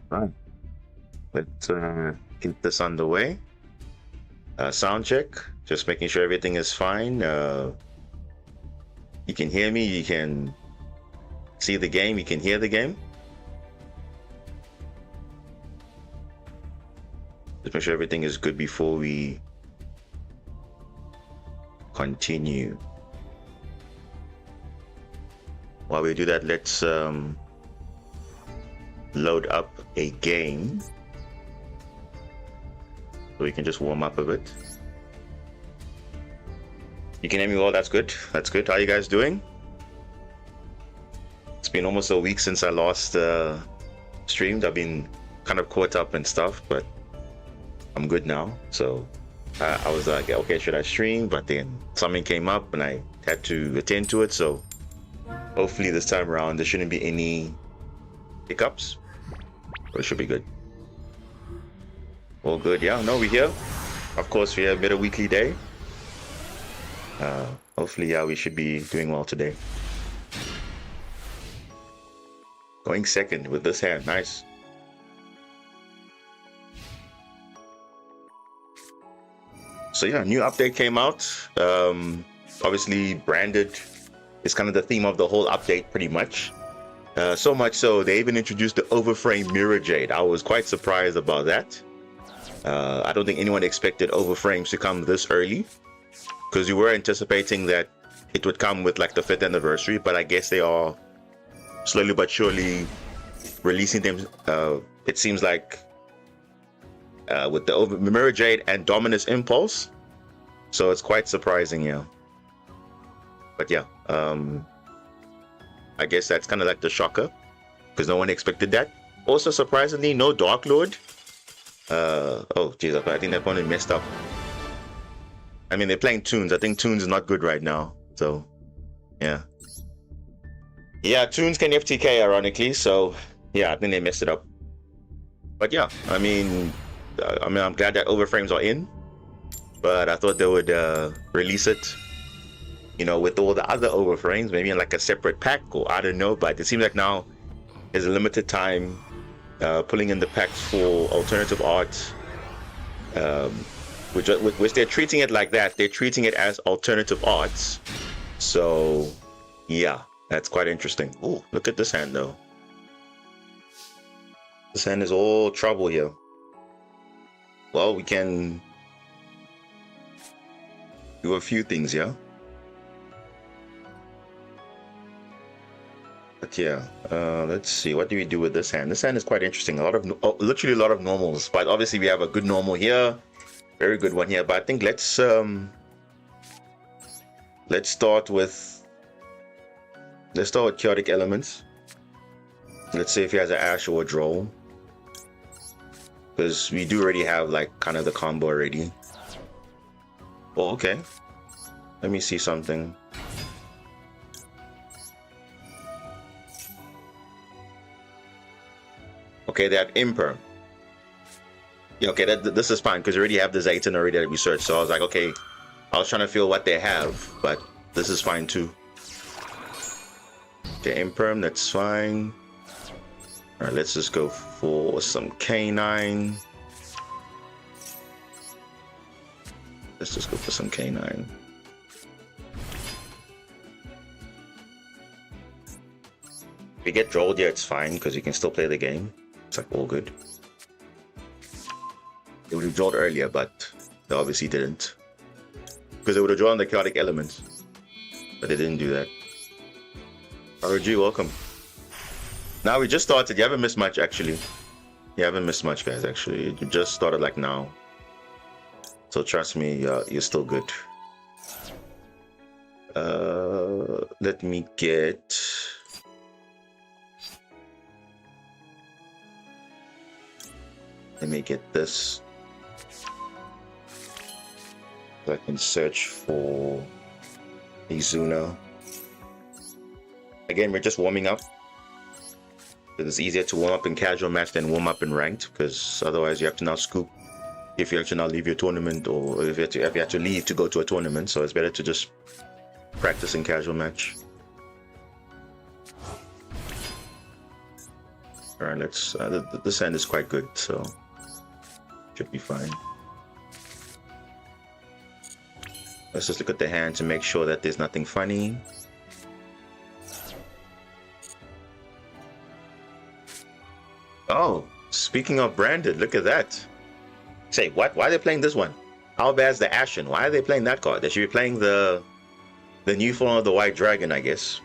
Right. Let's get this underway. Sound check. Just making sure everything is fine. You can hear me. You can see the game. You can hear the game. Just make sure everything is good before we continue. While we do that, let's load up a game so we can just warm up a bit. You can hear me well. That's good. That's good. How are you guys doing? It's been almost a week since I last streamed. I've been kind of caught up and stuff, but I'm good now. So I was like, okay, should I stream? But then something came up and I had to attend to it. So hopefully this time around there shouldn't be any hiccups. But it should be good. All good, yeah. No, we're here. Of course, we have a better weekly day. Hopefully, yeah, we should be doing well today. Going second with this hand, nice. So yeah, new update came out. Obviously, branded is kind of the theme of the whole update, pretty much. So much so, they even introduced the overframe mirror jade. I was quite surprised about that. I don't think anyone expected overframes to come this early, because you were anticipating that it would come with like the 5th anniversary, but I guess they are slowly but surely releasing them. It seems like with the mirror jade and dominus impulse, so it's quite surprising, yeah. But yeah, I guess that's kind of like the shocker, because no one expected that. Also, surprisingly, no Dark Lord. Oh, Jesus, I think that opponent messed up. I mean, they're playing Toons. I think Toons is not good right now. So, yeah. Yeah, Toons can FTK, ironically. So, yeah, I think they messed it up. But yeah, I mean, I'm glad that overframes are in. But I thought they would release it, you know, with all the other overframes, maybe in like a separate pack, or I don't know. But it seems like now is a limited time pulling in the packs for alternative art, which they're treating it like that. They're treating it as alternative arts. So, yeah, that's quite interesting. Oh, look at this hand, though. This hand is all trouble here. Well, we can do a few things, yeah. But yeah, let's see. What do we do with this hand? This hand is quite interesting. Literally a lot of normals. But obviously, we have a good normal here, very good one here. But I think let's start with chaotic elements. Let's see if he has an Ash or a Droll, because we do already have like kind of the combo already. Oh, okay. Let me see something. Okay, they have Imperm. Yeah, okay, this is fine because we already have the Zayton already that we searched. So I was like, okay, I was trying to feel what they have, but this is fine too. Okay, Imperm, that's fine. All right, let's just go for some K9. Let's just go for some K9. If you get Drolled, yeah, it's fine because you can still play the game. It's like all good. They would have drawn earlier, but they obviously didn't, because they would have drawn the chaotic elements, but they didn't do that. RG, welcome. Now we just started. You haven't missed much, actually. You haven't missed much, guys. Actually, you just started like now, so trust me, you're still good. Let me get. Let me get this. So I can search for Izuna. Again, we're just warming up. It's easier to warm up in casual match than warm up in ranked, because otherwise you have to now scoop if you actually now leave your tournament, or if you have to leave to go to a tournament. So it's better to just practice in casual match. All right, let's. This hand is quite good, so should be fine. Let's just look at the hand to make sure that there's nothing funny. Oh, speaking of branded, look at that. Say, what? Why are they playing this one? How bad's the Ashen? Why are they playing that card? They should be playing the new form of the White Dragon, I guess.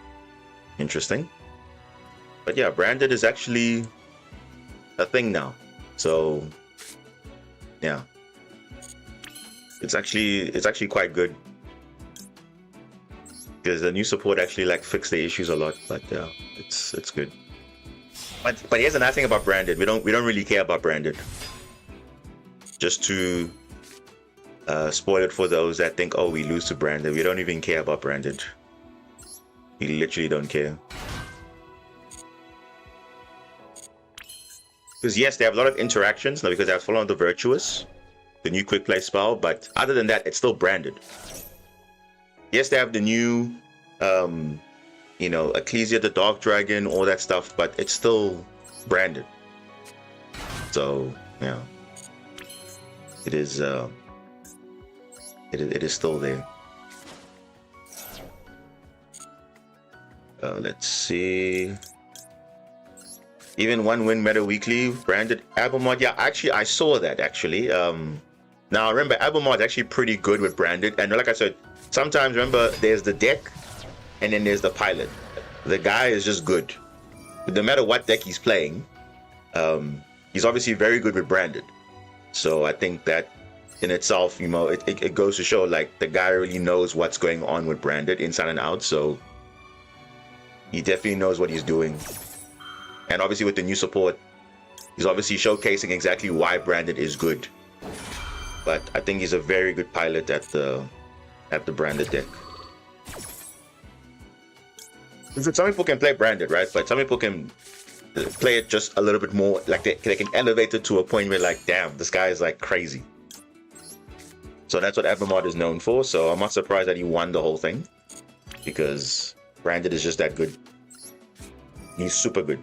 Interesting. But yeah, branded is actually a thing now. So yeah, it's actually quite good because the new support actually like fixed the issues a lot. But yeah, it's good. But here's the nice thing about branded. We don't really care about branded. Just to spoil it for those that think, oh, we lose to branded. We don't even care about branded. We literally don't care. Because yes, they have a lot of interactions now because they have Follow the Virtuous, the new quick play spell, but other than that, it's still branded. Yes, they have the new, you know, Ecclesia, the Dark Dragon, all that stuff, but it's still branded. So yeah, it is. It is still there. Let's see. Even one win meta weekly branded Abelmod. Yeah, actually, I saw that actually. Now remember, Abelmod is actually pretty good with branded, and like I said, sometimes remember there's the deck, and then there's the pilot. The guy is just good. No matter what deck he's playing, he's obviously very good with branded. So I think that in itself, you know, it goes to show like the guy really knows what's going on with branded inside and out. So he definitely knows what he's doing. And obviously with the new support, he's obviously showcasing exactly why branded is good. But I think he's a very good pilot at the branded deck. Some people can play branded, right? But some people can play it just a little bit more, like they can elevate it to a point where like, damn, this guy is like crazy. So that's what Evermod is known for. So I'm not surprised that he won the whole thing, because branded is just that good. He's super good.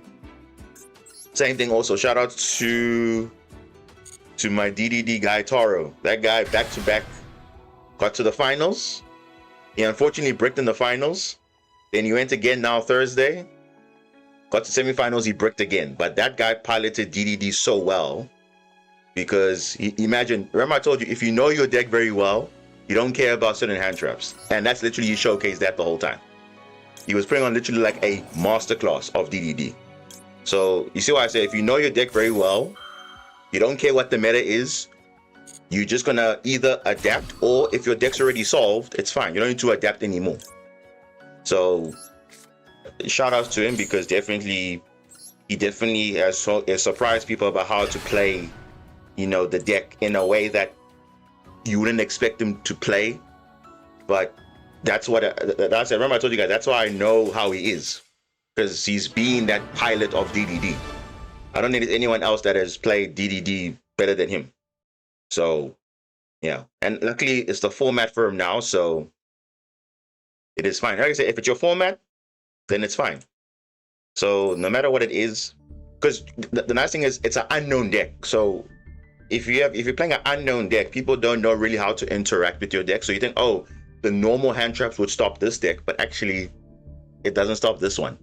Same thing also, shout out to my DDD guy Taro. That guy back to back got to the finals. He unfortunately bricked in the finals. Then he went again now Thursday. Got to semifinals, he bricked again. But that guy piloted DDD so well, because imagine, remember I told you, if you know your deck very well, you don't care about certain hand traps. And that's literally, he showcased that the whole time. He was putting on literally like a masterclass of DDD. So you see why I say, if you know your deck very well, you don't care what the meta is, you're just gonna either adapt, or if your deck's already solved, it's fine. You don't need to adapt anymore. So shout outs to him, because he definitely has surprised people about how to play, you know, the deck in a way that you wouldn't expect him to play. But that's what that's. Remember I told you guys, that's why I know how he is, because he's been that pilot of DDD. I don't need anyone else that has played DDD better than him. So yeah, and luckily it's the format for him now, so it is fine. Like I said, if it's your format, then it's fine. So no matter what it is, because the nice thing is it's an unknown deck. So if you're playing an unknown deck, people don't know really how to interact with your deck. So you think, oh, the normal hand traps would stop this deck, but actually it doesn't stop this one.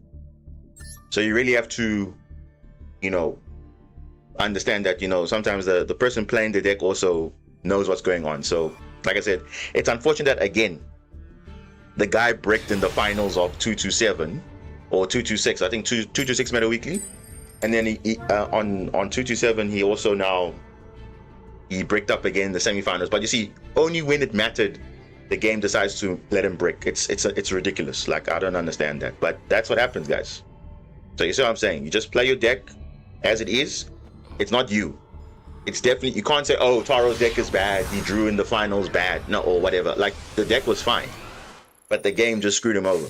So you really have to, you know, understand that, you know, sometimes the person playing the deck also knows what's going on. So like I said, it's unfortunate that again the guy bricked in the finals of 227 or 226, I think 226 meta weekly, and then he on 227 he also now he bricked up again in the semifinals. But you see, only when it mattered, the game decides to let him brick. It's ridiculous. Like, I don't understand that, but that's what happens, guys. So you see what I'm saying? You just play your deck as it is. It's not you. It's definitely, you can't say, oh, Taro's deck is bad, he drew in the finals bad, no, or whatever. Like, the deck was fine, but the game just screwed him over.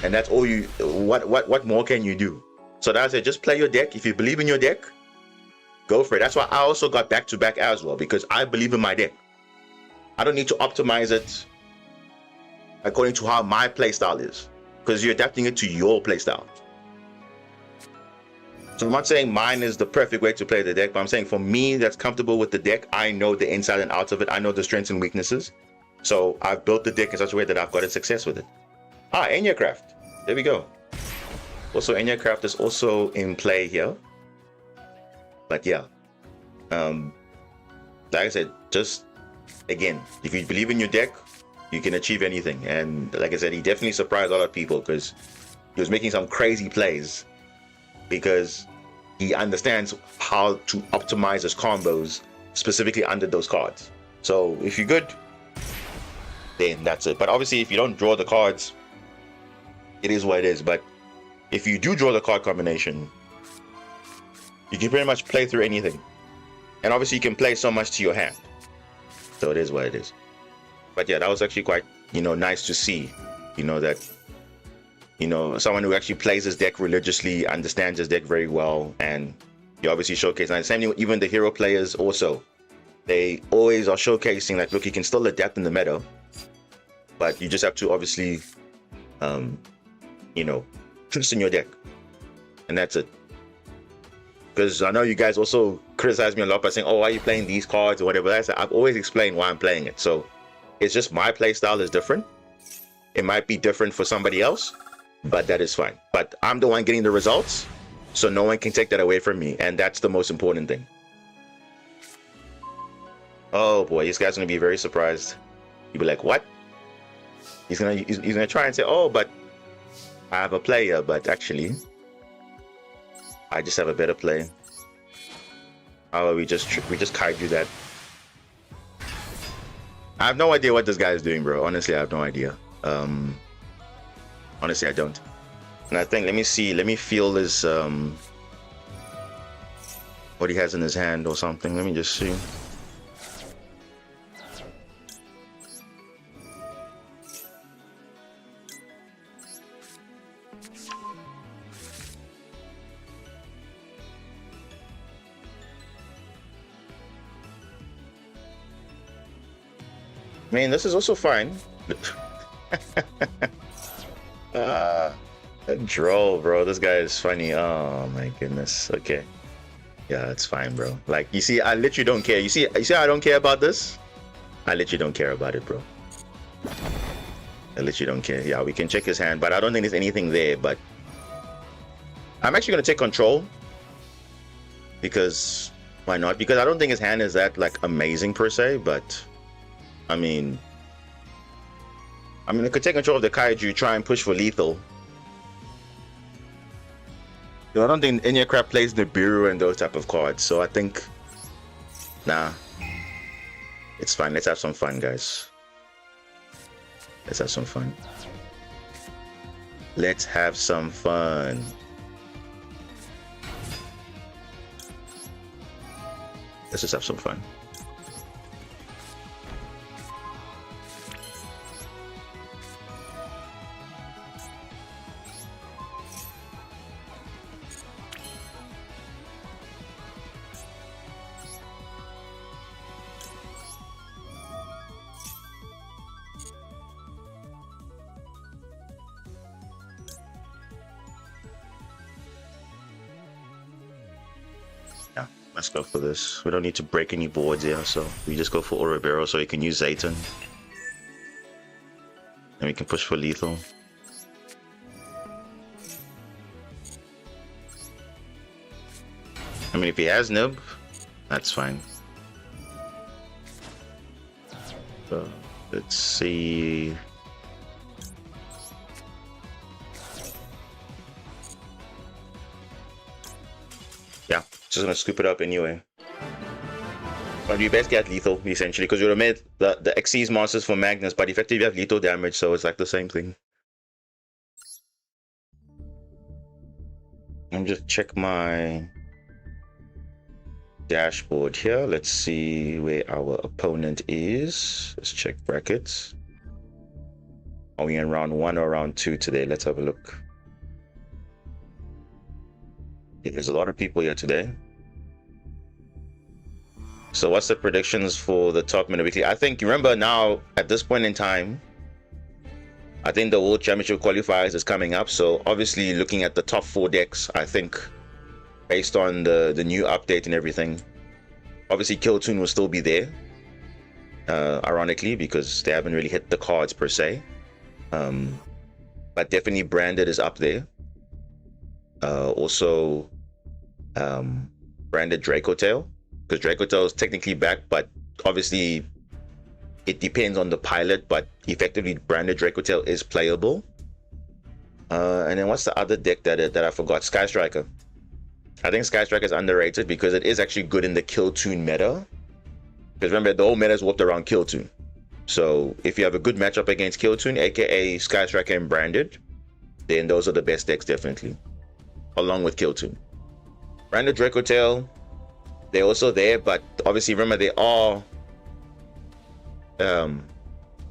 And that's all you, what more can you do? So that's it, just play your deck. If you believe in your deck, go for it. That's why I also got back-to-back as well, because I believe in my deck. I don't need to optimize it according to how my playstyle is, because you're adapting it to your playstyle. So I'm not saying mine is the perfect way to play the deck, but I'm saying for me that's comfortable with the deck, I know the inside and outs of it. I know the strengths and weaknesses. So I've built the deck in such a way that I've gotten success with it. Ah, Enyacraft. There we go. Also, Enyacraft is also in play here. But yeah. Like I said, just again, if you believe in your deck, you can achieve anything. And like I said, he definitely surprised a lot of people because he was making some crazy plays because he understands how to optimize his combos specifically under those cards. So if you're good, then that's it. But obviously if you don't draw the cards, it is what it is. But if you do draw the card combination, you can pretty much play through anything. And obviously you can play so much to your hand. So it is what it is. But yeah, that was actually quite, nice to see, that someone who actually plays his deck religiously, understands his deck very well, and you obviously showcase. And the same thing, even the hero players also, they always are showcasing like, look, you can still adapt in the meta, but you just have to obviously, trust in your deck, and that's it. Because I know you guys also criticize me a lot by saying, oh, why are you playing these cards or whatever. I've always explained why I'm playing it. So it's just my play style is different. It might be different for somebody else, but that is fine. But I'm the one getting the results, so no one can take that away from me, and that's the most important thing. Oh boy, these guys are gonna be very surprised. You'll be like, what? He's gonna try and say, oh, but I have a player, but actually I just have a better play. How about we just kaiju that? I have no idea what this guy is doing, bro. Honestly, I have no idea. Honestly, I don't. And I think, let me feel his, what he has in his hand or something. Let me just see. I mean, this is also fine. Droll, bro. This guy is funny. Oh my goodness. Okay. Yeah, it's fine, bro. Like, you see, I literally don't care. You see I don't care about this? I literally don't care about it, bro. I literally don't care. Yeah, we can check his hand, but I don't think there's anything there. But I'm actually gonna take control. Because why not? Because I don't think his hand is that like amazing per se, but I mean, I could take control of the kaiju, try and push for lethal. I don't think Enyacraft plays the Bureau and those type of cards, so I think, nah, it's fine. Let's have some fun, guys. Let's have some fun. Let's have some fun. Let's just have some fun. Let's go for this. We don't need to break any boards here, so we just go for Ouroboros so we can use Zayton. And we can push for lethal. I mean, if he has Nib, that's fine. So, let's see. Yeah, just gonna scoop it up anyway. But you best get lethal, essentially, because you would have made the Xyz monsters for Magnus, but effectively you have lethal damage, so it's like the same thing. Let me just check my dashboard here. Let's see where our opponent is. Let's check brackets. Are we in round 1 or round 2 today? Let's have a look. Yeah, there's a lot of people here today. So what's the predictions for the top minute weekly? I think, you remember now, at this point in time, I think the World Championship qualifiers is coming up. So obviously looking at the top 4 decks, I think based on the new update and everything. Obviously, Kill Tune will still be there, ironically, because they haven't really hit the cards per se. But definitely Branded is up there. Also, Branded Draco Tail, because Draco Tail is technically back, but obviously it depends on the pilot. But effectively, Branded Draco Tail is playable. And then what's the other deck that I forgot? Sky Striker. I think Sky Striker is underrated because it is actually good in the Kill Tune meta. Because remember, the whole meta is warped around Kill Tune. So if you have a good matchup against Kill Tune, aka Sky Striker and Branded, then those are the best decks definitely, along with Kill Tune. Branded Draco Tail, they're also there, but obviously remember they are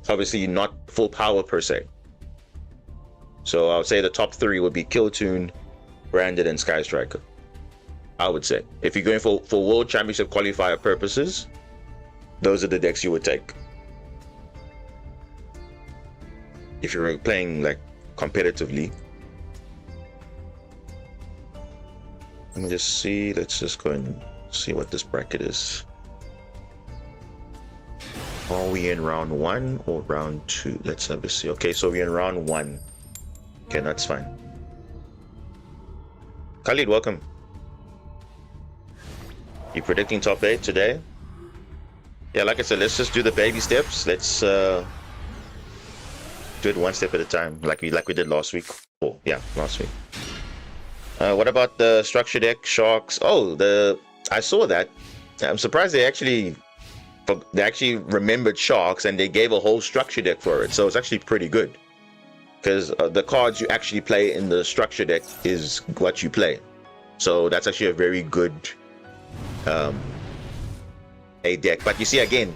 obviously not full power per se. So I would say the top three would be Kill Tune, Branded, and Sky Striker. I would say if you're going for World Championship qualifier purposes, those are the decks you would take. If you're playing like competitively. Let me just see. Let's just go and see what this bracket is. Are we in round 1 or round 2? Let's have a see. Okay, so we're in round 1. Okay, that's fine. Khalid, welcome. You predicting top 8 today? Yeah, like I said, let's just do the baby steps. Let's do it one step at a time, like we did last week. Oh, yeah, last week. What about the structure deck Sharks? Oh, I saw that. I'm surprised they actually remembered Sharks and they gave a whole structure deck for it. So it's actually pretty good because the cards you actually play in the structure deck is what you play. So that's actually a very good a deck. But you see, again,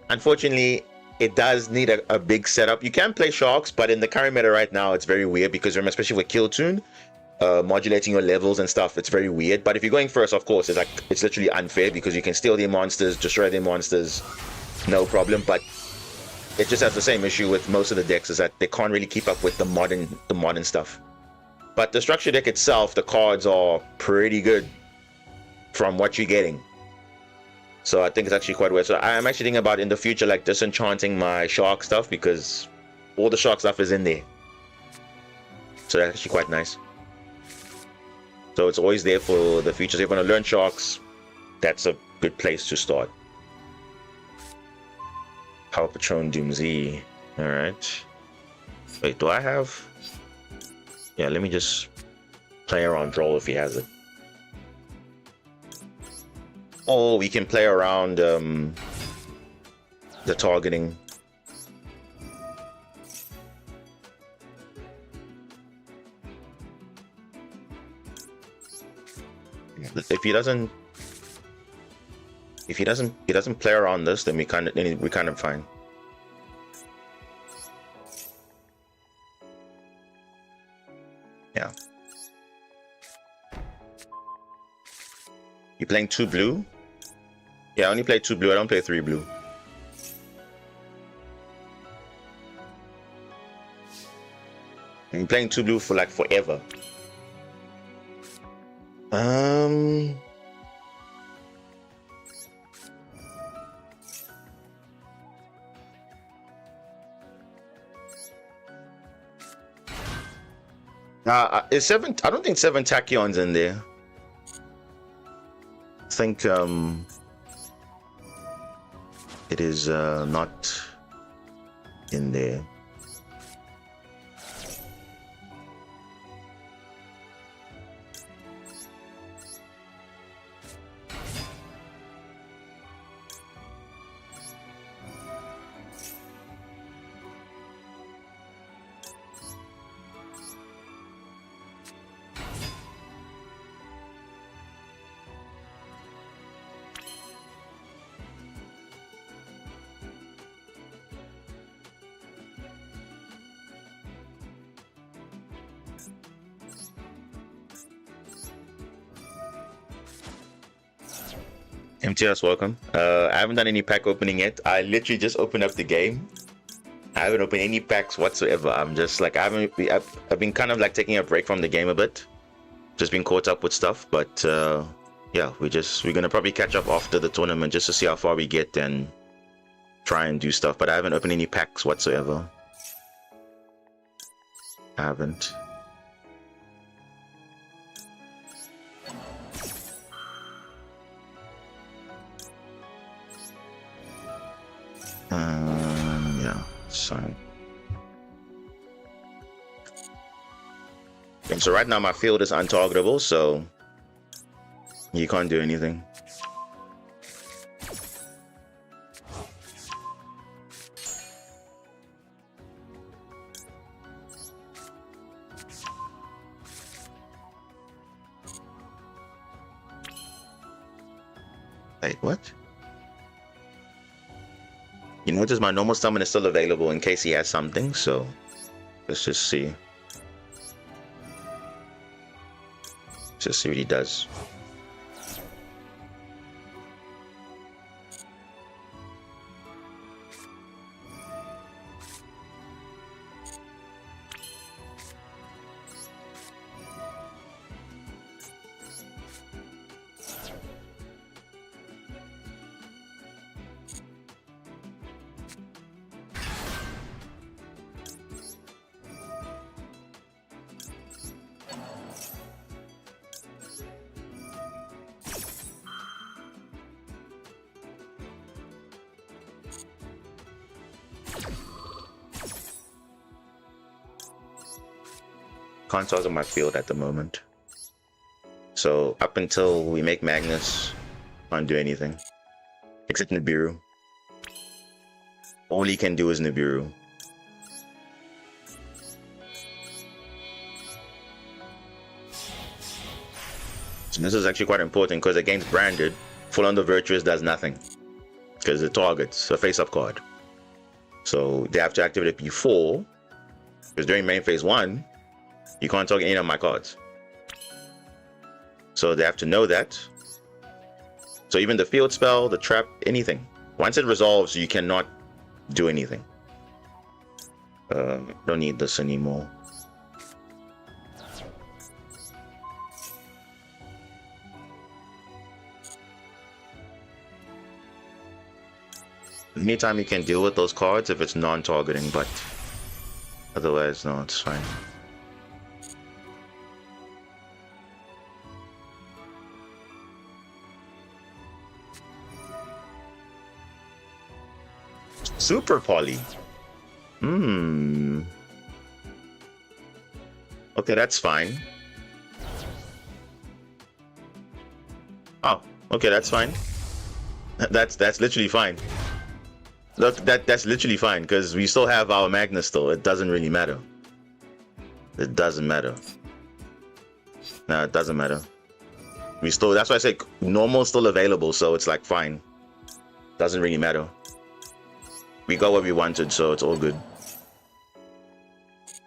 unfortunately, it does need a big setup. You can play Sharks, but in the current meta right now, it's very weird because remember, especially with Kill Tune, modulating your levels and stuff, it's very weird. But if you're going first, of course, it's literally unfair because you can steal their monsters, destroy their monsters, no problem. But it just has the same issue with most of the decks, is that they can't really keep up with the modern stuff. But the structure deck itself, the cards are pretty good from what you're getting. So I think it's actually quite weird. So I'm actually thinking about in the future like disenchanting my Shark stuff because all the Shark stuff is in there. So that's actually quite nice. So it's always there for the future. So if you're going to learn Sharks, that's a good place to start. Power Patron Doomsday. Alright. Wait, do I have... Yeah, let me just play around Droll if he has it. Oh, we can play around the targeting. If he doesn't play around this, then we kind of fine. Yeah. You playing 2 blue? Yeah, I only play 2 blue. I don't play 3 blue. I'm playing 2 blue for like forever. Is 7? I don't think 7 Tachyons in there. I think it is not in there. MTS, welcome. I haven't done any pack opening yet. I literally just opened up the game. I haven't opened any packs whatsoever. I'm just like I've been kind of like taking a break from the game a bit. just been caught up with stuff, but yeah, we're gonna probably catch up after the tournament just to see how far we get and try and do stuff. But I haven't opened any packs whatsoever. I haven't. Yeah, so. And so right now my field is untargetable, so you can't do anything. Wait, what? You notice my normal summon is still available in case he has something, so let's just see. Just see what he does. Can't target my field at the moment. So up until we make Magnus, can't do anything. Except Nibiru. All he can do is Nibiru. So this is actually quite important because against Branded, Full on the Virtuous does nothing. Because it targets a face-up card. So they have to activate it before. Because during main phase 1, you can't target any of my cards. So they have to know that. So even the field spell, the trap, anything. Once it resolves, you cannot do anything. Don't need this anymore. Anytime you can deal with those cards if it's non-targeting, but otherwise, no, it's fine. Super Poly. Okay, that's fine. Oh, okay, that's fine. That's literally fine. Look, that's literally fine because we still have our Magnus still. It doesn't really matter. It doesn't matter. No, it doesn't matter. We still. That's why I say normal is still available, so it's like fine. Doesn't really matter. We got what we wanted, so it's all good.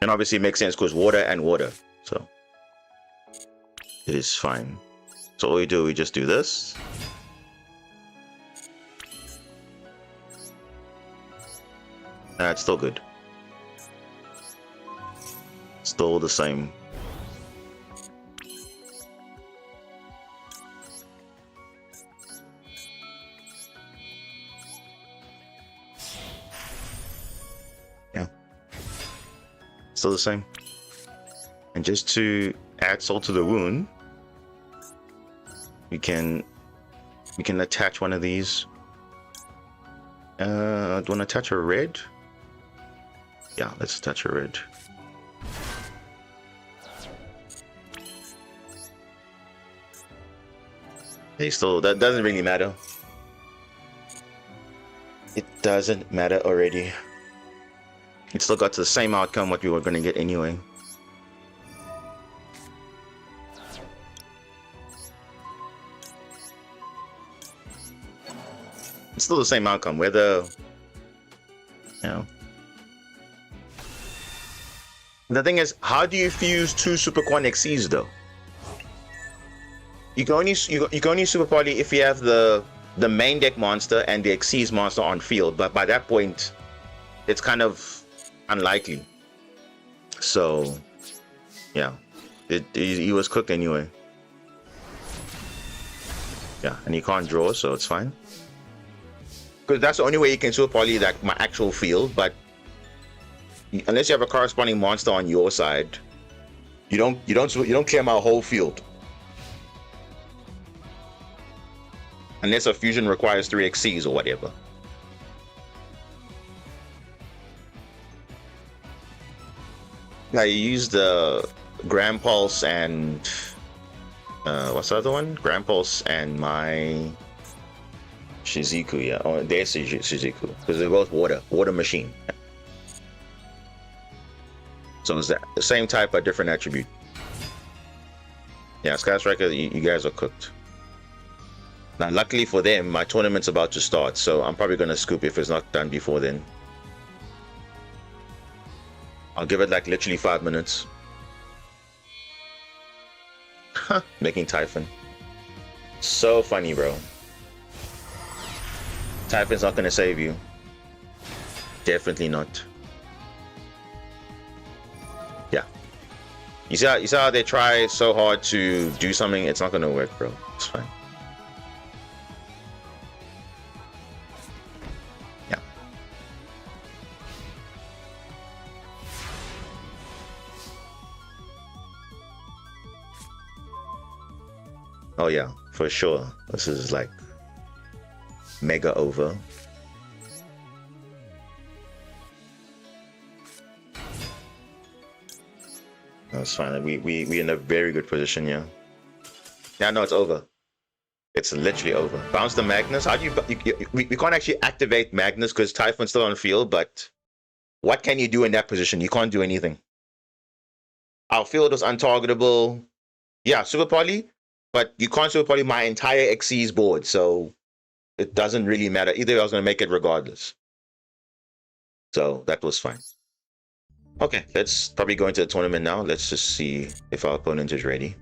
And obviously it makes sense because water and water, so it is fine. So all we do, we just do this. It's still good. Still the same. Yeah. Still the same. And just to add salt to the wound, we can attach one of these. Do you want to attach a red? Yeah, let's attach a red. Hey, still, that doesn't really matter. It doesn't matter already. It still got to the same outcome what we were going to get anyway. It's still the same outcome, whether, you know. The thing is, how do you fuse two Super Quan XCs though? You can only Super Poly if you have the main deck monster and the XC's monster on field, but by that point, it's kind of unlikely. So, yeah. He was cooked anyway. Yeah, and he can't draw, so it's fine. Because that's the only way you can super poly like my actual field, but unless you have a corresponding monster on your side, you don't clear my whole field. Unless a fusion requires 3 XCs or whatever. I used the Grand Pulse and what's the other one? Grand Pulse and my Shizuku, yeah. Oh, there's Shizuku. Because they're both water machine. So it's the same type but different attribute. Yeah, Sky Striker, you guys are cooked. Now, luckily for them, my tournament's about to start, so I'm probably gonna scoop if it's not done before then. I'll give it like literally 5 minutes. Making Typhon. So funny, bro. Typhon's not gonna save you. Definitely not. Yeah. You see how they try so hard to do something? It's not gonna work, bro. It's fine. Yeah. Oh yeah, for sure. This is like mega over. That's fine. We in a very good position, yeah. Yeah, no, it's over. It's literally over. Bounce the Magnus. How do we can't actually activate Magnus because Typhon's still on field, but what can you do in that position? You can't do anything. Our field is untargetable. Yeah, super poly, but you can't super poly my entire XC's board, so it doesn't really matter. Either way, I was going to make it regardless. So that was fine. Okay, let's probably go into the tournament now. Let's just see if our opponent is ready.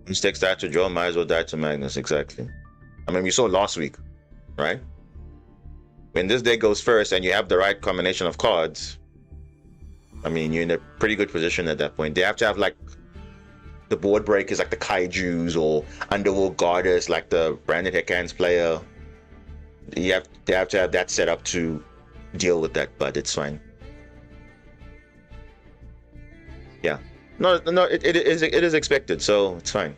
Mistakes die to Joel, might as well die to Magnus, exactly. I mean, we saw last week, right? When this deck goes first and you have the right combination of cards, I mean, you're in a pretty good position at that point. They have to have like the board breakers like the Kaijus or Underworld Goddess like the Branded Heckhands player. They have to have that set up to deal with that, but it's fine. Yeah. No, it is expected, so it's fine.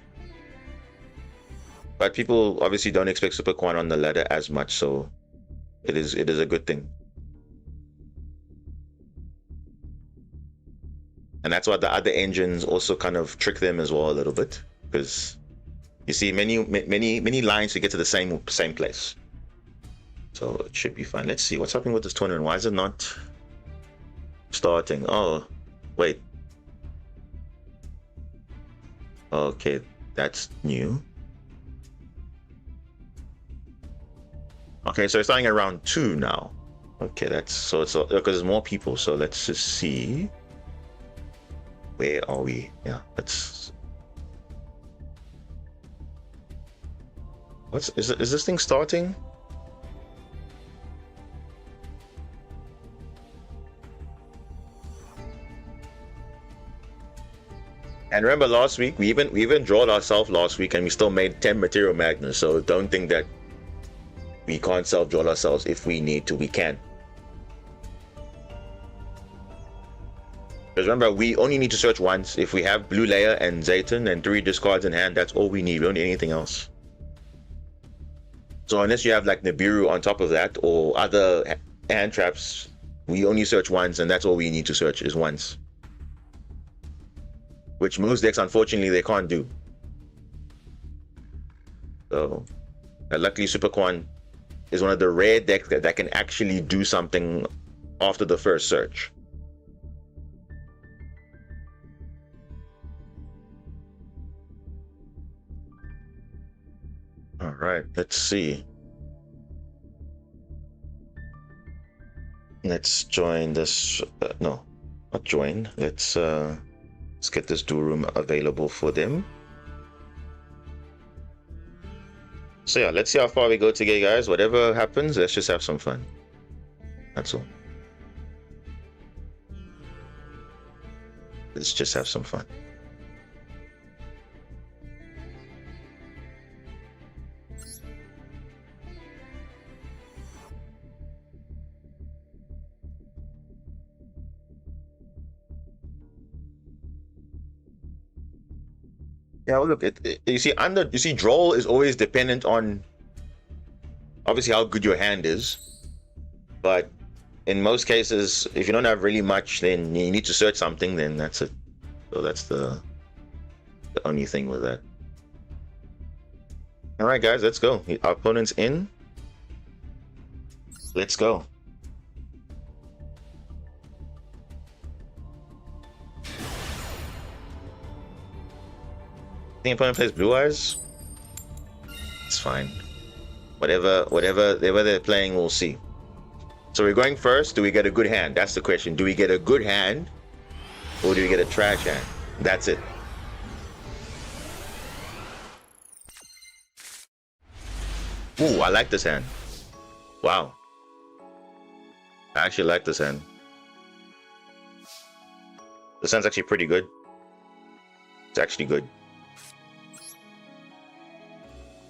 But people obviously don't expect Super Quan on the ladder as much, so it is a good thing. And that's why the other engines also kind of trick them as well a little bit, because you see many lines to get to the same place. So it should be fine. Let's see what's happening with this tournament. Why is it not starting? Oh, wait. Okay, that's new. Okay, so it's starting at round 2 now. Okay, that's so it's because there's more people. So let's just see. Where are we? Yeah, let's. Is this thing starting? And remember last week, we even drawed ourselves last week and we still made 10 material Magnus, so don't think that we can't self-draw ourselves. If we need to, we can. Because remember, we only need to search once. If we have Blue Layer and Zayton and 3 discards in hand, that's all we need. We don't need anything else. So unless you have like Nibiru on top of that or other hand traps, we only search once, and that's all we need to search is once. Which most decks, unfortunately, they can't do. So, luckily, Super Quan is one of the rare decks that can actually do something after the first search. All right, let's see. Let's join this. No, not join. Let's get this duel room available for them. So yeah, let's see how far we go today, guys. Whatever happens, let's just have some fun. That's all. Let's just have some fun. Yeah, well, look, you see, draw is always dependent on obviously how good your hand is, but in most cases, if you don't have really much, then you need to search something. Then that's it. So that's the only thing with that. All right, guys, let's go. Our opponent's in. Let's go. The opponent plays blue eyes. It's fine. Whatever they're playing, we'll see. So we're going first. Do we get a good hand? That's the question. Do we get a good hand, or do we get a trash hand? That's it. Ooh, I like this hand. Wow. I actually like this hand. This hand's actually pretty good. It's actually good.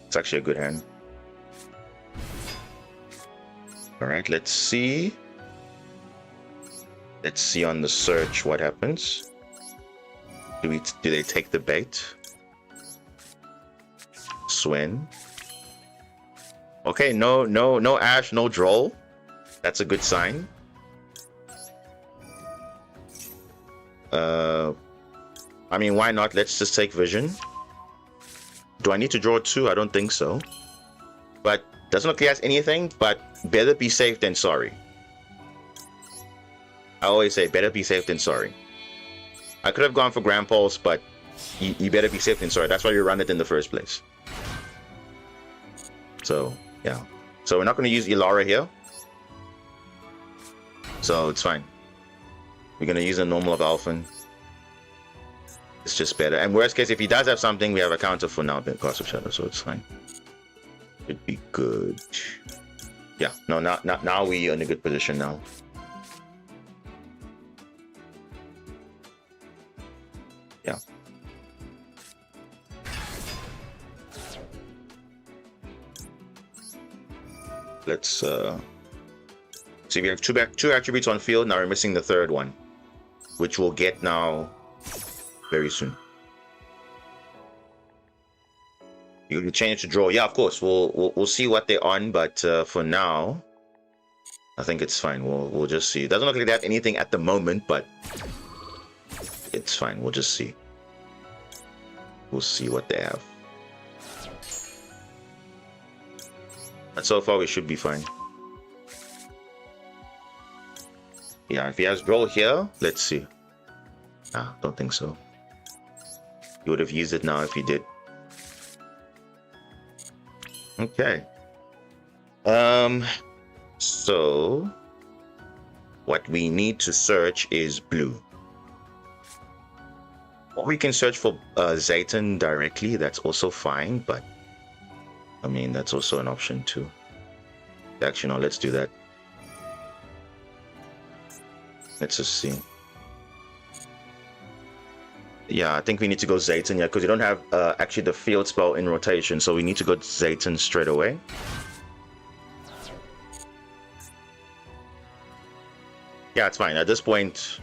It's actually a good hand. All right, let's see. Let's see on the search what happens. Do they take the bait? Swen. Okay, no Ash, no Droll. That's a good sign. I mean, why not? Let's just take Vision. Do I need to draw 2? I don't think so. But doesn't look like he has anything, but better be safe than sorry. I always say better be safe than sorry. I could have gone for Grand Pulse, but you better be safe than sorry. That's why you run it in the first place. So, yeah. So we're not going to use Ilara here. So it's fine. We're going to use a normal of Alphen. It's just better. And worst case, if he does have something, we have a counter for now, Cast of Shadow, so it's fine. Should be good. Yeah, no, now we're in a good position now. Yeah. Let's see, we have two attributes on field. Now we're missing the third one, which we'll get now very soon. You can change to draw. Yeah, of course. We'll see what they're on, but for now, I think it's fine. We'll just see. It doesn't look like they have anything at the moment, but it's fine. We'll just see. We'll see what they have. And so far, we should be fine. Yeah, if he has draw here, let's see. Ah, don't think so. He would have used it now if he did. Okay. So what we need to search is blue. Or we can search for Zayton directly. That's also fine, but I mean, that's also an option too. Actually, no, let's do that. Let's just see. Yeah, I think we need to go Zayton, yeah, because you don't have actually the field spell in rotation, so we need to go Zayton straight away. Yeah, it's fine. At this point...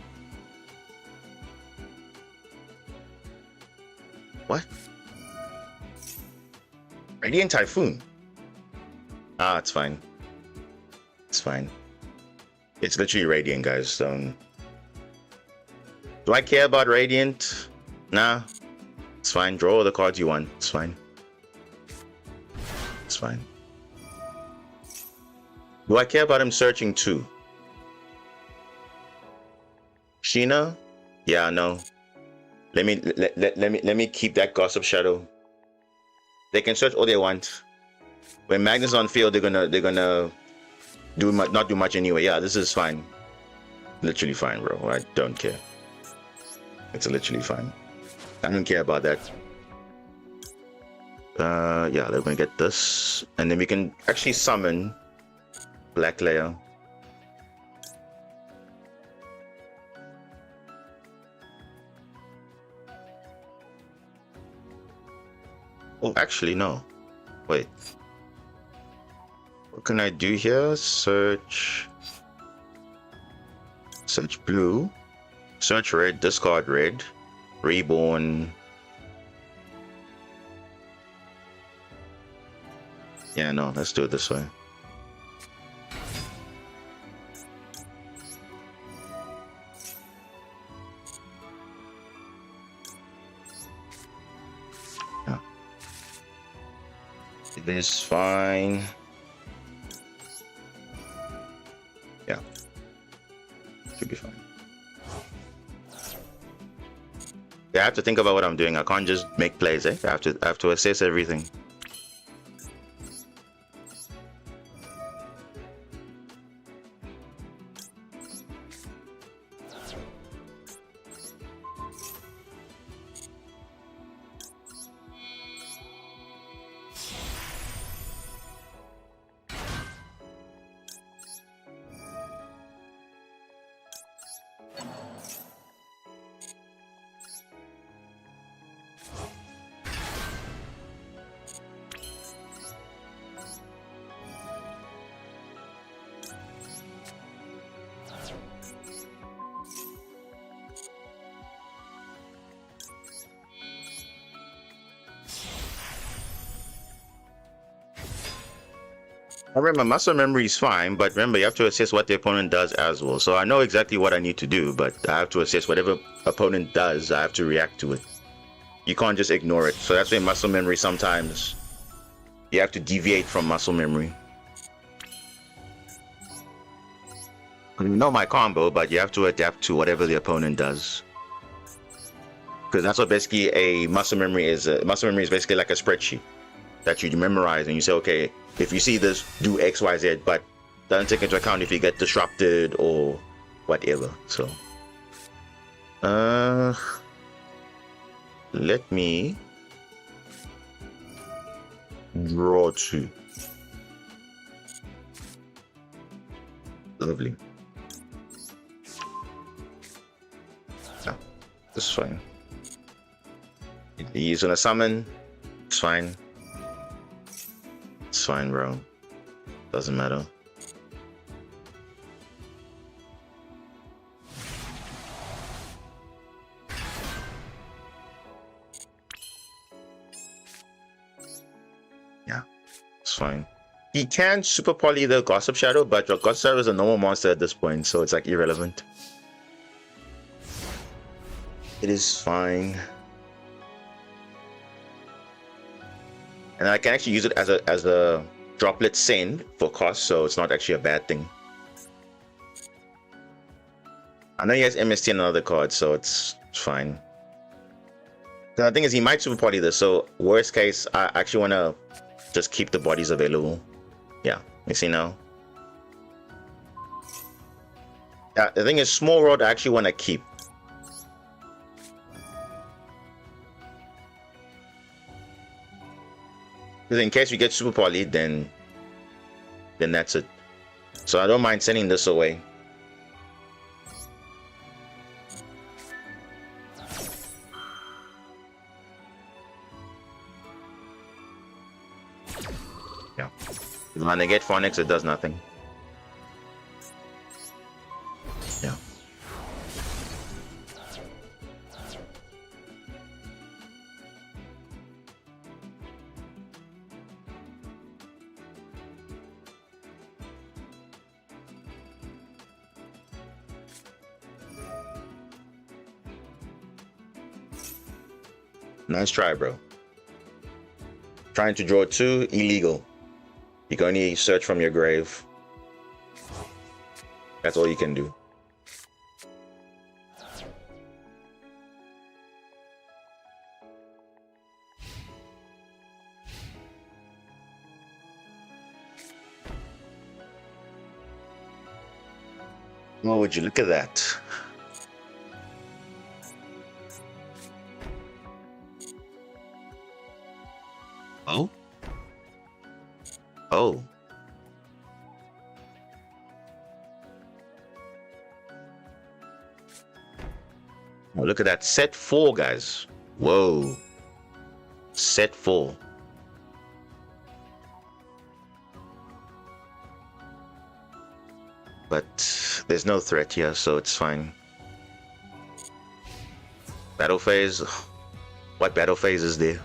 What? Radiant Typhoon? Ah, it's fine. It's fine. It's literally Radiant, guys. Do I care about Radiant? Nah. It's fine. Draw all the cards you want. It's fine. It's fine. Do I care about him searching too? Sheena? Yeah, no. Let me keep that Gossip Shadow. They can search all they want. When Magnus on field, they're gonna not do much anyway. Yeah, this is fine. Literally fine, bro. I don't care. It's literally fine. I don't care about that. Yeah, they're gonna get this, and then we can actually summon Black Layer. Oh, actually, no. Wait. What can I do here? Search blue. Search red. Discard red. Reborn. Yeah, no, let's do it this way. Yeah. It is fine. Yeah. Should be fine. Yeah, I have to think about what I'm doing. I can't just make plays, eh? I have to assess everything. I remember muscle memory is fine, but remember you have to assess what the opponent does as well. So I know exactly what I need to do, but I have to assess whatever opponent does, I have to react to it. You can't just ignore it. So that's why muscle memory sometimes you have to deviate from muscle memory. You know my combo, but you have to adapt to whatever the opponent does. Because that's what basically a muscle memory is. Muscle memory is basically like a spreadsheet that you memorize and you say, okay, if you see this, do X, Y, Z, but doesn't take into account if you get disrupted or whatever. So, let me draw 2. Lovely. Yeah, this is fine. He's gonna summon. It's fine. It's fine, bro. Doesn't matter. Yeah, it's fine. He can super poly the Gossip Shadow, but your Gossip Shadow is a normal monster at this point, so it's like irrelevant. It is fine. And I can actually use it as a droplet send for cost, so it's not actually a bad thing. I know he has MST and another card, so it's fine. The thing is, he might super party this, so worst case, I actually want to just keep the bodies available. Yeah, you see now? Yeah, the thing is, small rod I actually want to keep. Because in case we get super poly, then that's it. So I don't mind sending this away. Yeah. When I get Phonics, it does nothing. Yeah. Nice try, bro. Trying to draw 2, illegal. You can only search from your grave. That's all you can do. Oh, would you look at that? Oh? Oh. Oh, look at that. Set 4, guys. Whoa. Set 4. but there's no threat here, so it's fine. Battle phase? What battle phase is there?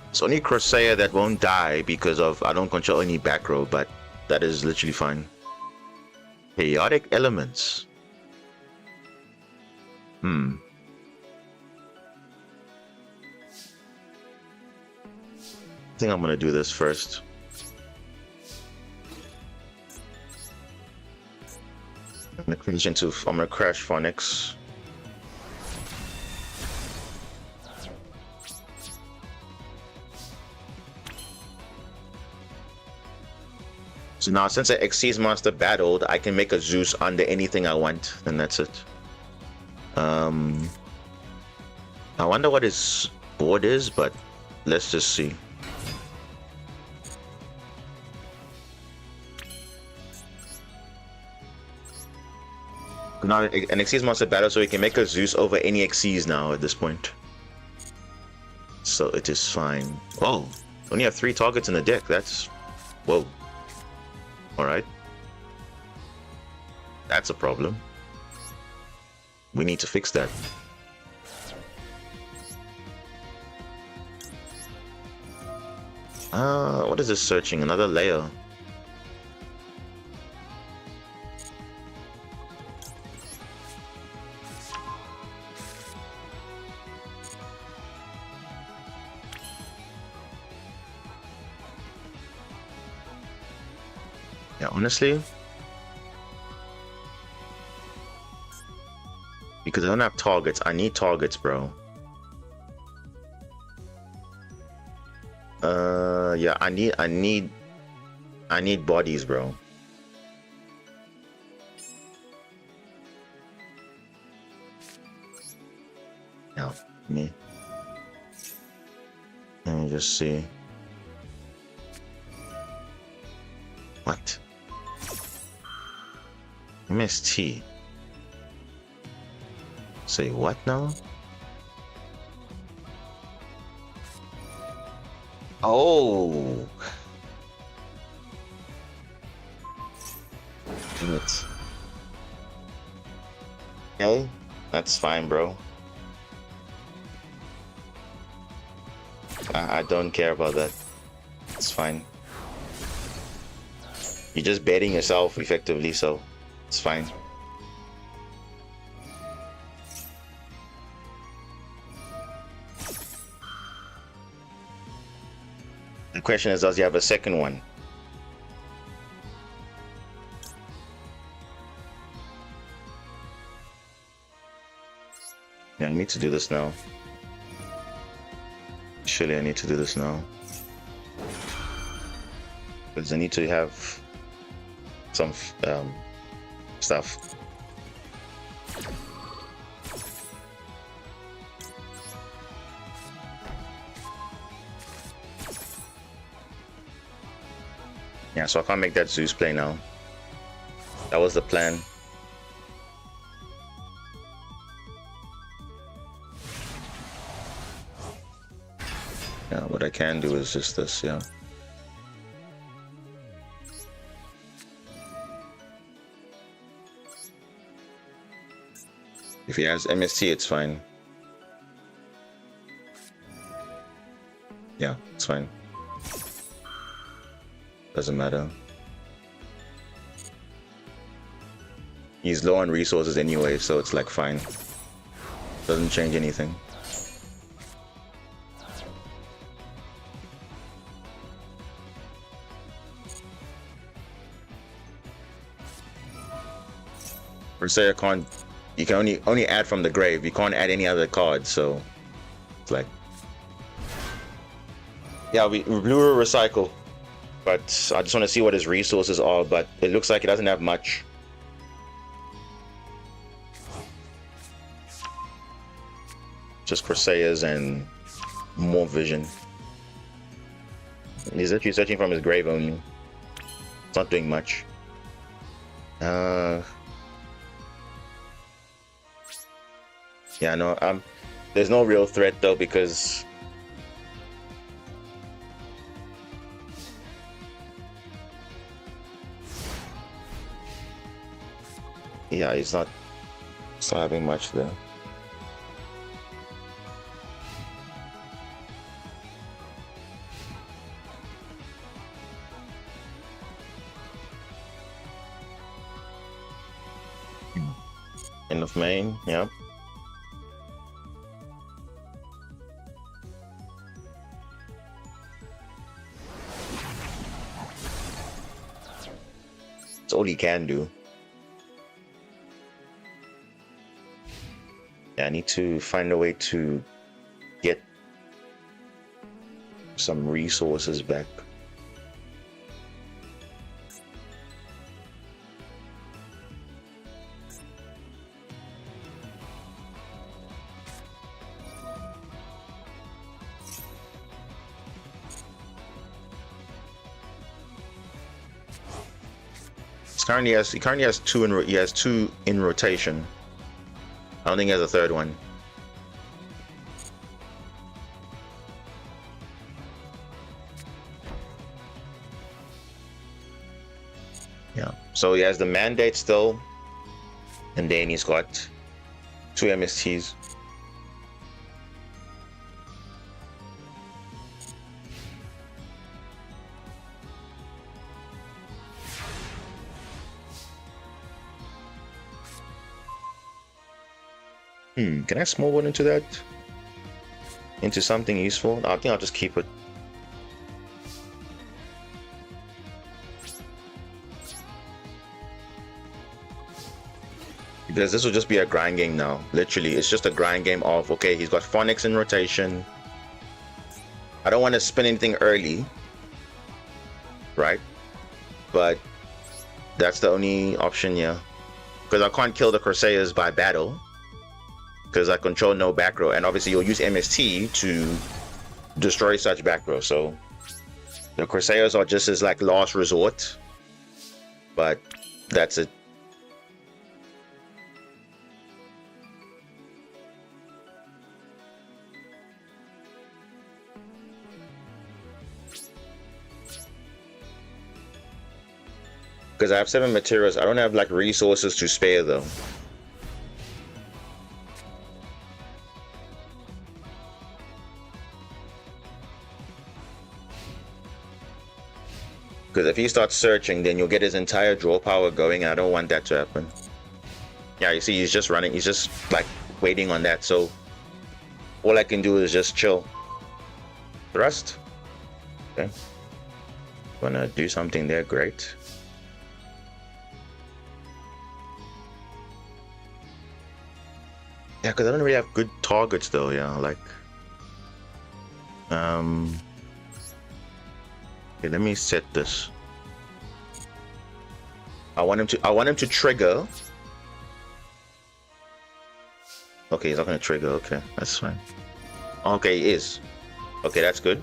It's only Crusade that won't die because of I don't control any back row, but that is literally fine. Chaotic elements. I think I'm gonna do this first. I'm gonna crash Phonics. So now, since I Xyz Monster battled, I can make a Zeus under anything I want, and that's it. I wonder what his board is, but let's just see. Now, an Xyz Monster battle, so he can make a Zeus over any Xyz now at this point. So it is fine. Oh, only have 3 targets in the deck. That's... whoa. Alright. That's a problem. We need to fix that. What is this searching? Another layer. Yeah, honestly, because I don't have targets, I need targets, bro. Yeah, I need bodies, bro. Now, let me just see. What? MST. Say what now? Oh. Damn it. Okay, that's fine, bro. I don't care about that. It's fine. You're just betting yourself effectively, so it's fine. The question is, does he have a second one? Yeah, I need to do this now. Surely I need to do this now. Because I need to have some stuff. Yeah, so I can't make that Zeus play now. That was the plan. Yeah, what I can do is just this, yeah. If he has MST, it's fine. Yeah, it's fine. Doesn't matter. He's low on resources anyway, so it's like fine. Doesn't change anything. Per se, you can only add from the grave. You can't add any other cards, so it's like, yeah, we blew a recycle, but I just want to see what his resources are. But it looks like he doesn't have much. Just Corsairs and more vision. He's actually searching from his grave only. It's not doing much. Yeah, no, there's no real threat though, because Yeah, he's not having much there. End of main, yeah. It's all he can do. Yeah, I need to find a way to get some resources back. He currently has two in rotation. I don't think he has a third one. Yeah. So he has the mandate still, and then he's got two MSTs. Can I small one into that? Into something useful? I think I'll just keep it. Because this will just be a grind game now. Literally, it's just a grind game of, okay, he's got Phonics in rotation. I don't want to spin anything early. Right? But that's the only option, yeah. Because I can't kill the Corsairs by battle. Because I control no back row, and obviously you'll use MST to destroy such back row. So the Corsairs are just as like last resort, but that's it. Because I have 7 materials, I don't have like resources to spare though. Because if he starts searching, then you'll get his entire draw power going. I don't want that to happen. Yeah, you see, he's just running. He's just like waiting on that. So all I can do is just chill. Thrust. Okay. Wanna do something there? Great. Yeah, because I don't really have good targets though. Yeah, like. Okay, let me set this. I want him to trigger. Okay, he's not gonna trigger. Okay, that's fine. Okay, he is. Okay, that's good.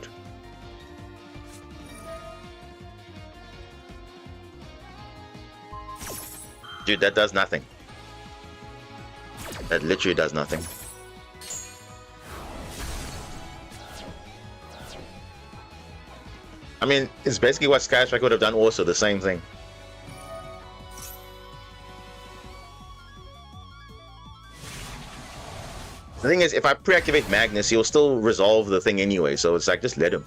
Dude, that does nothing. That literally does nothing. I mean, it's basically what Skystrike would have done also, the same thing. The thing is, if I pre-activate Magnus, he'll still resolve the thing anyway, so it's like, just let him.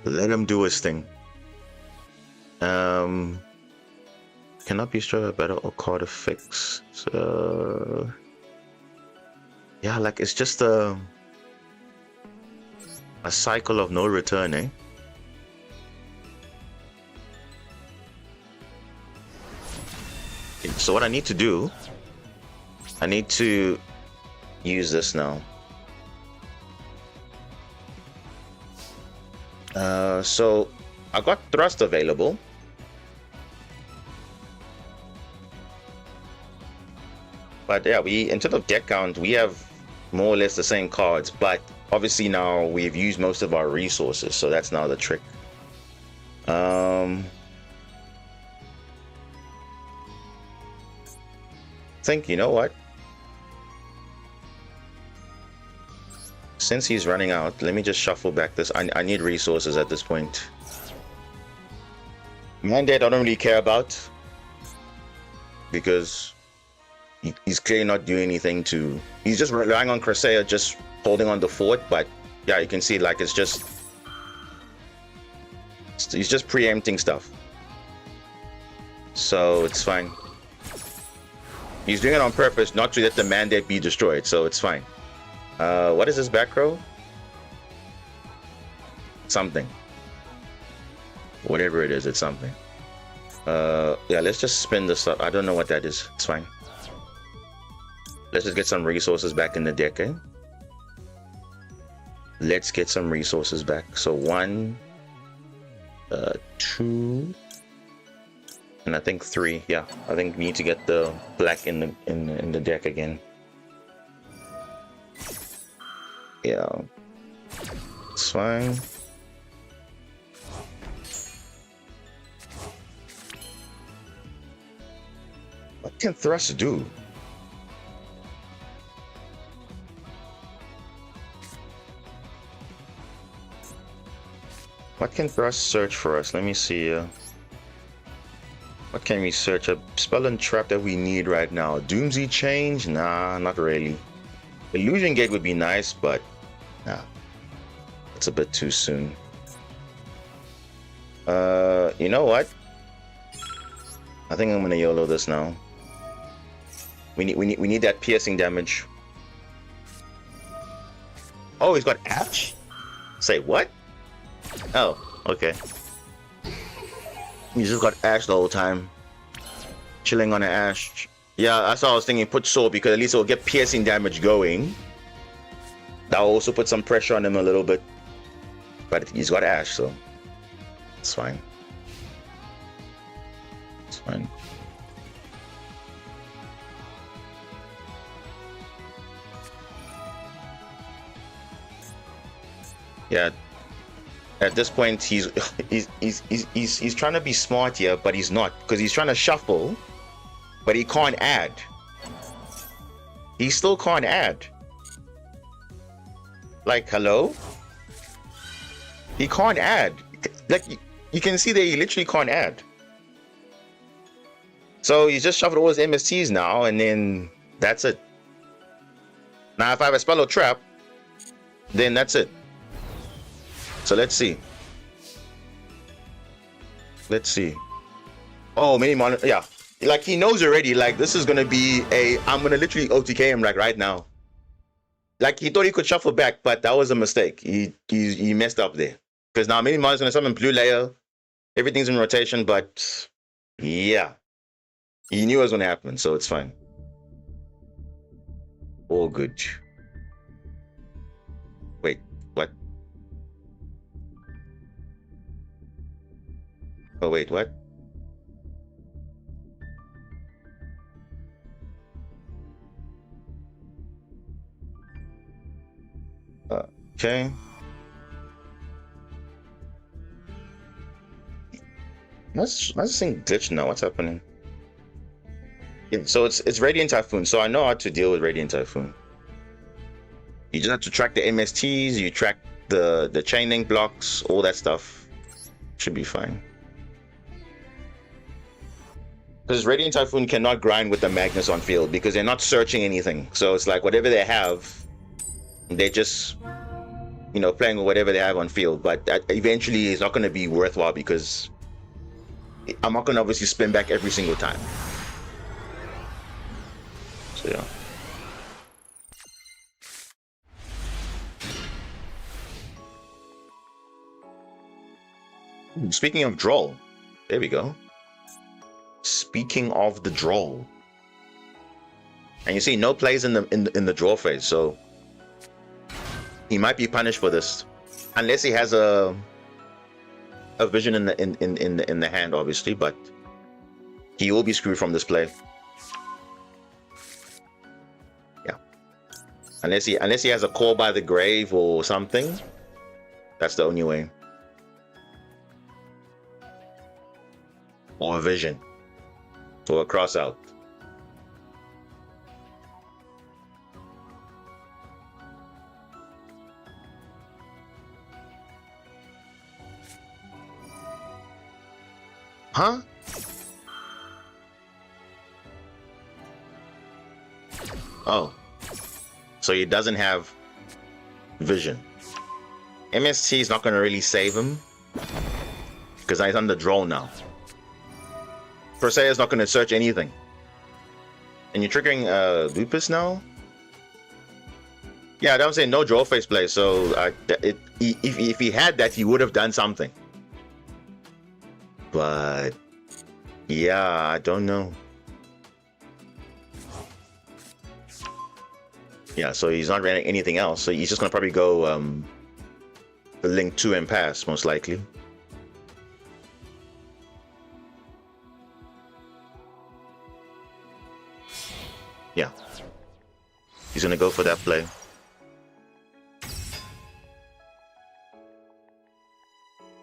Let him do his thing. Cannot be sure better or card effects. So yeah, like it's just a cycle of no return, eh? So what I need to do, I need to use this now. So I got thrust available. But yeah, in terms of deck count, we have more or less the same cards, but obviously now we've used most of our resources, so that's now the trick. I think, you know what? Since he's running out, let me just shuffle back this. I need resources at this point. Mandate I don't really care about, because he's clearly not doing anything to. He's just relying on Crusade, just holding on the fort. But yeah, you can see like he's just preempting stuff. So it's fine. He's doing it on purpose, not to let the mandate be destroyed. So it's fine. What is this back row? Something. Whatever it is, it's something. Yeah, let's just spin this up. I don't know what that is. It's fine. Let's just get some resources back in the deck, eh? Let's get some resources back. So 1, 2, and I think 3. Yeah, I think we need to get the black in the deck again. Yeah, it's fine. What can Thrust do? What can Thrust search for us? Let me see. What can we search? A spell and trap that we need right now. Doomsday Change? Nah, not really. Illusion Gate would be nice, but nah, it's a bit too soon. You know what? I think I'm gonna YOLO this now. We need that piercing damage. Oh, he's got Ash? Say what? Oh, okay. He just got Ash the whole time. Chilling on an Ash. Yeah, that's what I was thinking. Put Soul, because at least it'll get piercing damage going. That'll also put some pressure on him a little bit. But he's got Ash, so it's fine. It's fine. Yeah. At this point, he's trying to be smart here, but he's not, because he's trying to shuffle, but he can't add. He still can't add. Like, hello? He can't add. Like, you can see that he literally can't add. So he's just shuffled all his MSTs now, and then that's it. Now, if I have a spell or trap, then that's it. So let's see. Let's see. Oh, mini mon. Yeah, like he knows already. Like this is gonna be a. I'm gonna literally OTK him like right now. Like he thought he could shuffle back, but that was a mistake. He messed up there. Because now mini mon is gonna summon blue layer. Everything's in rotation, but yeah, he knew it was gonna happen, so it's fine. All good. Wait, what? Oh wait, what? Okay. Let's think glitch now. What's happening? Yeah, so it's Radiant Typhoon. So I know how to deal with Radiant Typhoon. You just have to track the MSTs. You track the chain link blocks, all that stuff. Should be fine. Because Radiant Typhoon cannot grind with the Magnus on field because they're not searching anything. So it's like whatever they have, they're just, you know, playing with whatever they have on field. But that eventually is not going to be worthwhile because I'm not going to obviously spin back every single time. So yeah. Speaking of draw, there we go. Speaking of the draw, and you see no plays in the draw phase, so he might be punished for this, unless he has a vision in the hand, obviously. But he will be screwed from this play. Yeah, unless he has a call by the grave or something. That's the only way. Or a vision. Or a cross out. Huh? Oh. So he doesn't have vision. MST is not going to really save him. Because he's on the draw now. Persea is not going to search anything. And you're triggering Lupus now? Yeah, that was saying no draw phase play. So if he had that, he would have done something. But yeah, I don't know. Yeah, so he's not running anything else. So he's just gonna probably go the Link 2 and pass, most likely. Yeah. He's gonna go for that play.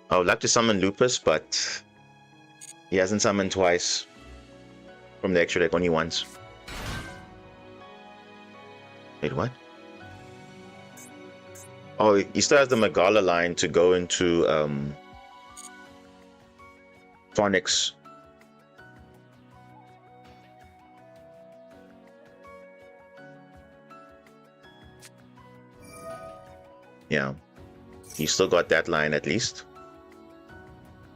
I would like to summon Lupus, but he hasn't summoned twice from the extra deck, only once. Wait, what? Oh, he still has the Megala line to go into Phonics. Yeah, he still got that line at least.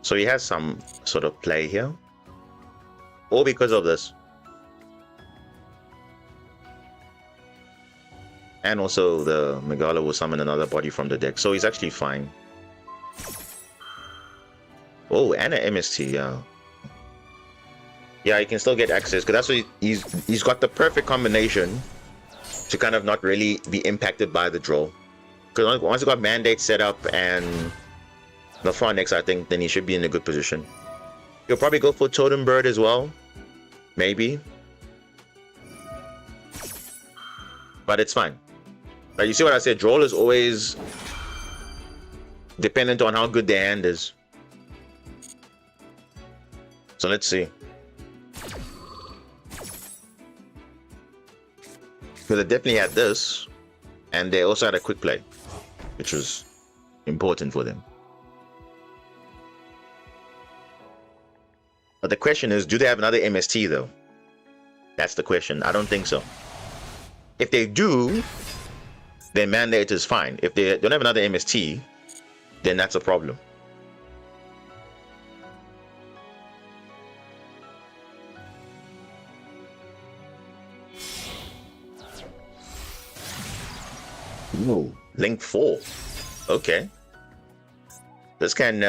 So he has some sort of play here. All because of this. And also the Megala will summon another body from the deck. So he's actually fine. Oh, and an MST, yeah. Yeah, he can still get access, because that's what he's got the perfect combination to kind of not really be impacted by the draw. Because once he got Mandate set up and the Phonics, I think then he should be in a good position. He'll probably go for Totem Bird as well. Maybe. But it's fine. Like, you see what I said? Draw is always dependent on how good their hand is. So let's see. Because they definitely had this. And they also had a quick play, which was important for them. But the question is, do they have another MST though? That's the question. I don't think so. If they do, then Mandate is fine. If they don't have another MST, then that's a problem. Ooh, Link 4. Okay. This can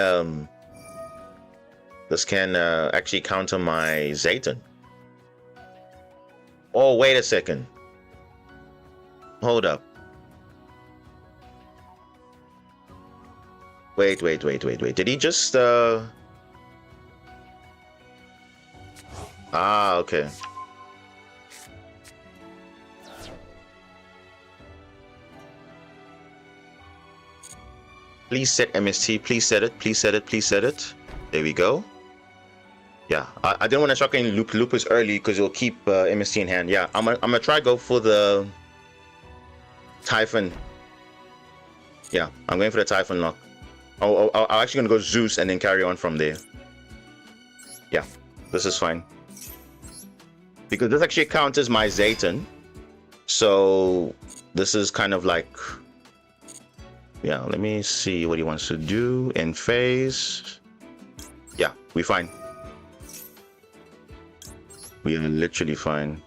actually counter my Zayton. Oh, wait a second. Hold up. Wait. Did he just Ah, okay. Please set MST. Please set it. Please set it. Please set it. There we go. Yeah, I didn't want to shock any Lupus early because it'll keep MST in hand. Yeah, I'm gonna try go for the Typhon. Yeah, I'm going for the Typhon lock. I'm actually gonna go Zeus and then carry on from there. Yeah, this is fine. Because this actually counts as my Zayton. So this is kind of like... Yeah, let me see what he wants to do in phase. Yeah, we're fine. We are literally fine.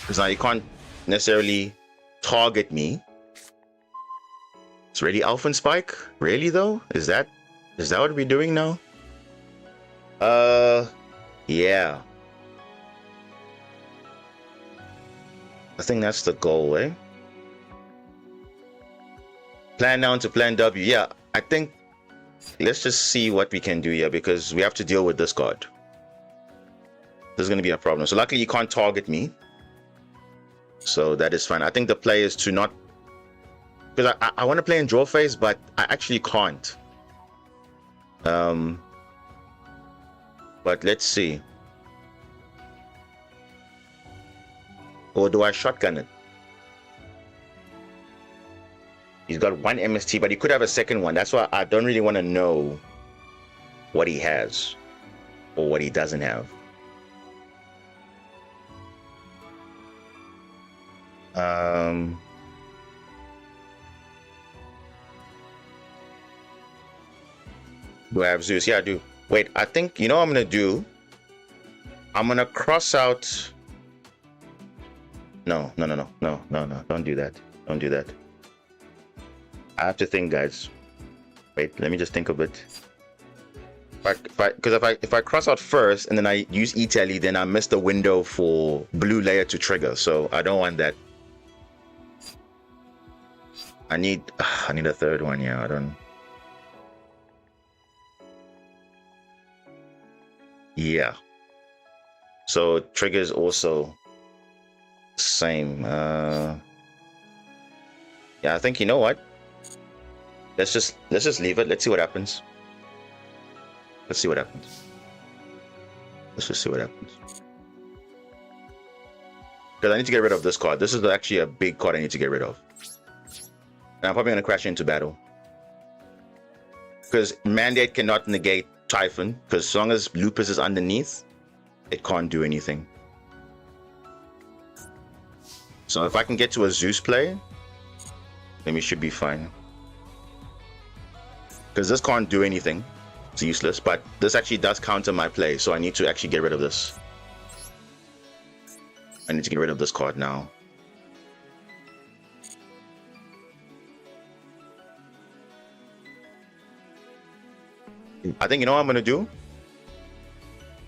Because now you can't necessarily target me. It's ready Alpha Spike? Really though? Is that what we're doing now? Yeah. I think that's the goal, eh? Plan down to plan W. Yeah, I think let's just see what we can do here because we have to deal with this card. This is going to be a problem. So luckily you can't target me. So that is fine. I think the play is to not... Because I want to play in draw phase, but I actually can't. But let's see. Or do I shotgun it? He's got one MST, but he could have a second one. That's why I don't really want to know what he has or what he doesn't have. Do I have Zeus? Yeah, I do. Wait, I think, you know what I'm gonna do? I'm gonna cross out. No, don't do that. Don't do that. I have to think, guys. Wait, let me just think of it. If I cross out first and then I use Italy, then I miss the window for blue layer to trigger. So I don't want that. I need a third one. Yeah, I don't. Yeah. So triggers also same. Yeah, I think, you know what? Let's just leave it. Let's see what happens. Let's see what happens. Let's just see what happens. Because I need to get rid of this card. This is actually a big card I need to get rid of. And I'm probably gonna crash into battle. Because Mandate cannot negate Typhon, because as long as Lupus is underneath, it can't do anything. So if I can get to a Zeus play, then we should be fine. Because this can't do anything. It's useless, but this actually does counter my play, so I need to actually get rid of this. I need to get rid of this card now. I think, you know what I'm going to do?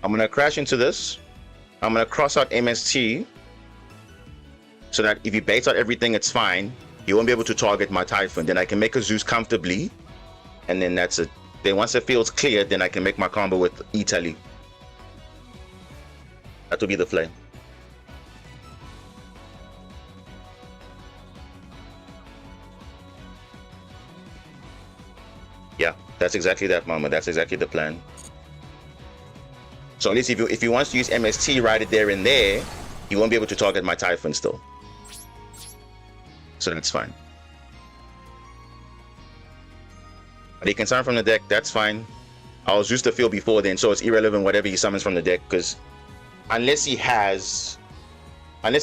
I'm going to crash into this. I'm going to cross out MST so that if he baits out everything, it's fine. He won't be able to target my Typhon. Then I can make a Zeus comfortably, and then that's it. Then once the field's cleared, then I can make my combo with Italy. That will be the play. Yeah, that's exactly that, Mama. That's exactly the plan. So at least if he wants to use MST right there and there, he won't be able to target my Typhon still. So that's fine. But he can summon from the deck, that's fine. I was used to field before then, so it's irrelevant whatever he summons from the deck, because unless he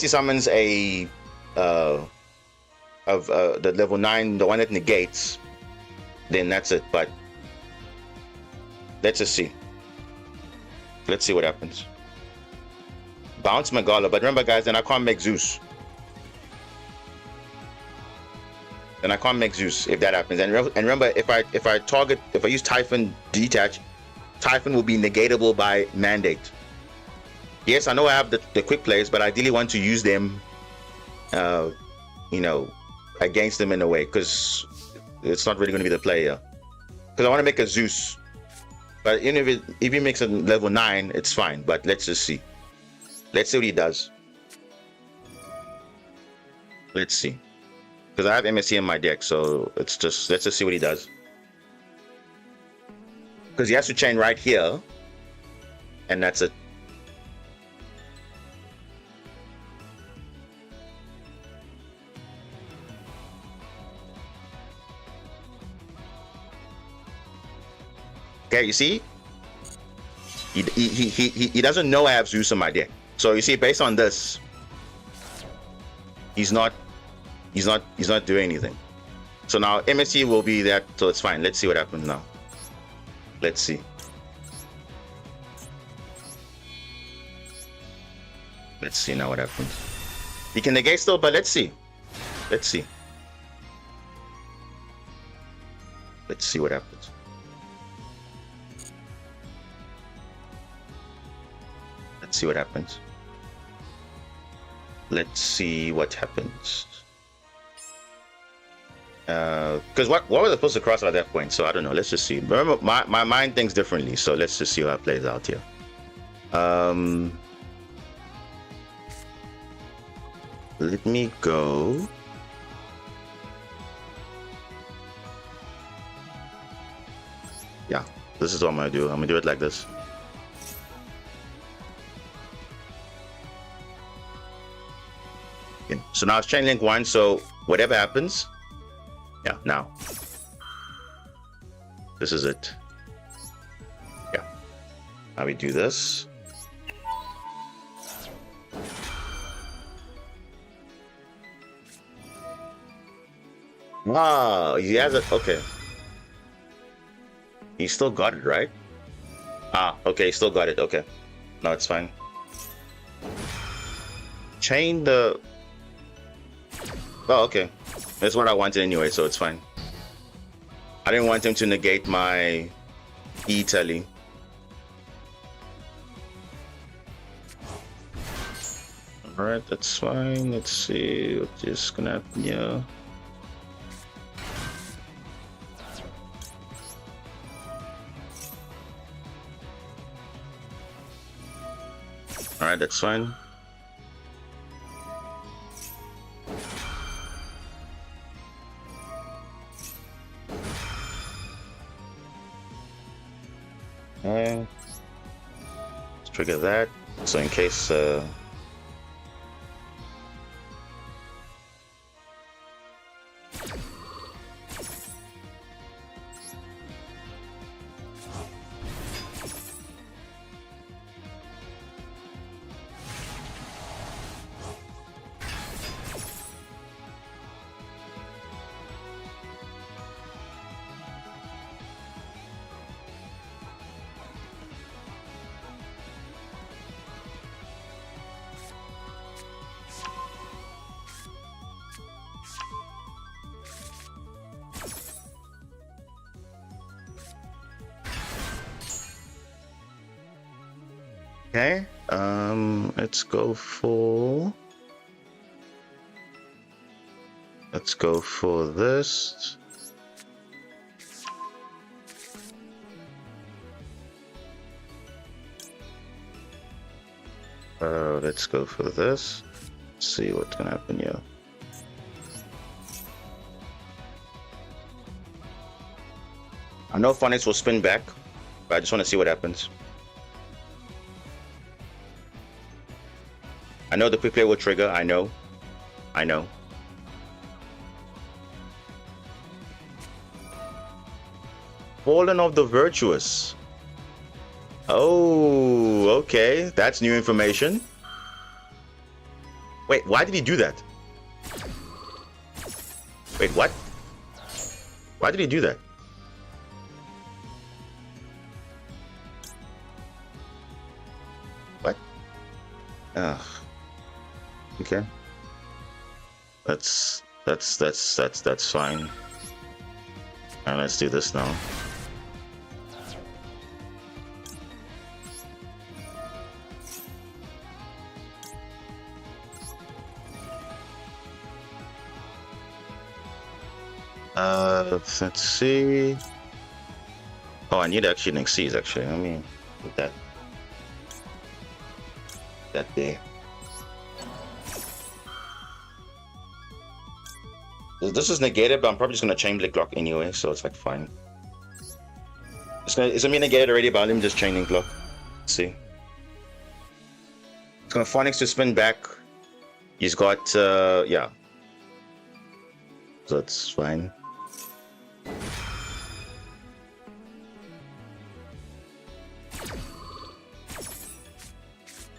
summons a the level 9, the one that negates, then that's it. But let's just see. Let's see what happens. Bounce Megala, but remember, guys, then I can't make Zeus. Then I can't make Zeus if that happens. And remember, if I use Typhon detach, Typhon will be negatable by Mandate. Yes, I know I have the quick plays, but I ideally want to use them, you know, against them in a way, because it's not really going to be the player. Because I want to make a Zeus, but even if he makes a level 9, it's fine. But let's just see. Let's see what he does. Let's see. Because I have MSC in my deck, so let's just see what he does. Because he has to chain right here, and that's it. Okay, you see, he doesn't know I have Zeus in my deck. So you see, based on this, he's not doing anything. So now MSC will be that, so it's fine. Let's see what happens now. Let's see. Let's see now what happens. He can negate still, but let's see. Let's see. Let's see what happens. Let's see what happens. Let's see what happens. Because what was I supposed to cross out at that point? So I don't know. Let's just see. Remember, my mind thinks differently. So let's just see how it plays out here. Let me go. Yeah, this is what I'm gonna do. I'm gonna do it like this. Okay. So now it's chain link 1. So whatever happens. Yeah, now this is it. Now we do this. Ah, he has it. Okay. He still got it, right? Ah, okay, he still got it. Okay. No, it's fine. Chain the... Oh, okay. That's what I wanted anyway, so it's fine. I didn't want him to negate my E-telly. Alright, that's fine. Let's see what is gonna happen here. Alright, that's fine. Okay. Let's trigger that. So in case okay, let's go for this. Let's go for this. Let's see what's gonna happen here. I know Phonics will spin back, but I just want to see what happens. I know the quick play will trigger. I know. Fallen of the Virtuous. Oh, okay. That's new information. Wait, why did he do that? Wait, what? Why did he do that? What? Ugh. Okay. That's fine. And let's do this now. Let's see. Oh, I need actually an Xyz actually. Let me put that there. This is negated, but I'm probably just gonna chain Blink Lock anyway, so it's like fine. It's gonna be negated already, but I'm just chaining Block. Let's see. It's gonna Phonics to spin back. He's got yeah. So that's fine.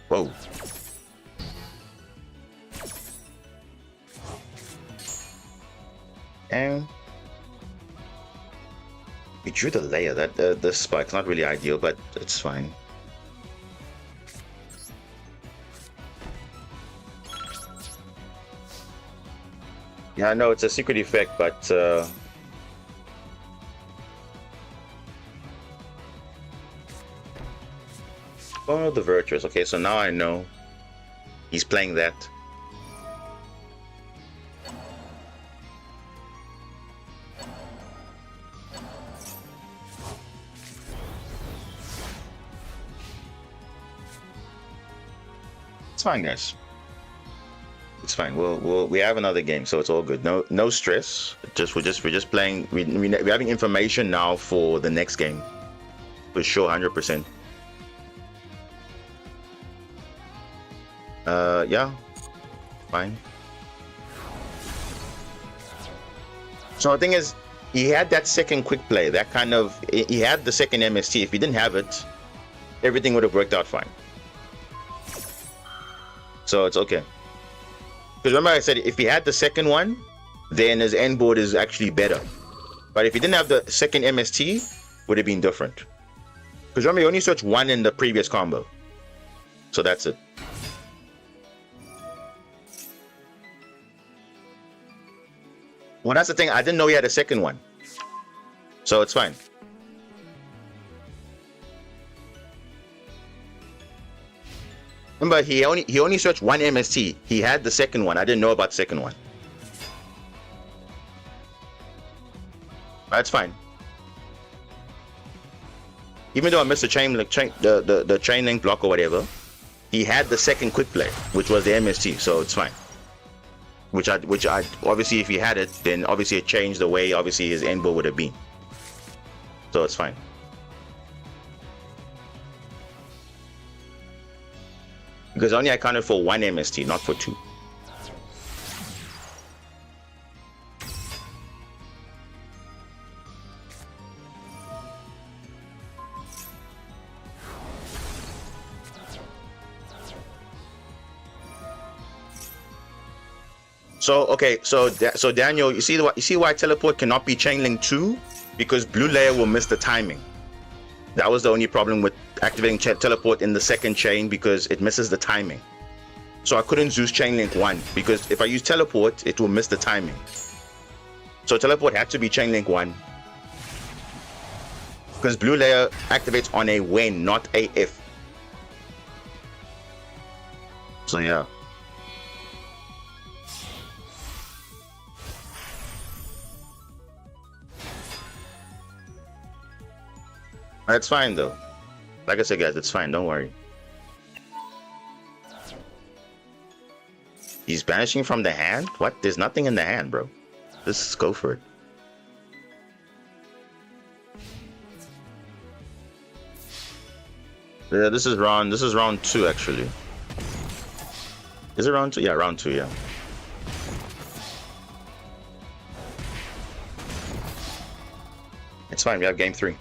Whoa. And we drew the layer. That the spike's not really ideal, but it's fine. Yeah, I know it's a secret effect, but oh, the Virtuous. Okay, so now I know he's playing that. It's fine, guys. It's fine. We have another game, so it's all good. No stress. We're just playing. We're having information now for the next game, for sure, 100%. Yeah, fine. So the thing is, he had that second quick play. That kind of he had the second MST. If he didn't have it, everything would have worked out fine. So it's okay. Because remember I said if he had the second one, then his end board is actually better. But if he didn't have the second MST, would have been different. Because remember, you only searched one in the previous combo. So that's it. Well, that's the thing. I didn't know he had a second one. So it's fine. Remember, he only searched one MST. He had the second one. I didn't know about the second one. That's fine. Even though I missed the the chain link block or whatever, he had the second quick play, which was the MST, so it's fine. Which I obviously if he had it, then obviously it changed the way obviously his end board would have been. So it's fine. Because only I counted for one MST, not for two. So okay, so Daniel, you see why teleport cannot be chain link 2? Because blue layer will miss the timing. That was the only problem with activating teleport in the second chain, because it misses the timing. So I couldn't use chain link 1 because if I use teleport, it will miss the timing. So teleport had to be chain link 1. Because blue layer activates on a when, not a if. So yeah. That's fine though. Like I said, guys, it's fine. Don't worry. He's banishing from the hand? What? There's nothing in the hand, bro. Let's go for it. Yeah, this is round 2 actually. Is it round 2? Yeah, round 2, yeah. It's fine, we have game 3.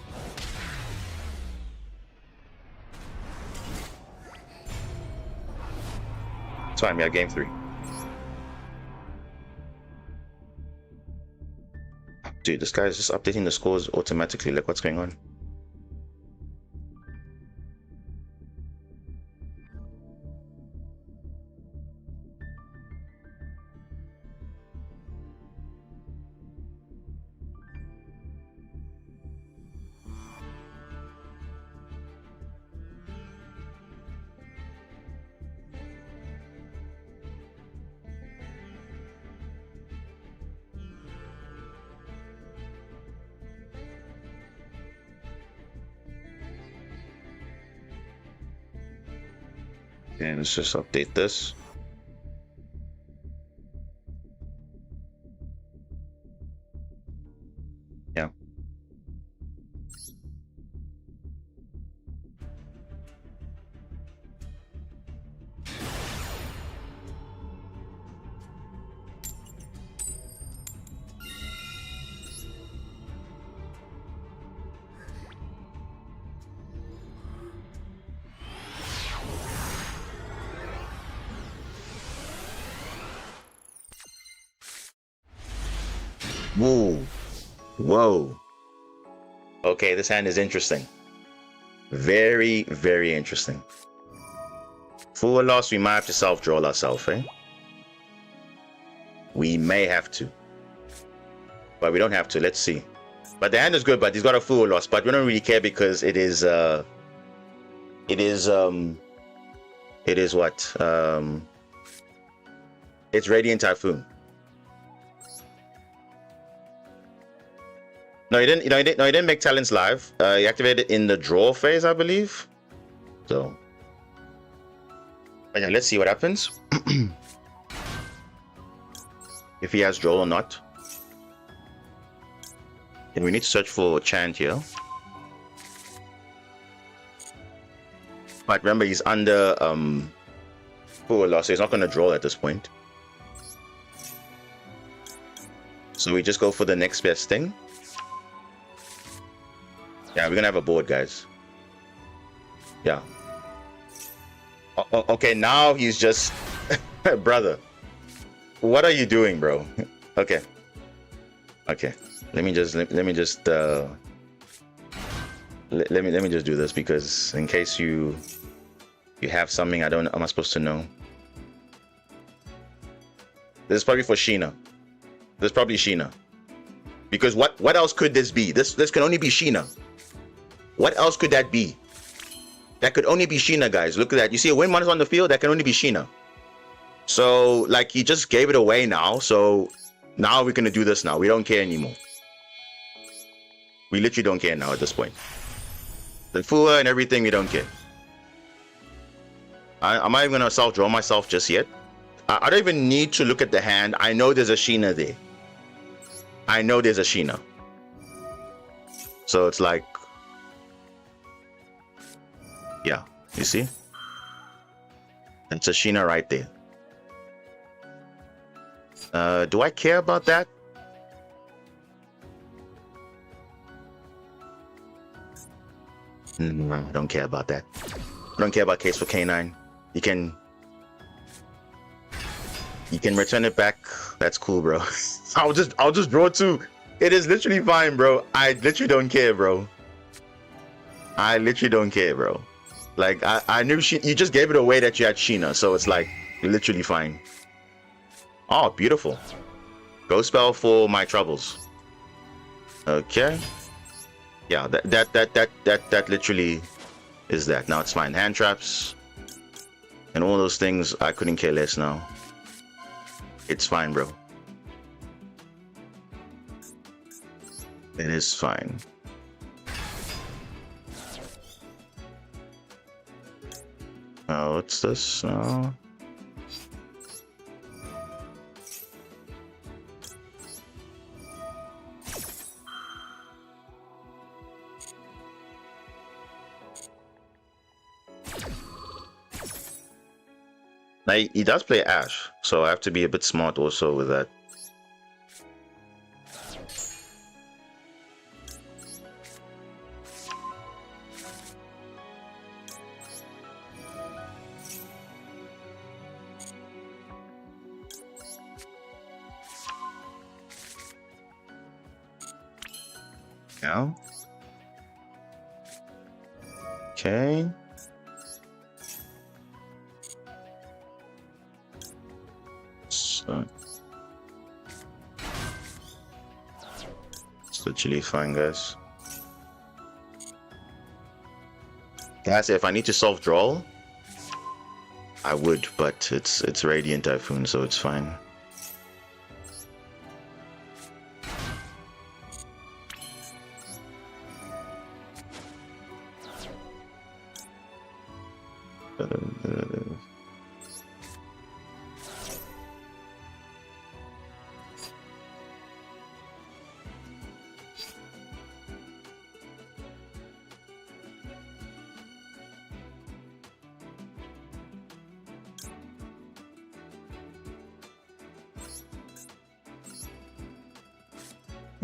It's fine, we have game 3. Dude, this guy is just updating the scores automatically. Look what's going on. Okay, let's just update this. Yeah. Whoa. Whoa. Okay, this hand is interesting. Very, very interesting. Full loss, we might have to self-draw ourselves, eh? We may have to. But we don't have to. Let's see. But the hand is good, but he's got a full loss. But we don't really care because it is what? It's Radiant Typhoon. No, he didn't make talents live. He activated it in the draw phase, I believe. So, but yeah, let's see what happens. If he has draw or not. And we need to search for chant here. But remember, he's under full loss, so he's not going to draw at this point. So we just go for the next best thing. Yeah, we're gonna have a board, guys. Yeah. Okay, now he's just brother. What are you doing, bro? Okay. Okay. Let me just let me just let me just do this, because in case you have something I'm not supposed to know. This is probably for Sheena. This is probably Sheena. Because what else could this be? This can only be Sheena. What else could that be? That could only be Sheena, guys. Look at that. You see a win monitor on the field? That can only be Sheena. So, like, he just gave it away now. So, now we're going to do this now. We don't care anymore. We literally don't care now at this point. The Fua and everything, we don't care. I'm not even going to self-draw myself just yet. I don't even need to look at the hand. I know there's a Sheena there. I know there's a Sheena. So it's like, yeah, you see? It's a Sheena right there. Do I care about that? No, I don't care about that. I don't care about case for K9. You can return it back. That's cool, bro. I'll just draw two. It is literally fine, bro. I literally don't care, bro. I literally don't care, bro. Like, I knew you just gave it away that you had Sheena, so it's like literally fine. Oh, beautiful. Go spell for my troubles. Okay. Yeah, that literally is that. Now it's fine. Hand traps and all those things, I couldn't care less now. It's fine, bro. It is fine. What's this? Now, he does play Ash, so I have to be a bit smart also with that. Yeah. Okay. So it's literally fine, guys. Guys, if I need to solve draw, I would, but it's Radiant Typhoon, so it's fine.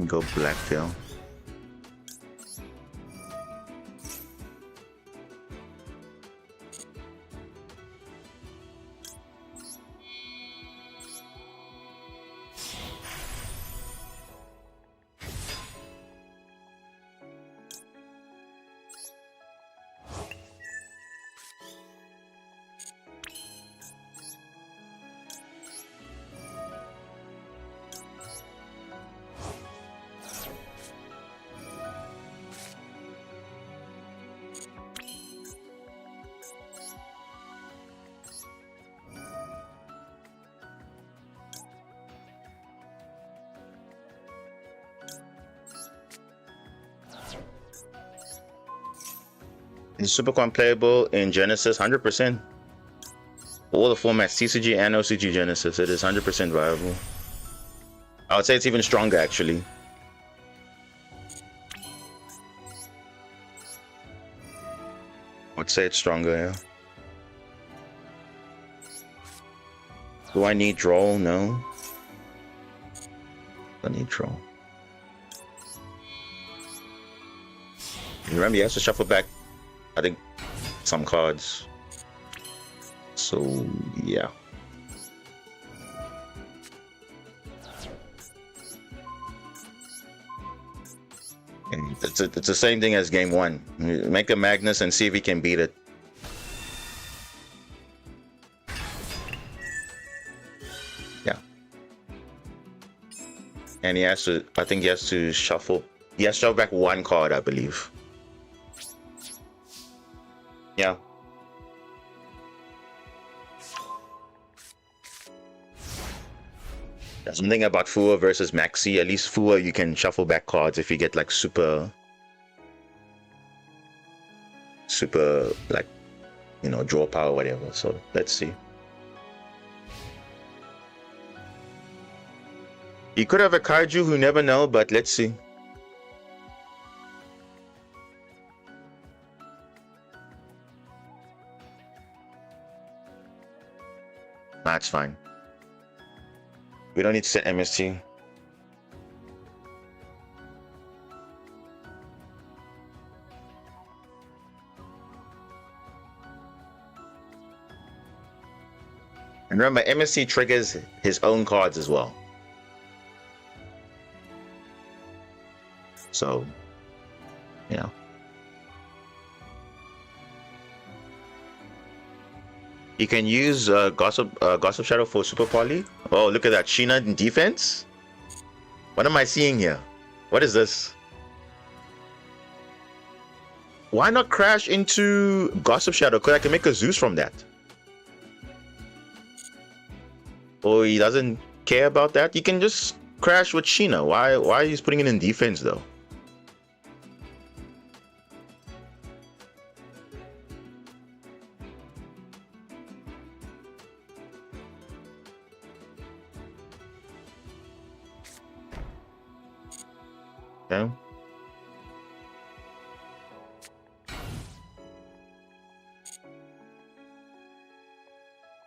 Go Blacktail. It's Supercon playable in Genesis, 100%. All the formats, TCG and OCG Genesis, it is 100% viable. I would say it's even stronger, actually. I would say it's stronger, yeah. Do I need draw? No. I need draw. Remember, he has to shuffle back, I think, some cards. So yeah. And it's the same thing as game 1. Make a Magnus and see if he can beat it. Yeah. And he has to, I think he has to shuffle. He has to shuffle back 1 card, I believe. Yeah. There's something about Fua versus Maxi. At least Fua, you can shuffle back cards if you get like super, like, you know, draw power, whatever. So let's see. You could have a Kaiju, who never know, but let's see. That's fine. We don't need to set MST. And remember, MST triggers his own cards as well. So, you know. You can use Gossip Shadow for Super Poly. Oh, look at that. Sheena in defense? What am I seeing here? What is this? Why not crash into Gossip Shadow? Because I can make a Zeus from that. Oh, he doesn't care about that? You can just crash with Sheena. Why are you putting it in defense, though? Okay.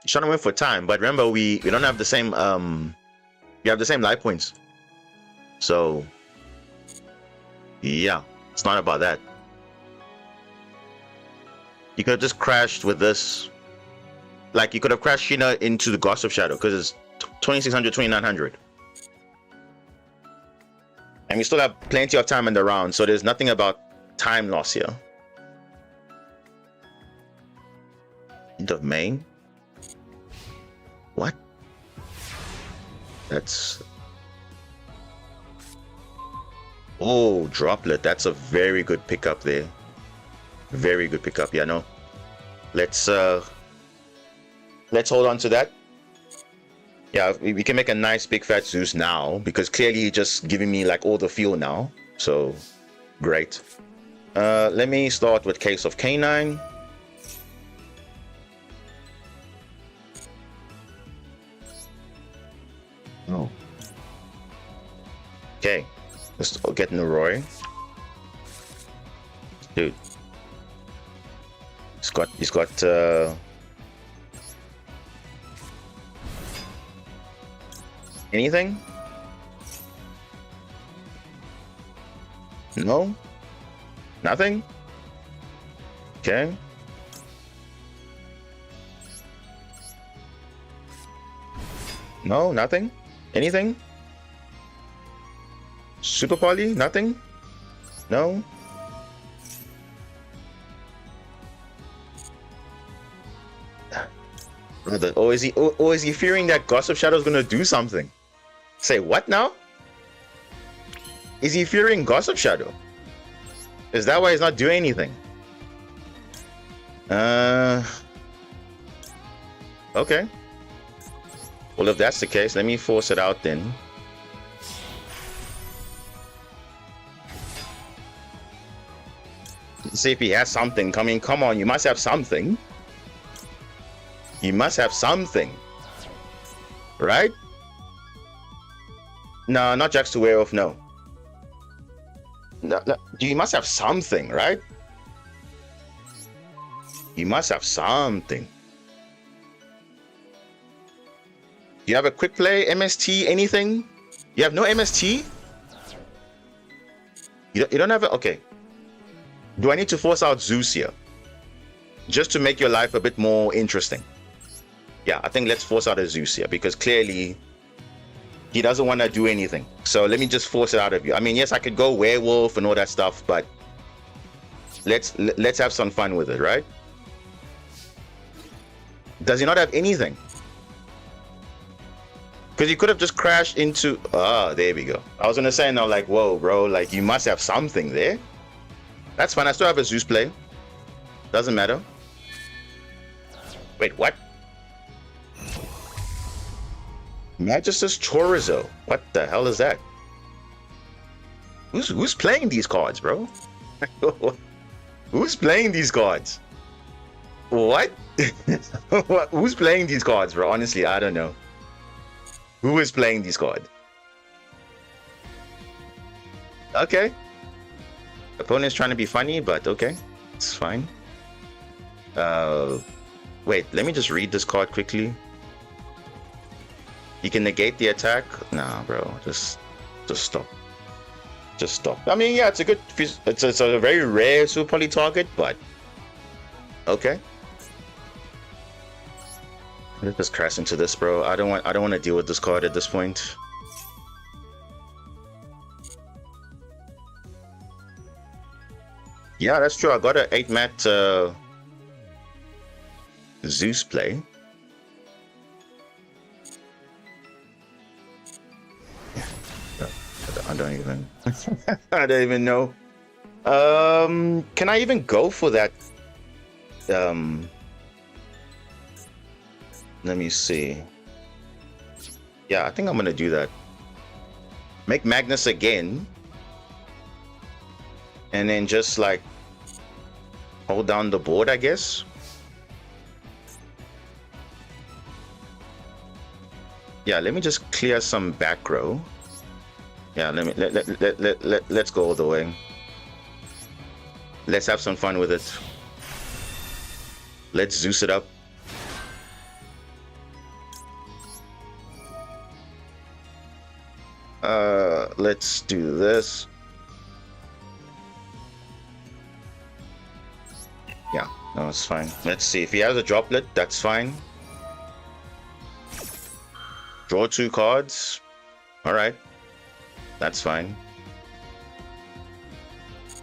He's trying to win for time, but remember we don't have the same we have the same life points. So yeah, it's not about that. You could have just crashed with this. Like you could have crashed Sheena into the Gossip Shadow because it's 2600, 2900. And we still have plenty of time in the round, so there's nothing about time loss here. End of May? What? That's... Oh, Droplet. That's a very good pickup there. Very good pickup, yeah, no. Let's hold on to that. Yeah, we can make a nice big fat Zeus now because clearly he's just giving me like all the fuel now. So great. Let me start with Case of Canine. Oh. Okay. Let's get Noroi. Dude. He's got anything? No? Nothing? Okay. No, nothing? Anything? Super Poly? Nothing? No? Or is he fearing that Gossip Shadow is gonna do something? Say what now? Is he fearing Gossip Shadow? Is that why he's not doing anything? Okay. Well, if that's the case, let me force it out then. See if he has something coming. Come on, you must have something. You must have something. Right? No, not Jax to wear off, no. No. You must have something, right? You must have something. You have a quick play, MST, anything? You have no MST? You don't have it? Okay. Do I need to force out Zeus here? just to make your life a bit more interesting. Yeah, I think let's force out a Zeus here because clearly he doesn't want to do anything. So let me just force it out of you. I mean, yes, I could go werewolf and all that stuff, but let's have some fun with it, right? Does he not have anything? Because he could have just crashed into... Ah, there we go. I was going to say now, like, whoa, bro, like, you must have something there. That's fine. I still have a Zeus play. Doesn't matter. Wait, what? Magister's Chorizo. What the hell is that? Who's playing these cards, bro? Who's playing these cards? What? Who's playing these cards, bro? Honestly, I don't know. Who is playing these cards? Okay. Opponent's trying to be funny, but okay. It's fine. Wait, let me just read this card quickly. You can negate the attack. Nah, bro. Just stop. Just stop. I mean, yeah, it's a good... It's a very rare super poly target, but... Okay. Let's just crash into this, bro. I don't want to deal with this card at this point. Yeah, that's true. I got an 8-mat Zeus play. I don't even I don't even know. Can I even go for that? Let me see. Yeah, I think I'm gonna do that. Make Magnus again. And then just like hold down the board, I guess. Yeah, let me just clear some back row. Yeah, let's go all the way. Let's have some fun with it. Let's Zeus it up. Let's do this. Yeah, no, it's fine. Let's see. If he has a droplet, that's fine. Draw 2 cards. Alright. That's fine.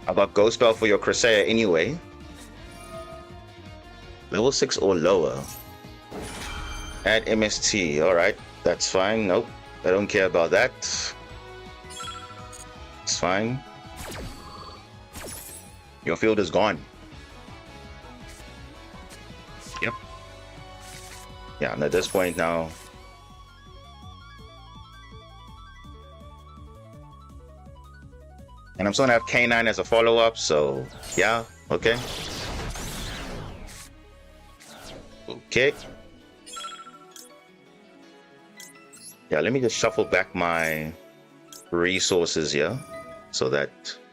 I got Ghost Spell for your Crusade anyway. Level 6 or lower. Add MST. Alright. That's fine. Nope. I don't care about that. It's fine. Your field is gone. Yep. Yeah, and at this point now... And I'm still gonna have K9 as a follow-up, so... Yeah, okay. Okay. Yeah, let me just shuffle back my resources here so that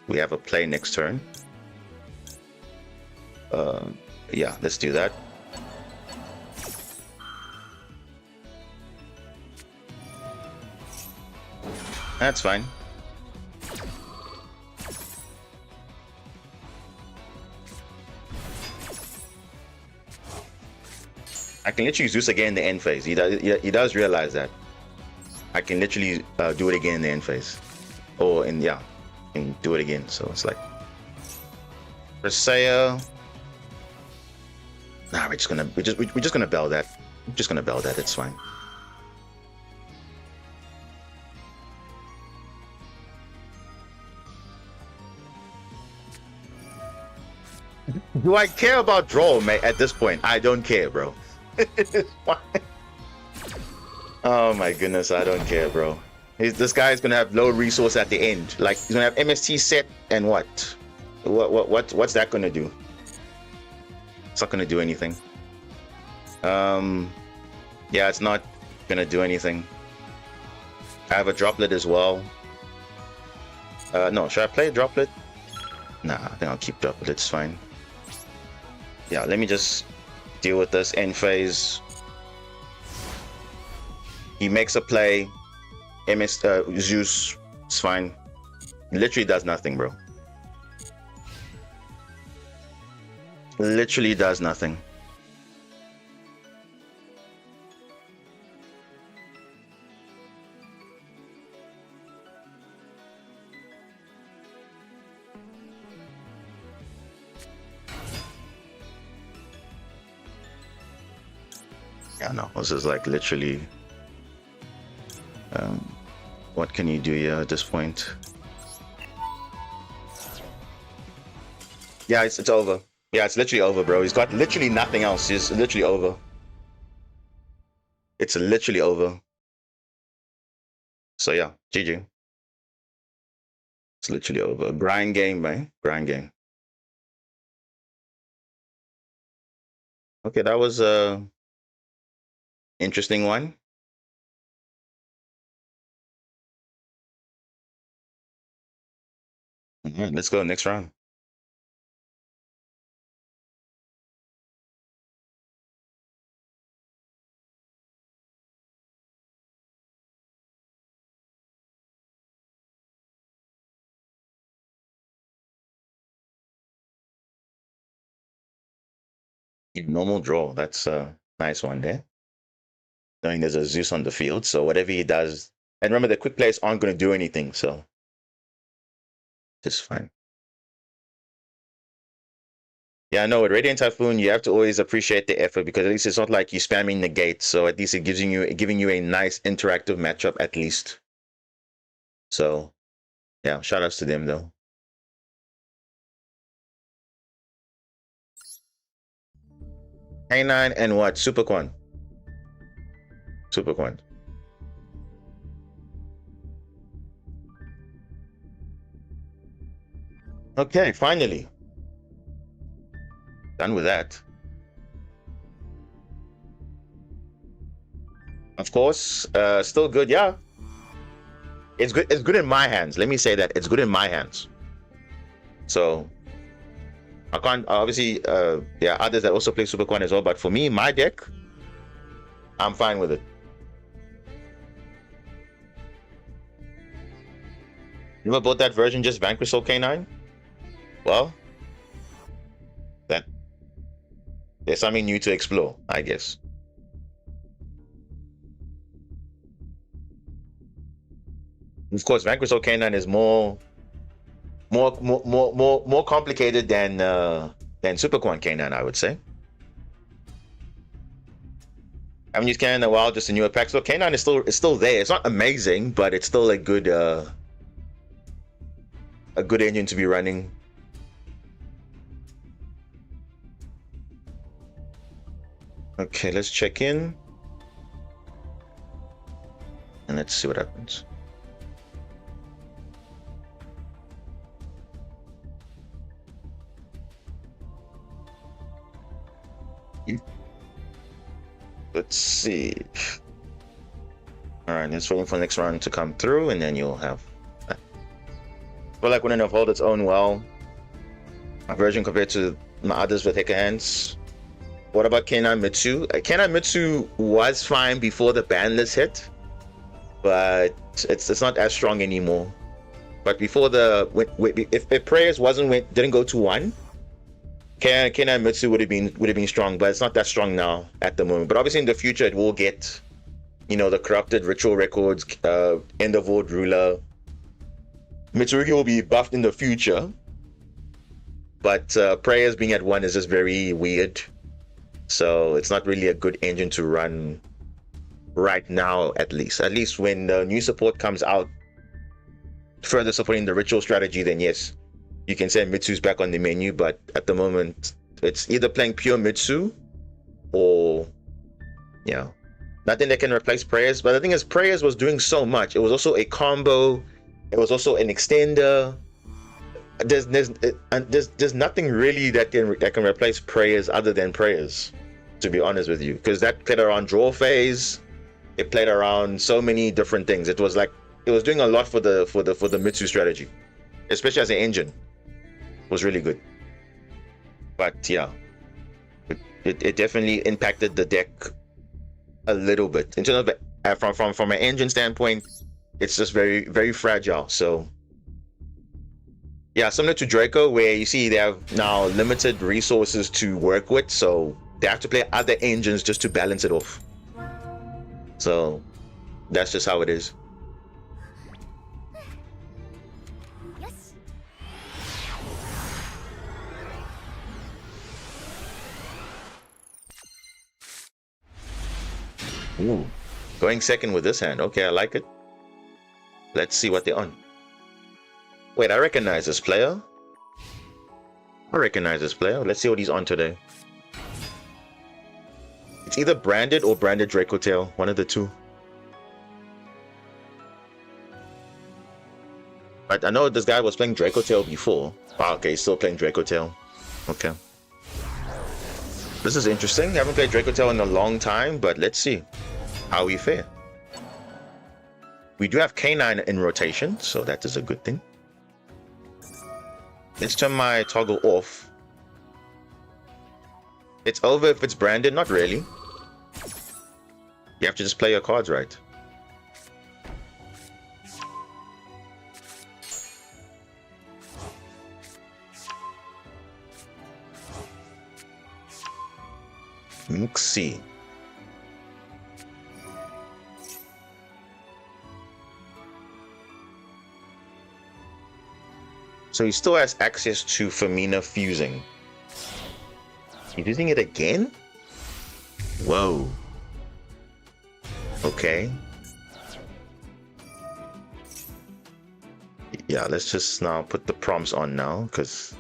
we have a play next turn. Yeah, let's do that. That's fine. I can literally Zeus again in the end phase. He does realize that. I can literally do it again in the end phase. Or in, yeah, and do it again. So it's like... Persea. Nah, we're just gonna bell that. We're just gonna bell that, it's fine. Do I care about draw, mate, at this point? I don't care, bro. Oh my goodness, I don't care, bro. This guy's gonna have low resource at the end. Like, he's gonna have MST set and what? What's that gonna do? It's not gonna do anything. Yeah, it's not gonna do anything. I have a droplet as well. No, should I play a droplet? Nah, I think I'll keep droplet, it's fine. Yeah, let me just deal with this end phase. He makes a play. Zeus, it's fine. Literally does nothing, bro. Literally does nothing. Yeah, no, this is like literally. What can you do here at this point? Yeah, it's over. Yeah, it's literally over, bro. He's got literally nothing else. It's literally over. It's literally over. So yeah, GG. It's literally over. Grind game, man. Grind game. Okay, that was a interesting one. All right, let's go next round. Normal draw. That's a nice one there. Knowing there's a Zeus on the field, so whatever he does, and remember the quick plays aren't going to do anything, so it's fine. Yeah, no, with Radiant Typhoon, you have to always appreciate the effort because at least it's not like you spamming the gate. So at least it gives you giving you a nice interactive matchup at least. So yeah, shout outs to them though. K9 and what? Superquant. Superquant. Okay, finally. Done with that. Of course, still good, yeah. It's good in my hands. Let me say that. It's good in my hands. So I can't obviously yeah, others that also play Superquant as well, but for me, my deck, I'm fine with it. You ever bought that version just Vanquish Soul K9? Well, that there's something new to explore, I guess. Of course, Vanquish Soul K9 is more complicated than Superquant K9, I would say. I haven't used K9 in a while, just a newer pack. So K9 is still there. It's not amazing, but it's still a good engine to be running. Okay, let's check in. And let's see what happens. Let's see. All right, let's wait for the next round to come through, and then you'll have. I feel like wouldn't have hold its own well. My version compared to my others with Hicker Hands. What about K9 Mitsu? K9 Mitsu was fine before the ban list hit, but it's not as strong anymore. But before the if prayers didn't go to 1, K9 Mitsu would have been strong, but it's not that strong now at the moment. But obviously in the future it will get, you know, the corrupted ritual records, end of world ruler. Mitsurugi will be buffed in the future, but prayers being at 1 is just very weird. So it's not really a good engine to run right now, at least. At least when the new support comes out, further supporting the ritual strategy, then yes, you can say Mitsu's back on the menu, but at the moment, it's either playing pure Mitsu or, yeah, nothing that can replace prayers. But the thing is, prayers was doing so much. It was also a combo. It was also an extender. There's nothing really that can replace prayers other than prayers, to be honest with you, because that played around draw phase. It played around so many different things. It was doing a lot for the Mitsu strategy, especially as an engine. It was really good. But yeah, it definitely impacted the deck a little bit in terms of from an engine standpoint. It's just very, very fragile. So Yeah, similar to Draco, where you see they have now limited resources to work with, so they have to play other engines just to balance it off. So that's just how it is. Ooh, going second with this hand. Okay, I like it. Let's see what they're on. Wait, I recognize this player. Let's see what he's on today. It's either branded or branded Draco Tail. One of the two. But I know this guy was playing Draco Tail before. Oh, okay, he's still playing Draco Tail. Okay. This is interesting. I haven't played Draco Tail in a long time, but let's see how we fare. We do have K9 in rotation, so that is a good thing. Let's turn my toggle off. It's over if it's branded, not really. You have to just play your cards right. Let's see. So he still has access to Femina fusing. He's using it again? Whoa. Okay. Yeah, let's just now put the prompts on now, because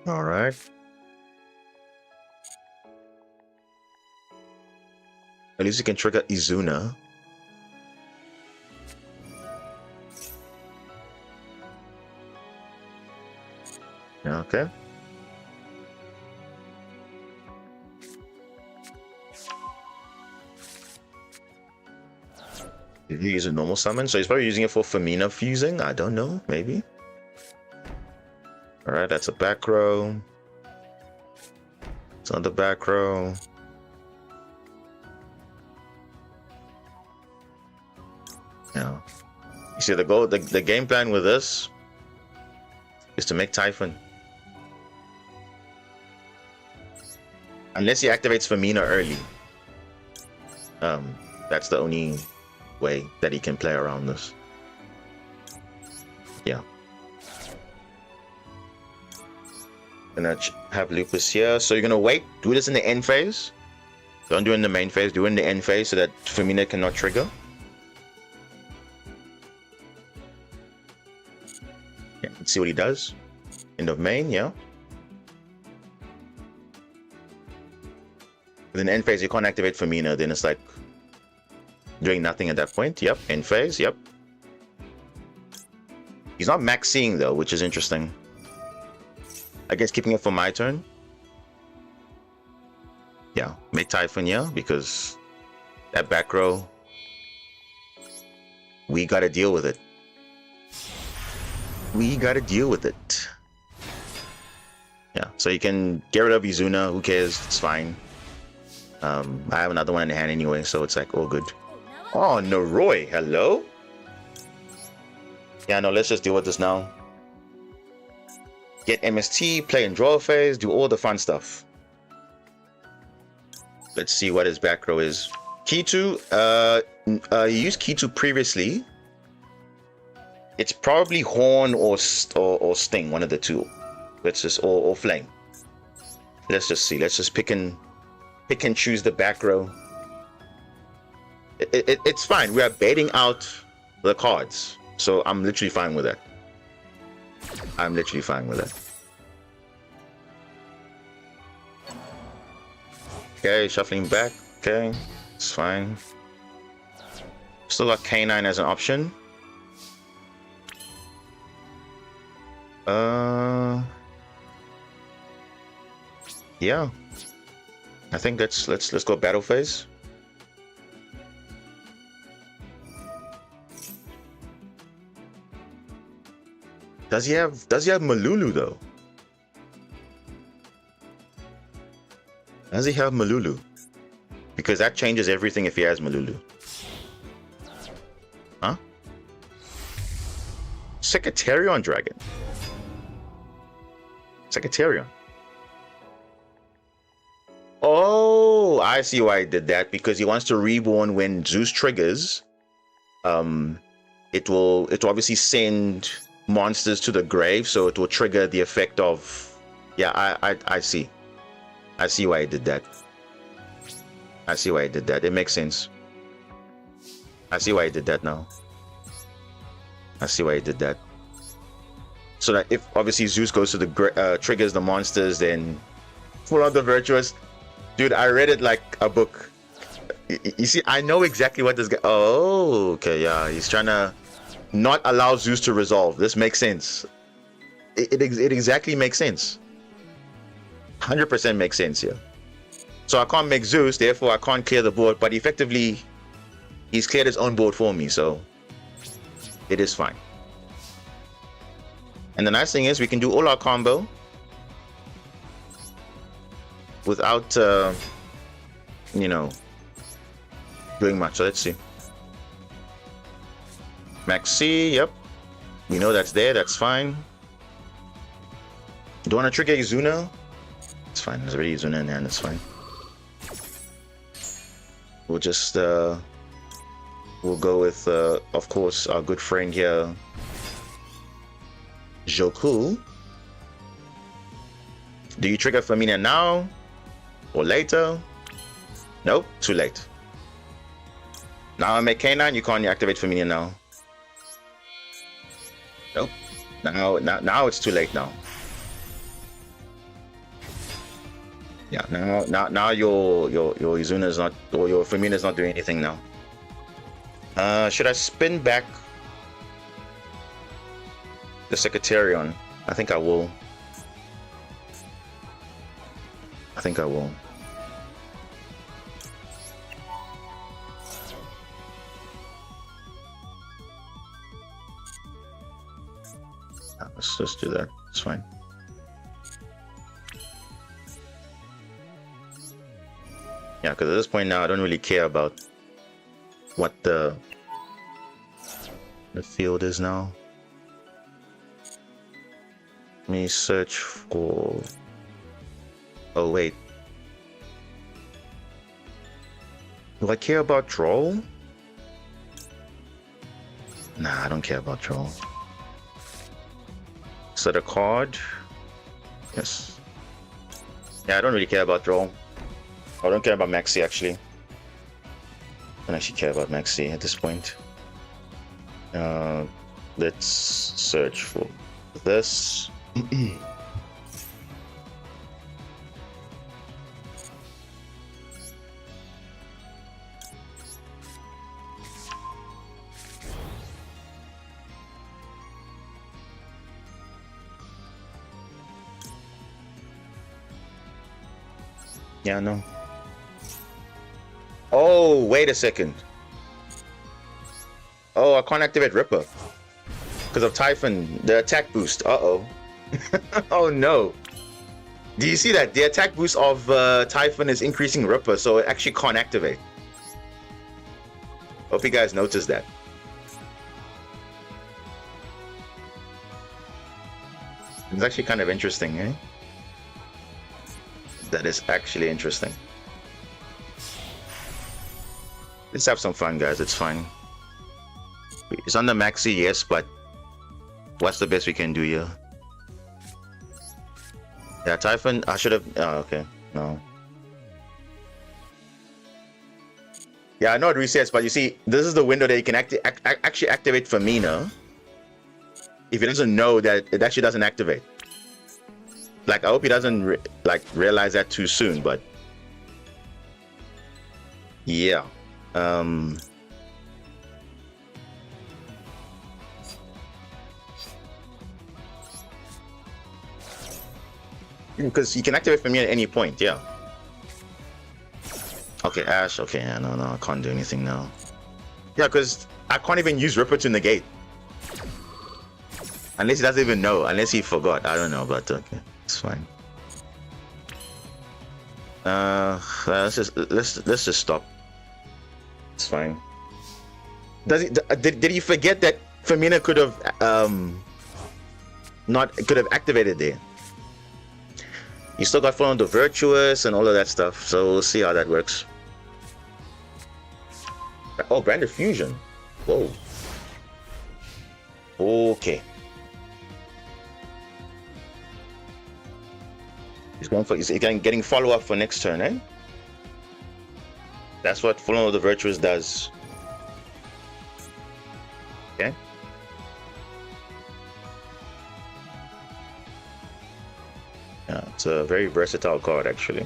all right. At least you can trigger Izuna. Okay. Did he use a normal summon? So he's probably using it for Femina fusing? I don't know, maybe. Alright, that's a back row. It's on the back row. Yeah. You see the goal, the game plan with this is to make Typhon. Unless he activates Femina early. That's the only way that he can play around this. Yeah. Gonna have Lupus here. So you're gonna wait, do this in the end phase. Don't do it in the main phase, do it in the end phase so that Femina cannot trigger. Yeah, let's see what he does. End of main, yeah. Within end phase, you can't activate Femina, then it's like doing nothing at that point. Yep, end phase, yep. He's not maxing though, which is interesting. I guess keeping it for my turn. Yeah, make Typhon, yeah, because that back row, we gotta deal with it. We gotta deal with it. Yeah, so you can get rid of Izuna, who cares, it's fine. I have another one in the hand anyway, so it's like all good. Oh, Noroi, hello? Yeah, no, let's just deal with this now. Get MST, play and draw phase, do all the fun stuff. Let's see what his back row is. Kitu, he used Kitu previously. It's probably Horn or Sting, one of the two. Let's just, or Flame. Let's just see, let's just pick and choose the back row. It's fine, we are baiting out the cards. So I'm literally fine with that. I'm literally fine with it. Okay, shuffling back. Okay, it's fine. Still got K9 as an option. Yeah. I think let's go battle phase. Does he have Malulu though? Does he have Malulu? Because that changes everything if he has Malulu. Huh? Secretarian Dragon. Secretarian. Oh, I see why he did that. Because he wants to reborn when Zeus triggers. It will obviously send monsters to the grave, so it will trigger the effect of. Yeah, I see. I see why he did that. I see why he did that. It makes sense. I see why he did that now. I see why he did that. So that if obviously Zeus goes to the triggers the monsters, then full on the virtuous. Dude, I read it like a book. You see, I know exactly what this guy. Oh, okay, yeah. He's trying to not allow Zeus to resolve. This makes sense. It exactly makes sense. 100% makes sense here. So I can't make Zeus, therefore I can't clear the board. But effectively, he's cleared his own board for me, so it is fine. And the nice thing is we can do all our combo without, you know, doing much. So let's see. Maxi, yep. We know that's there, that's fine. Do you want to trigger Izuna? It's fine, there's already Izuna in there and it's fine. We'll just, we'll go with, of course, our good friend here, Joku. Do you trigger Famina now or later? Nope, too late. Now I make K9, you can't activate Famina now. Nope. Now it's too late now. Yeah, now your Izuna is not, or your Famina is not doing anything now. Should I spin back the Secretarian? I think I will. Let's just do that. It's fine. Yeah, because at this point now I don't really care about what the field is now. Let me search for. Oh wait. Do I care about Troll? Nah, I don't care about Troll. Set a card. Yes. Yeah, I don't really care about Troll. I don't care about Maxi actually. I don't actually care about Maxi at this point. Let's search for this. Yeah, no. Oh, wait a second. Oh, I can't activate Ripper because of Typhon, the attack boost. Uh-oh. Oh no. Do you see that? The attack boost of Typhon is increasing Ripper, so it actually can't activate. Hope you guys noticed that. It's actually kind of interesting, eh? That is actually interesting. Let's have some fun, guys. It's fine. It's on the Maxi, yes, but what's the best we can do here? Yeah, Typhon, I should have. Oh, okay. No. Yeah, I know it resets, but you see, this is the window that you can actually activate Famina if he doesn't know that it actually doesn't activate. Like, I hope he doesn't realize that too soon, but yeah. Because you can activate Famina at any point, yeah. Okay, Ash. Okay, yeah, no, I can't do anything now. Yeah, because I can't even use Ripper to negate. Unless he doesn't even know. Unless he forgot. I don't know, but okay, it's fine. Let's just stop. It's fine. Did he forget that Firmino could have activated there? You still got Follow the Virtuous and all of that stuff, so we'll see how that works. Oh, Branded Fusion. Whoa. Okay. He's getting follow-up for next turn, eh? That's what Follow the Virtuous does. Okay. Yeah, it's a very versatile card, actually.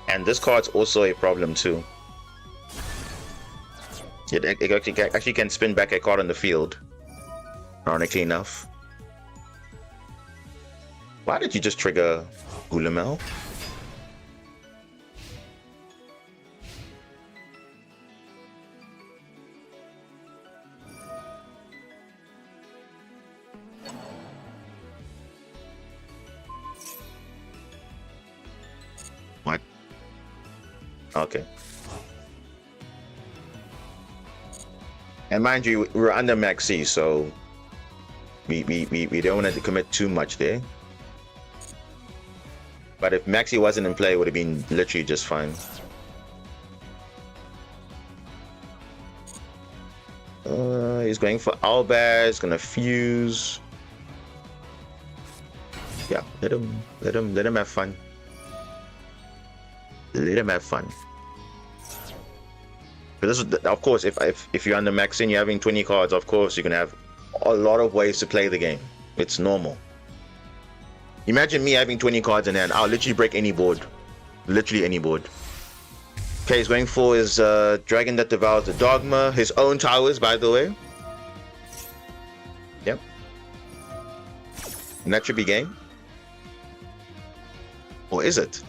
And this card's also a problem, too. It actually can spin back a card on the field, ironically enough. Why did you just trigger Gulamel? What? Okay. And mind you, we're under Maxi, so we don't want to commit too much there. But if Maxi wasn't in play, it would have been literally just fine. He's going for Albaz, gonna fuse. Yeah, let him have fun. Let him have fun. But this is, of course, if you're under Maxi and you're having 20 cards, of course you're gonna have a lot of ways to play the game. It's normal. Imagine me having 20 cards in hand. I'll literally break any board. Literally any board. Okay, he's going for his Dragon that devours the Dogma. His own towers, by the way. Yep. And that should be game. Or is it?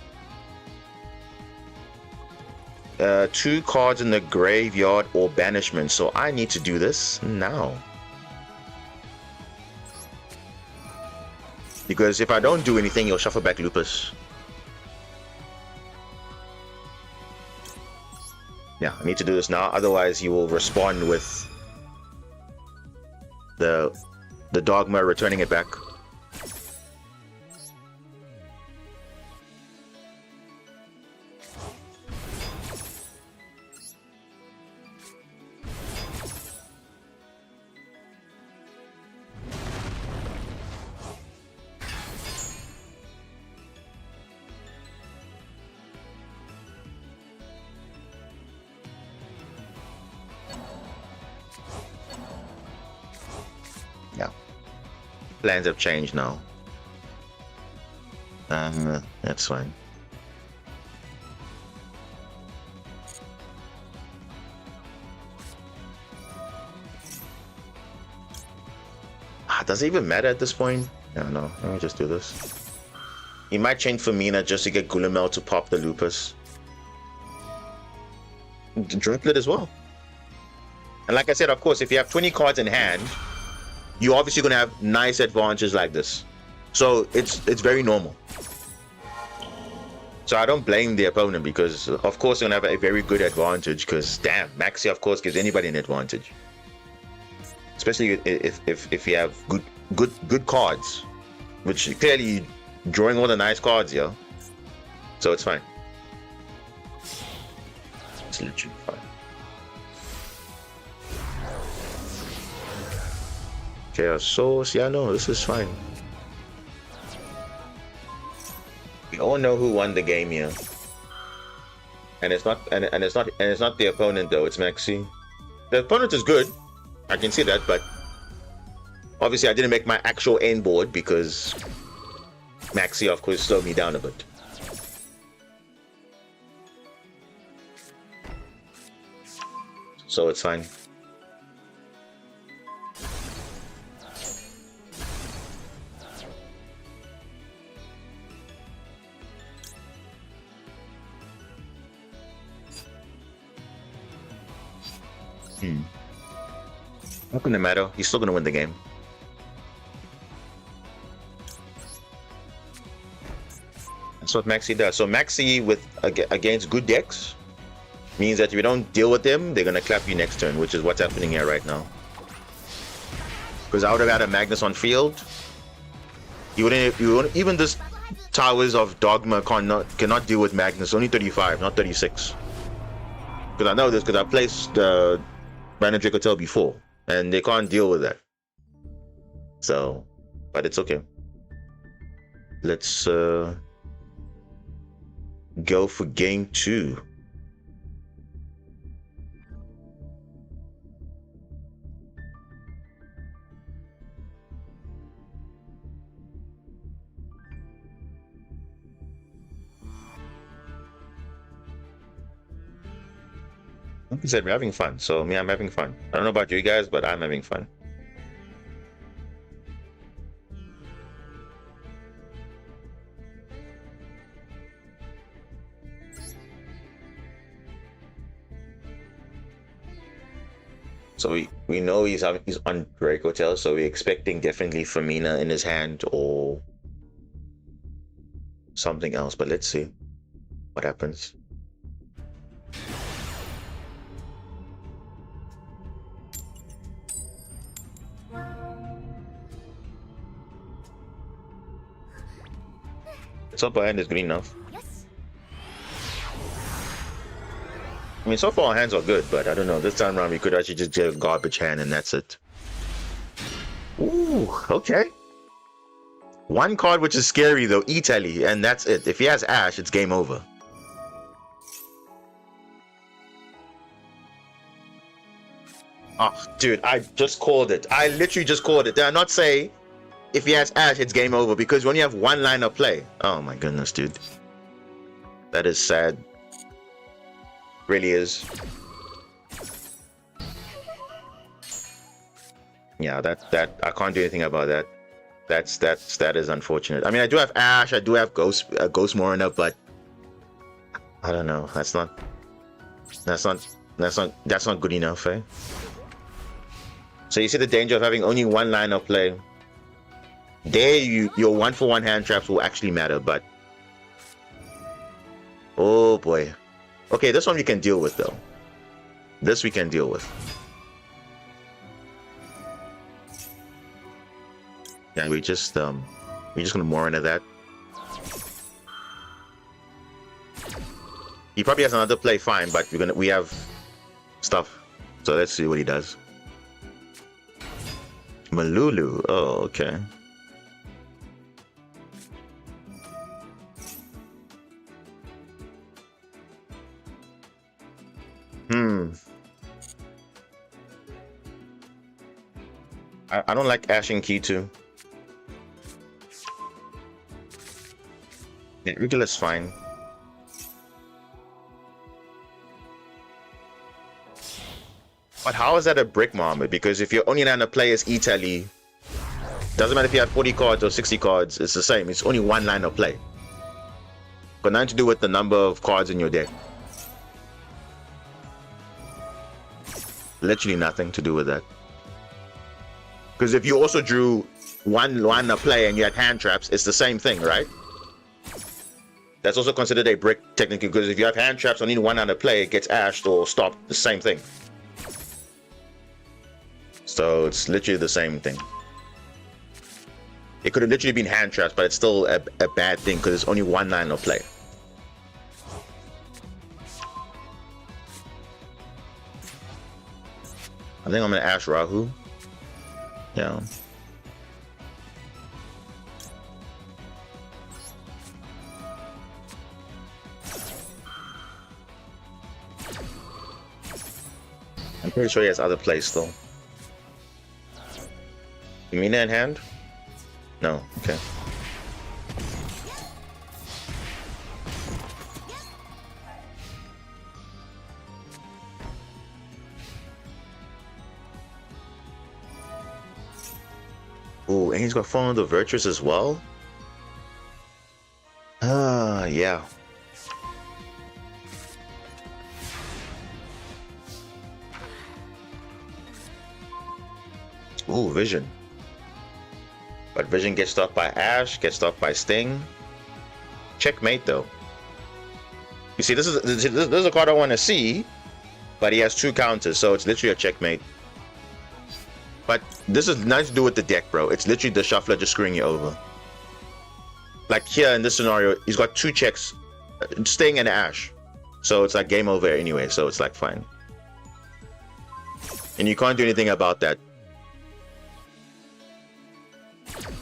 2 cards in the graveyard or banishment. So I need to do this now. Because if I don't do anything, he'll shuffle back Lupus. Yeah, I need to do this now. Otherwise, he will respond with the Dogma returning it back. Yeah. Plans have changed now. That's fine. Does it even matter at this point? Yeah, no. Let me just do this. He might change Firmino just to get Gulamel to pop the Lupus. Driplet as well. And like I said, of course, if you have 20 cards in hand, you're obviously going to have nice advantages like this. So it's very normal. So I don't blame the opponent because, of course, they're going to have a very good advantage because, damn, Maxi, of course, gives anybody an advantage. Especially if you have good cards, which clearly drawing all the nice cards, yeah. So it's fine. It's literally fine. Chaos Source, yeah, no, this is fine. We all know who won the game here, and it's not the opponent though. It's Maxi. The opponent is good. I can see that, but obviously I didn't make my actual end board because Maxi, of course, slowed me down a bit. So it's fine. Not gonna matter. He's still gonna win the game. That's what Maxi does. So Maxi with against good decks means that if you don't deal with them, they're gonna clap you next turn, which is what's happening here right now. Because I would have had a Magnus on field. You wouldn't even this Towers of Dogma cannot deal with Magnus. Only 35, not 36. Because I know this because I placed Brandon Dracotel before, and they can't deal with that. So, but it's okay. Let's go for game 2. Like I said, we're having fun. So me, I'm having fun. I don't know about you guys, but I'm having fun. So we know he's on Drake Hotel, so we're expecting definitely Femina in his hand or something else. But let's see what happens. The top hand is good enough. I mean, so far our hands are good, but I don't know. This time around, we could actually just get a garbage hand, and that's it. Ooh, okay. One card which is scary though, Italy, and that's it. If he has Ash, it's game over. Oh, dude, I just called it. I literally just called it. Did I not say if he has Ash, it's game over? Because when you have one line of play. Oh my goodness, dude. That is sad. Really is. Yeah, that I can't do anything about that. That is unfortunate. I mean, I do have Ash, I do have Ghost Morina, but I don't know. That's not good enough, eh? So you see the danger of having only one line of play. There, your 1-for-1 hand traps will actually matter, but oh boy. Okay, this one we can deal with though. This we can deal with. Yeah, we're just gonna more into that. He probably has another play, fine, but we have stuff. So let's see what he does. Malulu. Oh, okay. I don't like Ash and Key too. Yeah, Regula's fine. But how is that a brick moment? Because if your only line of play is Italy, doesn't matter if you have 40 cards or 60 cards, it's the same. It's only one line of play. Got nothing to do with the number of cards in your deck. Literally nothing to do with that. Because if you also drew one line of play and you had hand traps, it's the same thing, right? That's also considered a brick technically, because if you have hand traps on any one line of play, it gets ashed or stopped. The same thing. So it's literally the same thing. It could have literally been hand traps, but it's still a bad thing because it's only one line of play. I think I'm gonna Ash Rahu. Yeah. I'm pretty sure he has other plays still. Mina in hand? No, okay. Ooh, and he's got Fall of the Virtuous as well? Yeah. Ooh, Vision. But Vision gets stopped by Ash, gets stopped by Sting. Checkmate though. You see, this is a card I want to see, but he has 2 counters, so it's literally a checkmate. But this is nothing to do with the deck, bro. It's literally the shuffler just screwing you over. Like here in this scenario, he's got 2 checks, Sting and Ash. So it's like game over anyway, so it's like fine. And you can't do anything about that.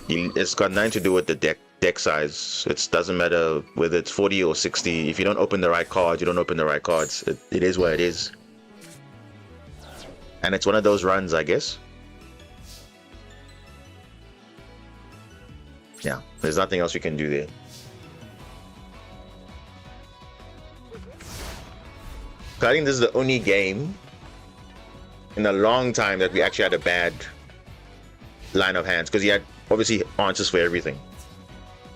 It's got nothing to do with the deck size. It doesn't matter whether it's 40 or 60. If you don't open the right cards, you don't open the right cards. It is what it is. And it's one of those runs, I guess. Yeah, there's nothing else you can do there. I think this is the only game in a long time that we actually had a bad line of hands, because he had obviously answers for everything.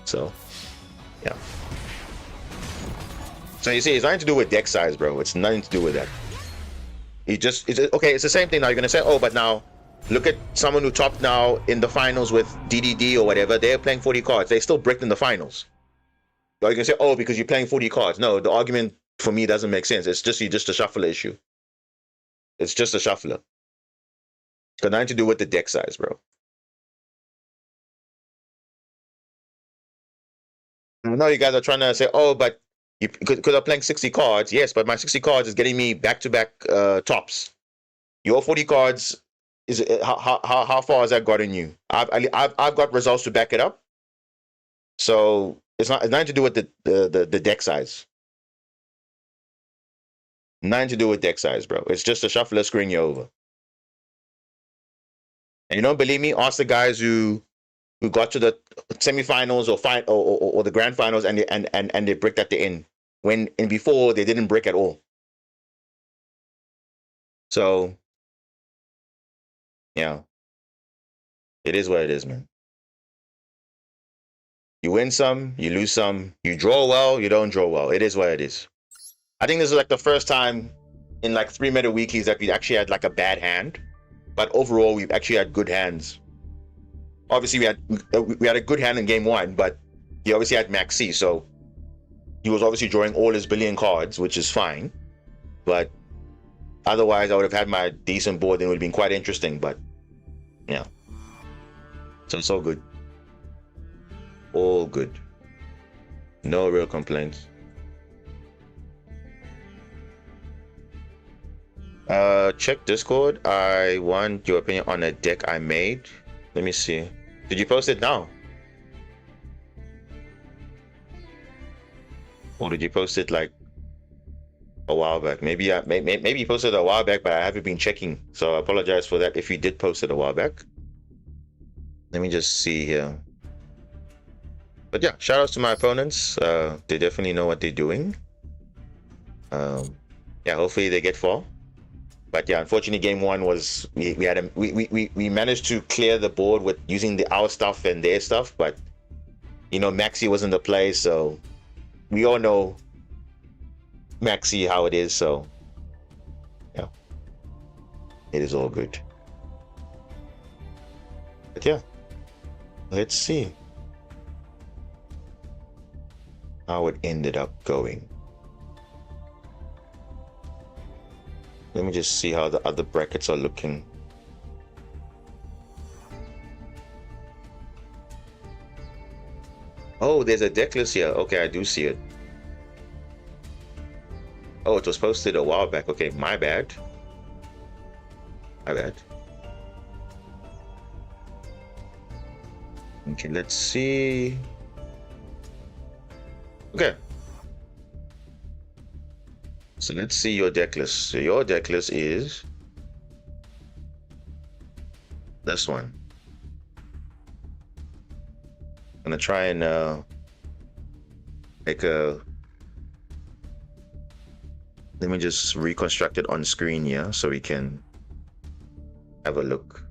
So, yeah. So you see, it's nothing to do with deck size, bro. It's nothing to do with that. It's okay. It's the same thing now. You're gonna say, oh, but now look at someone who topped now in the finals with DDD or whatever. They're playing 40 cards. They still bricked in the finals. Or you can say, oh, because you're playing 40 cards. No, the argument for me doesn't make sense. It's just a shuffler issue. It's just a shuffler. It's got nothing to do with the deck size, bro. I know you guys are trying to say, oh, but you could I'm playing 60 cards. Yes, but my 60 cards is getting me back-to-back tops. Your 40 cards is how far has that gotten you? I've got results to back it up. So it's nothing to do with the deck size. Nothing to do with deck size, bro. It's just a shuffler screwing you over. And you don't believe me? Ask the guys who got to the semifinals or the grand finals and they bricked at the end. And before they didn't brick at all. So yeah. It is what it is, man. You win some, you lose some, you draw well, you don't draw well. It is what it is. I think this is like the first time in like 3 meta weeklies that we actually had like a bad hand. But overall, we've actually had good hands. Obviously, we had a good hand in game 1, but he obviously had Max C, so he was obviously drawing all his billion cards, which is fine. But otherwise, I would have had my decent board and it would have been quite interesting, but yeah. So it's all good. All good. No real complaints. Check Discord. I want your opinion on a deck I made. Let me see. Did you post it now? Or did you post it like a while back? Maybe you posted it a while back, but I haven't been checking. So I apologize for that if you did post it a while back. Let me just see here. But yeah, shout outs to my opponents. They definitely know what they're doing. Yeah, hopefully they get far. But yeah, unfortunately, game 1 was we managed to clear the board with using our stuff and their stuff, but you know, Maxi was in the play, so we all know Maxi how it is. So yeah, it is all good. But yeah, let's see how it ended up going. Let me just see how the other brackets are looking. Oh, there's a deck list here. Okay, I do see it. Oh, it was posted a while back. Okay, my bad. My bad. Okay, let's see. Okay. So let's see your deck list. So your deck list is this one. I'm gonna try and make a. Let me just reconstruct it on screen here so we can have a look.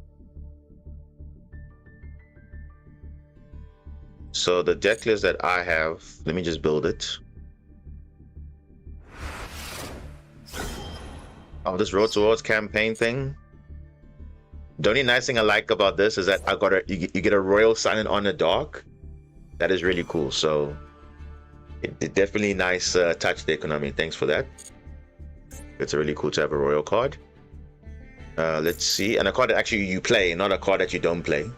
So the deck list that I have, let me just build it. Oh, this Road Towards campaign thing. The only nice thing I like about this is that you get a royal sign on the dark. That is really cool. So it definitely nice touch there, Konami. Thanks for that. It's really cool to have a royal card. Let's see, and a card that actually you play, not a card that you don't play.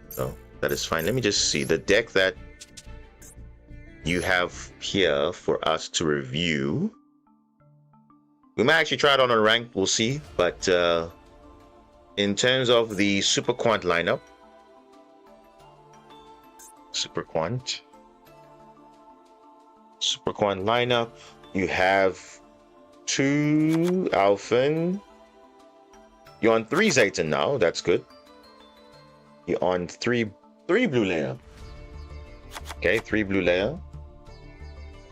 So that is fine. Let me just see the deck that you have here for us to review. We might actually try it on a rank, we'll see. But in terms of the Super Quant lineup, Super Quant lineup, you have 2 Alphen. You're on 3 Zayton now, that's good. You're on 3 blue layer. Okay, 3 blue layer.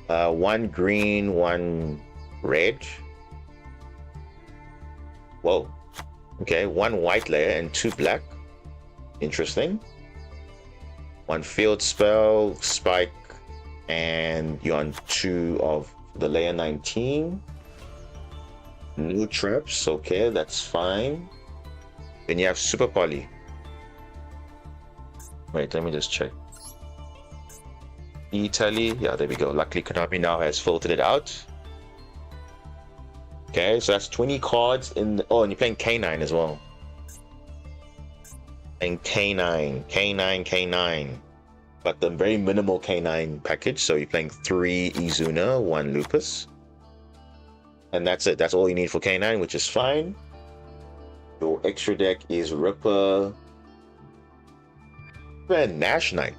1 green, 1 red. Whoa. Okay, 1 white layer and 2 black. Interesting. 1 field spell, spike, and you're on 2 of the layer 19. No traps, okay, that's fine. Then you have Super Poly. Wait, let me just check. Italy, yeah, there we go. Luckily, Konami now has filtered it out. Okay, so that's 20 cards in the, oh, and you're playing K9 as well. And K9. But the very minimal K9 package. So you're playing 3 Izuna, 1 Lupus. And that's it. That's all you need for K9, which is fine. Your extra deck is Ripper and Nash Knight.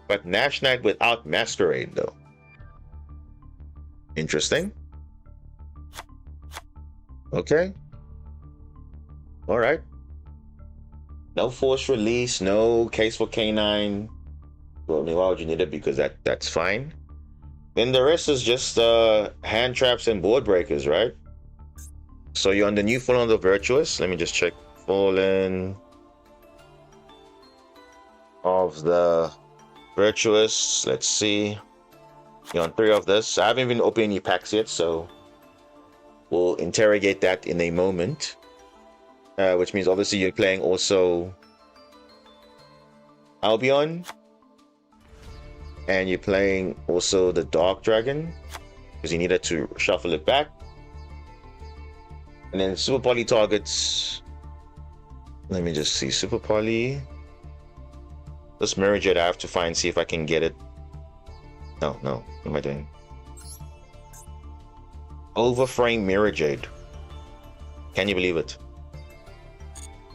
But Nash Knight without Masquerade, though. Interesting. Okay. Alright. No force release, no case for K9. Well, why would you need it? Because that's fine. Then the rest is just hand traps and board breakers, right? So you're on the new Fallen of the Virtuous. Let me just check. Fallen of the Virtuous. Let's see. You're on 3 of this. I haven't even opened any packs yet, so we'll interrogate that in a moment. Which means obviously you're playing also Albion. And you're playing also the Dark Dragon, because you needed to shuffle it back. And then Super Poly targets. Let me just see. Super Poly. This Mirror Jet I have to see if I can get it. No. What am I doing? Overframe Mirror Jade. Can you believe it?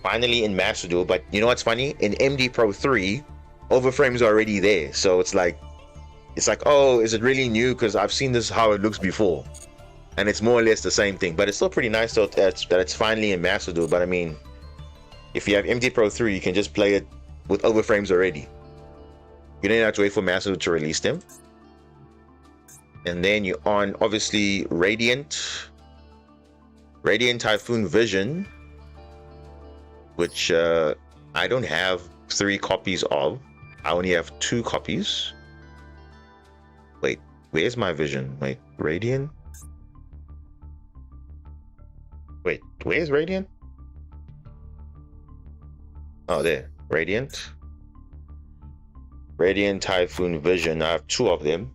Finally in Master Duel, but you know what's funny? In MD Pro 3, Overframe's already there. So it's like, oh, is it really new? Because I've seen this how it looks before. And it's more or less the same thing. But it's still pretty nice though that it's finally in Master Duel. But I mean, if you have MD Pro 3, you can just play it with Overframes already. You don't have to wait for Master Duel to release them. And then you're on, obviously, Radiant Typhoon Vision, which I don't have 3 copies of. I only have 2 copies. Wait, where's my Vision? Wait, Radiant? Wait, where's Radiant? Oh, there. Radiant Typhoon Vision. I have 2 of them.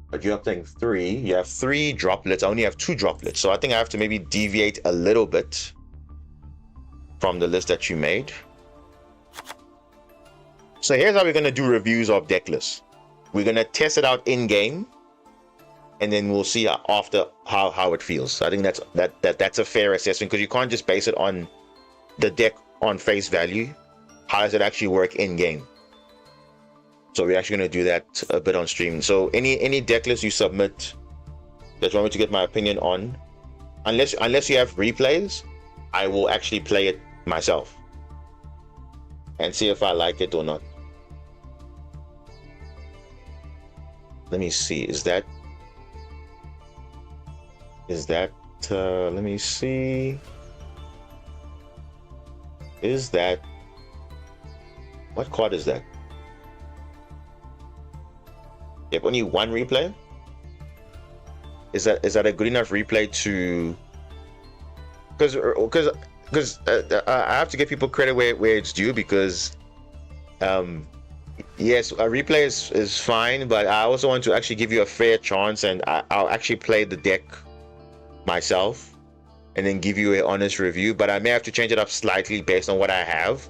But you're playing 3. You have 3 droplets. I only have 2 droplets. So I think I have to maybe deviate a little bit from the list that you made. So here's how we're going to do reviews of deck lists. We're going to test it out in game, and then we'll see after how it feels. So I think that's a fair assessment, because you can't just base it on the deck on face value. How does it actually work in game? So we're actually going to do that a bit on stream. So any deck list you submit that you want me to get my opinion on, unless you have replays, I will actually play it myself and see if I like it or not. Let me see. Is that let me see. Is that, what card is that? You have only 1 replay? Is that a good enough replay to, because because I have to give people credit where it's due, because yes, a replay is fine, but I also want to actually give you a fair chance, and I'll actually play the deck myself and then give you an honest review, but I may have to change it up slightly based on what I have.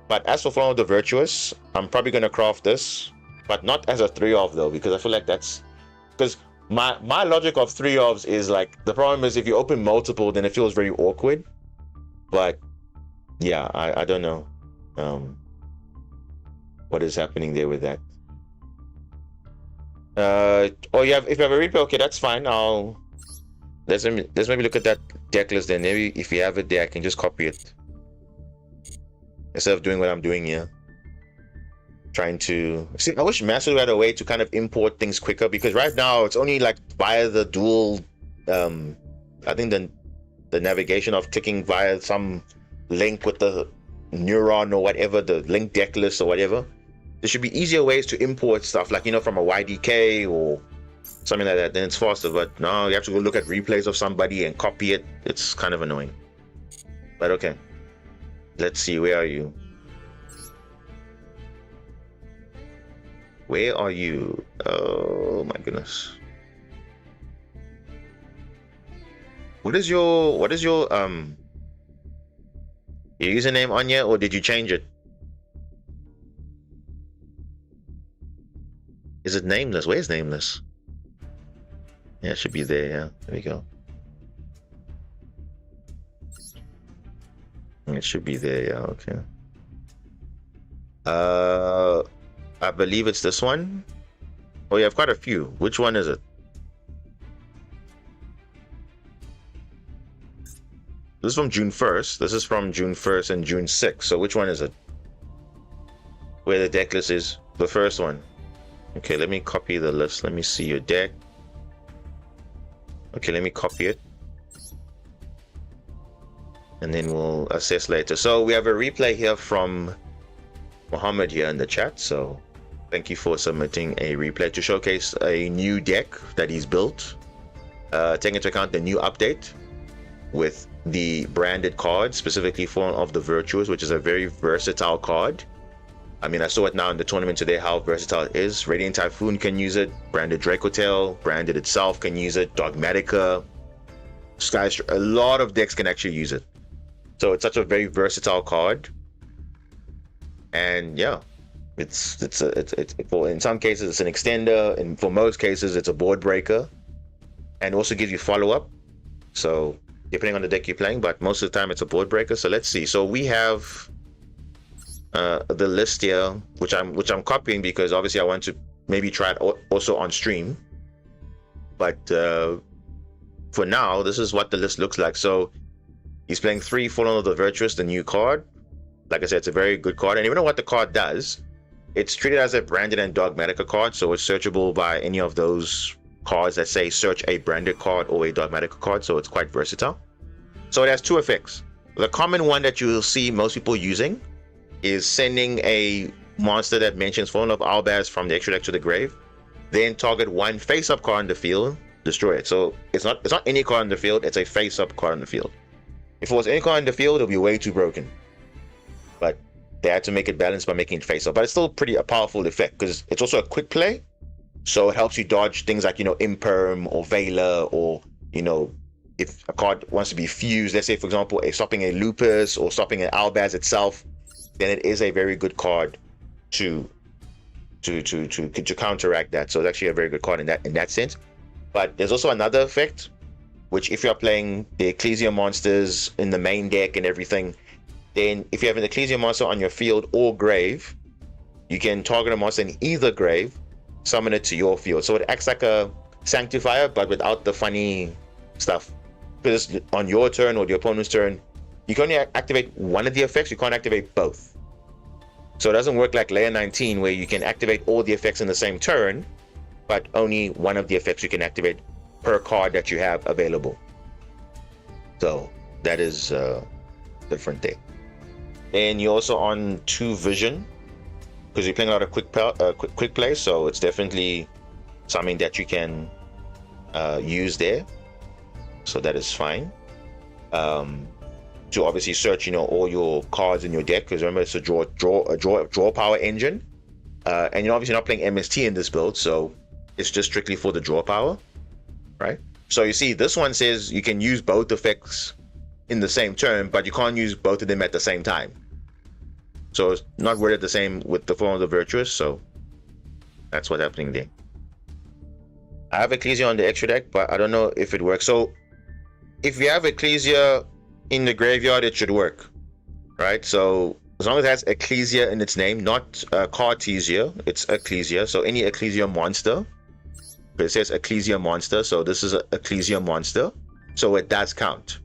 But as for Fall of the Virtuous, I'm probably going to craft this, but not as a 3-of though, because I feel like that's, because my logic of 3-ofs is like, the problem is if you open multiple, then it feels very awkward. But yeah, I don't know what is happening there with that. Oh, if you have a replay, okay, that's fine. Let's maybe look at that deck list then. Maybe if you have it there, I can just copy it instead of doing what I'm doing here. Trying to see, I wish Master had a way to kind of import things quicker, because right now it's only like via the Duel. I think the navigation of ticking via some link with the neuron or whatever, the link deck list or whatever. There should be easier ways to import stuff, like, you know, from a YDK or something like that. Then it's faster. But no, you have to go look at replays of somebody and copy it. It's kind of annoying. But okay, let's see. Where are you? Where are you? Oh my goodness. What is your username on here, or did you change it? Is it nameless? Where's nameless? Yeah, it should be there. Yeah, there we go. It should be there. Yeah, okay. I believe it's this one. Oh, you have quite a few. Which one is it? This is from June 1st. This is from June 1st and June 6th. So which one is it? Where the deck list is? The first one. Okay, let me copy the list. Let me see your deck. Okay, let me copy it. And then we'll assess later. So we have a replay here from Mohammed here in the chat. So thank you for submitting a replay to showcase a new deck that he's built. Taking into account the new update with the branded card, specifically Fall of the Virtuous, which is a very versatile card. I mean, I saw it now in the tournament today, how versatile it is. Radiant Typhoon can use it. Branded Dracotail, Branded itself can use it. Dogmatica, a lot of decks can actually use it. So it's such a very versatile card. And yeah, it's in some cases it's an extender, and for most cases it's a board breaker, and also gives you follow-up. So depending on the deck you're playing, but most of the time it's a board breaker. So let's see. So we have the list here, which I'm copying because obviously I want to maybe try it also on stream. But for now, this is what the list looks like. So he's playing 3 Fallen of the Virtuous, the new card. Like I said, it's a very good card, and even though what the card does, it's treated as a branded and dogmatica card, so it's searchable by any of those cards that say search a branded card or a dogmatica card, so it's quite versatile. So it has 2 effects. The common one that you will see most people using is sending a monster that mentions Fallen of Albaz from the extra deck to the grave, then target 1 face-up card in the field, destroy it. So it's not any card in the field, it's a face-up card in the field. If it was any card in the field, it'll be way too broken. But they had to make it balanced by making it face-up. But it's still a powerful effect because it's also a quick play, so it helps you dodge things like, you know, Imperm or Veiler, or, you know, if a card wants to be fused, let's say for example stopping a Lupus or stopping an Albaz itself, then it is a very good card to counteract that. So it's actually a very good card in that sense. But there's also another effect, which if you're playing the Ecclesia monsters in the main deck and everything, then if you have an Ecclesia monster on your field or grave, you can target a monster in either grave, summon it to your field. So it acts like a Sanctifier, but without the funny stuff. Because on your turn or the opponent's turn, you can only activate one of the effects, you can't activate both. So it doesn't work like Layer 19 where you can activate all the effects in the same turn, but only one of the effects you can activate per card that you have available. So that is different there. And you're also on 2 Vision because you're playing a lot of quick play, so it's definitely something that you can use there. So that is fine. to obviously search, all your cards in your deck, because remember it's a draw power engine, and you're obviously not playing MST in this build, so it's just strictly for the draw power, right? So you see, this one says you can use both effects in the same turn, but you can't use both of them at the same time. So it's not worded the same with the form of the Virtuous, so that's what's happening there. I have Ecclesia on the extra deck, but I don't know if it works. So if you have Ecclesia in the graveyard, it should work, right? So as long as it has Ecclesia in its name, not Cartesia, it's Ecclesia. So any Ecclesia monster, but it says Ecclesia monster, so this is an Ecclesia monster, so it does count.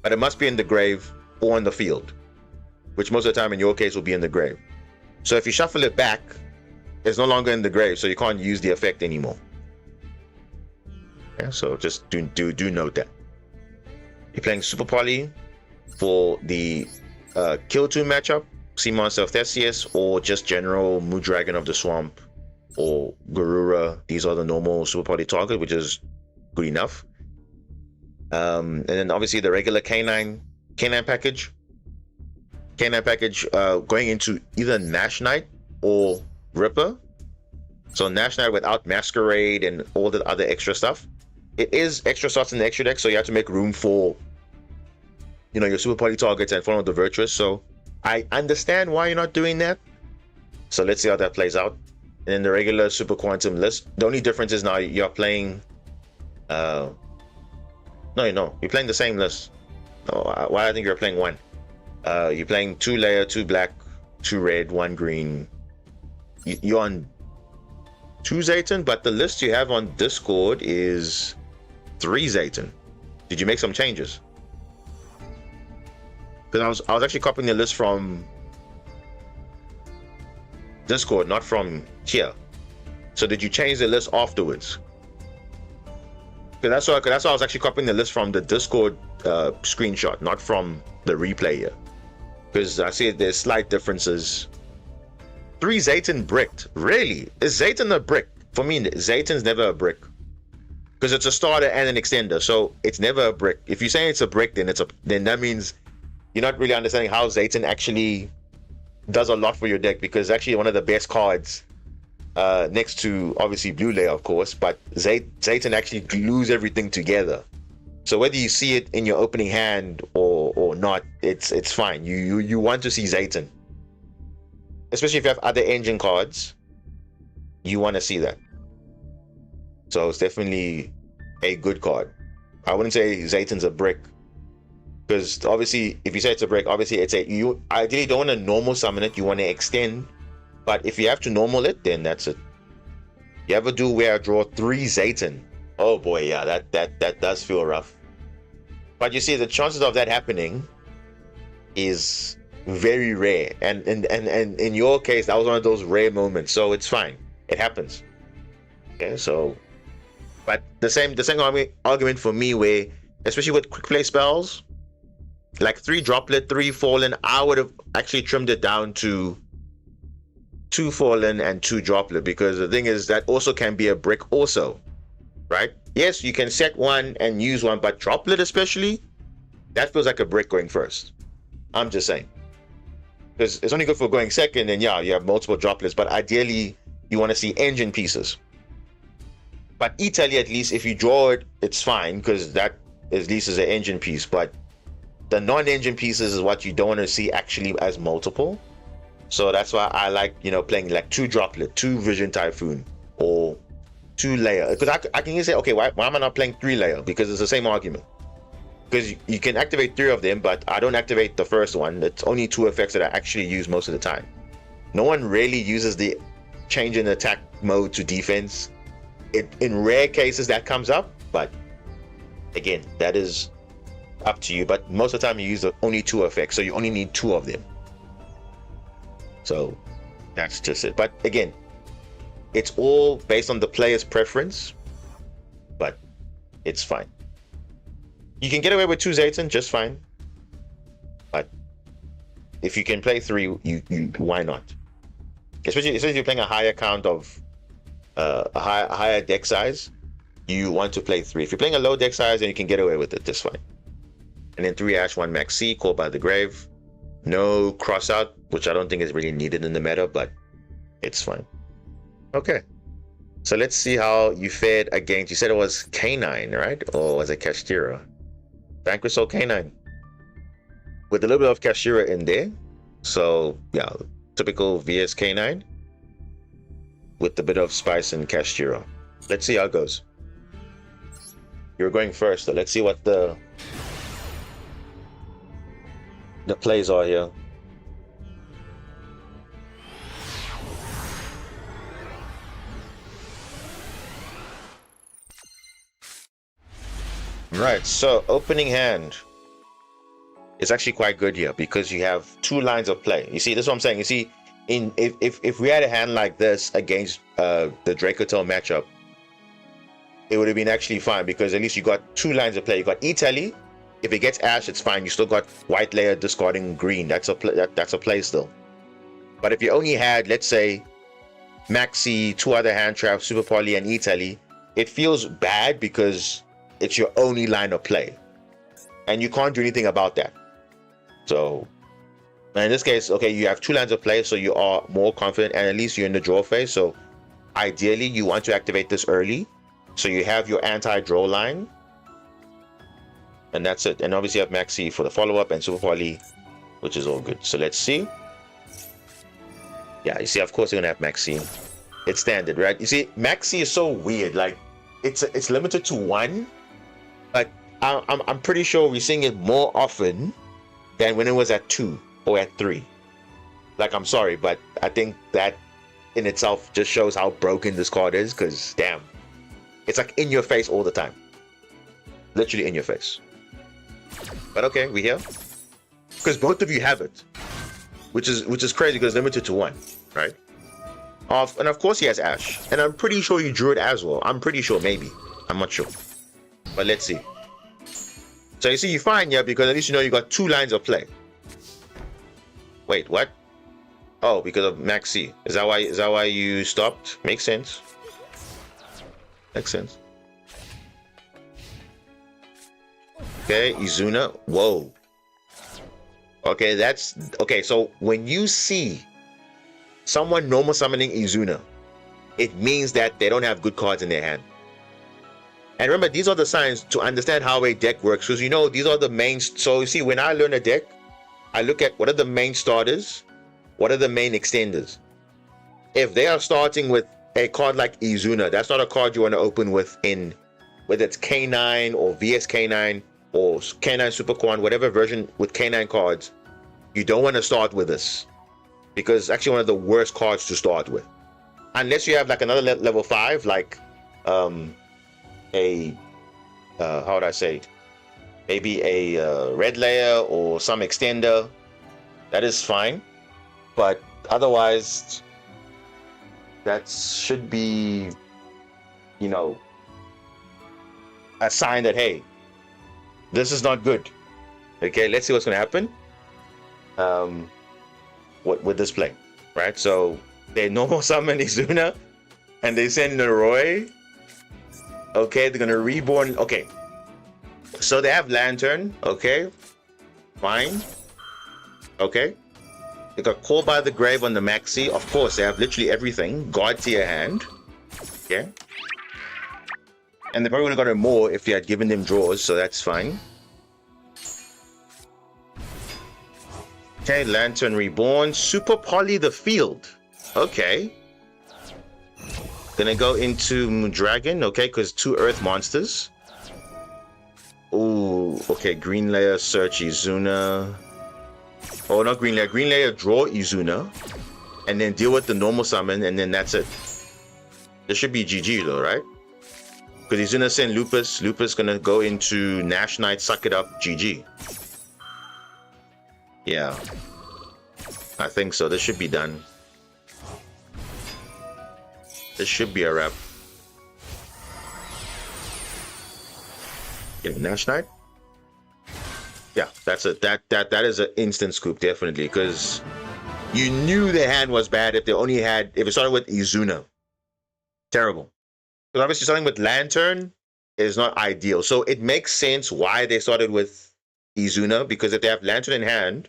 But it must be in the grave or in the field, which most of the time in your case will be in the grave. So if you shuffle it back, it's no longer in the grave, so you can't use the effect anymore. Yeah, so just do note that. You're playing Super Poly for the Kill 2 matchup, Sea Monster of Theseus, or just general Moon Dragon of the Swamp, or Garura. These are the normal Super Poly target, which is good enough. And then obviously the regular Canine package. Canine package going into either Nash Knight or Ripper. So Nash Knight without Masquerade and all the other extra stuff. It is extra slots in the extra deck, so you have to make room for your Super Poly targets and follow the Virtuous. So I understand why you're not doing that. So let's see how that plays out. And in the regular Super Quantum list, the only difference is now you're playing no, you're playing the same list. No, why I think you're playing one. You're playing 2 layer, 2 black, 2 red, 1 green. You're on 2 Zayton, but the list you have on Discord is 3 Zayton. Did you make some changes? Because I was actually copying the list from Discord, not from here. So did you change the list afterwards? Because that's why I was actually copying the list from the Discord screenshot, not from the replay here. Because I see there's slight differences. 3 Zayton bricked. Really? Is Zayton a brick? For me, Zayton's never a brick. Because it's a starter and an extender, so it's never a brick. If you say it's a brick, then that means you're not really understanding how Zayton actually does a lot for your deck, because it's actually one of the best cards next to obviously Blue Layer, of course, but Zayton actually glues everything together. So whether you see it in your opening hand or not, it's fine. You want to see Zayton. Especially if you have other engine cards, you want to see that. So it's definitely a good card. I wouldn't say Zayton's a brick, because obviously if you say it's a brick, obviously you ideally don't want to normal summon it, you want to extend. But if you have to normal it, then that's it. You ever do where I draw 3 Zayton? Oh boy, yeah, that does feel rough. But you see, the chances of that happening is very rare, and in your case, that was one of those rare moments. So it's fine, it happens. Okay, so, but the same argument for me, where especially with quick play spells, like 3 Droplet, 3 Fallen, I would have actually trimmed it down to 2 Fallen and 2 Droplet, because the thing is that also can be a brick also, right? Yes, you can set one and use one, but Droplet especially, that feels like a brick going first. I'm just saying, because it's only good for going second, and yeah, you have multiple Droplets, but ideally you want to see engine pieces. But Italy, at least if you draw it, it's fine, because that at least is an engine piece. But the non-engine pieces is what you don't want to see actually as multiple. So that's why I like, playing like 2 Droplet, 2 Vision Typhoon, or 2 Layer. Because I can even say, okay, why am I not playing 3 Layer? Because it's the same argument. Because you can activate 3 of them, but I don't activate the first one. It's only 2 effects that I actually use most of the time. No one really uses the change in attack mode to defense. In rare cases that comes up, but again, that is up to you. But most of the time you use only 2 effects, so you only need 2 of them. So that's just it. But again, it's all based on the player's preference, but it's fine. You can get away with 2 Zayton just fine, but if you can play 3, you why not? Especially if you're playing a higher count of a higher deck size, you want to play 3. If you're playing a low deck size, then you can get away with it just fine. And then 3 Ash, 1 Maxi, Called by the Grave. No cross out, which I don't think is really needed in the meta, but it's fine. Okay. So let's see how you fared against, you said it was K9, right? Or was it Kashtira? Vanquish Soul K9. With a little bit of Kashtira in there. So, yeah, typical VS K9. With a bit of spice and Kashtira. Let's see how it goes. You're going first, though. Let's see what the plays are here. Right, so opening hand is actually quite good here because you have 2 lines of play. You see, this is what I'm saying. You see, if we had a hand like this against the Dracotel matchup, it would have been actually fine because at least you got 2 lines of play. You got E-Tally. If it gets Ash, it's fine. You still got white layer discarding green. That's a play still. But if you only had, let's say, Maxi, 2 other hand traps, Super Poly, and E-Tally, it feels bad because it's your only line of play. And you can't do anything about that. So, in this case, okay, you have 2 lines of play, so you are more confident, and at least you're in the draw phase. So, ideally, you want to activate this early. So you have your anti-draw line. And that's it. And obviously you have Maxi for the follow-up and Super Poly, which is all good. So let's see. Yeah, you see, of course you're gonna have Maxi. It's standard, right? You see, Maxi is so weird. Like, it's limited to 1, but I'm pretty sure we're seeing it more often than when it was at 2 or at 3. Like, I'm sorry, but I think that in itself just shows how broken this card is, because damn, it's like in your face all the time. Literally in your face. But okay, we here. Because both of you have it. Which is crazy because it's limited to 1, right? And of course he has Ash. And I'm pretty sure you drew it as well. I'm pretty sure, maybe. I'm not sure. But let's see. So you see, you're fine here because at least you know you got 2 lines of play. Wait, what? Oh, because of Maxi. Is that why you stopped? Makes sense. Makes sense. Okay, Izuna. Whoa. Okay, that's okay. So when you see someone normal summoning Izuna, it means that they don't have good cards in their hand. And remember, these are the signs to understand how a deck works, because you know these are the main. So you see, when I learn a deck, I look at what are the main starters, what are the main extenders. If they are starting with a card like Izuna, that's not a card you want to open with in whether it's K9 or VS K9 or K9 Super Quan, whatever version with K9 cards. You don't want to start with this because it's actually one of the worst cards to start with, unless you have like another level 5, like how would I say it? Maybe a red layer or some extender. That is fine, but otherwise that should be, you know, a sign that, hey, this is not good. Okay, let's see what's going to happen with this play, right? So they normal summon Izuna and they send in a Roy. Okay, they're going to reborn. Okay, so they have Lantern. Okay, fine. Okay, they got Called by the Grave on the Maxi. Of course, they have literally everything. God tier hand. Okay. And they probably would have gotten more if you had given them draws, so that's fine. Okay, Lantern Reborn. Super Poly the Field. Okay. Gonna go into Dragon, okay, because 2 Earth monsters. Ooh, okay, Green Layer, search Izuna. Oh, not Green Layer. Green Layer, draw Izuna. And then deal with the normal summon, and then that's it. This should be GG though, right? Because he's gonna send Lupus. Lupus gonna go into Nash Knight, suck it up, GG. Yeah. I think so. This should be done. This should be a wrap. Yeah, Nash Knight? Yeah, that's it. That is an instant scoop, definitely. Because you knew the hand was bad if it started with Izuna. Terrible. Because obviously starting with Lantern is not ideal. So it makes sense why they started with Izuna, because if they have Lantern in hand,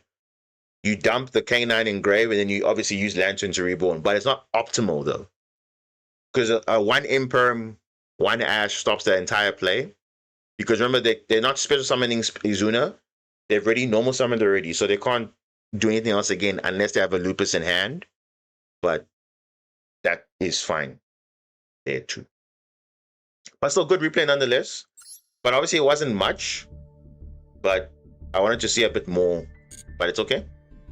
you dump the K9 in grave, and then you obviously use Lantern to reborn. But it's not optimal though, because a one Imperm, one Ash stops the entire play. Because remember, they're not special summoning Izuna. They've already normal summoned already, so they can't do anything else again unless they have a Lupus in hand. But that is fine there too. But still good replay nonetheless. But obviously it wasn't much. But I wanted to see a bit more. But it's okay.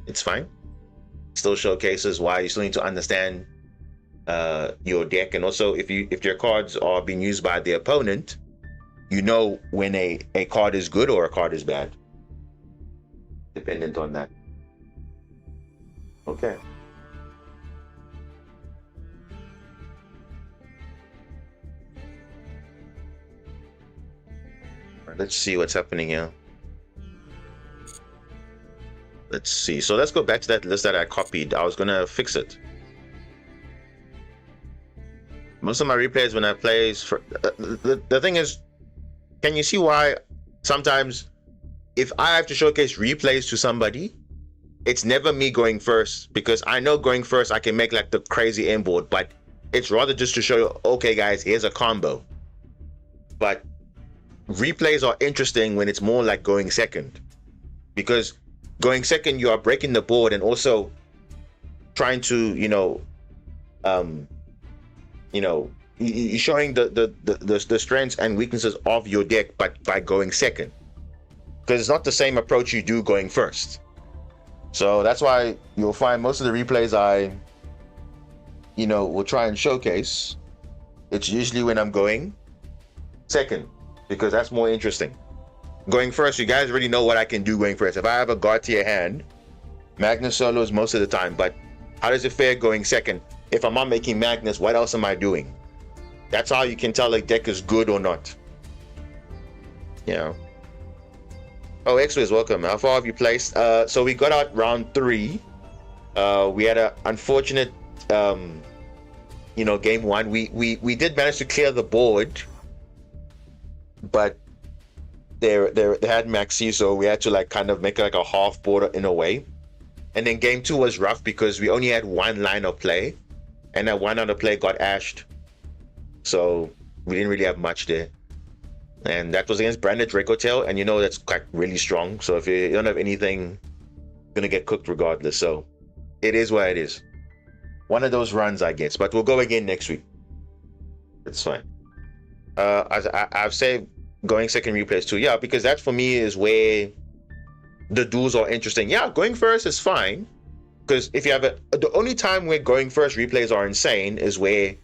It's fine. Still showcases why you still need to understand your deck, and also if your cards are being used by the opponent, you know when a card is good or a card is bad. Dependent on that. Okay. Let's see what's happening here. Let's see. So let's go back to that list that I copied. I was gonna fix it. Most of my replays when I play the thing is, can you see why sometimes if I have to showcase replays to somebody, it's never me going first, because I know going first I can make like the crazy end board, but it's rather just to show you, okay guys, here's a combo. But replays are interesting when it's more like going second, because going second you are breaking the board and also trying to you're showing the strengths and weaknesses of your deck, but by going second, because it's not the same approach you do going first. So that's why you'll find most of the replays I will try and showcase, it's usually when I'm going second, because that's more interesting. Going first, you guys already know what I can do going first. If I have a God tier hand, Magnus solos most of the time, but how does it fare going second? If I'm not making Magnus, what else am I doing? That's how you can tell a deck is good or not. Oh, X-Wiz, welcome. How far have you placed? So we got out round 3. We had an unfortunate game 1. We did manage to clear the board, but they had Maxi, so we had to like kind of make like a half border in a way. And then game 2 was rough because we only had one line of play, and that one line of play got ashed, so we didn't really have much there. And that was against Branded Dracotail, and that's quite really strong. So if you don't have anything, you're gonna get cooked regardless. So it is what it is. One of those runs, I guess. But we'll go again next week. It's fine. I've saved going second replays too. Yeah, because that for me is where the duels are interesting. Yeah, going first is fine, because if you have the only time where going first replays are insane is where,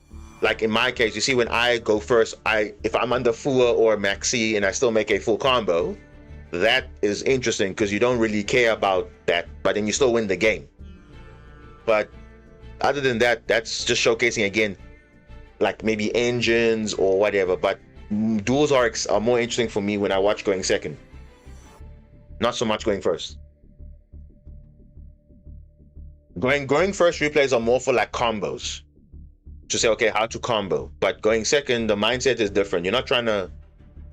like in my case, you see when I go first, if I'm under Fua or Maxi and I still make a full combo, that is interesting because you don't really care about that, but then you still win the game. But other than that, that's just showcasing again, like maybe engines or whatever. But duels are more interesting for me when I watch going second, not so much going first. Going first replays are more for like combos, to say, okay, how to combo. But going second, the mindset is different. You're not trying to,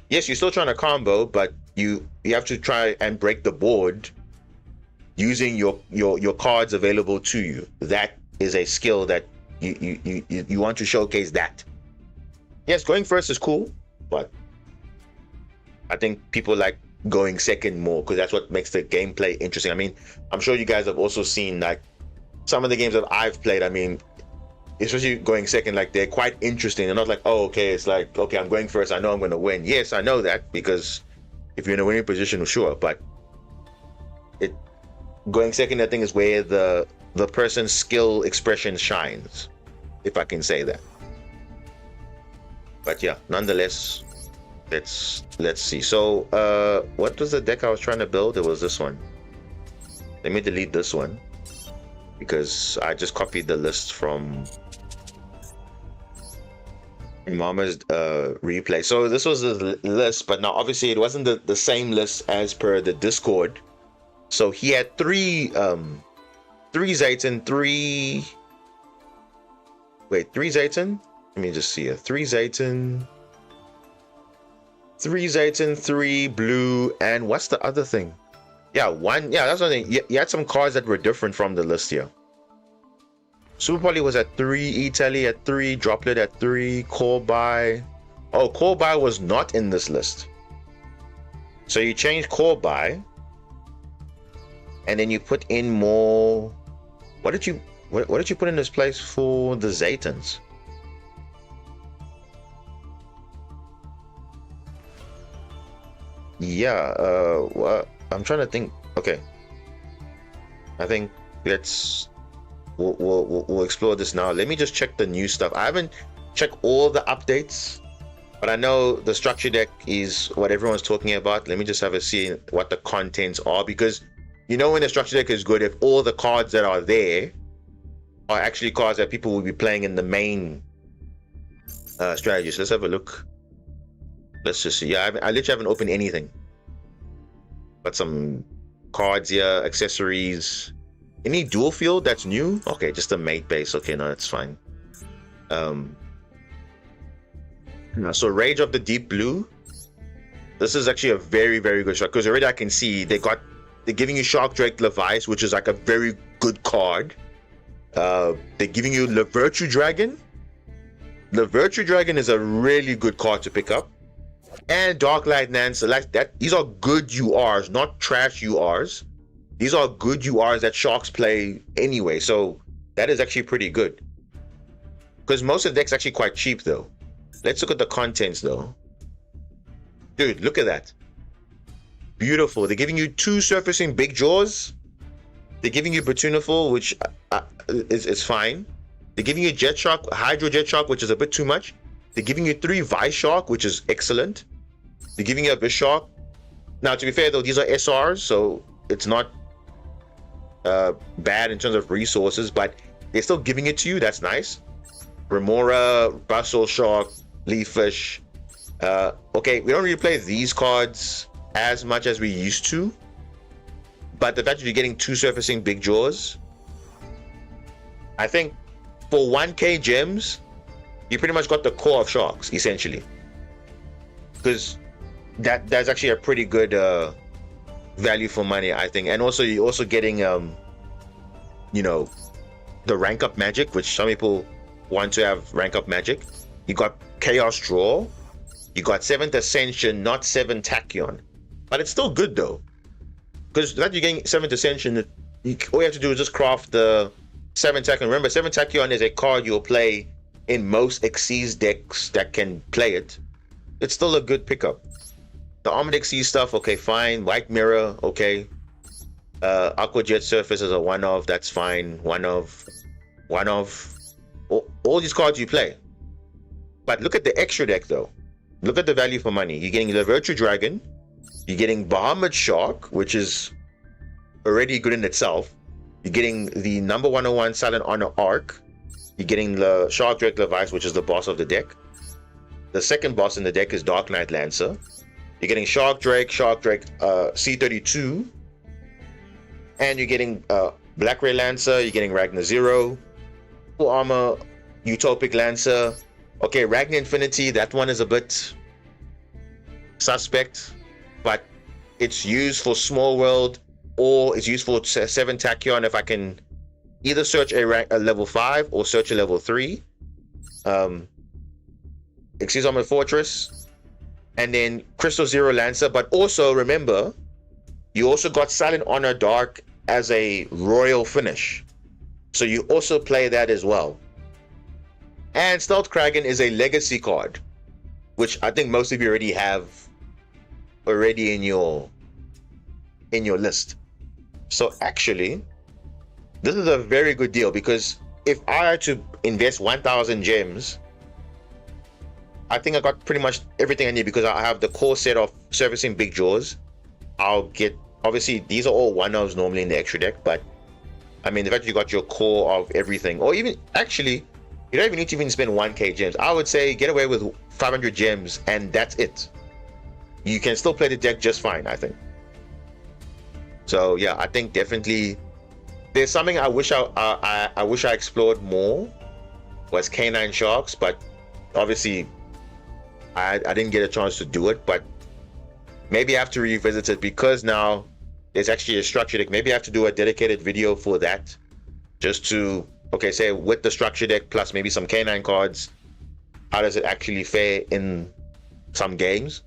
yes, you're still trying to combo, but you have to try and break the board using your cards available to you. That is a skill that you want to showcase. That, yes, going first is cool, but I think people like going second more because that's what makes the gameplay interesting. I mean, I'm sure you guys have also seen like some of the games that I've played. I mean, especially going second, like they're quite interesting. They're not like, oh, okay, it's like, okay, I'm going first, I know I'm going to win. Yes, I know that, because if you're in a winning position, sure, but going second, I think, is where the person's skill expression shines, if I can say that. But yeah, nonetheless, let's see. So what was the deck I was trying to build? It was this one. Let me delete this one because I just copied the list from Mama's replay. So this was the list, but now obviously it wasn't the same list as per the Discord. So he had three Zayton, three Zayton. Let me just see here. 3 Zayton, 3 Zayton, 3 blue, and what's the other thing? Yeah, one. Yeah, that's one thing. You had some cards that were different from the list here. Super Poly was at 3, E-Tally at 3, Droplet at 3, Call By. Oh, Call By was not in this list. So you change Call By, and then you put in more. What did you put in this place for the Zaytons? Yeah, I'm trying to think. Okay, I think we'll explore this now. Let me just check the new stuff. I haven't checked all the updates, but I know the structure deck is what everyone's talking about. Let me just have a see what the contents are, because you know when the structure deck is good if all the cards that are there are actually cards that people will be playing in the main strategy. So let's have a look. Let's just see. Yeah, I literally haven't opened anything. Got some cards here, accessories. Any dual field that's new? Okay, just a mate base. Okay, no, that's fine. So Rage of the Deep Blue. This is actually a very, very good shot, because already I can see they're giving you Shark Drake Levice, which is like a very good card. They're giving you Le Virtue Dragon. Le Virtue Dragon is a really good card to pick up. And Darklight Nancer, like that. These are good URs, not trash URs. These are good URs that Sharks play anyway, so that is actually pretty good. Because most of the deck's actually quite cheap though. Let's look at the contents though. Dude, look at that. Beautiful. They're giving you 2 Surfacing Big Jaws. They're giving you Batunaful, which is fine. They're giving you Jet Shark, Hydro Jet Shark, which is a bit too much. They're giving you 3 Vice Shark, which is excellent. They're giving you a Abyss Shark. Now, to be fair though, these are SRs, so it's not bad in terms of resources, but they're still giving it to you. That's nice. Remora, Bustle Shark, Leaffish. Okay, we don't really play these cards as much as we used to, but the fact that you're getting 2 Surfacing Big Jaws, I think for 1k gems, you pretty much got the core of Sharks, essentially. Because that's actually a pretty good value for money, I think. And also, you're also getting, you know, the rank up magic, which some people want to have rank up magic. You got Chaos Draw. You got 7th Ascension, not 7 Tachyon. But it's still good, though. Because that you're getting 7th Ascension, all you have to do is just craft the 7 Tachyon. Remember, 7 Tachyon is a card you'll play in most Xyz decks that can play it. It's still a good pickup. The Armored Xyz stuff, okay, fine. White Mirror, okay. Aqua Jet Surface is a one-off, that's fine. One-off. All these cards you play. But look at the extra deck, though. Look at the value for money. You're getting the Virtue Dragon. You're getting Bahamut Shark, which is already good in itself. You're getting the number 101 Silent Honor Arc. You're getting the Shark Drake Levice, which is the boss of the deck. The second boss in the deck is Dark Knight Lancer. You're getting Shark Drake, C32. And you're getting Black Ray Lancer. You're getting Ragnar Zero. Full Armor, Utopic Lancer. Okay, Ragnar Infinity, that one is a bit suspect. But it's used for Small World, or it's used for 7 Tachyon if I can either search a level 5 or search a level 3. Xyz Armored Fortress, and then Crystal Zero Lancer. But also remember, you also got Silent Honor Dark as a royal finish, so you also play that as well. And Stealth Kraken is a legacy card, which I think most of you already have in your list. So actually, this is a very good deal, because if I had to invest 1,000 gems, I think I got pretty much everything I need, because I have the core set of Surfacing Big Jaws. I'll get, obviously these are all one-offs normally in the extra deck, but I mean, the fact that you got your core of everything, or even actually, you don't even need to even spend 1k gems. I would say get away with 500 gems and that's it. You can still play the deck just fine, I think. So yeah, I think definitely there's something I wish I explored more, was Canine Sharks, but obviously I didn't get a chance to do it, but maybe I have to revisit it because now there's actually a structure deck. Maybe I have to do a dedicated video for that, just to, okay, say with the structure deck plus maybe some canine cards, how does it actually fare in some games?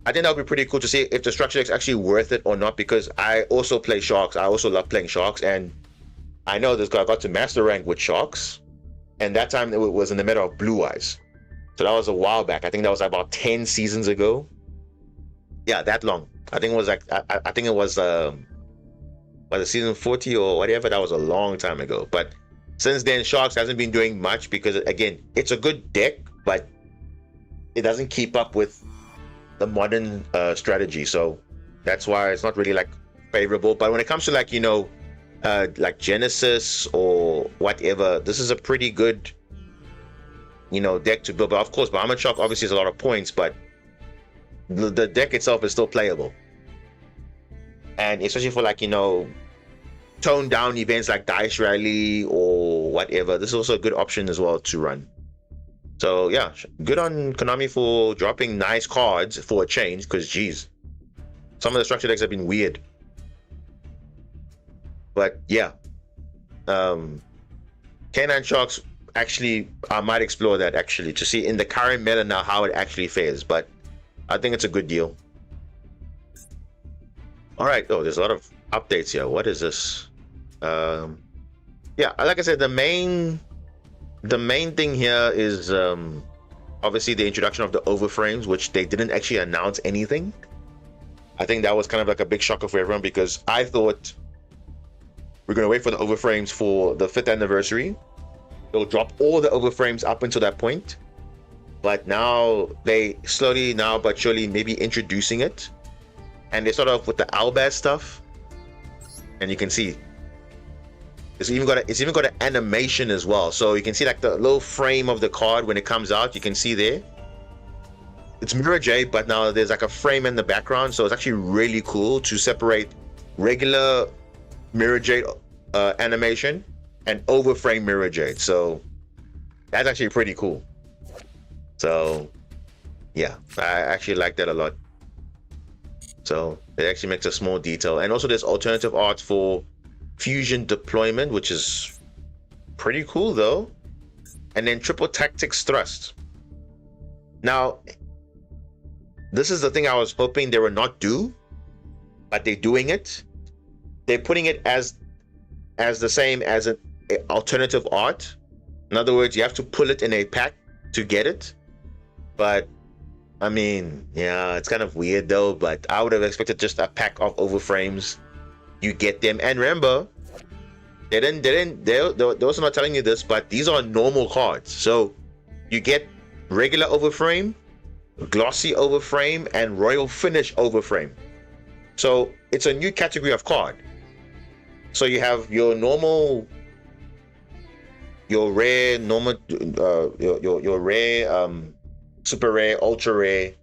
I think that would be pretty cool to see if the structure deck's actually worth it or not, because I also play Sharks. I also love playing Sharks, and I know this guy got to master rank with Sharks, and that time it was in the meta of Blue Eyes. So that was a while back. I think that was about 10 seasons ago. Yeah, that long. I think it was like, I think it was the season 40 or whatever. That was a long time ago. But since then, Sharks hasn't been doing much because, again, it's a good deck, but it doesn't keep up with the modern strategy. So that's why it's not really like favorable. But when it comes to like, you know, like Genesis or whatever, this is a pretty good, you know, deck to build. But of course, Bahamut Shark obviously is a lot of points, but the deck itself is still playable. And especially for like, you know, toned down events like Dice Rally or whatever, this is also a good option as well to run. So yeah, good on Konami for dropping nice cards for a change, because geez, some of the structure decks have been weird. But yeah, Canine Sharks, actually, I might explore that actually to see in the current meta now how it actually fares, but I think it's a good deal. All right, oh, there's a lot of updates here. What is this? Yeah, like I said, the main thing here is obviously the introduction of the overframes, which they didn't actually announce anything. I think that was kind of like a big shocker for everyone, because I thought we're going to wait for the overframes for the 5th anniversary. They'll drop all the overframes up until that point, but now they slowly, now but surely, maybe introducing it. And they start off with the Albaz stuff, and you can see it's even got an animation as well. So you can see like the little frame of the card when it comes out. You can see there it's Mirror Jade, but now there's like a frame in the background. So it's actually really cool to separate regular Mirror Jade animation and overframe Mirror Jade. So that's actually pretty cool. So yeah, I actually like that a lot. So it actually makes a small detail. And also there's alternative art for fusion deployment, which is pretty cool though. And then triple tactics thrust. Now, this is the thing I was hoping they would not do, but they're doing it. They're putting it as the same as an alternative art. In other words, you have to pull it in a pack to get it. But I mean, yeah, it's kind of weird though, but I would have expected just a pack of overframes. You get them, and remember, they're also not telling you this, but these are normal cards. So you get regular overframe, glossy overframe, and royal finish overframe. So it's a new category of card. So you have your normal, your rare, normal, your rare, super rare, ultra rare,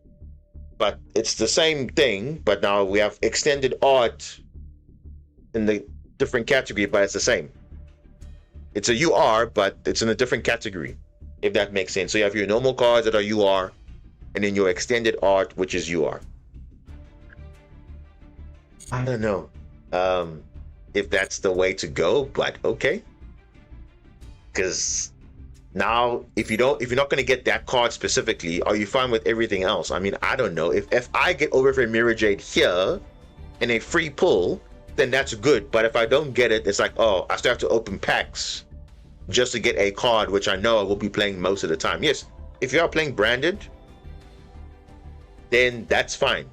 but it's the same thing, but now we have extended art in the different category, but it's the same. It's a UR, but it's in a different category, if that makes sense. So you have your normal cards that are UR, and then your extended art, which is UR. I don't know if that's the way to go, but okay. Because now, if you're not going to get that card specifically, are you fine with everything else? I mean, I don't know. If I get Overframe Mirror Jade here in a free pull, then that's good. But if I don't get it, it's like, oh, I still have to open packs just to get a card, which I know I will be playing most of the time. Yes, if you are playing branded, then that's fine.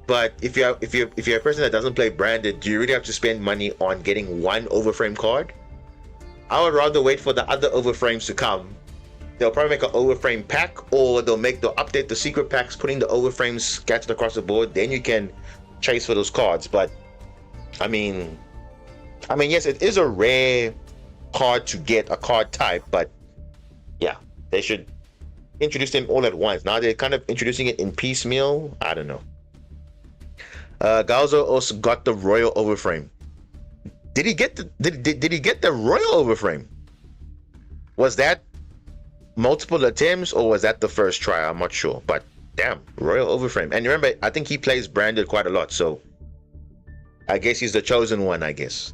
But if you're a person that doesn't play branded, do you really have to spend money on getting one Overframe card? I would rather wait for the other overframes to come. They'll probably make an overframe pack, or they'll update the secret packs, putting the overframes scattered across the board. Then you can chase for those cards. But I mean, yes, it is a rare card to get, a card type. But yeah, they should introduce them all at once. Now they're kind of introducing it in piecemeal. I don't know. Galzo also got the royal overframe. Did he get the royal overframe? Was that multiple attempts or was that the first try? I'm not sure, but damn, Royal Overframe. And remember, I think he plays branded quite a lot, so I guess he's the chosen one, I guess.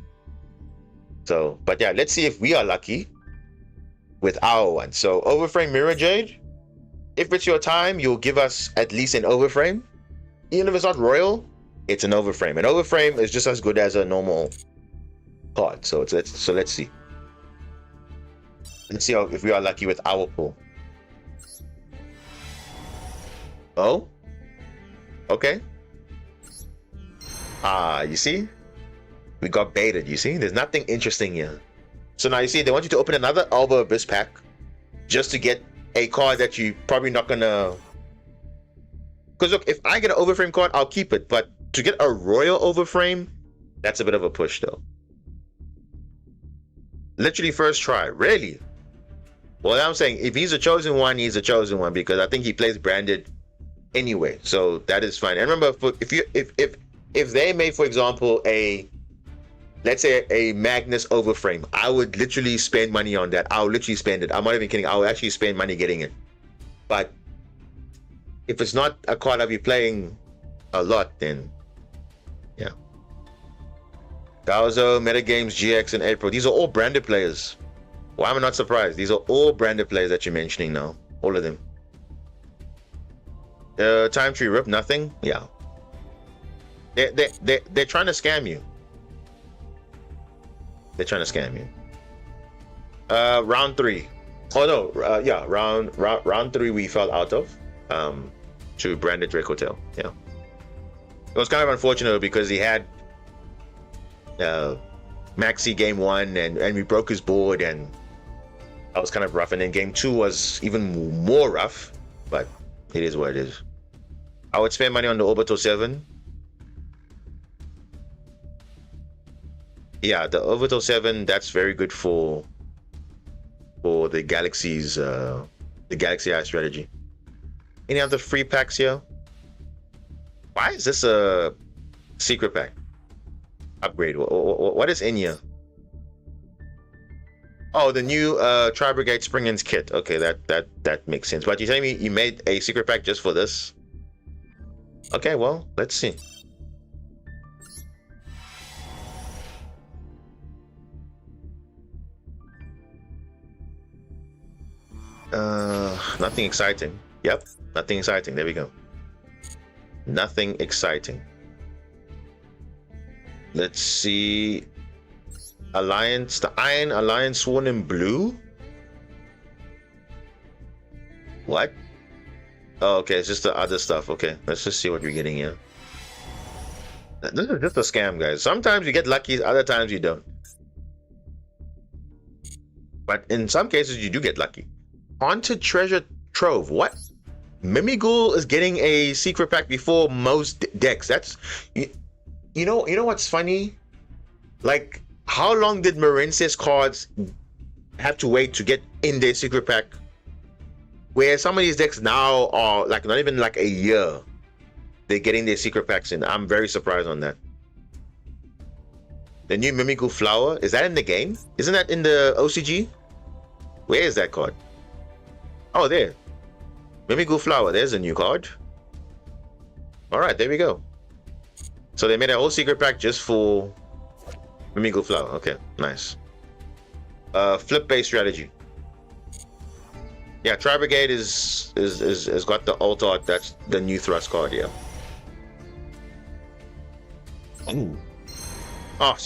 So, but yeah, let's see if we are lucky with our one. So Overframe Mirror Jade, if it's your time, you'll give us at least an Overframe. Even if it's not Royal, it's an Overframe. An Overframe is just as good as a normal card. So let's see. Let's see if we are lucky with our pull. Oh, okay. You see, we got baited. You see, there's nothing interesting here. So now you see, they want you to open another Alba Abyss pack just to get a card that you probably not gonna. Because look, if I get an Overframe card, I'll keep it. But to get a Royal Overframe, that's a bit of a push, though. Literally first try, really. Well, I'm saying if he's a chosen one, he's a chosen one because I think he plays branded anyway. So that is fine. And remember, if they made, for example, let's say a Magnus Overframe, I would literally spend money on that. I would literally spend it. I'm not even kidding. I would actually spend money getting it. But if it's not a card I'll be playing a lot, then yeah. Galzo, Metagames, GX, and April. These are all branded players. Why am I not surprised? These are all branded players that you're mentioning now. All of them. Time Tree Rip, nothing. Yeah. They're trying to scam you. They're trying to scam you. Round 3. Oh no, yeah, round 3 we fell out of. To branded Drake Hotel. Yeah. It was kind of unfortunate because he had Maxi game 1 and we broke his board and that was kind of rough, and then game 2 was even more rough, but it is what it is. I would spend money on the Orbital 7. Yeah, the Orbital 7, that's very good for the Galaxy's the Galaxy Eye strategy. Any other free packs here? Why is this a secret pack? Upgrade. What is in here? Oh, the new Tri Brigade Spring Ends kit. Okay, that makes sense. But you're telling me you made a secret pack just for this? Okay, well, let's see. Nothing exciting. Yep, nothing exciting. There we go. Nothing exciting. Let's see. Alliance, the Iron Alliance Sworn in Blue? What? Oh, okay, it's just the other stuff. Okay, let's just see what we're getting here. This is just a scam, guys. Sometimes you get lucky, other times you don't. But in some cases, you do get lucky. Haunted Treasure Trove. What? Mimighoul is getting a secret pack before most decks. That's... You know what's funny? Like, how long did Marensis cards have to wait to get in their secret pack? Where some of these decks now are like not even like a year they're getting their secret packs in. I'm very surprised on that. The new Mimighoul Flower, is that in the game? Isn't that in the OCG? Where is that card? Oh, there. Mimighoul Flower, there's a new card. Alright, there we go. So they made a whole secret pack just for Mimighoul Flower. Okay, nice. Flip-based strategy. Yeah, Tri Brigade is got the alt art. That's the new thrust card, yeah. Ooh. Oh,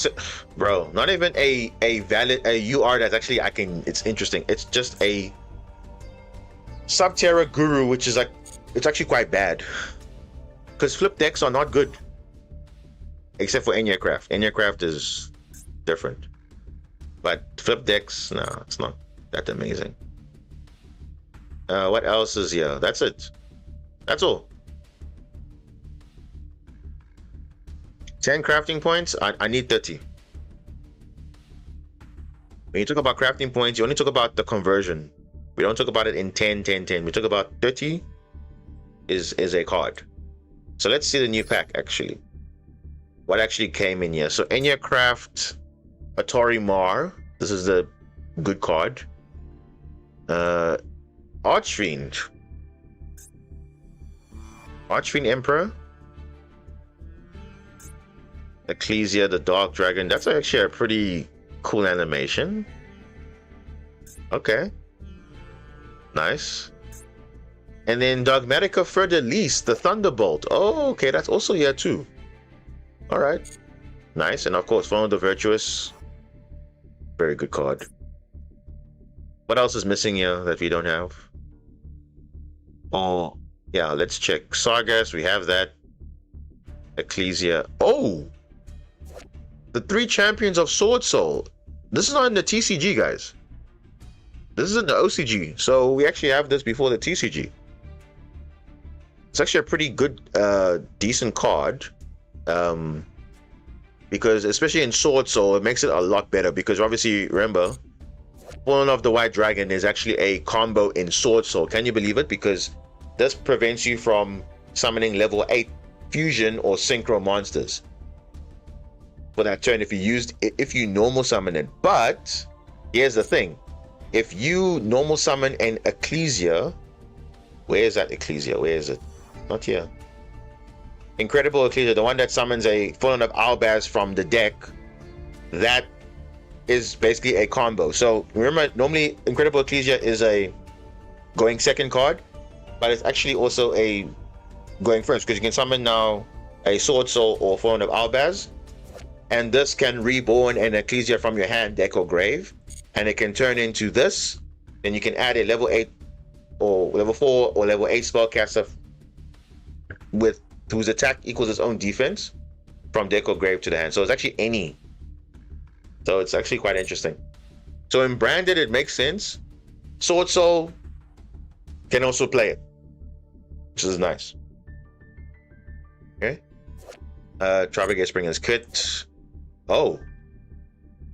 bro, not even a valid UR that's actually it's interesting. It's just a Subterra Guru, which is like, it's actually quite bad. Because flip decks are not good. Except for Enyacraft. Enyacraft is different. But flip decks, no, it's not that amazing. What else is here? That's it. That's all. 10 crafting points. I need 30. When you talk about crafting points, you only talk about the conversion. We don't talk about it in 10, 10, 10. We talk about 30 is a card. So let's see the new pack actually. What actually came in here? So Enyacraft, Atari Mar. This is the good card. Archfiend. Archfiend Emperor. Ecclesia, the Dark Dragon. That's actually a pretty cool animation. Okay. Nice. And then Dogmatica Fleur-de-Lis, the Thunderbolt. Oh, okay, that's also here too. Alright. Nice. And of course, Phone of the Virtuous. Very good card. What else is missing here that we don't have? Oh, yeah, let's check. Sargas, we have that. Ecclesia. Oh! The 3 Champions of Sword Soul. This is not in the TCG, guys. This is in the OCG. So we actually have this before the TCG. It's actually a pretty good, decent card. Because especially in Sword Soul, it makes it a lot better. Because obviously, remember, Fallen of the White Dragon is actually a combo in Sword Soul. Can you believe it? Because this prevents you from summoning level 8 fusion or synchro monsters for that turn if you normal summon it. But here's the thing: if you normal summon an Ecclesia, where is that Ecclesia? Where is it? Not here. Incredible Ecclesia, the one that summons a Fallen of Albaz from the deck, that is basically a combo. So remember, normally Incredible Ecclesia is a going second card, but it's actually also a going first, because you can summon now a Sword Soul or Fallen of Albaz, and this can reborn an Ecclesia from your hand, deck, or grave, and it can turn into this. Then you can add a level 8 or level 4 or level 8 spellcaster with whose attack equals its own defense from deck or grave to the hand. So it's actually any. So it's actually quite interesting. So in branded, it makes sense. Sword Soul can also play it, which is nice. Okay. Tribegate Springer's Kit. Oh,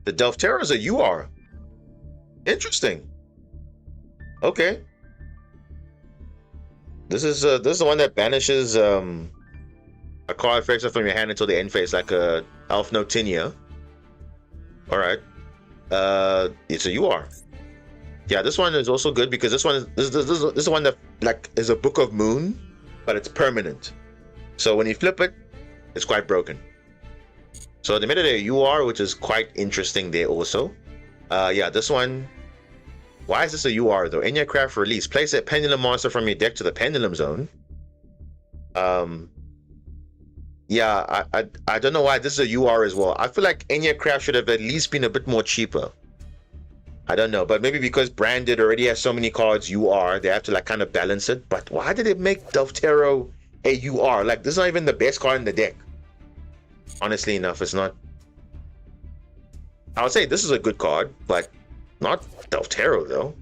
the Delftera is a UR. Interesting. Okay. This is the one that banishes a card fixer from your hand until the end phase, like a Elf Notinia. All right. It's a UR. Yeah, this one is also good because this is the one that like is a Book of Moon, but it's permanent. So when you flip it, it's quite broken. So they made it a UR, which is quite interesting there also. Yeah, this one. Why is this a UR though? In your craft release, place a pendulum monster from your deck to the pendulum zone. Yeah, I don't know why this is a UR as well. I feel like Enya Craft should have at least been a bit more cheaper. I don't know, but maybe because branded already has so many cards UR, they have to like kind of balance it. But why did it make Delftera a UR? Like, this is not even the best card in the deck. Honestly enough, it's not. I would say this is a good card, but not Delftera though.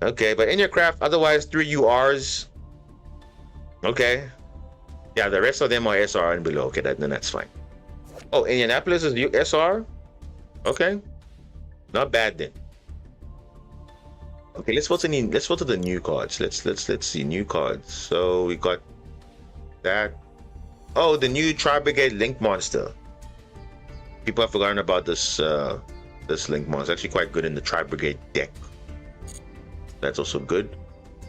Okay, but Enya Craft, otherwise 3 URs. Okay. Yeah, the rest of them are SR and below. Okay, then that's fine. Oh, Indianapolis is SR? Okay. Not bad then. Okay, let's go to the new cards. Let's see new cards. So we got that. Oh, the new Tri-Brigade Link monster. People have forgotten about this this Link monster. It's actually quite good in the Tri-Brigade deck. That's also good.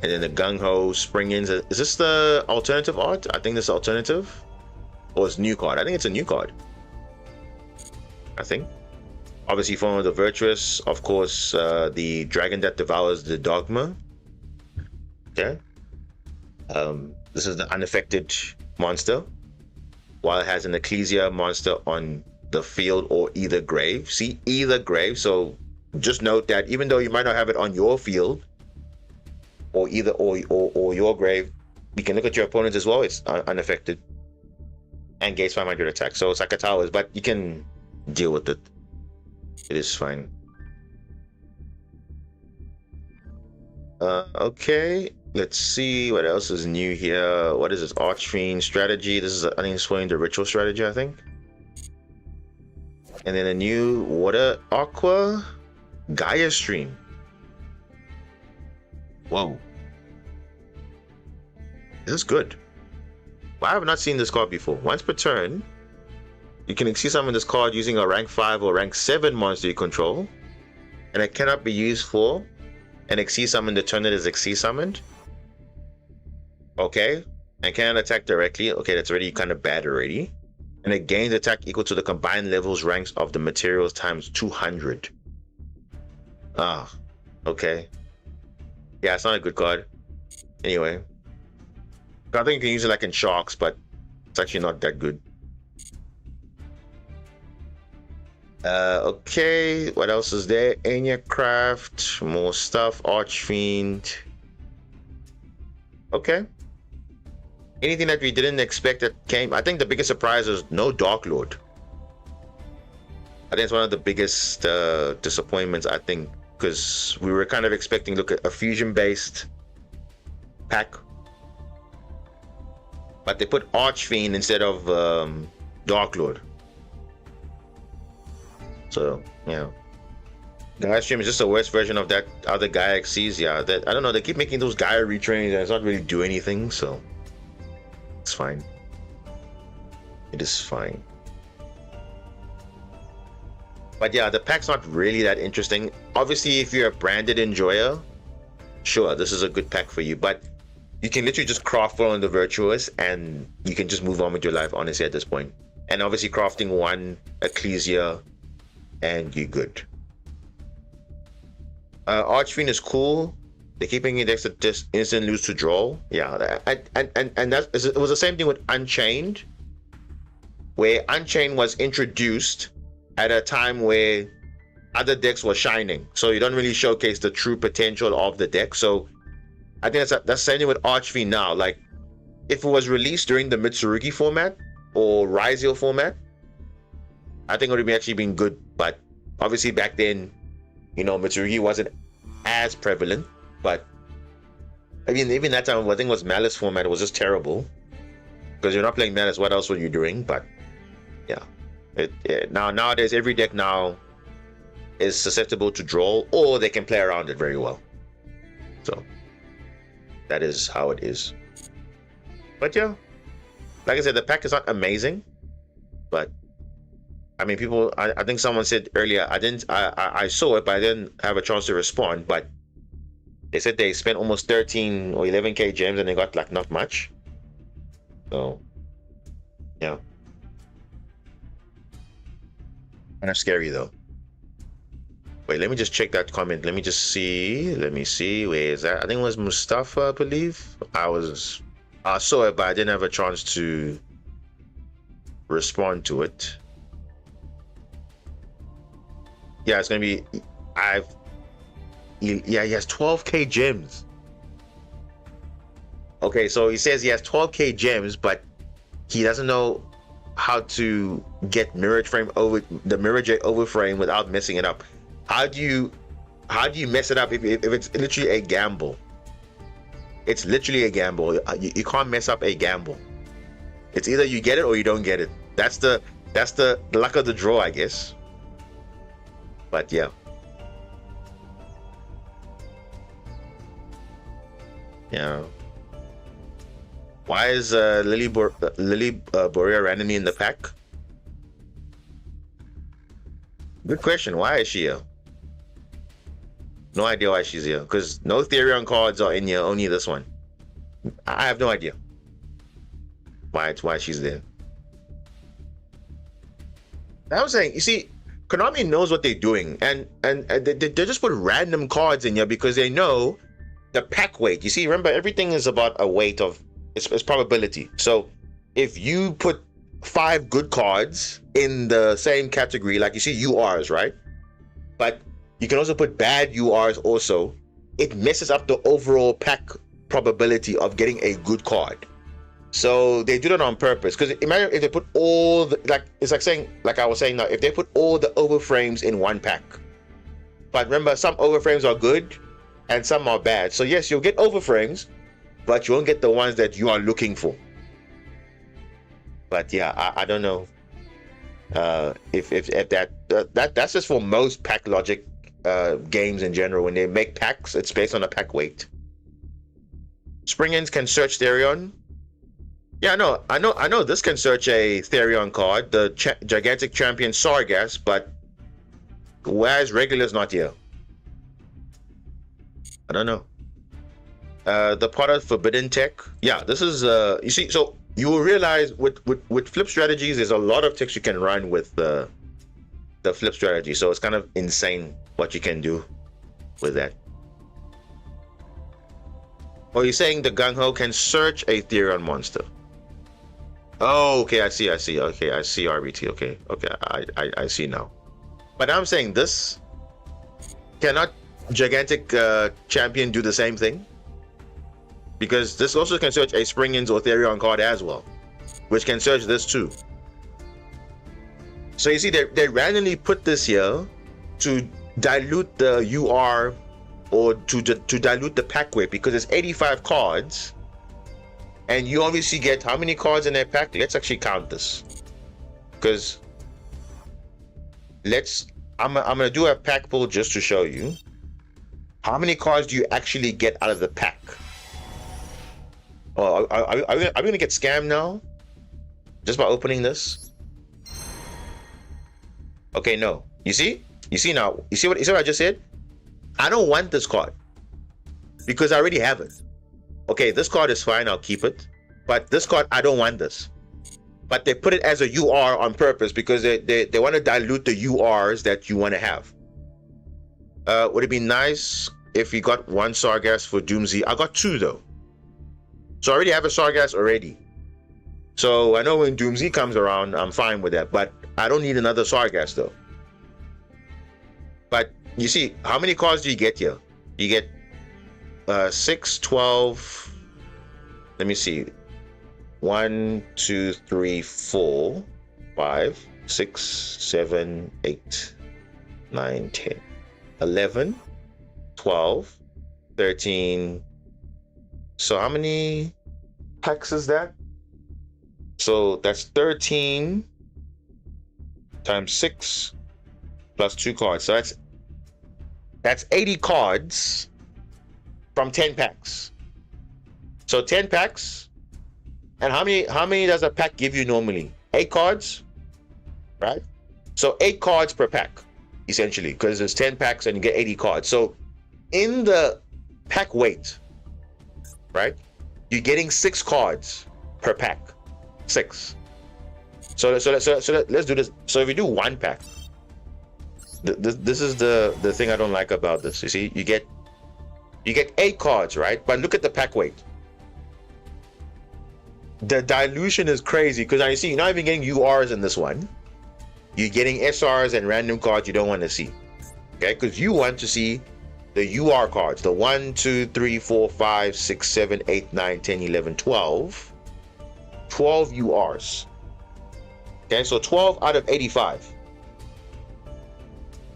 And then the Gung Ho Spring Ins. Is this the alternative art? I think this is alternative. Or it's new card. I think it's a new card. I think. Obviously, Fallen of the Virtuous. Of course, the Dragon that devours the Dogma. Okay. This is the unaffected monster. While it has an Ecclesia monster on the field or either grave. See, either grave. So just note that even though you might not have it on your field, or either or your grave, you can look at your opponent as well. It's unaffected and gains 500 attack. So it's like a towers, but you can deal with it. It is fine. Okay, let's see what else is new here. What is this? Archfiend strategy. This is, I think it's showing the ritual strategy, I think. And then a new Water Aqua Gaia Stream. Whoa. This is good. Well, I have not seen this card before. Once per turn, you can exceed summon this card using a rank 5 or rank 7 monster you control, and it cannot be used for and Xyz summon the turn it is Xyz summoned. Okay. And cannot attack directly. Okay, that's already kind of bad already. And it gains attack equal to the combined levels ranks of the materials times 200. Ah, okay. Yeah, it's not a good card. Anyway. I think you can use it like in Sharks, but it's actually not that good. Okay, what else is there? Enya Craft, more stuff, Archfiend. Okay. Anything that we didn't expect that came. I think the biggest surprise is no Dark Lord. I think it's one of the biggest disappointments, I think, because we were kind of expecting, look at a fusion based pack, but they put Archfiend instead of Dark Lord. So yeah, Gaia Stream is just a worse version of that other Gaia Xyz. Yeah, that I don't know. They keep making those Gaia retrains and it's not really do anything. So it's fine. It is fine. But yeah, the pack's not really that interesting. Obviously, if you're a branded enjoyer, sure, this is a good pack for you. But you can literally just craft on the Virtuous and you can just move on with your life, honestly, at this point. And obviously, crafting one Ecclesia and you're good. Archfiend is cool. They're keeping it next to just instant lose to draw. Yeah, and that it was the same thing with Unchained, where Unchained was introduced at a time where other decks were shining, so you don't really showcase the true potential of the deck. So I think that's the same thing with Archfiend now. Like, if it was released during the Mitsurugi format or Ryzeal format, I think it would have actually been good. But obviously back then, you know, Mitsurugi wasn't as prevalent. But I mean, even that time, I think it was Malice format. It was just terrible because you're not playing Malice. What else were you doing? But yeah, nowadays every deck now is susceptible to draw, or they can play around it very well. So that is how it is. But yeah, like I said, the pack is not amazing, but I mean, people. I think someone said earlier. I saw it, but I didn't have a chance to respond. But they said they spent almost 13 or 11k gems and they got like not much. So yeah, kind of scary though. Wait, let me just check that comment. Let me see. Where is that? I think it was Mustafa, I believe. I saw it, but I didn't have a chance to respond to it. Yeah, it's gonna be. Yeah, he has 12k gems. Okay, so he says he has 12k gems, but he doesn't know how to get Mirror Jet overframe without messing it up. How do you mess it up if it's literally a gamble? It's literally a gamble. You can't mess up a gamble. It's either you get it or you don't get it. That's the luck of the draw, I guess. But yeah. Yeah. Why is Lily Borea randomly in the pack? Good question. Why is she here? No idea why she's here. Because no Therion cards are in here. Only this one. I have no idea why she's there. I was saying, you see, Konami knows what they're doing, and they just put random cards in here because they know the pack weight. You see, remember, everything is about a weight of it's probability. So if you put 5 good cards in the same category, like you see URs, right? But you can also put bad URs also. It messes up the overall pack probability of getting a good card. So they do that on purpose. Because imagine if they put all the, like, it's like saying, like I was saying now, if they put all the overframes in one pack. But remember, some overframes are good and some are bad. So yes, you'll get overframes, but you won't get the ones that you are looking for. But yeah, I don't know if that's just for most pack logic games in general. When they make packs, it's based on a pack weight. Springins can search Therion. Yeah, I know this can search a Therion card, the gigantic champion Sargas, but why is Regular's not here? I don't know. The product Forbidden Tech. Yeah, this is you see, so you will realize with flip strategies, there's a lot of techs you can run with the flip strategy. So it's kind of insane what you can do with that. Oh, you're saying the Gung Ho can search a Therion monster. Oh, okay, I see. Okay, I see RBT. Okay, I see now. But I'm saying this, cannot Gigantic Champion do the same thing? Because this also can search a Springens or Therion card as well, which can search this too. So you see, they randomly put this here to dilute the UR, or to dilute the pack weight, because it's 85 cards, and you obviously get how many cards in that pack? Let's actually count this, because I'm gonna do a pack pull just to show you how many cards do you actually get out of the pack. Oh, are we gonna get scammed now just by opening this? Okay, no. You see now. You see what I just said? I don't want this card because I already have it. Okay, this card is fine, I'll keep it. But this card, I don't want this. But they put it as a UR on purpose because they want to dilute the URs that you want to have. Would it be nice if you got one Sargass for Doomsday? I got two though. So I already have a Sargass already. So I know when Doomsday comes around, I'm fine with that. But I don't need another Sargass though. But you see, how many cards do you get here? You get 6, 12. Let me see. 1, 2, 3, 4, 5, 6, 7, 8, 9, 10, 11, 12, 13. So how many packs is that? So that's 13 times 6 plus 2 cards. So that's 80 cards from 10 packs. So 10 packs. And how many does a pack give you normally? 8 cards, right? So 8 cards per pack, essentially, because there's 10 packs and you get 80 cards. So in the pack weight, right, you're getting 6 cards per pack. 6. So let's do this. So if you do 1 pack, this is the thing I don't like about this. You see, you get 8 cards, right? But look at the pack weight. The dilution is crazy because now you see you're not even getting URs in this one. You're getting SRs and random cards you don't want to see. Okay, because you want to see the UR cards, the 1, 2, 3, 4, 5, 6, 7, 8, 9, 10, 11, 12. 12 URs. Okay, so 12 out of 85.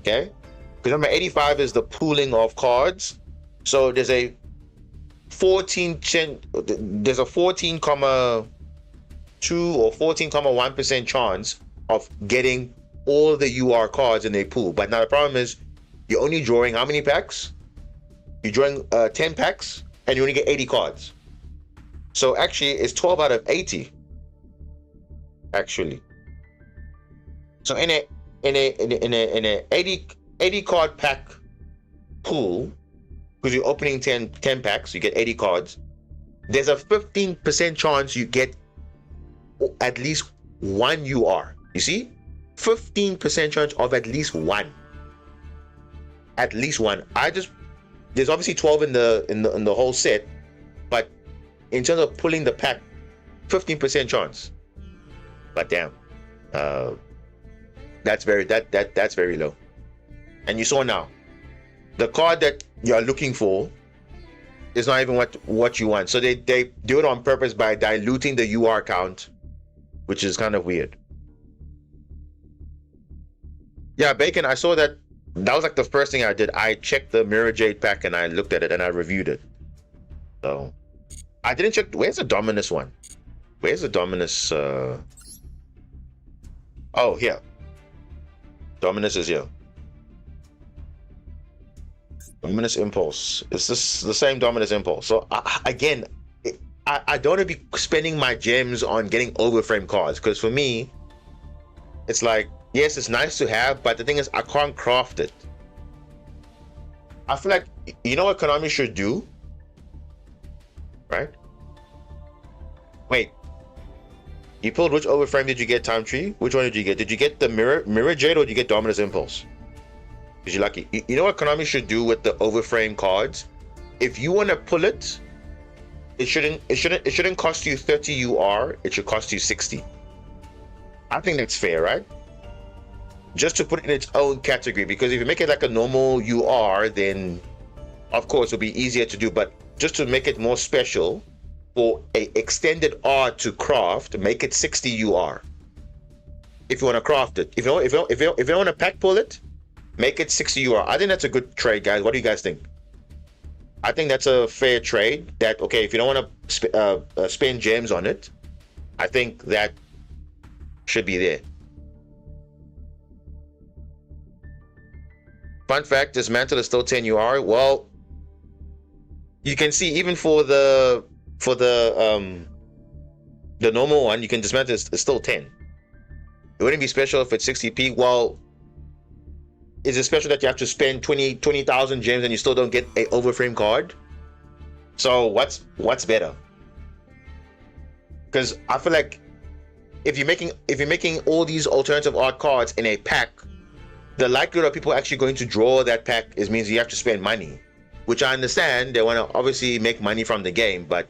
Okay, because remember 85 is the pooling of cards. So there's a 14.2 or 14.1% chance of getting all the UR cards in a pool. But now the problem is you're only drawing how many packs? You're drawing 10 packs and you only get 80 cards. So actually it's 12 out of 80. Actually. So in a 80 card pack pool, because you're opening 10 packs, you get 80 cards, there's a 15% chance you get at least 1 UR. You see? 15% chance of at least one. At least one. There's obviously 12 in the whole set, but in terms of pulling the pack, 15% chance. But damn, that's very low. And you saw now, the card that you're looking for is not even what you want. So they do it on purpose by diluting the UR count, which is kind of weird. Yeah, Bacon, I saw that. That was like the first thing I did. I checked the Mirror Jade pack and I looked at it and I reviewed it. So I didn't check. Where's the Dominus one? Where's the Dominus? Oh, here. Dominus is here. Dominus Impulse. It's this the same Dominus Impulse. So again, I don't want to be spending my gems on getting overframe cards, because for me, it's like, yes, it's nice to have, but the thing is, I can't craft it. I feel like You know what Konami should do, right? Wait, you pulled which overframe did you get, Time Tree? Which one did you get? Did you get the Mirror Jade or did you get Dominus Impulse? Because you're lucky. You know what Konami should do with the overframe cards? If you want to pull it, it shouldn't cost you 30 UR. It should cost you 60. I think that's fair, right? Just to put it in its own category, because if you make it like a normal UR, then of course it'll be easier to do. But just to make it more special, for a extended R to craft, make it 60 UR. If you want to craft it, if you don't want to pack pull it, make it 60 UR. I think that's a good trade, guys. What do you guys think? I think that's a fair trade. That okay, if you don't want to spend gems on it, I think that should be there. Fun fact: Dismantle is still 10 UR. Well, you can see even for the normal one, you can dismantle it's still 10. It wouldn't be special if it's 60p. Well, is it special that you have to spend 20,000 gems and you still don't get a overframe card? So what's better? Because I feel like if you're making all these alternative art cards in a pack, the likelihood of people actually going to draw that pack means you have to spend money, which I understand. They want to obviously make money from the game, but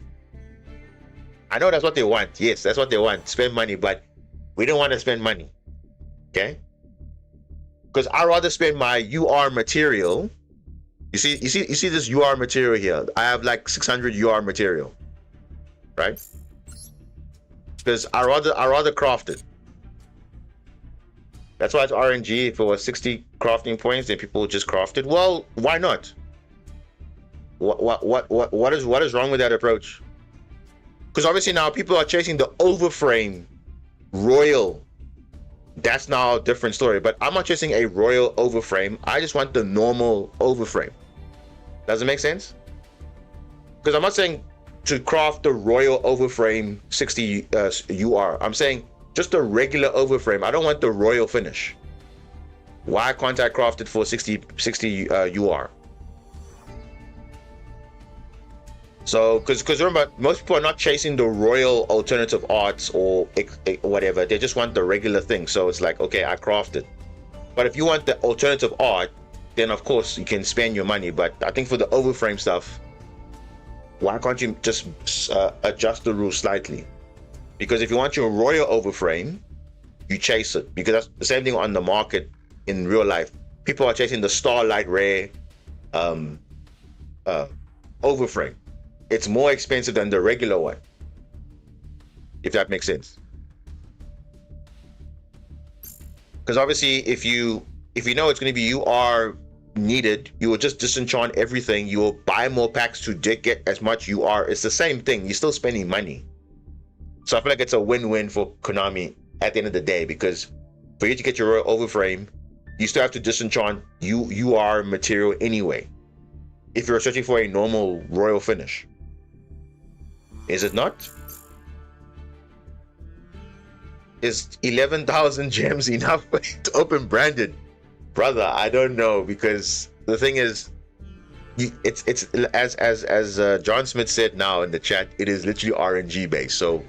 I know that's what they want. Yes, that's what they want. Spend money, but we don't want to spend money. Okay? Because I'd rather spend my UR material. You see this UR material here. I have like 600 UR material, right? Because I rather craft it. That's why it's RNG. If it was 60 crafting points, then people would just craft it. Well, why not? What is wrong with that approach? Because obviously now people are chasing the overframe royal. That's now a different story. But I'm not chasing a royal overframe. I just want the normal overframe. Does it make sense? Because I'm not saying to craft the royal overframe 60 UR. I'm saying just a regular overframe. I don't want the royal finish. Why can't I craft it for 60 UR? So, because remember, most people are not chasing the royal alternative arts or whatever. They just want the regular thing. So it's like, okay, I craft it. But if you want the alternative art, then of course you can spend your money. But I think for the overframe stuff, why can't you just adjust the rules slightly? Because if you want your royal overframe, you chase it. Because that's the same thing on the market in real life. People are chasing the Starlight Rare overframe. It's more expensive than the regular one, if that makes sense. Because obviously, if you know it's going to be UR needed, you will just disenchant everything. You will buy more packs to get as much UR. It's the same thing. You're still spending money. So I feel like it's a win-win for Konami at the end of the day, because for you to get your royal overframe, you still have to disenchant UR material anyway. If you're searching for a normal royal finish. Is it not? Is 11,000 gems enough to open branded? Brother, I don't know, because the thing is, it's as John Smith said now in the chat, it is literally RNG based. So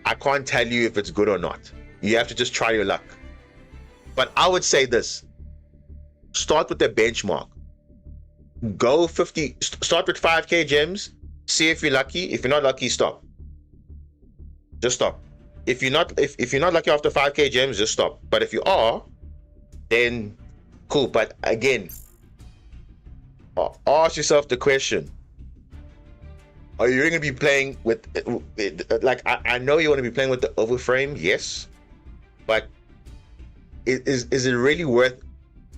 I can't tell you if it's good or not. You have to just try your luck. But I would say this: start with the benchmark. Go 50. Start with 5k gems. See if you're lucky. If you're not lucky, stop. Just stop. If you're not lucky after 5k gems, just stop. But if you are, then cool. But again, ask yourself the question: are you going to be playing with like I know you want to be playing with the overframe, yes, but is it really worth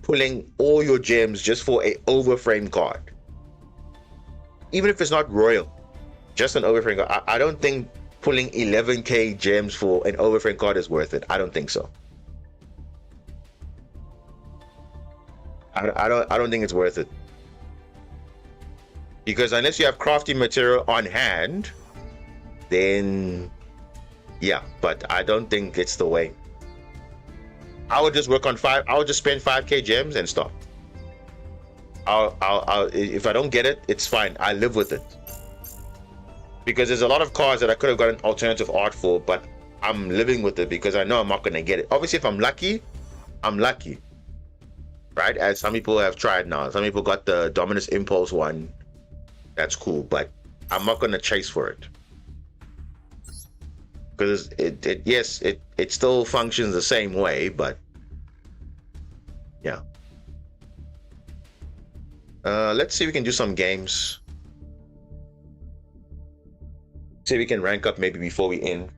pulling all your gems just for a overframe card? Even if it's not royal, just an overframe card. I don't think pulling 11k gems for an overframe card is worth it. I don't think so. I don't think it's worth it. Because unless you have crafting material on hand, then yeah, but I don't think it's the way. I would just work on I would just spend 5k gems and stop. if I don't get it, it's fine. I live with it. Because there's a lot of cards that I could have gotten alternative art for, but I'm living with it because I know I'm not going to get it. Obviously, if I'm lucky, I'm lucky. Right? As some people have tried now. Some people got the Dominus Impulse one. That's cool, but I'm not going to chase for it. Because it still functions the same way, but yeah. Let's see if we can do some games. See if we can rank up maybe before we end.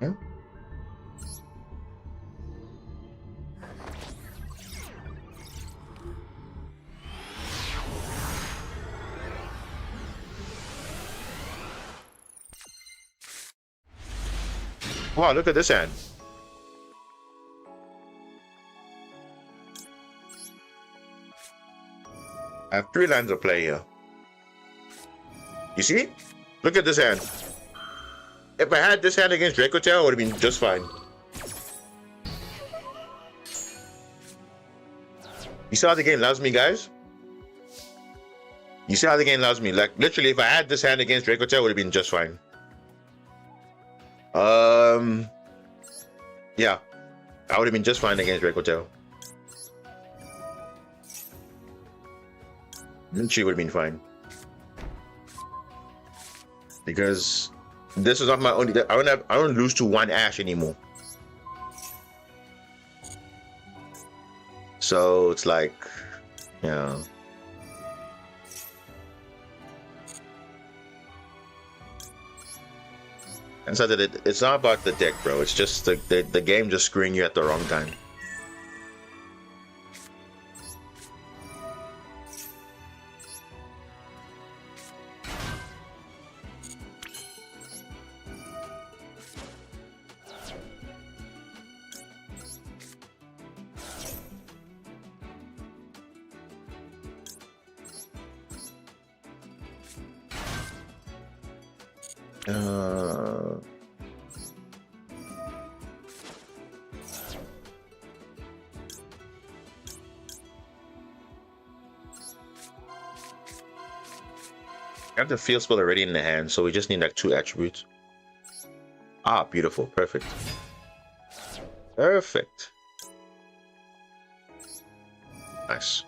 Yeah. Wow, look at this hand. I have 3 lines of play here. You see? Look at this hand. If I had this hand against Draco Tail, it would have been just fine. You see how the game loves me, guys? You see how the game loves me? Like, literally, if I had this hand against Draco Tail, it would have been just fine. Yeah. I would have been just fine against Draco Tail. She would have been fine. Because this is not my only. I don't lose to 1 Ash anymore. So it's like, yeah. And so that it's not about the deck, bro. It's just the game just screwing you at the wrong time. I have the field spell already in the hand, so we just need like 2 attributes. Ah, beautiful. Perfect. Perfect. Nice.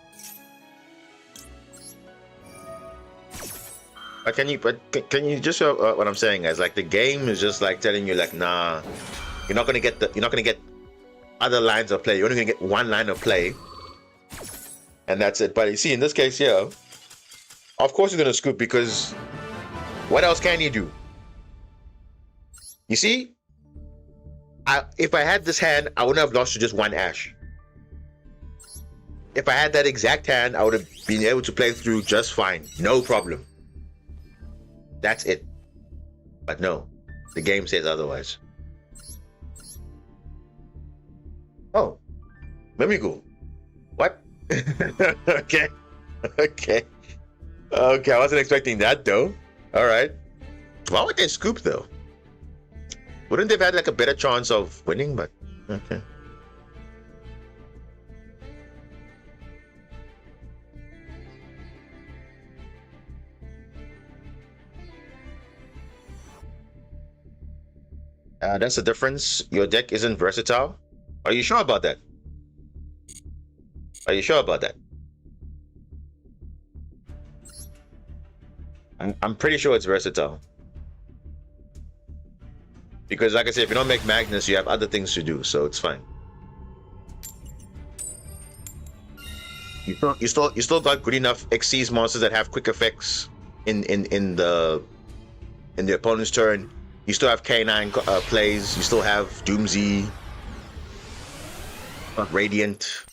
But can you just what I'm saying is like the game is just like telling you like, nah, you're not gonna get other lines of play. You're only gonna get 1 line of play, and that's it. But you see, in this case here, of course you're gonna scoop because what else can you do? You see, if I had this hand, I wouldn't have lost to just 1 Ash. If I had that exact hand, I would have been able to play through just fine, no problem. That's it. But no, the game says otherwise. Oh, let me go. What? Okay. Okay. Okay, I wasn't expecting that though. All right. Why would they scoop though? Wouldn't they've had like a better chance of winning? But okay. That's the difference. Your deck isn't versatile. Are you sure about that? Are you sure about that? I'm pretty sure it's versatile. Because like I said, if you don't make Magnus, you have other things to do, so it's fine. You still got good enough Xyz monsters that have quick effects in the opponent's turn. You still have K9 plays. You still have Doomsy, Radiant.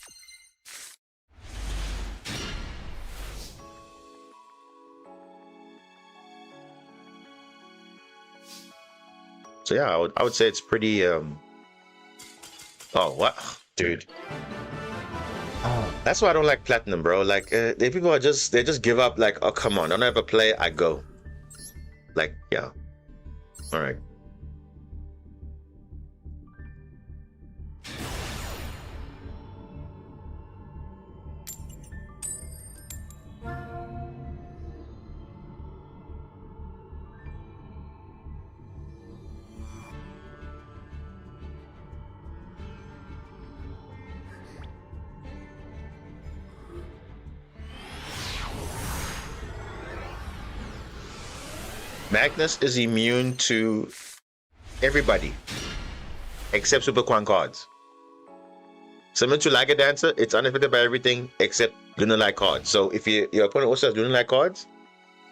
So yeah, I would say it's pretty. Oh, what, dude? Oh, that's why I don't like Platinum, bro. Like, the people are they just give up. Like, oh come on, I don't ever play. I go. Like, yeah. All right. Magnus is immune to everybody except Super Quan cards. Similar to Like a Dancer, it's unaffected by everything except Lunar-like cards. So if your opponent also has Lunar-like cards,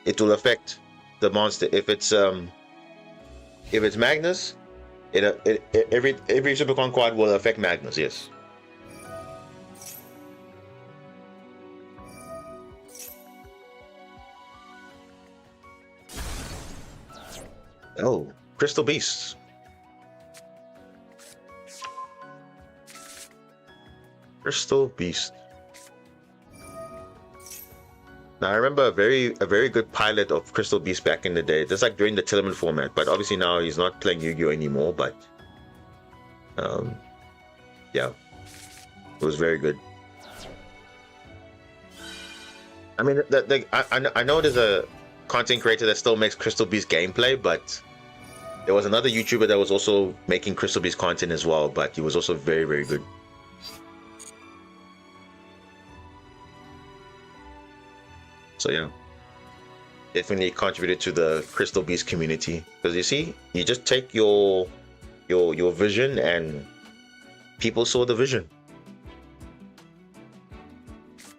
it will affect the monster. If it's Magnus, every Super Quan card will affect Magnus. Yes. Oh, Crystal Beasts. Crystal Beast. Now I remember a very good pilot of Crystal Beast back in the day. That's like during the Tillerman format, but obviously now he's not playing Yu-Gi-Oh anymore. But yeah, it was very good. I mean, I know there's a content creator that still makes Crystal Beast gameplay, but there was another YouTuber that was also making Crystal Beast content as well, but he was also very good. So yeah, definitely contributed to the Crystal Beast community, because you see, you just take your vision and people saw the vision.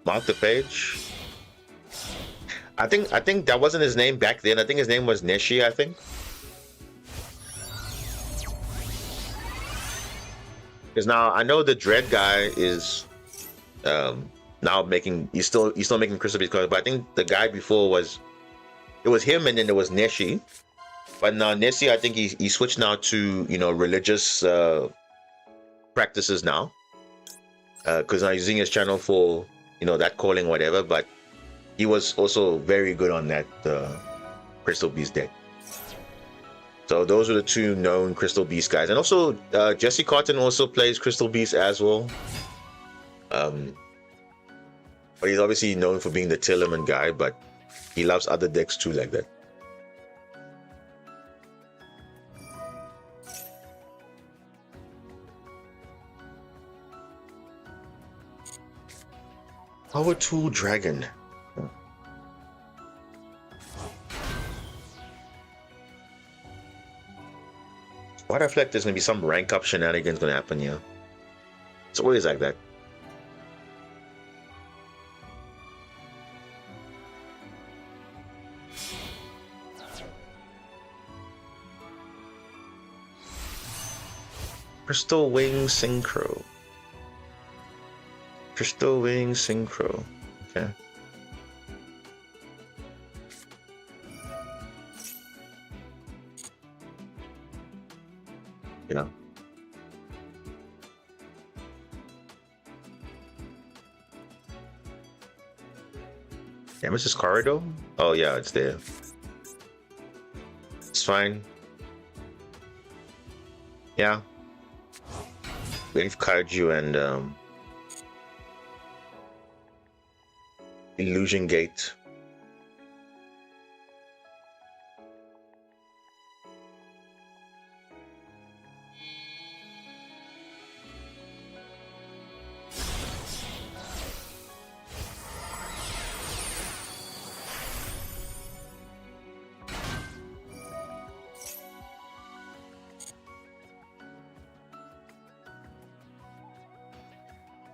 Mark the page. I think that wasn't his name back then. I think his name was Neshi, I think. Because now I know the Dread guy is now making he's still making Crystal Beast cards, but I think the guy before was him, and then there was Neshi. But now Neshi, I think he switched now to religious practices now, because now he's using his channel for that calling, whatever. But he was also very good on that Crystal Beast deck. So those are the two known Crystal Beast guys, and also Jesse Cotton also plays Crystal Beast as well. But he's obviously known for being the Tillerman guy, but he loves other decks too, like that. Power Tool Dragon. Why do I feel like there's gonna be some rank up shenanigans gonna happen here? It's always like that. Crystal Wing Synchro. Crystal Wing Synchro. Okay. Yeah. Nemesis Corridor? Oh yeah, it's there. It's fine. Yeah. Wave Kaiju and Illusion Gate.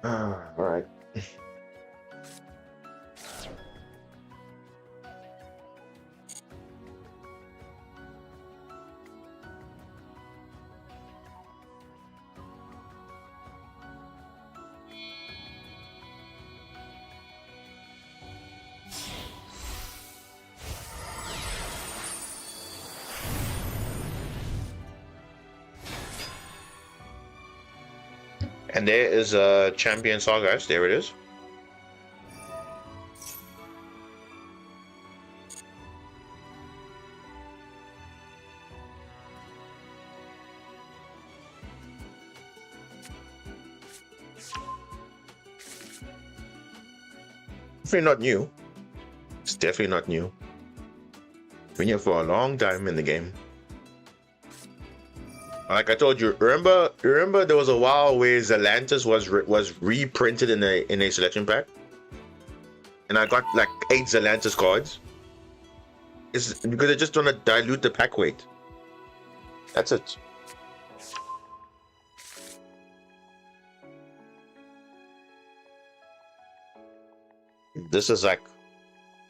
All right. And there is a Champion Saw, guys. There it is. Definitely not new. It's definitely not new. Been here for a long time in the game. Like I told you, remember there was a while where Zelantis was reprinted in a selection pack, and I got like 8 Zelantis cards. It's because they're just trying to dilute the pack weight. That's it. This is like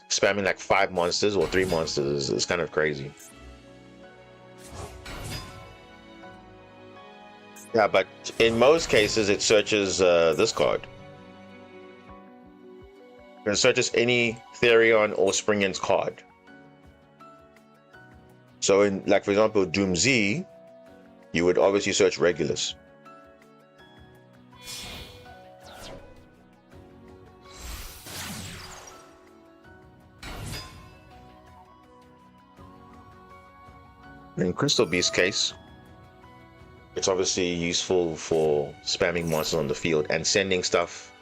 spamming like 5 monsters or 3 monsters. It's kind of crazy. Yeah, but in most cases, it searches this card. It searches any Therion or Springen's card. So in, like, for example, Doom Z, you would obviously search Regulus. In Crystal Beast's case, it's obviously useful for spamming monsters on the field and sending stuff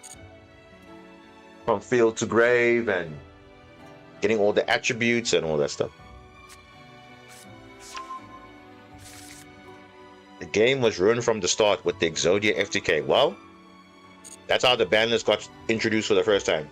from field to grave and getting all the attributes and all that stuff. The game was ruined from the start with the Exodia FTK. Well, that's how the ban list got introduced for the first time.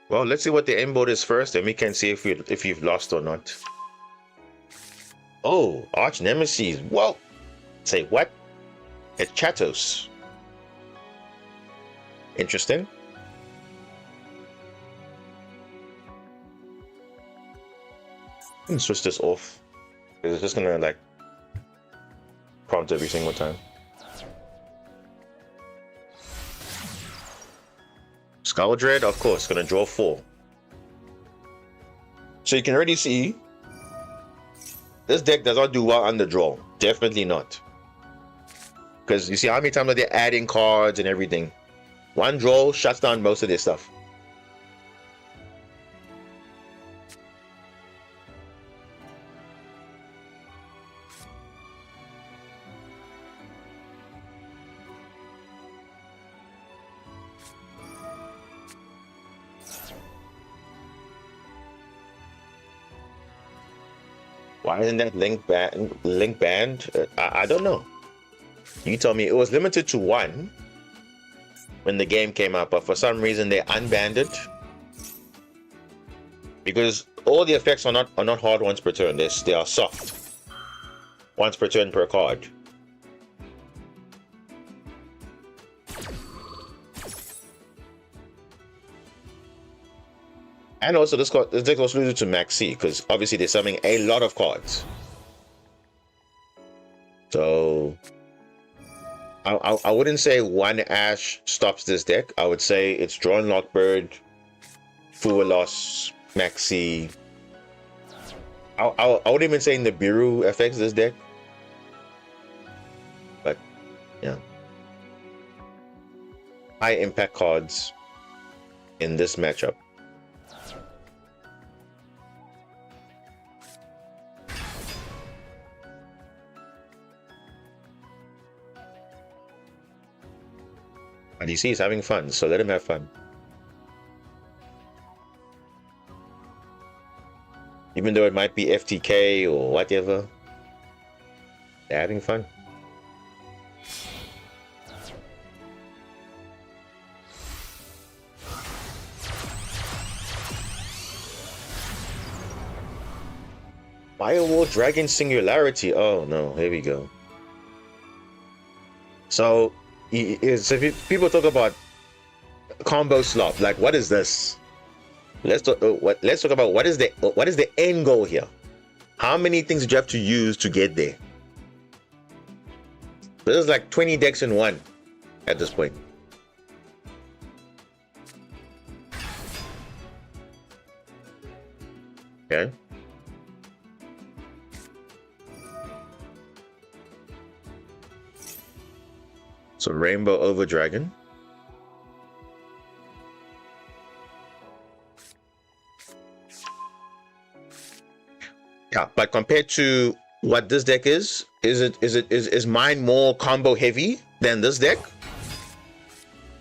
Well, let's see what the end board is first, and we can see if you've lost or not. Oh, Arch Nemesis. Whoa! Say what? It's Chatos. Interesting. Let's switch this off, because it's just gonna like prompt every single time. Skull-Dread, of course, gonna draw 4. So you can already see this deck does not do well under draw. Definitely not. Because you see how many times they're adding cards and everything. One draw shuts down most of their stuff. Why isn't that link banned? I don't know. You tell me. It was limited to 1 when the game came out, but for some reason they unbanned it because all the effects are not hard once per turn. They are soft once per turn per card. And also, this deck was limited to Max C because obviously they're summoning a lot of cards. So I wouldn't say 1 Ash stops this deck. I would say it's Drawn Lockbird, Fualos, Max C. I wouldn't even say Nibiru affects this deck. But yeah, high impact cards in this matchup. And you see he's having fun, so let him have fun. Even though it might be FTK or whatever, they're having fun. Firewall Dragon Singularity. Oh no, here we go. So people talk about combo slop. Like, what is this? Let's talk about what is the end goal here. How many things do you have to use to get there? There's like 20 decks in one at this point. Okay. So Rainbow over Dragon. Yeah, but compared to what this deck is mine more combo heavy than this deck?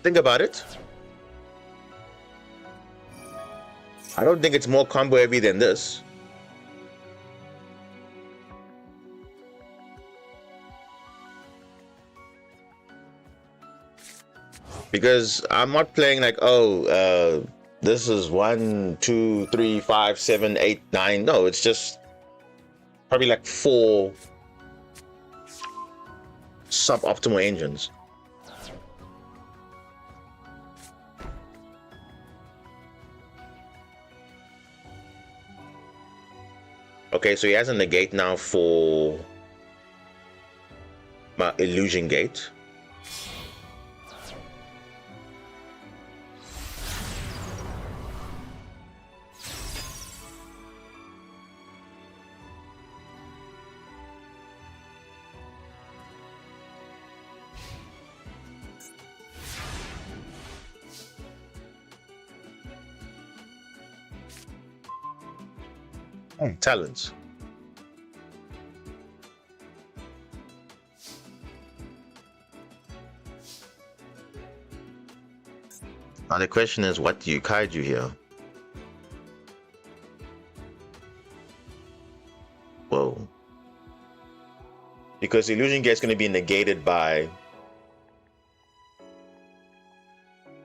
Think about it. I don't think it's more combo heavy than this. Because I'm not playing like, oh, this is 1, 2, 3, 5, 7, 8, 9. No, it's just probably like 4 suboptimal engines. Okay, so he has a negate now for my illusion gate. Talents. Now the question is, what do you kaiju here? Whoa. Because illusion gate is going to be negated by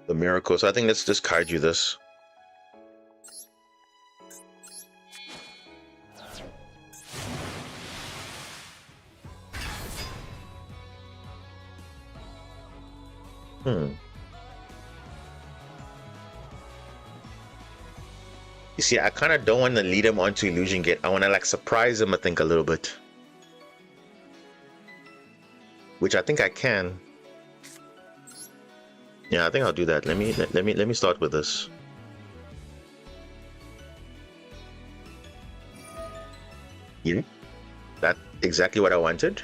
the miracle. So I think let's just kaiju this. You see, I kind of don't want to lead him onto illusion gate. I want to like surprise him, I think, a little bit, which I think I can. Yeah, I think I'll do that. Let me start with this. Yeah, that's exactly what I wanted.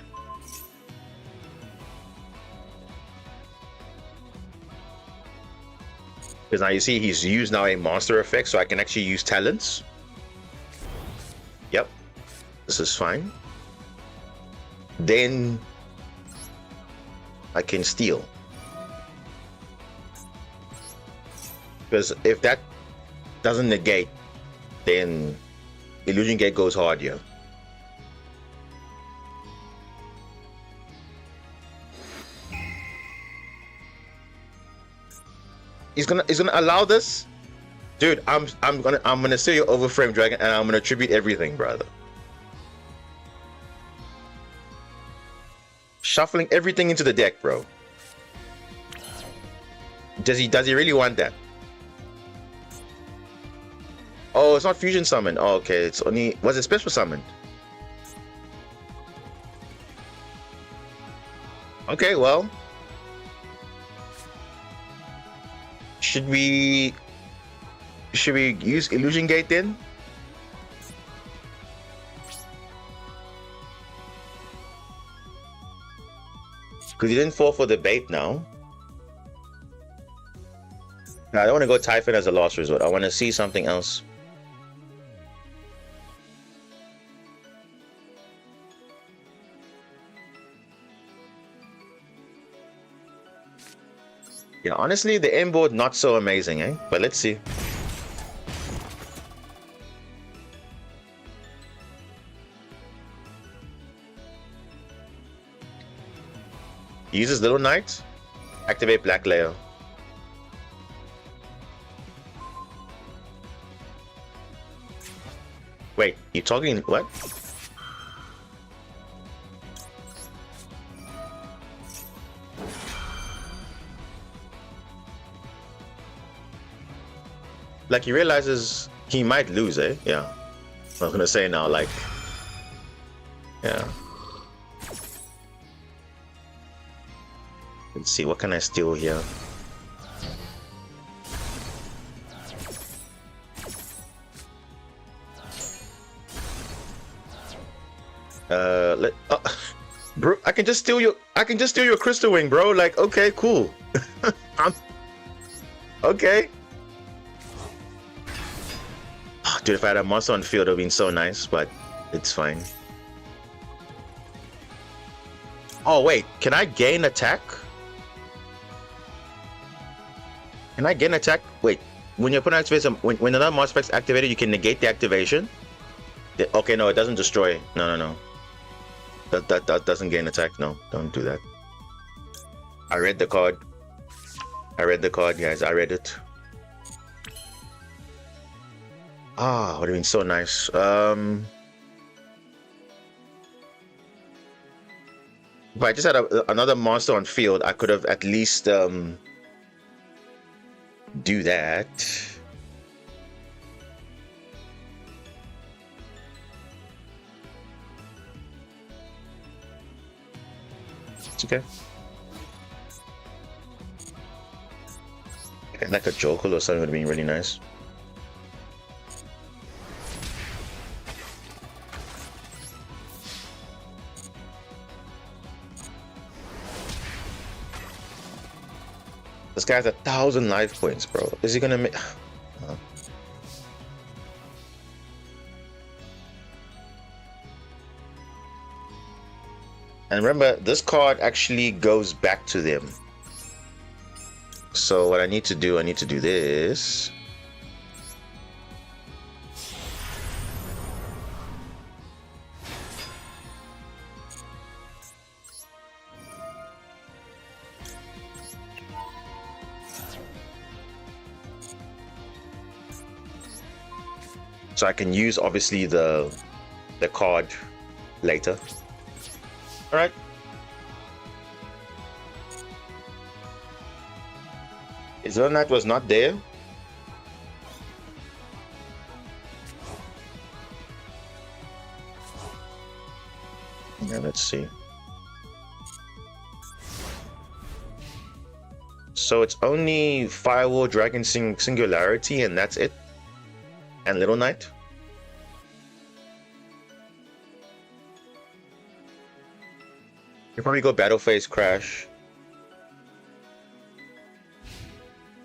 Because now you see he's used now a monster effect, so I can actually use talents. Yep, this is fine. Then I can steal. Because if that doesn't negate, then illusion gate goes hard here. He's gonna allow this, dude. I'm gonna steal your overframe dragon, and I'm gonna tribute everything, brother. Shuffling everything into the deck, bro. Does he really want that? Oh, it's not fusion summon. Oh, okay, it's only, was it special summoned? Okay, well. Should we use illusion gate then? Because he didn't fall for the bait now. I don't want to go Typhon as a last resort. I want to see something else. Yeah, honestly, the M board not so amazing, eh? But let's see. Uses Little Knight, activate Black Layer. Wait, you talking what? Like he realizes he might lose, eh? Yeah. I was gonna say now, like, yeah. Let's see, what can I steal here? Bro, I can just steal your Crystal Wing, bro. Like, okay, cool. Okay. Dude, if I had a monster on field, it would have been so nice, but It's fine. Oh wait, can I gain attack? Can I gain attack? Wait, when your opponent activates, when another monster effect's activated, you can negate the activation. Okay, no, it doesn't destroy. No. That doesn't gain attack. No, don't do that. I read the card. I read the card, guys. I read it. Ah, would have been so nice. If I just had another monster on field, I could have at least do that. It's okay. And like a Joker or something would have been really nice. This guy has 1,000 life points, bro. Is he gonna make? And remember, this card actually goes back to them. So what I need to do this. So I can use obviously the card later. All right. Knight was not there. Yeah, let's see. So it's only Firewall, Dragon Singularity, and that's it. And Little Knight. You probably go Battle Phase Crash.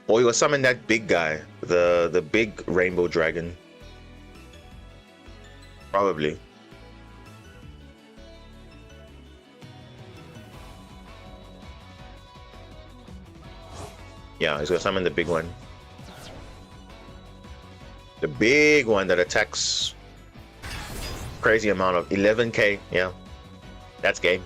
Or you will summon that big guy, the big rainbow dragon. Probably. Yeah, he's gonna summon the big one. The big one that attacks crazy amount of 11k. Yeah, that's game.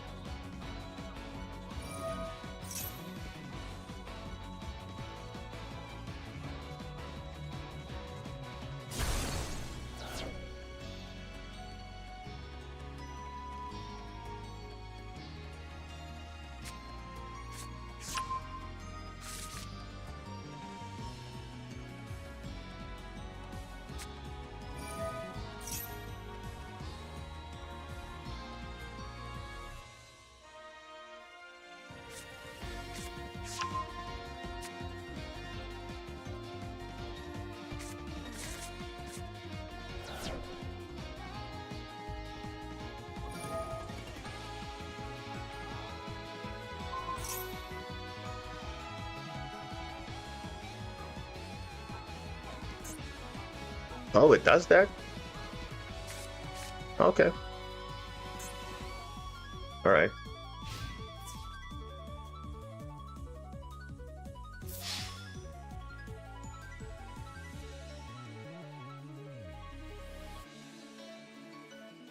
Oh, it does that? Okay. All right.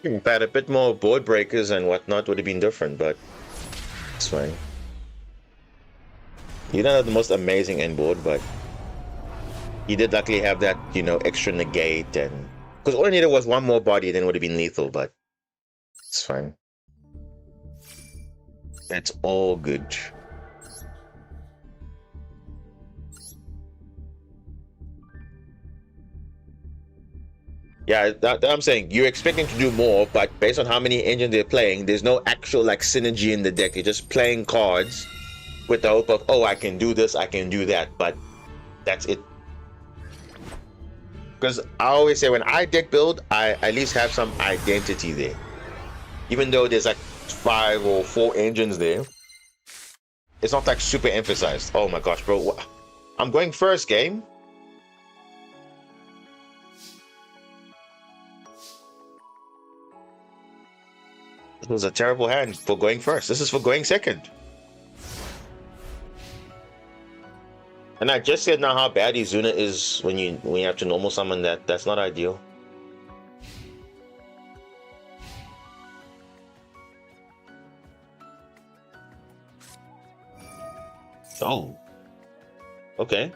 If I had a bit more board breakers and whatnot, would have been different, but it's fine. You don't have the most amazing end board, but he did luckily have that, you know, extra negate, and because all I needed was one more body, then it would have been lethal, but it's fine. It's all good. Yeah, that I'm saying you're expecting to do more, but based on how many engines they're playing, there's no actual like synergy in the deck. You're just playing cards with the hope of, oh, I can do this, I can do that, but that's it. Because I always say when I deck build, I at least have some identity there. Even though there's like 5 or 4 engines there, it's not like super emphasized. Oh my gosh, bro. I'm going first game. This was a terrible hand for going first. This is for going second. And I just said now how bad Izuna is when you have to normal summon that. That's not ideal. Oh. Okay.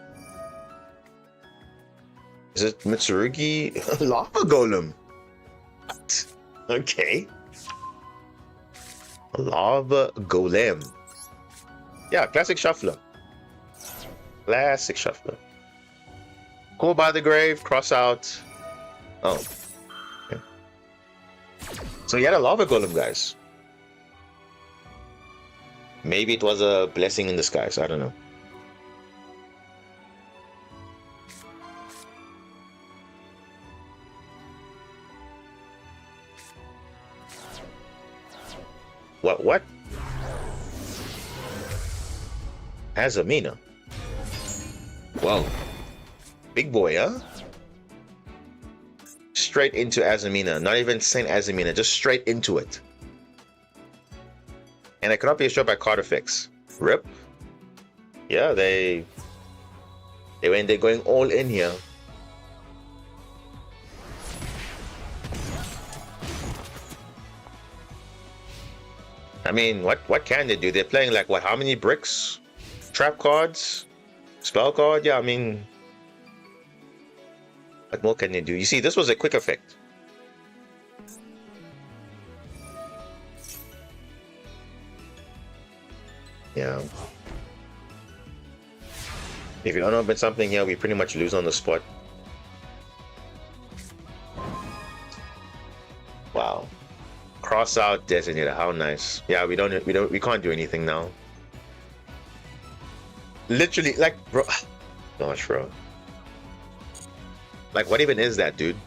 Is it Mitsurugi? Lava Golem. What? Okay. Lava Golem. Yeah, classic shuffler. Classic shuffler. Call by the grave, cross out. Oh. Okay. So he had a lava golem, guys. Maybe it was a blessing in disguise. I don't know. What? Azamina. Whoa. Big boy, huh? Straight into Azamina. Not even Saint Azamina, just straight into it. And it cannot be destroyed by card effects. Rip. Yeah, they're going all in here. I mean, what can they do? They're playing like what? How many bricks? Trap cards? Spell card? Yeah, I mean, what more can they do? You see, this was a quick effect. Yeah. If you don't open something here, we pretty much lose on the spot. Wow. Cross out designator. How nice. Yeah, we can't do anything now. Literally, like, bro. Gosh, bro. Like, what even is that, dude?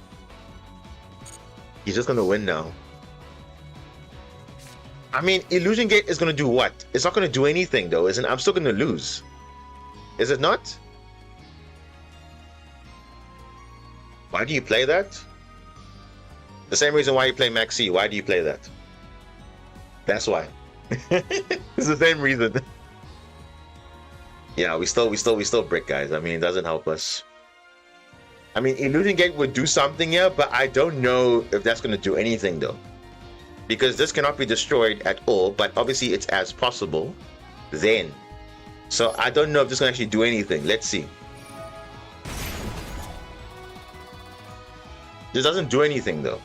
He's just gonna win now. I mean, Illusion Gate is gonna do what? It's not gonna do anything, though, isn't it? I'm still gonna lose. Is it not? Why do you play that? The same reason why you play Maxi. Why do you play that? That's why. It's the same reason. Yeah, we still brick, guys. I mean, it doesn't help us. I mean, Illusion Gate would do something here, but I don't know if that's going to do anything, though. Because this cannot be destroyed at all, but obviously it's as possible then. So I don't know if this can actually do anything. Let's see. This doesn't do anything, though.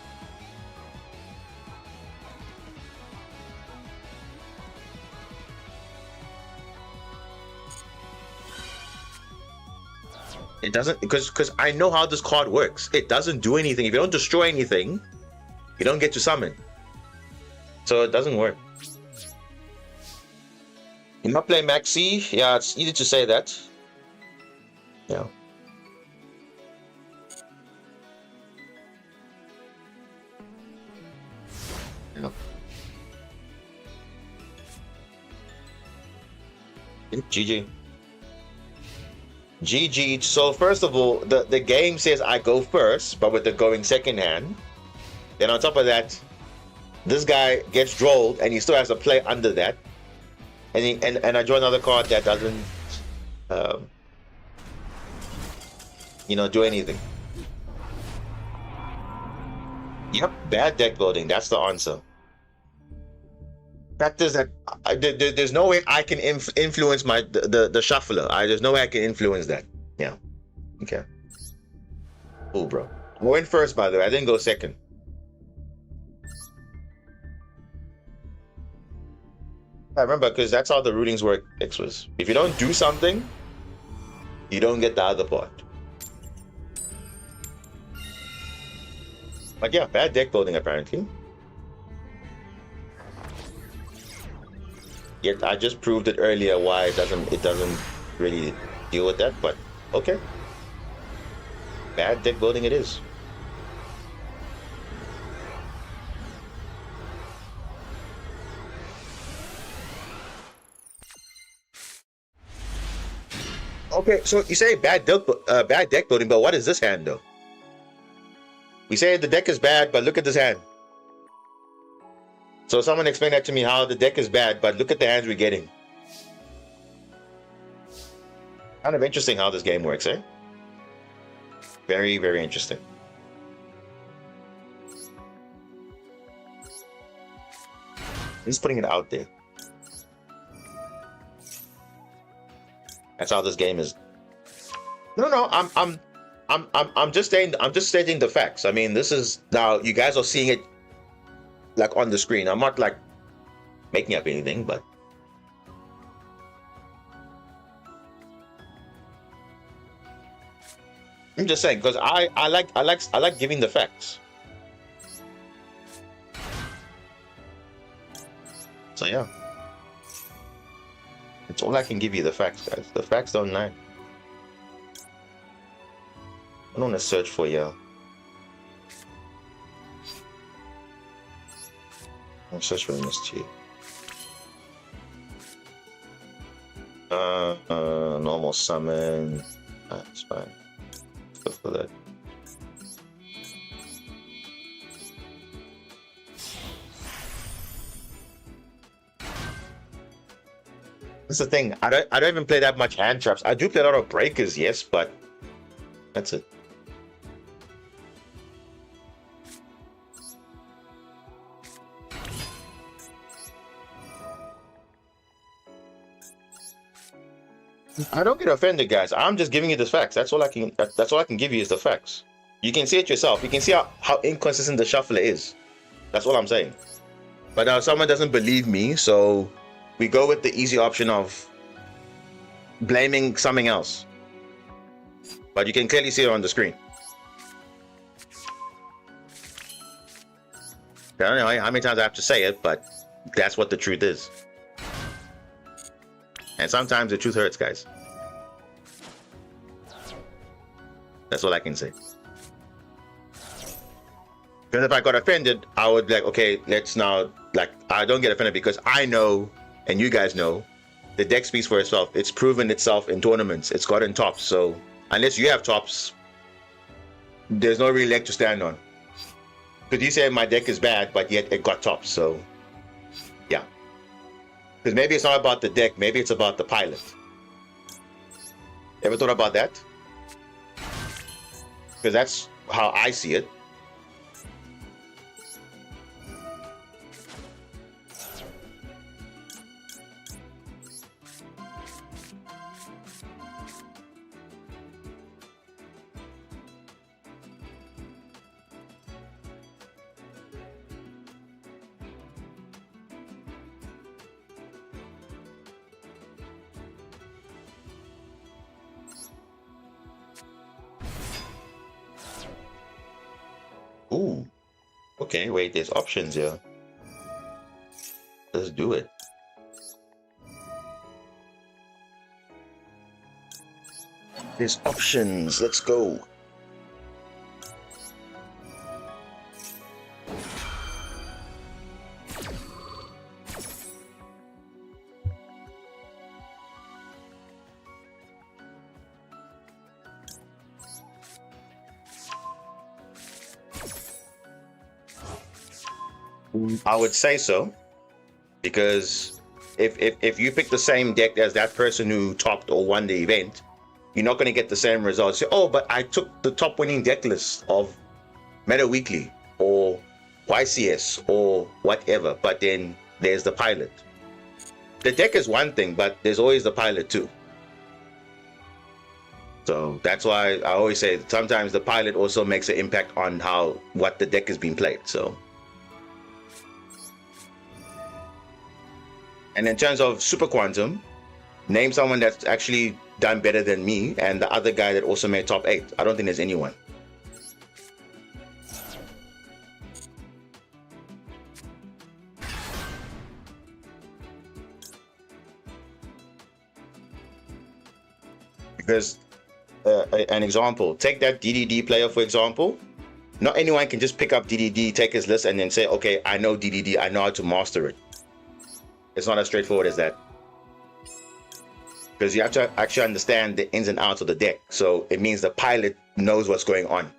It doesn't, because I know how this card works. It doesn't do anything. If you don't destroy anything, you don't get to summon. So it doesn't work. You're not playing Maxi? Yeah, it's easy to say that. Yeah. Yeah. GG. GG. So first of all, the game says I go first, but with the going second hand. Then on top of that, this guy gets drolled and he still has to play under that. And I draw another card that doesn't do anything. Yep, bad deck building. That's the answer. Fact is that there's no way I can influence the shuffler. There's no way I can influence that. Yeah. Okay. Oh, bro. I went first, by the way. I didn't go second. I remember, because that's how the rootings work. X was. If you don't do something, you don't get the other part. But yeah, bad deck building apparently. Yet I just proved it earlier why it doesn't really deal with that, but okay. Bad deck building it is. Okay, so you say bad deck building, but what is this hand though? We say the deck is bad, but look at this hand. So someone explain that to me, how the deck is bad, but look at the hands we're getting. Kind of interesting how this game works, eh? Very, very interesting. He's putting it out there. That's how this game is. No. I'm just saying. I'm just stating the facts. I mean, this is now you guys are seeing it like on the screen. I'm not like making up anything, but I'm just saying because I like giving the facts. So yeah, it's all I can give you, the facts, guys. The facts don't lie. I don't want to search for you. I'll search for MST. Normal summon. That's fine. Go for that. That's the thing. I don't even play that much hand traps. I do play a lot of breakers, yes, but that's it. I don't get offended, guys. I'm just giving you the facts. That's all I can. That's all I can give you is the facts. You can see it yourself. You can see how inconsistent the shuffler is. That's all I'm saying. But now someone doesn't believe me, so we go with the easy option of blaming something else. But you can clearly see it on the screen. I don't know how many times I have to say it, but that's what the truth is. And sometimes the truth hurts, guys. That's all I can say. Because if I got offended, I would be like, okay, let's now, like, I don't get offended because I know, and you guys know, the deck speaks for itself. It's proven itself in tournaments. It's gotten tops. So unless you have tops, there's no real leg to stand on. Because you say my deck is bad, but yet it got tops. So yeah. Because maybe it's not about the deck, maybe it's about the pilot. Ever thought about that? Because that's how I see it. Ooh. Okay, wait, there's options here. Let's do it. There's options. Let's go. I would say so, because if you pick the same deck as that person who topped or won the event, you're not going to get the same results. Say, oh, but I took the top winning deck list of Meta Weekly or YCS or whatever, but then there's the pilot. The deck is one thing, but there's always the pilot too. So that's why I always say sometimes the pilot also makes an impact on what the deck is being played. So. And in terms of Super Quantum, name someone that's actually done better than me and the other guy that also made top 8. I don't think there's anyone. Because, an example, take that DDD player for example. Not anyone can just pick up DDD, take his list, and then say, okay, I know DDD, I know how to master it. It's not as straightforward as that. Because you have to actually understand the ins and outs of the deck. So it means the pilot knows what's going on.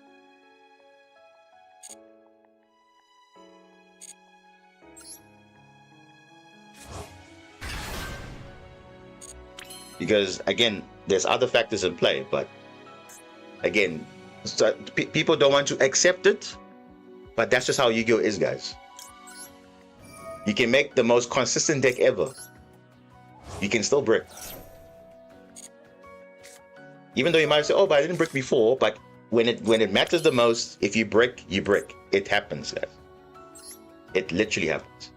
because again, there's other factors in play. But again, people don't want to accept it, but that's just how Yu-Gi-Oh is, guys. You can make the most consistent deck ever. You can still brick. Even though you might say, oh, but I didn't brick before, but when it matters the most, if you brick, you brick. It happens, guys. It literally happens.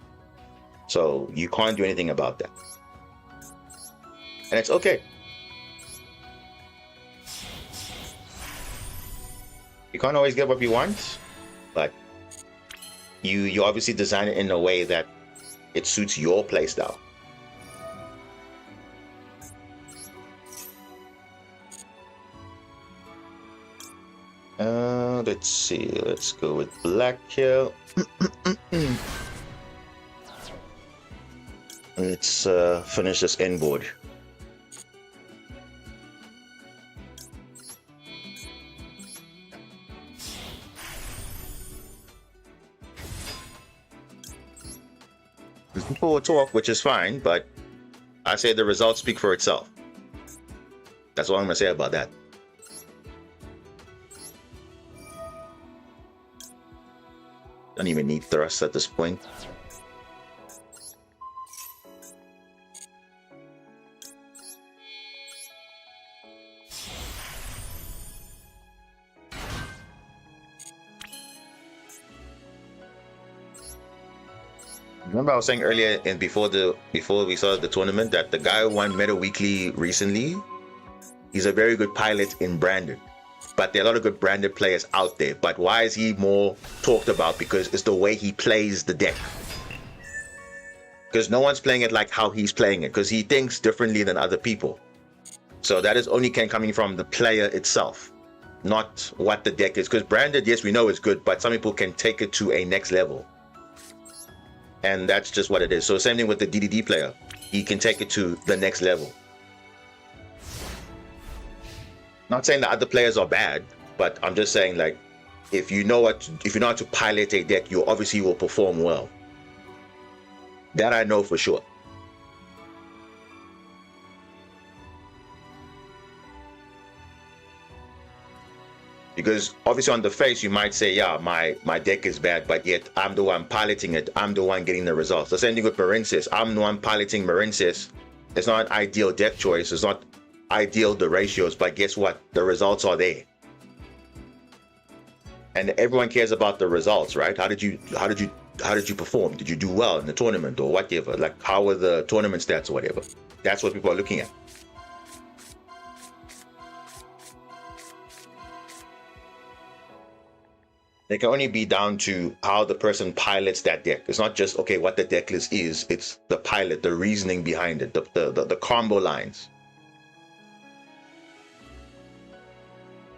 So you can't do anything about that. And it's okay. You can't always get what you want, but you obviously design it in a way that it suits your playstyle. Let's see. Let's go with black here. Let's finish this end board. People will talk, which is fine, but I say the results speak for itself. That's all I'm gonna say about that. Don't even need thrust at this point. Remember I was saying earlier and before we started the tournament that the guy who won Meta Weekly recently, he's a very good pilot in Branded. But there are a lot of good Branded players out there. But why is he more talked about? Because it's the way he plays the deck. Because no one's playing it like how he's playing it. Because he thinks differently than other people. So that is only coming from the player itself. Not what the deck is. Because Branded, yes, we know it's good. But some people can take it to a next level. And that's just what it is. So same thing with the DDD player. He can take it to the next level. Not saying that other players are bad, but I'm just saying, like, if you know how to pilot a deck, you obviously will perform well. That I know for sure. Because obviously on the face you might say, yeah, my deck is bad, but yet I'm the one piloting it. I'm the one getting the results. The same thing with Marincis. I'm the one piloting Marincis. It's not an ideal deck choice. It's not ideal the ratios, but guess what? The results are there. And everyone cares about the results, right? How did you perform? Did you do well in the tournament or whatever? Like, how were the tournament stats or whatever? That's what people are looking at. It can only be down to how the person pilots that deck. It's not just, okay, what the deck list is. It's the pilot, the reasoning behind it, the combo lines.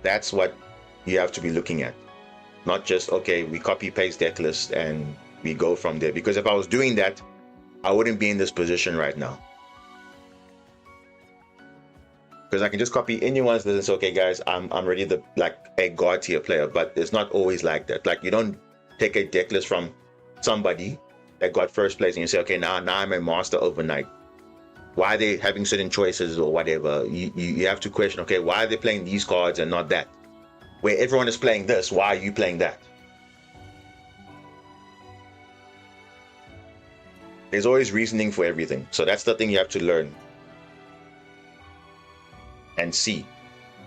That's what you have to be looking at. Not just, okay, we copy paste deck list and we go from there. Because if I was doing that, I wouldn't be in this position right now. Because I can just copy anyone's list and say, okay, guys, I'm already like a god tier player, but it's not always like that. Like, you don't take a deck list from somebody that got first place and you say, okay, now I'm a master overnight. Why are they having certain choices or whatever? You have to question, okay, why are they playing these cards and not that? Where everyone is playing this, why are you playing that? There's always reasoning for everything. So that's the thing you have to learn and see.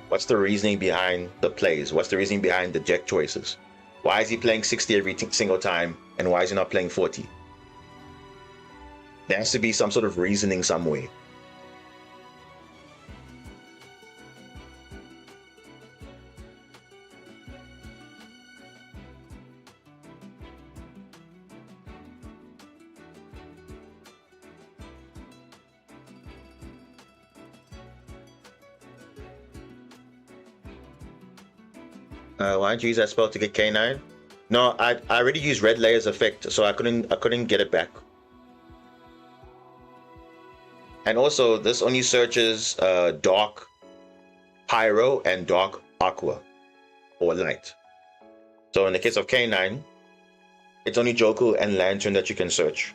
What's the reasoning behind the plays? What's the reasoning behind the deck choices? Why is he playing 60 every single time and why is he not playing 40? There has to be some sort of reasoning somewhere. Why don't you use that spell to get K9? No, I already used Red Layer's effect, so I couldn't get it back. And also, this only searches Dark Pyro and Dark Aqua, or Light. So in the case of K9, it's only Joku and Lantern that you can search.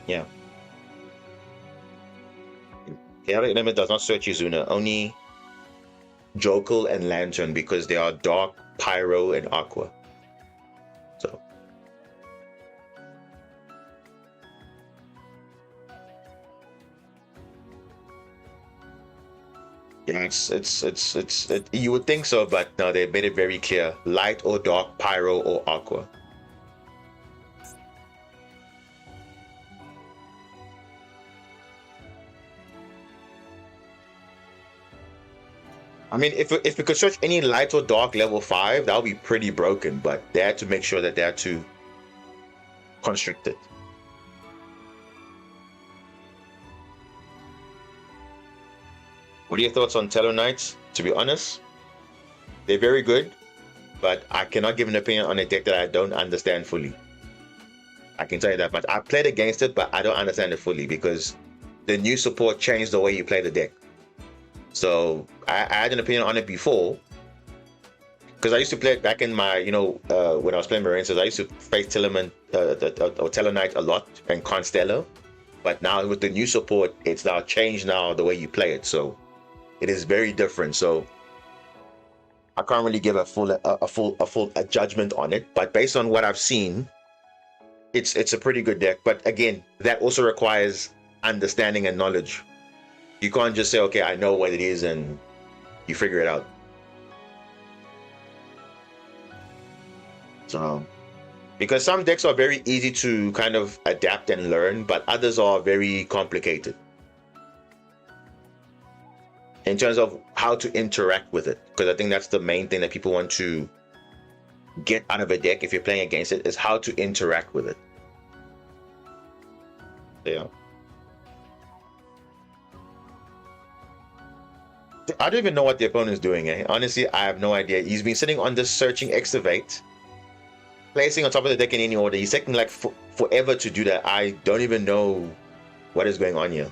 Yeah. Chaotic Element does not search Izuna, only Jokel and Lantern because they are Dark, Pyro, and Aqua. So yeah, you would think so, but no, they made it very clear: light or dark, pyro or aqua. I mean, if we could search any light or dark level 5, that would be pretty broken. But they had to make sure that they had to constrict it. What are your thoughts on Tellarknights? To be honest, they're very good, but I cannot give an opinion on a deck that I don't understand fully. I can tell you that much. I played against it, but I don't understand it fully because the new support changed the way you play the deck. So I had an opinion on it before because I used to play it back in my, when I was playing Marines. I used to face Tellarknight a lot and Constellar, but now with the new support, it's now changed now the way you play it. So it is very different. So I can't really give a full judgment on it. But based on what I've seen, it's a pretty good deck. But again, that also requires understanding and knowledge. You can't just say, okay, I know what it is and you figure it out. So, because some decks are very easy to kind of adapt and learn, but others are very complicated in terms of how to interact with it. Because I think that's the main thing that people want to get out of a deck if you're playing against it, is how to interact with it. Yeah. I don't even know what the opponent is doing. Honestly, I have no idea. He's been sitting on this searching excavate, placing on top of the deck in any order. He's taking like forever to do that. I don't even know what is going on here.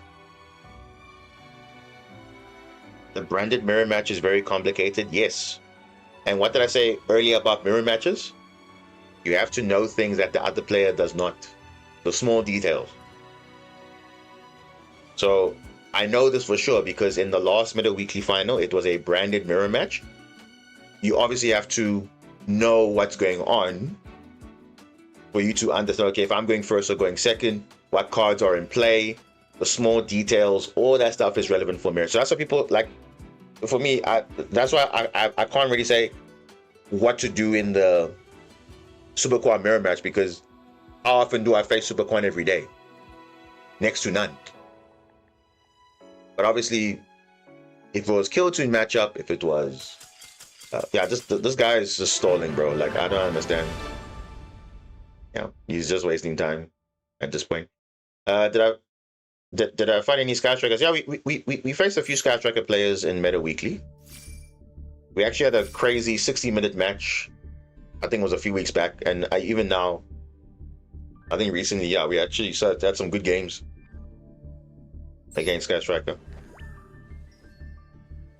The branded mirror match is very complicated. Yes. And what did I say earlier about mirror matches? You have to know things that the other player does not. The small details. So I know this for sure because in the last Meta Weekly final, it was a branded mirror match. You obviously have to know what's going on for you to understand, okay, if I'm going first or going second, what cards are in play, the small details, all that stuff is relevant for mirror. So that's what people like. For me, that's why I can't really say what to do in the Super Quad mirror match because how often do I face Super Quad every day? Next to none. But obviously, if it was Kill Tune matchup, if it was, this guy is just stalling, bro. Like I don't understand. Yeah, he's just wasting time at this point. Did I find any Sky Strikers? Yeah, we faced a few Sky Striker players in Meta Weekly. We actually had a crazy 60-minute match. I think it was a few weeks back, and even now, I think recently, yeah, we actually had some good games against Sky Striker.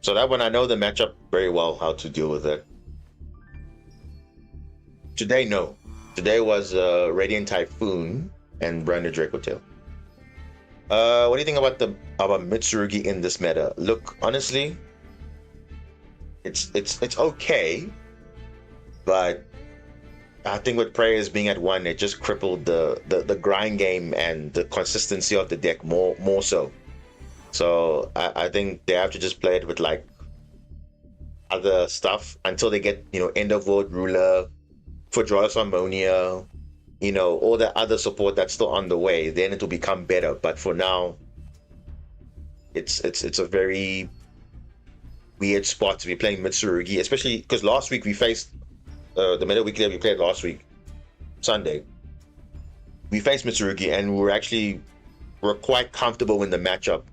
So that one, I know the matchup very well, how to deal with it. Today, no. Today was Radiant Typhoon and Branded Dracotail. What do you think about Mitsurugi in this meta? Look, honestly, it's okay, but I think with Prayers being at 1, it just crippled the grind game and the consistency of the deck more so. So I think they have to just play it with like other stuff until they get End of World Ruler, Fordralus Harmonia, all the other support that's still on the way. Then it will become better. But for now, it's a very weird spot to be playing Mitsurugi, especially because last week we faced the Meta Weekly that we played last week, Sunday. We faced Mitsurugi and we were quite comfortable in the matchup.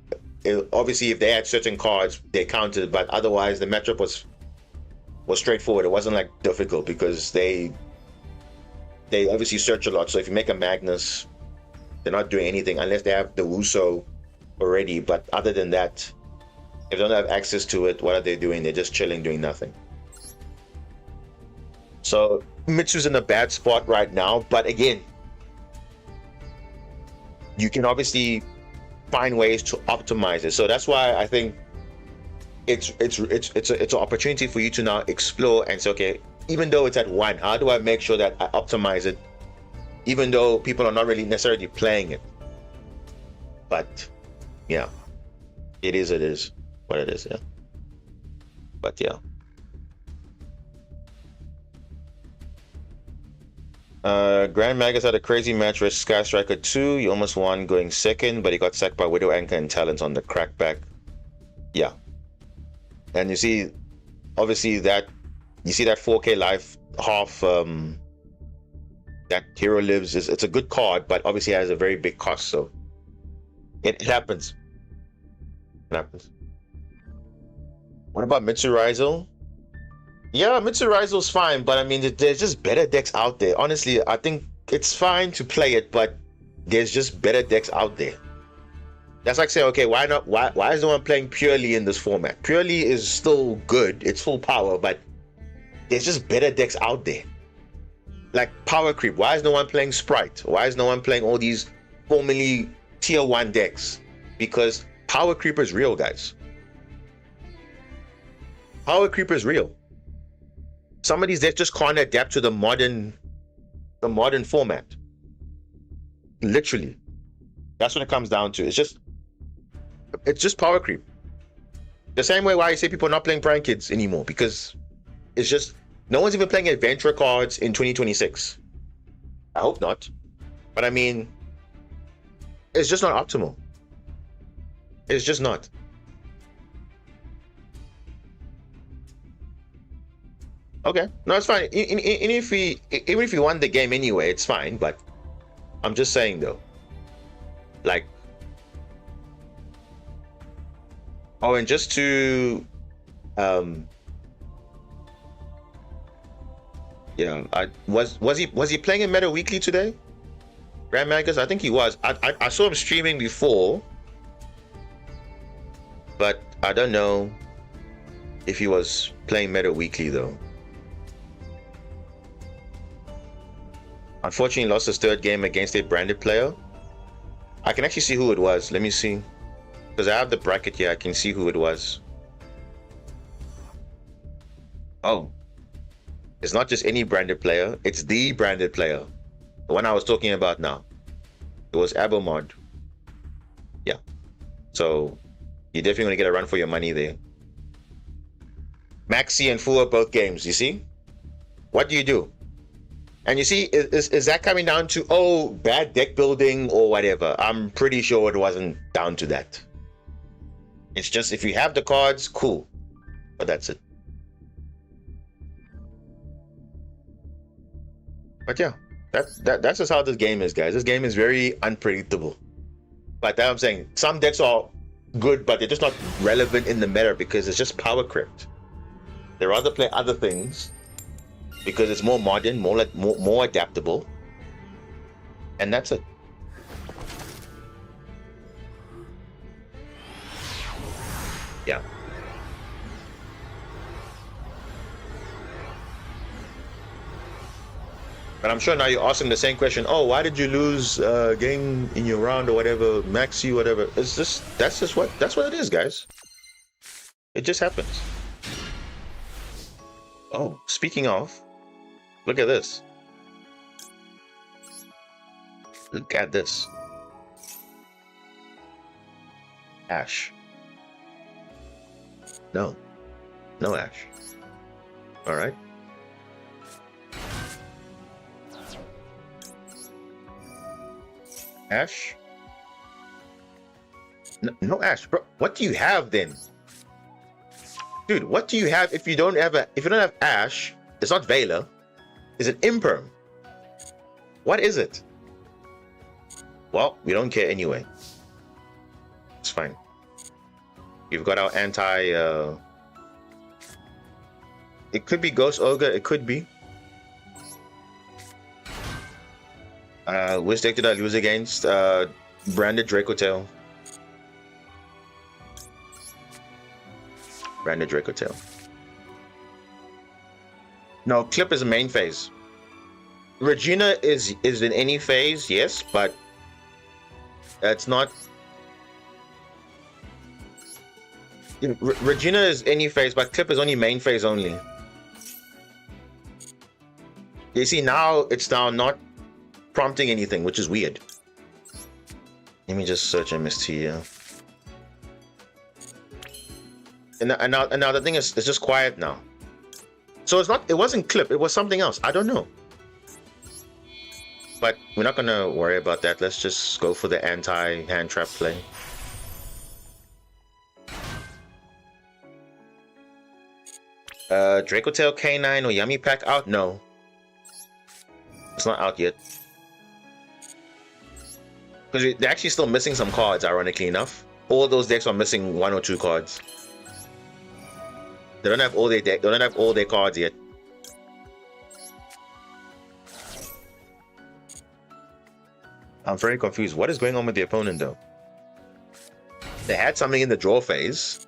Obviously, if they had certain cards, they counted, but otherwise the matchup was straightforward. It wasn't like difficult because they obviously search a lot. So if you make a Magnus, they're not doing anything unless they have the Wuso already. But other than that, if they don't have access to it, what are they doing? They're just chilling, doing nothing. So Mitsu's in a bad spot right now. But again, you can obviously find ways to optimize it. So that's why I think it's an opportunity for you to now explore and say, okay, even though it's at 1, how do I make sure that I optimize it, even though people are not really necessarily playing it? But yeah, it is what it is. Yeah, but yeah. Grand Magus had a crazy match with Sky Striker 2. He almost won going second, but he got sacked by Widow Anchor and Talons on the crackback. Yeah. And you see, obviously, that 4K live half, that Hero Lives, it's a good card, but obviously has a very big cost, so it happens. It happens. What about Mitsuraizo? Yeah, Mitsuraizo's fine, but I mean, there's just better decks out there. Honestly, I think it's fine to play it, but there's just better decks out there. That's like saying, okay, why not? Why is no one playing Purely in this format? Purely is still good, it's full power, but there's just better decks out there. Like Power Creep, why is no one playing Sprite? Why is no one playing all these formerly tier 1 decks? Because Power Creep is real, guys. Power Creep is real. Some of these decks just can't adapt to the modern format. Literally, that's what it comes down to. It's just power creep. The same way why I say people are not playing Prank Kids anymore, because it's just no one's even playing adventure cards in 2026. I hope not, but I mean, it's just not optimal. It's just not. Okay, no, it's fine. Even if you won the game anyway, it's fine. But I'm just saying though, like, oh, and just to, yeah, was he playing in Meta Weekly today? Grand Magus, I think he was. I saw him streaming before, but I don't know if he was playing Meta Weekly though. Unfortunately, lost his 3rd game against a branded player. I can actually see who it was. Let me see. Because I have the bracket here. I can see who it was. Oh. It's not just any branded player. It's the branded player. The one I was talking about now. It was Abomod. Yeah. So, you're definitely going to get a run for your money there. Maxi and Fua both games, you see? What do you do? And you see, is that coming down to, oh, bad deck building or whatever? I'm pretty sure it wasn't down to that. It's just, if you have the cards, cool. But that's it. But yeah, that's just how this game is, guys. This game is very unpredictable. Like that, I'm saying, some decks are good, but they're just not relevant in the meta because it's just power crypt. They rather play other things because it's more modern, more adaptable, and that's it. Yeah. But I'm sure now you're asking the same question. Oh, why did you lose game in your round or whatever, Maxi, whatever? It's just that's what it is, guys. It just happens. Oh, speaking of, look at this. Look at this. Ash. No Ash. All right. Ash. No Ash, bro. What do you have then, dude? What do you have if you don't have Ash? It's not Veiler. It's an Imperm. What is it? Well, we don't care anyway. It's fine. We've got our anti. It could be Ghost Ogre. It could be. Which deck did I lose against? Branded Dracotail. Branded Dracotail. No, Clip is a main phase. Regina is in any phase, yes, but It's not. Regina is any phase, but Clip is only main phase only. You see, now it's now not prompting anything, which is weird. Let me just search MST here. And now the thing is, it's just quiet now. So it's not. It wasn't Clip. It was something else. I don't know. But we're not gonna worry about that. Let's just go for the anti-hand trap play. Draco Tail K9 or Yummy Pack out? No. It's not out yet. Because they're actually still missing some cards, ironically enough. All those decks are missing 1 or 2 cards. They don't have all their deck. They don't have all their cards yet. I'm very confused. What is going on with the opponent, though? They had something in the draw phase,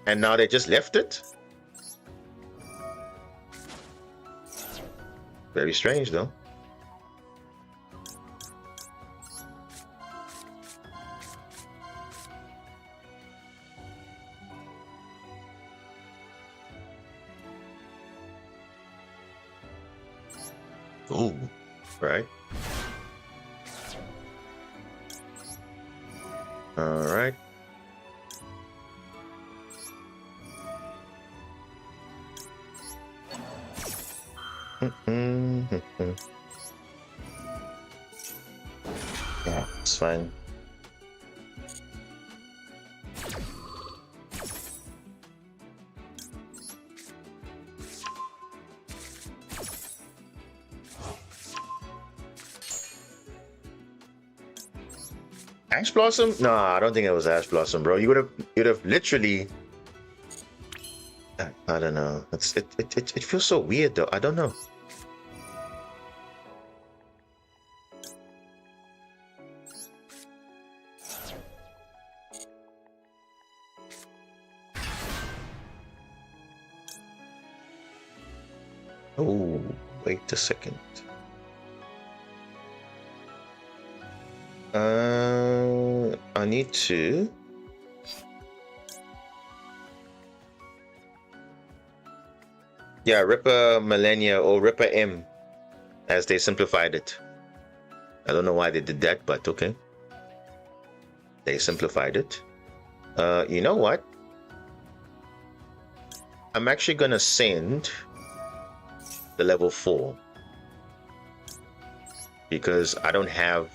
and now they just left it. Very strange, though. Ooh, right. All right. Yeah, it's fine. Ash Blossom? No, I don't think it was Ash Blossom, bro. You'd have literally. I don't know. It feels so weird though. I don't know. Oh, wait a second. I need to. Yeah, Ripper Millennia or Ripper M, as they simplified it. I don't know why they did that, but okay. They simplified it. You know what? I'm actually gonna send the level 4 because I don't have.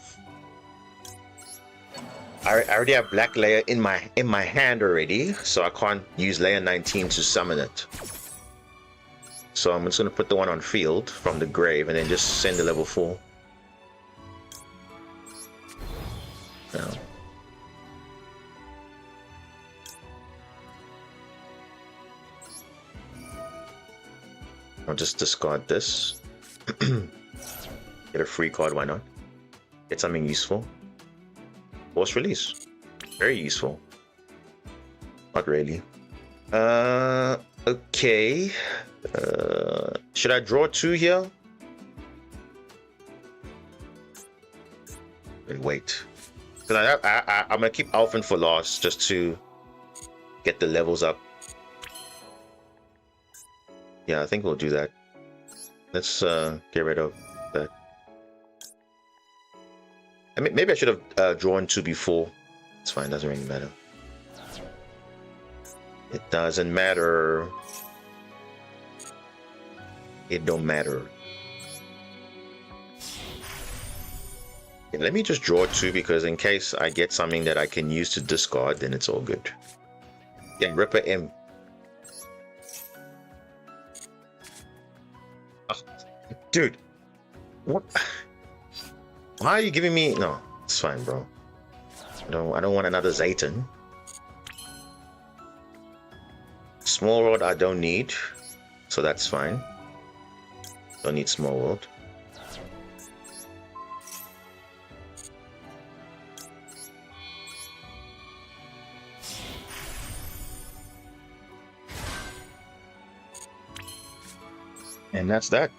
I already have Black Layer in my hand already, so I can't use Layer 19 to summon it. So I'm just gonna put the one on field from the grave and then just send the level 4. No. I'll just discard this. Get a free card, why not? Get something useful. Force release. Very useful. Not really. Okay. Should I draw 2 here? Wait. Because I'm gonna keep Alphen for last just to get the levels up. Yeah, I think we'll do that. Let's get rid of that. I mean, maybe I should have drawn 2 before. It's fine, doesn't really matter. It doesn't matter. It don't matter. Let me just draw 2 because in case I get something that I can use to discard, then it's all good. Yeah, Ripper M. Oh, dude, what? Why are you giving me? No, it's fine, bro. I don't want another Zayton. Small World I don't need, so that's fine. Don't need Small World. And that's that.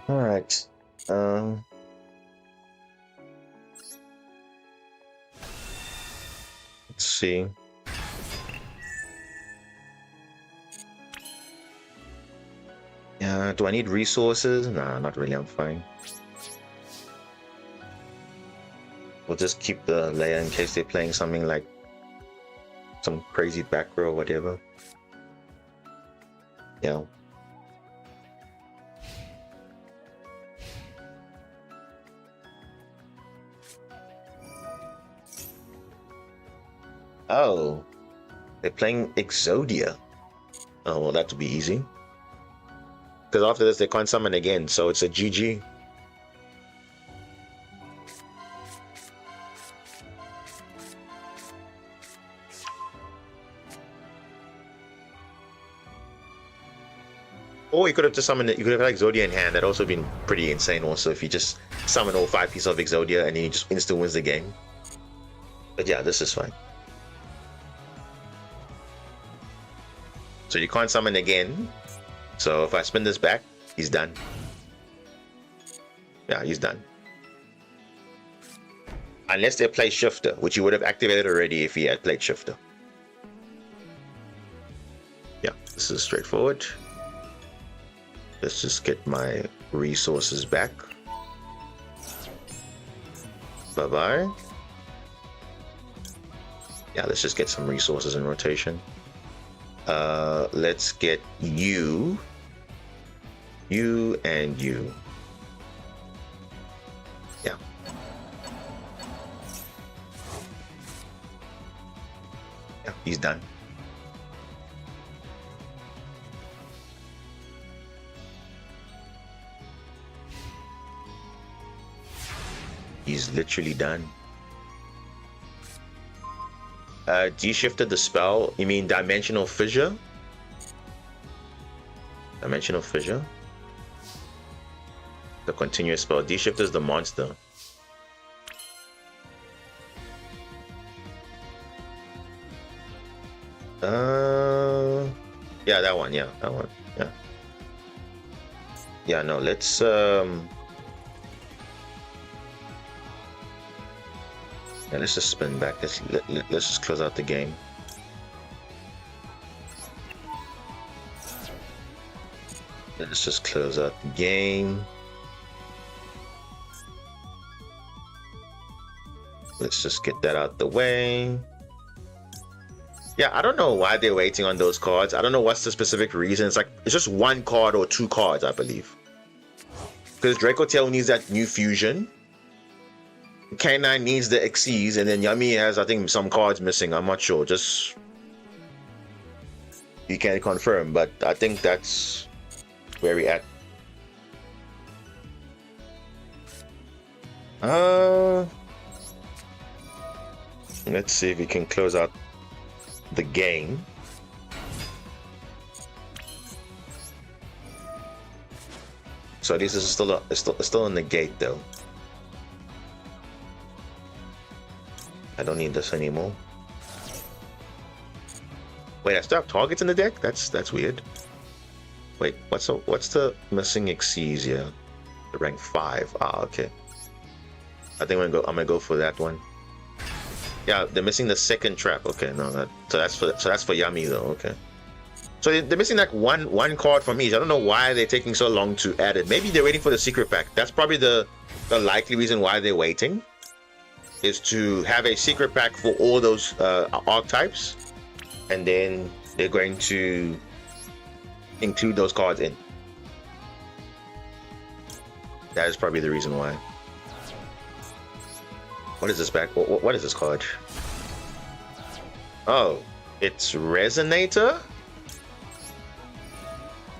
All right. Let's see. Yeah, do I need resources? Nah, not really. I'm fine. We'll just keep the layer in case they're playing something like some crazy back row or whatever. Yeah. Oh, they're playing Exodia. Oh, well, that would be easy. Because after this, they can't summon again, so it's a GG. Or you could have just summoned it. You could have had Exodia in hand. That'd also been pretty insane. Also, if you just summon all 5 pieces of Exodia and then you just instant wins the game. But yeah, this is fine. So you can't summon again. So if I spin this back, he's done. Yeah, he's done. Unless they play Shifter, which you would have activated already if he had played Shifter. Yeah, this is straightforward. Let's just get my resources back. Bye-bye. Yeah, let's just get some resources in rotation. Let's get you, and you. Yeah. Yeah, he's done. He's literally done. De-shifted the spell. You mean Dimensional Fissure? Dimensional Fissure? The continuous spell. De-shift is the monster. Yeah, that one. Yeah, that one. Yeah. Yeah, no, let's yeah, let's just spin back. Let's just close out the game. Let's just close out the game. Let's just get that out the way. Yeah, I don't know why they're waiting on those cards. I don't know what's the specific reason. It's like it's just 1 card or 2 cards, I believe. Because Draco Tail needs that new fusion. K9 needs the Xyz, and then Yummy has, I think, some cards missing. I'm not sure. Just you can't confirm, but I think that's where we at. Let's see if we can close out the game. So this is still in the gate though. I don't need this anymore. Wait, I still have targets in the deck? That's weird. Wait, what's the missing Xyz here? The rank 5. Ah, okay. I think I'm gonna go for that one. Yeah, they're missing the second trap. Okay, no, so that's for Yummy though. Okay. So they're missing like one card from each. I don't know why they're taking so long to add it. Maybe they're waiting for the secret pack. That's probably the likely reason why they're waiting. Is to have a secret pack for all those archetypes, and then they're going to include those cards in. That is probably the reason why. What is this back? What is this card? Oh, it's Resonator?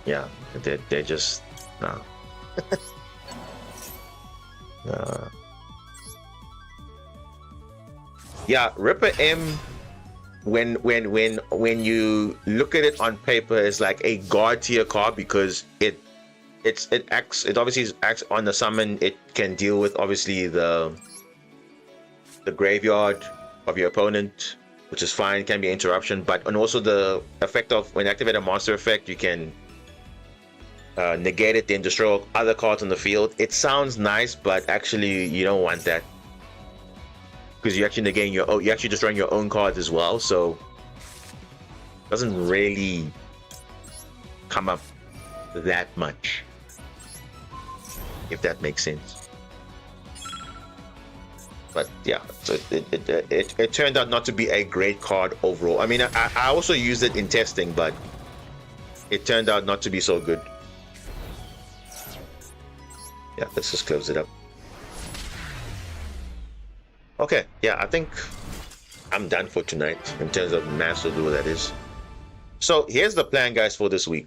Yeah, they're just... No. No. Yeah, Ripper M, when you look at it on paper, is like a god tier card because it obviously acts on the summon. It can deal with obviously the graveyard of your opponent, which is fine, can be interruption, and also the effect of when you activate a monster effect, you can negate it, then destroy other cards on the field. It sounds nice, but actually you don't want that, because you're actually negating your own, you're actually destroying your own cards as well. So it doesn't really come up that much, if that makes sense. But yeah, so it turned out not to be a great card overall. I mean, I also used it in testing, but it turned out not to be so good. Yeah, let's just close it up. Okay, yeah, I think I'm done for tonight in terms of Master Duel, that is. So here's the plan, guys, for this week.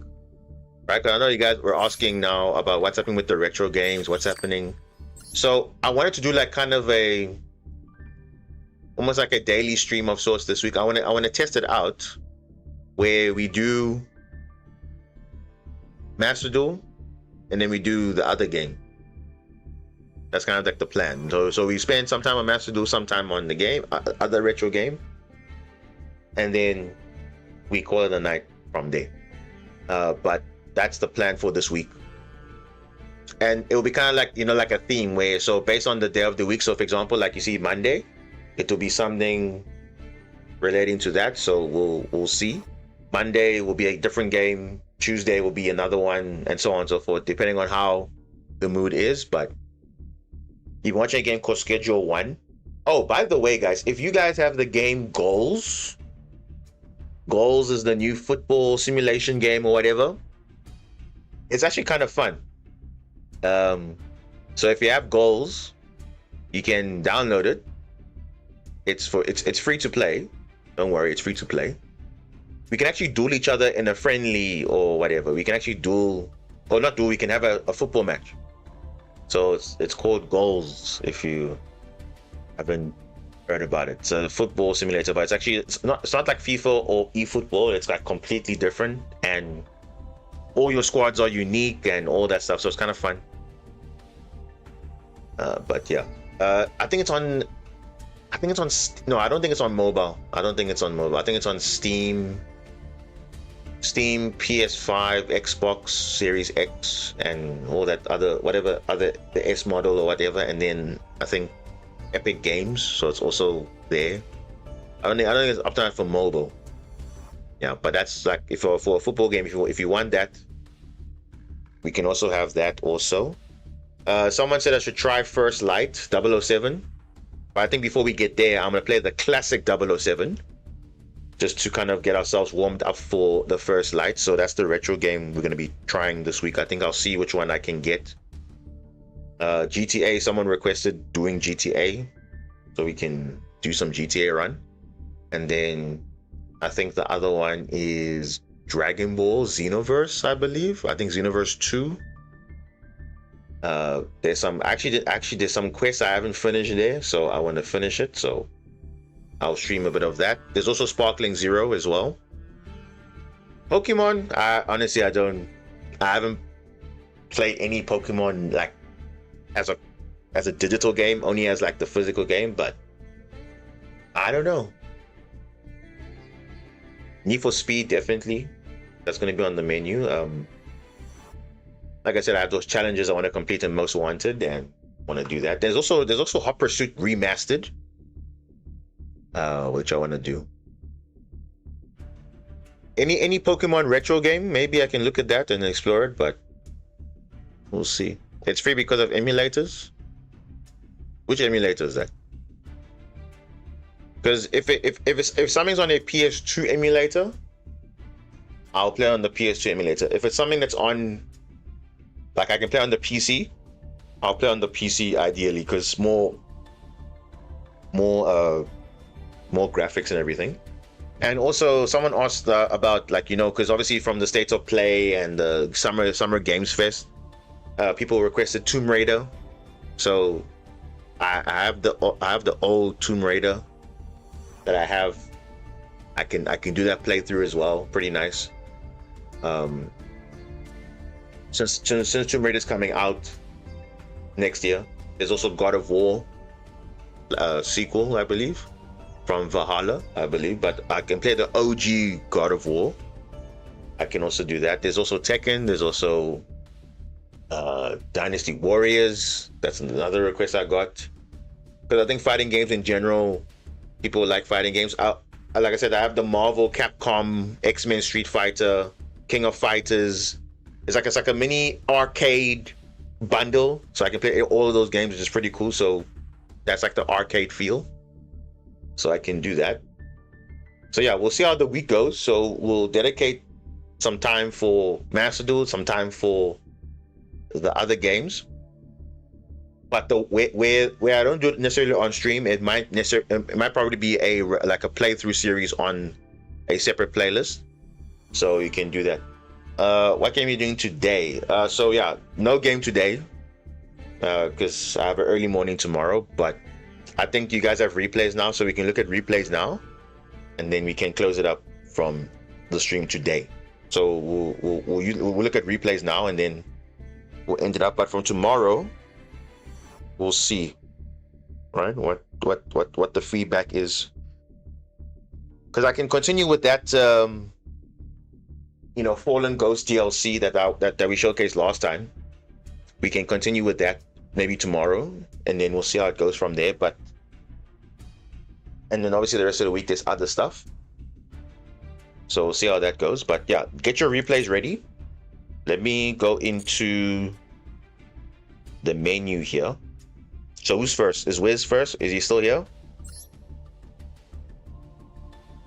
Right, 'cause I know you guys were asking now about what's happening with the retro games, what's happening. So I wanted to do like kind of almost like a daily stream of sorts this week. I want to test it out, where we do Master Duel and then we do the other game. That's kind of like the plan. So we spend some time on Master Duel, some time on the game, other retro game, and then we call it a night from there. But that's the plan for this week. And it will be kind of like, you know, like a theme where, so based on the day of the week, so for example, like you see Monday, it will be something relating to that. So we'll see. Monday will be a different game, Tuesday will be another one, and so on and so forth, depending on how the mood is. But you're watching a game called Schedule 1. Oh, by the way, guys, if you guys have the game Goals is the new football simulation game or whatever. It's actually kind of fun. So if you have Goals, you can download it. It's free to play. Don't worry, it's free to play. We can actually duel each other in a friendly or whatever. We can actually duel, or not duel, we can have a football match. So it's called Goals, if you haven't heard about it. It's a football simulator, but it's not like FIFA or eFootball. It's like completely different, and all your squads are unique and all that stuff. So it's kind of fun. But yeah, I think it's on. No, I don't think it's on mobile. I think it's on Steam, PS5, Xbox Series X, and all that other, whatever other, the S model or whatever. And then I think Epic Games, so it's also there. I don't think it's up to that for mobile. Yeah, but that's like for a football game. If you want that, we can also have that also. Someone said I should try First Light 007. But I think before we get there, I'm going to play the classic 007, just to kind of get ourselves warmed up for the First Light. So that's the retro game we're going to be trying this week. I think I'll see which one I can get. GTA, someone requested doing GTA, so we can do some GTA run. And then I think the other one is Dragon Ball Xenoverse, I believe. I think Xenoverse 2. There's some there's some quests I haven't finished there, so I want to finish it, so I'll stream a bit of that. There's also Sparkling Zero as well. Pokemon, I haven't played any Pokemon like as a digital game, only as like the physical game, but I don't know. Need for Speed, definitely, that's going to be on the menu. Like I said, I have those challenges I want to complete in Most Wanted, and want to do that. There's also Hot Pursuit Remastered, which I want to do. Any Pokemon retro game, maybe I can look at that and explore it, but we'll see. It's free because of emulators. Which emulator is that? Because if something's on a PS2 emulator, I'll play on the PS2 emulator. If it's something that's on, like, I can play on the PC, I'll play on the PC ideally, because more graphics and everything. And also, someone asked about, like, you know, because obviously from the State of Play and the Summer Games Fest, people requested Tomb Raider. So I have the old Tomb Raider that I have. I can do that playthrough as well. Pretty nice. Since Tomb Raider is coming out next year, there's also God of War sequel, I believe, from Valhalla, I believe. But I can play the OG God of War. I can also do that. There's also Tekken. There's also Dynasty Warriors. That's another request I got. Because I think fighting games in general, people like fighting games. Like I said, I have the Marvel, Capcom, X-Men, Street Fighter, King of Fighters. It's like a mini arcade bundle, so I can play all of those games, which is pretty cool. So that's like the arcade feel. So I can do that. So yeah, we'll see how the week goes. So we'll dedicate some time for Master Duel, some time for the other games. But the where I don't do it necessarily on stream, it might probably be a playthrough series on a separate playlist. So you can do that. What game are you doing today? So yeah, no game today because I have an early morning tomorrow. But I think you guys have replays now, so we can look at replays now, and then we can close it up from the stream today. So we'll look at replays now, and then we'll end it up. But from tomorrow, we'll see, right? What the feedback is, because I can continue with that. Fallen Ghost DLC that we showcased last time. We can continue with that maybe tomorrow, and then we'll see how it goes from there. And then obviously the rest of the week there's other stuff, so we'll see how that goes. But yeah, get your replays ready. Let me go into the menu here. So who's first? Is Wiz first? Is he still here?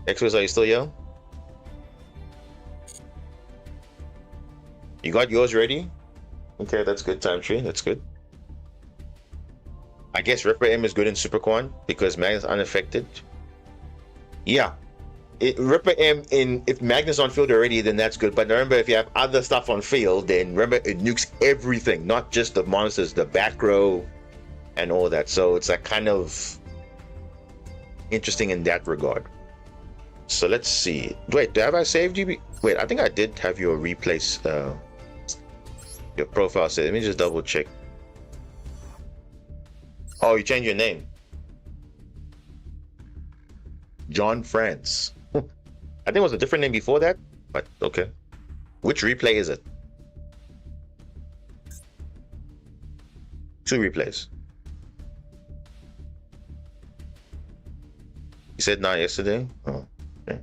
X-Wiz, are you still here? You got yours ready? Okay, that's good, Time Tree. That's good. I guess Ripper M is good in Super Quan because Magnus unaffected. Yeah. Ripper M, if Magnus on field already, then that's good. But remember, if you have other stuff on field, then remember it nukes everything, not just the monsters, the back row, and all that. So it's like kind of interesting in that regard. So let's see. Wait, have I saved you? Wait, I think I did have your replace your profile set. Let me just double check. Oh, you changed your name. John France. I think it was a different name before that, but okay. Which replay is it? 2 replays. You said not yesterday? Oh, okay.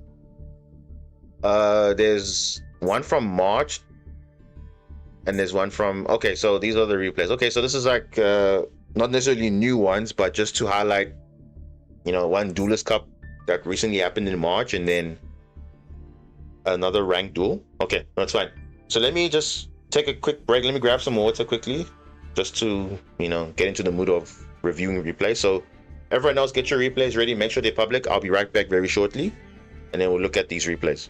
There's one from March, and there's one from... Okay, so these are the replays. Okay, so this is like not necessarily new ones, but just to highlight, one Duelist Cup that recently happened in March, and then another ranked duel. Okay, that's fine. So let me just take a quick break. Let me grab some water quickly, just to get into the mood of reviewing replays. So everyone else, get your replays ready. Make sure they're public. I'll be right back very shortly, and then we'll look at these replays.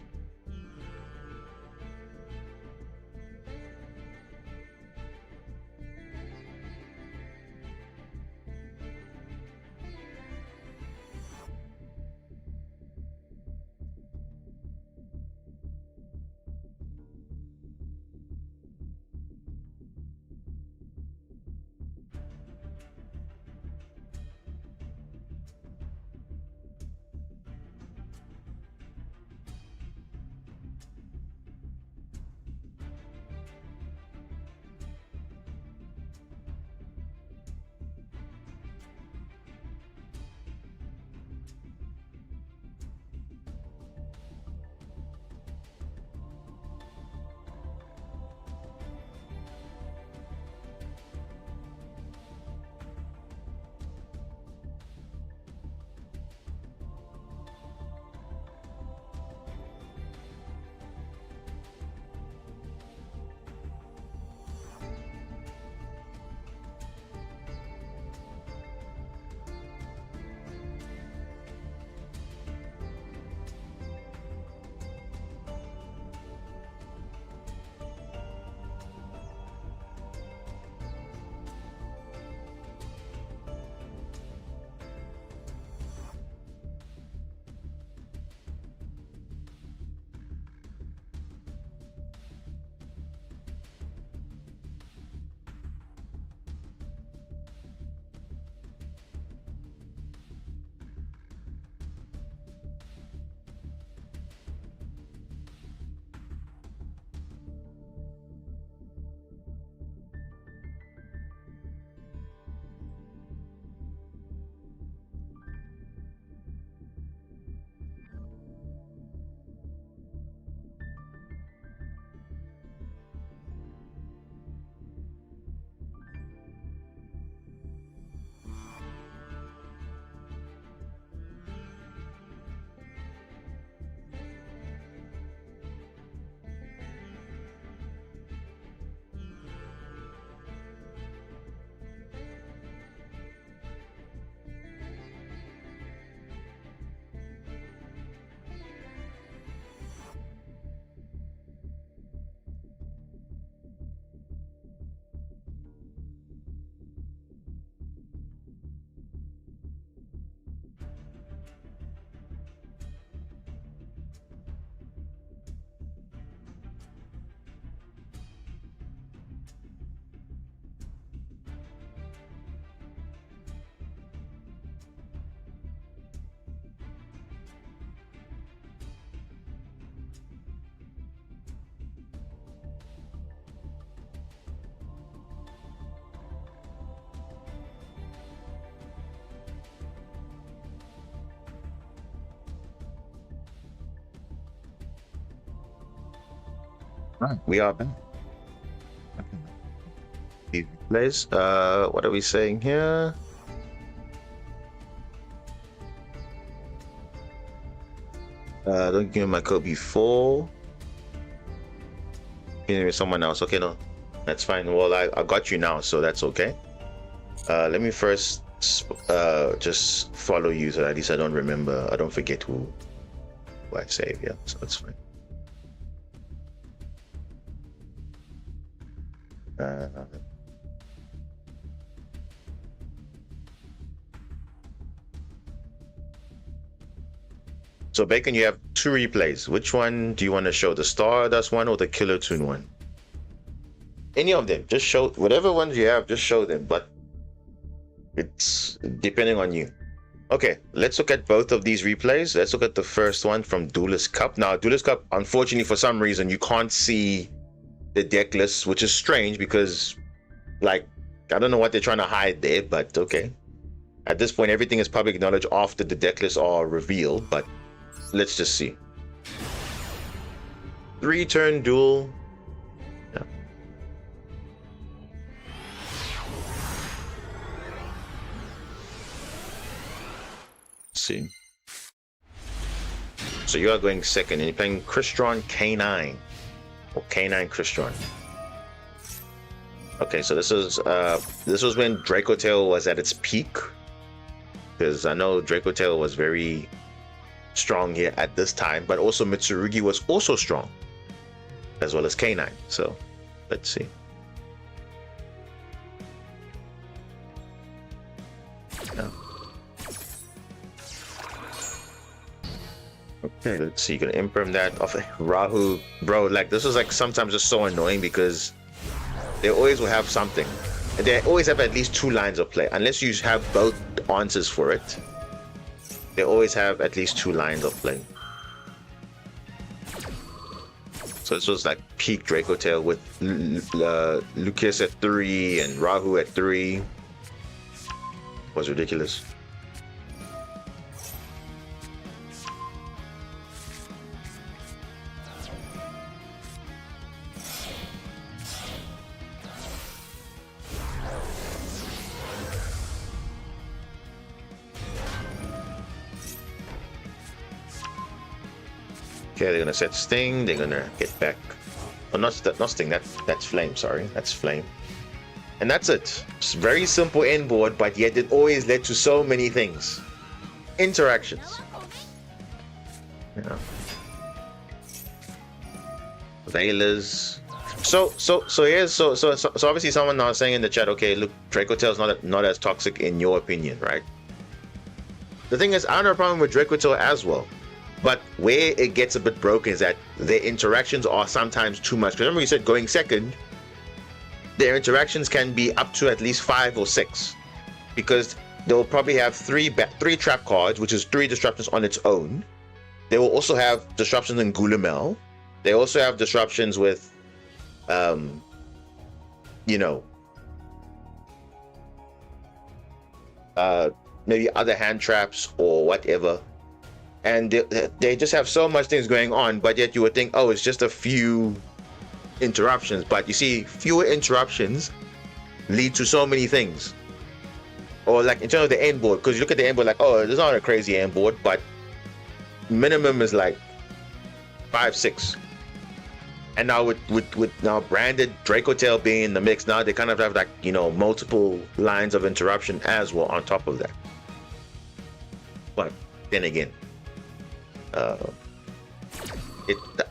Right, we are back. Plays. What are we saying here? Don't give me my code before. Give me someone else. Okay, no, that's fine. Well, I got you now, so that's okay. Let me first just follow you, so at least I don't remember. I don't forget who I save. Yeah, so that's fine. So Bacon, you have two replays. Which one do you want to show? The Stardust one or the Killer Tune one? Any of them. Just show whatever ones you have, just show them. But it's depending on you. Okay, let's look at both of these replays. Let's look at the first one from Duelist Cup. Now, Duelist Cup, unfortunately, for some reason, you can't see the deck list, which is strange because, like, I don't know what they're trying to hide there, but okay. At this point, everything is public knowledge after the deck lists are revealed, but let's just see. 3-turn duel. Yeah. Let's see. So you are going second, and you're playing Crystron K9 or K9 Crystron. Okay, so this was when Draco Tail was at its peak, because I know Draco Tail was very strong here at this time, but also Mitsurugi was also strong, as well as K9. So let's see. Yeah. Okay, let's see. You can imperm that off Rahu, bro. Like, this is like sometimes just so annoying because they always will have something. They always have at least two lines of play, unless you have both answers for it. They always have at least two lines of play. So this was like peak Draco Tail with Lucas at 3 and Rahu at 3. Was ridiculous. Okay, they're gonna set Sting. They're gonna get back. Oh, not Sting. That's Flame. Sorry, that's Flame. And that's it. It's very simple end board, but yet it always led to so many things. Interactions. Yeah. Veilers. So obviously someone now saying in the chat, okay, look, Draco Tail's not as toxic in your opinion, right? The thing is, I don't have a problem with Draco Tail as well. But where it gets a bit broken is that their interactions are sometimes too much. Remember you said going second, their interactions can be up to at least 5 or 6. Because they'll probably have three trap cards, which is 3 disruptions on its own. They will also have disruptions in Gulamel. They also have disruptions with, maybe other hand traps or whatever. And they just have so much things going on, but yet you would think, oh, it's just a few interruptions. But you see, fewer interruptions lead to so many things. Or like in terms of the end board, because you look at the end board like, oh, it's not a crazy end board, but minimum is like 5, 6. And now with now branded Draco Tail being in the mix, now they kind of have like, multiple lines of interruption as well on top of that. But then again,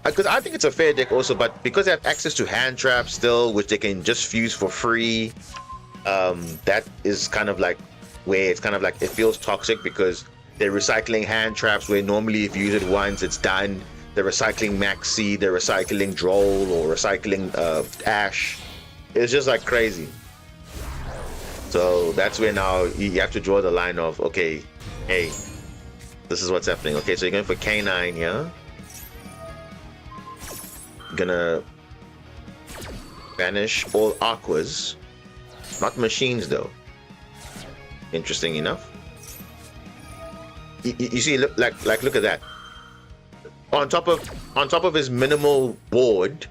because I think it's a fair deck also, but because they have access to hand traps still, which they can just fuse for free, that is kind of like where it's kind of like it feels toxic, because they're recycling hand traps where normally if you use it once it's done. They're recycling Maxi, they're recycling Droll, or recycling Ash. It's just like crazy. So that's where now you have to draw the line of, okay, hey, this is what's happening. Okay, so you're going for K9 here. Gonna banish all Aquas. Not machines though. Interesting enough. You see, look at that. On top of his minimal board,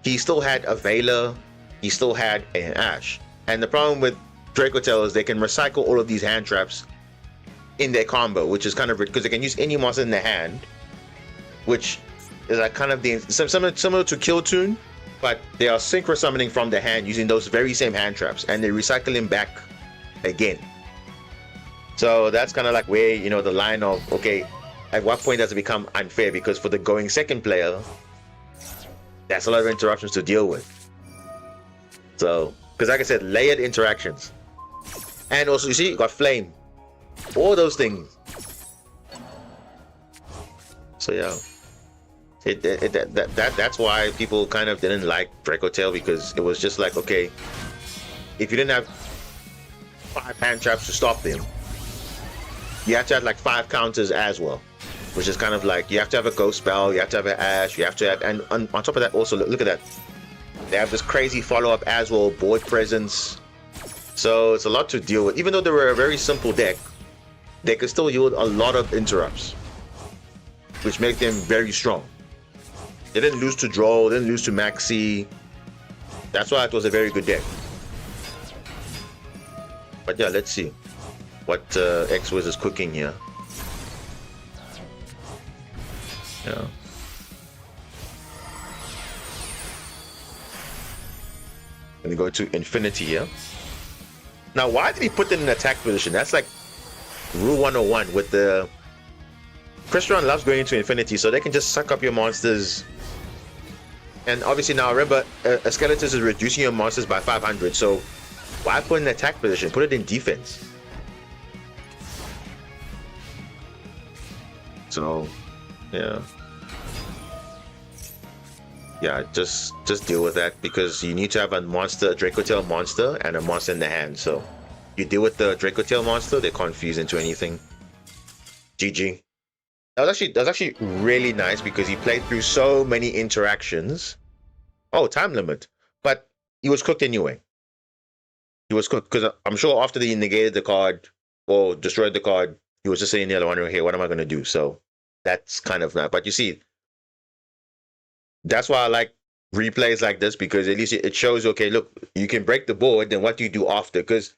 he still had a Veiler, he still had an Ash. And the problem with Dracotel is they can recycle all of these hand traps in their combo, which is kind of because they can use any monster in their hand, which is like kind of the similar to Kill Tune, but they are synchro summoning from the hand using those very same hand traps, and they recycle them back again. So that's kind of like where, you know, the line of, okay, at what point does it become unfair? Because for the going second player, that's a lot of interruptions to deal with. So, because like I said, layered interactions. And also, you see, you got Flame. All those things. So yeah. That's why people kind of didn't like Dracotel, because it was just like, okay, if you didn't have 5 hand traps to stop them, you have to have like 5 counters as well, which is kind of like, you have to have a ghost spell, you have to have an Ash, you have to have, and on top of that also, look at that, they have this crazy follow-up as well, board presence. So it's a lot to deal with. Even though they were a very simple deck, they could still yield a lot of interrupts, which make them very strong. They didn't lose to Draw, didn't lose to Maxi. That's why it was a very good deck. But yeah, let's see what X-Wiz is cooking here. Yeah. Gonna go to Infinity here. Now, why did he put them in attack position? That's like Rule 101 with the... Crystron loves going into Infinity, so they can just suck up your monsters. And obviously now, remember, a Skeleton is reducing your monsters by 500, so why put in attack position? Put it in defense. So, yeah. Yeah, just deal with that, because you need to have a monster, a Dracotel monster, and a monster in the hand. So you deal with the Dracotel monster, they can't fuse into anything. GG. That was actually really nice, because he played through so many interactions. Oh, time limit. But he was cooked anyway. He was cooked, because I'm sure after he negated the card or destroyed the card, he was just sitting there wondering, hey, what am I going to do? So that's kind of not. But you see, that's why I like replays like this, because at least it shows, okay, look, you can break the board, then what do you do after? Because,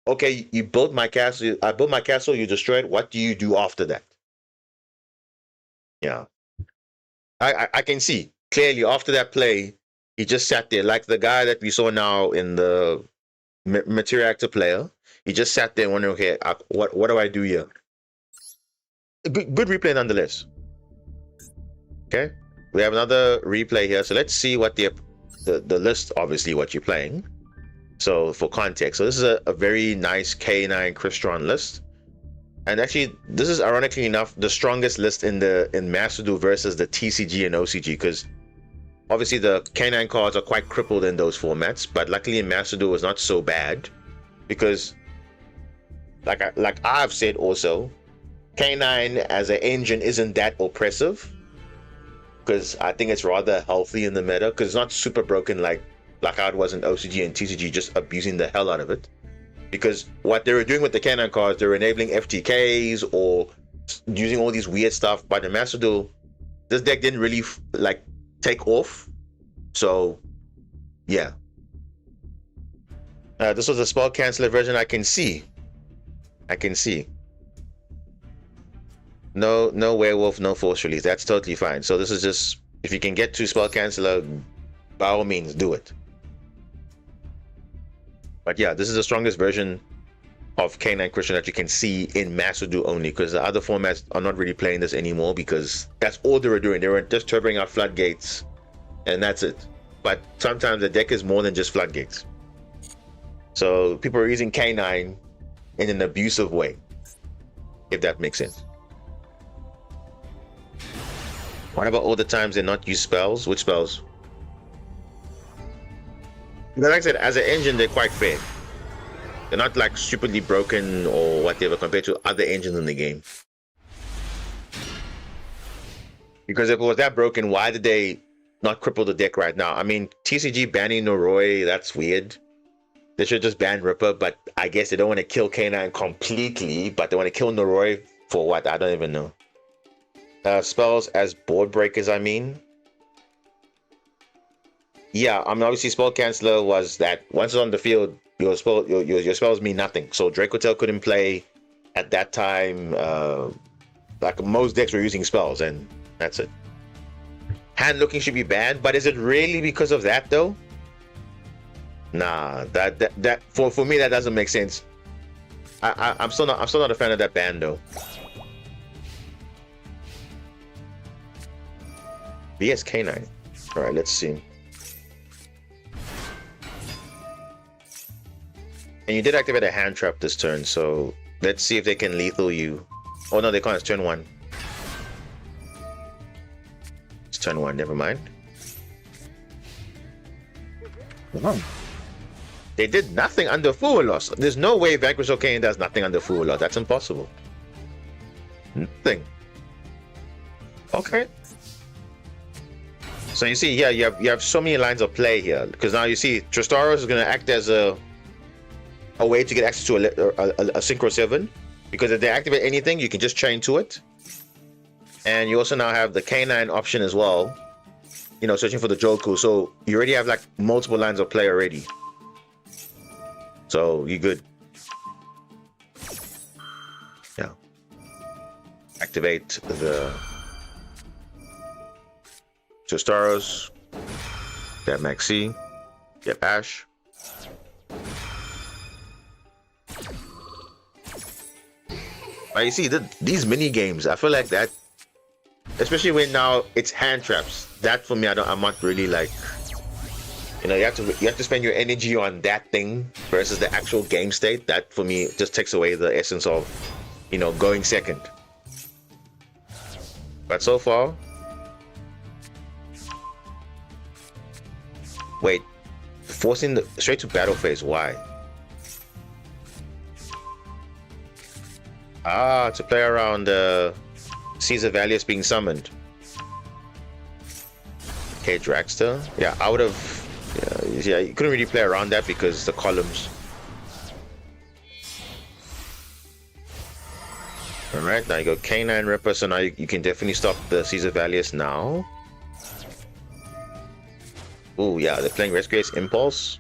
okay, you built my castle, I built my castle, you destroyed, what do you do after that? Yeah. I can see clearly after that play, he just sat there like the guy that we saw now in the Material Actor player. He just sat there wondering, okay, what do I do here? Good replay nonetheless. Okay. We have another replay here, so let's see what the list, obviously what you're playing. So for context, so this is a very nice K9 Crystron list, and actually this is ironically enough the strongest list in Master Duel versus the TCG and OCG, because obviously the K9 cards are quite crippled in those formats, but luckily in Master Duel it's not so bad, because like I've said also, K9 as an engine isn't that oppressive, because I think it's rather healthy in the meta, because it's not super broken like how it was in OCG and TCG, just abusing the hell out of it. Because what they were doing with the K9 cards, they were enabling FTKs or using all these weird stuff. But in Master Duel, this deck didn't really like take off. So yeah, this was a spell canceller version. I can see. No werewolf, no force release. That's totally fine. So this is just, if you can get to spell canceller, by all means do it. But yeah, this is the strongest version of K9 Crystron that you can see in Master Duel only, because the other formats are not really playing this anymore, because that's all they were doing. They were just turboing out floodgates, and that's it. But sometimes the deck is more than just floodgates. So people are using K9 in an abusive way, if that makes sense. What about all the times they not use spells? Which spells? Like I said, as an engine, they're quite fair. They're not like stupidly broken or whatever compared to other engines in the game. Because if it was that broken, why did they not cripple the deck right now? I mean, TCG banning Noroi, that's weird. They should just ban Ripper, but I guess they don't want to kill K9 completely, but they want to kill Noroi for what? I don't even know. Spells as board breakers, I mean. Yeah, I mean, obviously, spell canceller was that once it's on the field, your spells mean nothing. So Draco Tail couldn't play at that time. Like most decks were using spells, and that's it. Hand looking should be banned, but is it really because of that though? Nah, that for me that doesn't make sense. I'm still not a fan of that ban though. BSK9. All right, let's see. And you did activate a hand trap this turn, so let's see if they can lethal you. Oh no, they can't. It's turn 1. It's turn 1. Never mind. They did nothing under full loss. There's no way Vanquish Arcane does nothing under full loss. That's impossible. Nothing. Okay. So you see, yeah, you have so many lines of play here, because now you see Tristaros is going to act as a way to get access to a Synchro 7, because if they activate anything, you can just chain to it. And you also now have the K9 option as well, you know, searching for the Joku. So you already have like multiple lines of play already. So you're good. Yeah. Activate the Tristaros. Get Maxi. Get Ash. But you see, these mini games, I feel like that, especially when now it's hand traps. That for me, I'm not really like, you know, you have to spend your energy on that thing versus the actual game state. That for me just takes away the essence of, you know, going second. But so far, wait, forcing the straight to battle phase. Why? Ah, to play around Caesar Valius being summoned. Okay, Dragster. Yeah, I would have. Yeah, you couldn't really play around that because the columns. Alright, now you go K9 Ripper, so now you can definitely stop the Caesar Valius now. Oh, yeah, they're playing Rescue's Impulse.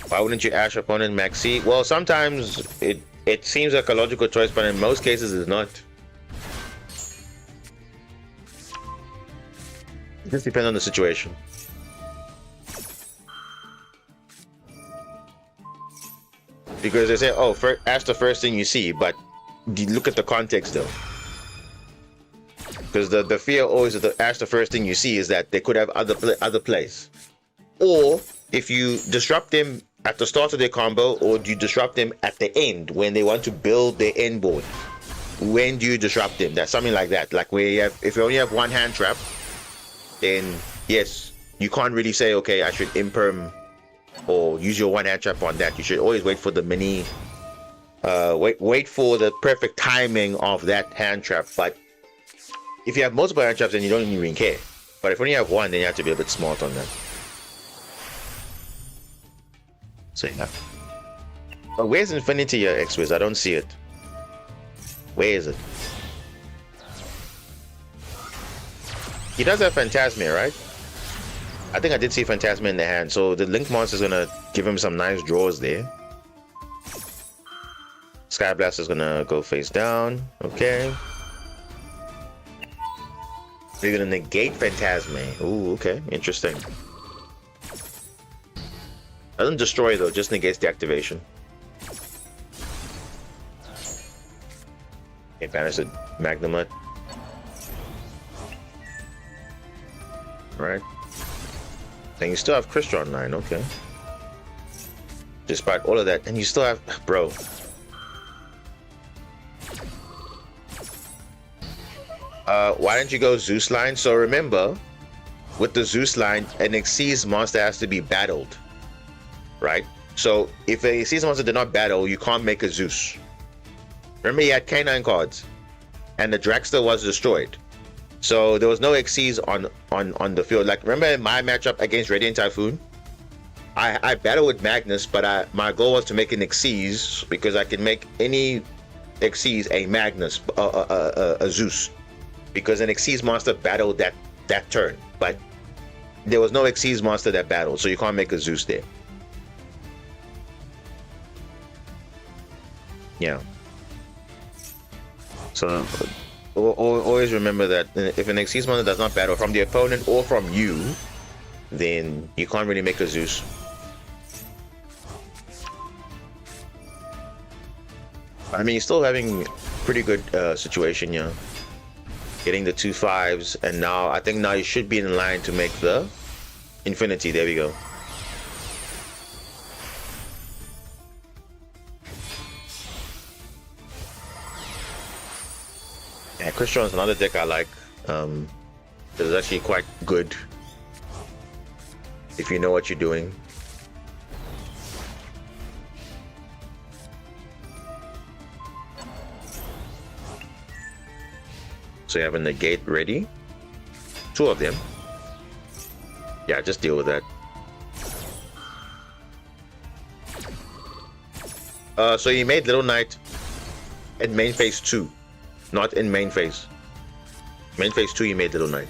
Why wouldn't you Ash opponent Maxi? Well, sometimes it seems like a logical choice, but in most cases it's not. It just depends on the situation. Because they say, oh, Ash the first thing you see, but look at the context though. Because the fear always of the Ash the first thing you see is that they could have other plays. Or if you disrupt them at the start of their combo, or do you disrupt them at the end when they want to build their end board? When do you disrupt them? That's something like that. Like where you have, if you only have one hand trap, then yes, you can't really say, okay, I should imperm or use your one hand trap on that. You should always wait for the mini, wait for the perfect timing of that hand trap. But if you have multiple hand traps, then you don't even care. But if you only have one, then you have to be a bit smart on that. So yeah. But where's Infinity X-Wiz? I don't see it. Where is it? He does have Phantasmia, right? I think I did see Phantasmia in the hand, so the Link Monster is gonna give him some nice draws there. Sky Blast is gonna go face down. Okay. We're gonna negate Phantasmia. Ooh, okay, interesting. Doesn't destroy though, just negates the activation. Okay, banish the Magnemite. Alright. Then you still have Crystal online, okay. Despite all of that, and you still have, bro. Why didn't you go Zeus line? So remember, with the Zeus line, an Xyz monster has to be battled. Right? So if a Xyz monster did not battle, you can't make a Zeus. Remember, he had K9 cards, and the Dragster was destroyed. So there was no Xyz on the field. Like, remember in my matchup against Radiant Typhoon? I battled with Magnus, but my goal was to make an Xyz because I can make any Xyz a Magnus, a Zeus, because an Xyz monster battled that turn, but there was no Xyz monster that battled, so you can't make a Zeus there. Yeah. So always remember that if an Xyz monster does not battle from the opponent or from you, then you can't really make a Zeus. I mean, you're still having pretty good situation, yeah. Getting the 2 5s, and now I think now you should be in line to make the Infinity. There we go. Yeah, Christian is another deck I like. It's actually quite good if you know what you're doing. So you have a negate ready. 2 of them. Yeah, just deal with that. So you made Little Knight in main phase 2, not in main phase. Main phase 2 you made Little Knight.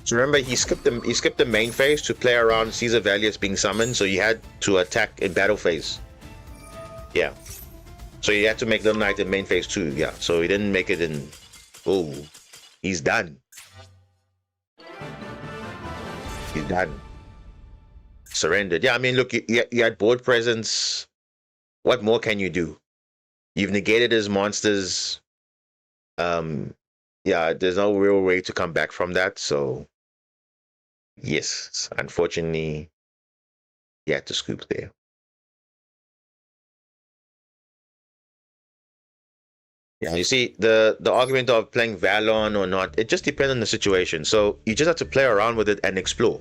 So remember, he skipped the main phase to play around Caesar Valius being summoned, so you had to attack in battle phase. Yeah. So you had to make Little Knight in main phase 2, yeah. So he didn't make it in. Oh, he's done. He's done. Surrendered. Yeah, I mean, look, you had board presence. What more can you do? You've negated his monsters. Yeah, there's no real way to come back from that. So, yes, unfortunately, you had to scoop there. Yeah, you see, the argument of playing Valon or not, it just depends on the situation. So you just have to play around with it and explore.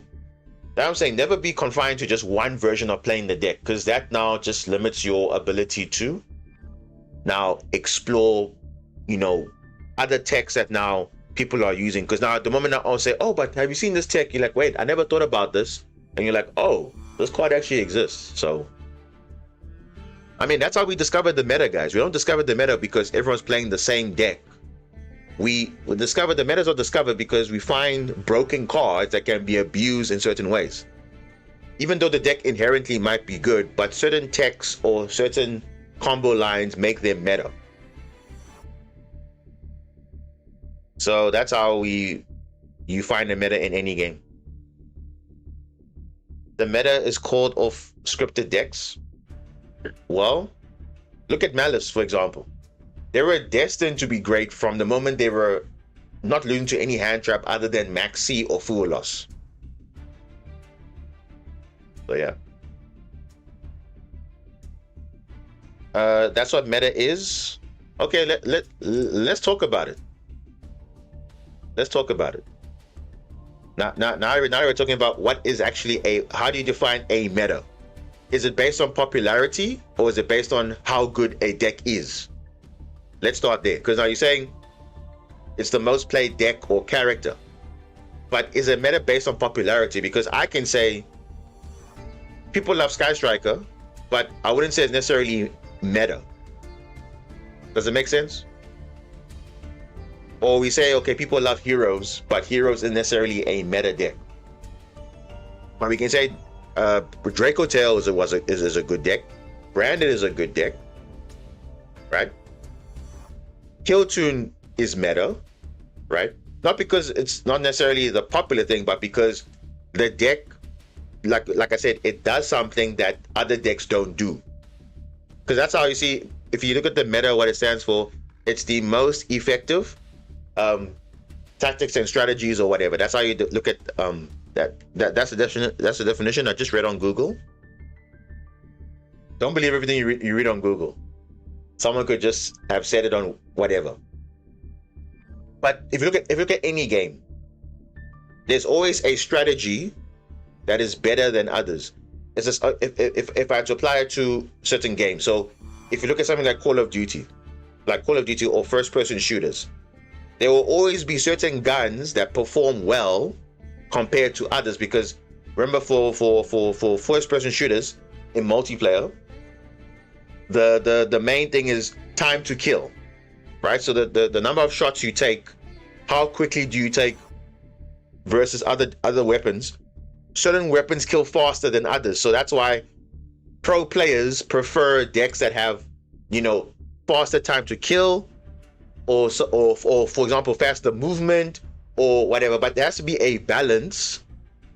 That I'm saying, never be confined to just one version of playing the deck, because that now just limits your ability to now explore, other techs that now people are using. Because now at the moment I'll say, oh, but have you seen this tech? You're like, wait, I never thought about this. And you're like, oh, this card actually exists. So I mean, that's how we discovered the meta, guys. We don't discover the meta because everyone's playing the same deck. We discover the metas are discovered because we find broken cards that can be abused in certain ways. Even though the deck inherently might be good, but certain techs or certain combo lines make them meta. So that's how you find a meta in any game. The meta is called off scripted decks. Well, look at Malice, for example. They were destined to be great from the moment they were not losing to any hand trap other than Max C or Fool Loss. So yeah. That's what meta is. Okay, let's talk about it. Let's talk about it. Now we're talking about what is actually how do you define a meta? Is it based on popularity or is it based on how good a deck is? Let's start there, because now you're saying it's the most played deck or character, but is it meta based on popularity? Because I can say people love Sky Striker, but I wouldn't say it's necessarily meta. Does it make sense? Or we say, okay, people love Heroes, but Heroes isn't necessarily a meta deck. But we can say Draco Tail is a good deck. Branded is a good deck, right? Kill Tune is meta, right? Not because it's not necessarily the popular thing, but because the deck, like I said, it does something that other decks don't do. Because that's how you see, if you look at the meta, what it stands for, it's the most effective tactics and strategies or whatever. That's how you look at that's the definition I just read on Google. Don't believe everything you read on Google. Someone could just have said it on whatever. But if you look at any game, there's always a strategy that is better than others. It's just, if I had to apply it to certain games. So if you look at something like Call of Duty or first-person shooters, there will always be certain guns that perform well compared to others. Because remember, for first-person shooters in multiplayer, the main thing is time to kill, right? So the number of shots you take, how quickly do you take versus other weapons. Certain weapons kill faster than others, so that's why pro players prefer decks that have, faster time to kill, or for example faster movement or whatever. But there has to be a balance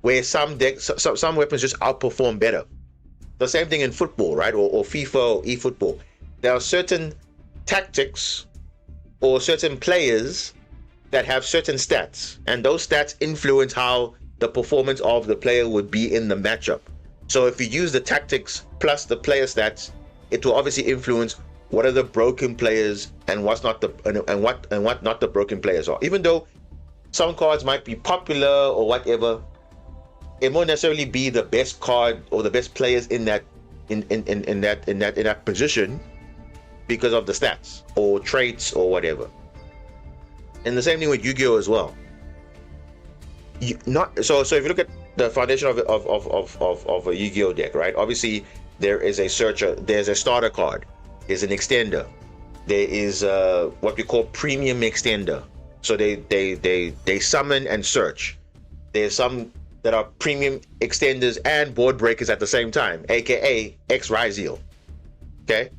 where some decks, some weapons just outperform better. The same thing in football, right? Or FIFA or eFootball. There are certain tactics or certain players that have certain stats, and those stats influence how the performance of the player would be in the matchup. So if you use the tactics plus the player stats, it will obviously influence what are the broken players and what's not what not the broken players are. Even though some cards might be popular or whatever, it won't necessarily be the best card or the best players in that position because of the stats or traits or whatever. And the same thing with Yu-Gi-Oh as well. So if you look at the foundation of a Yu-Gi-Oh deck, right? Obviously there is a searcher, there's a starter card, there's an extender, there is what we call premium extender. So they summon and search. There's some that are premium extenders and board breakers at the same time, aka X-Ryzeal. Okay?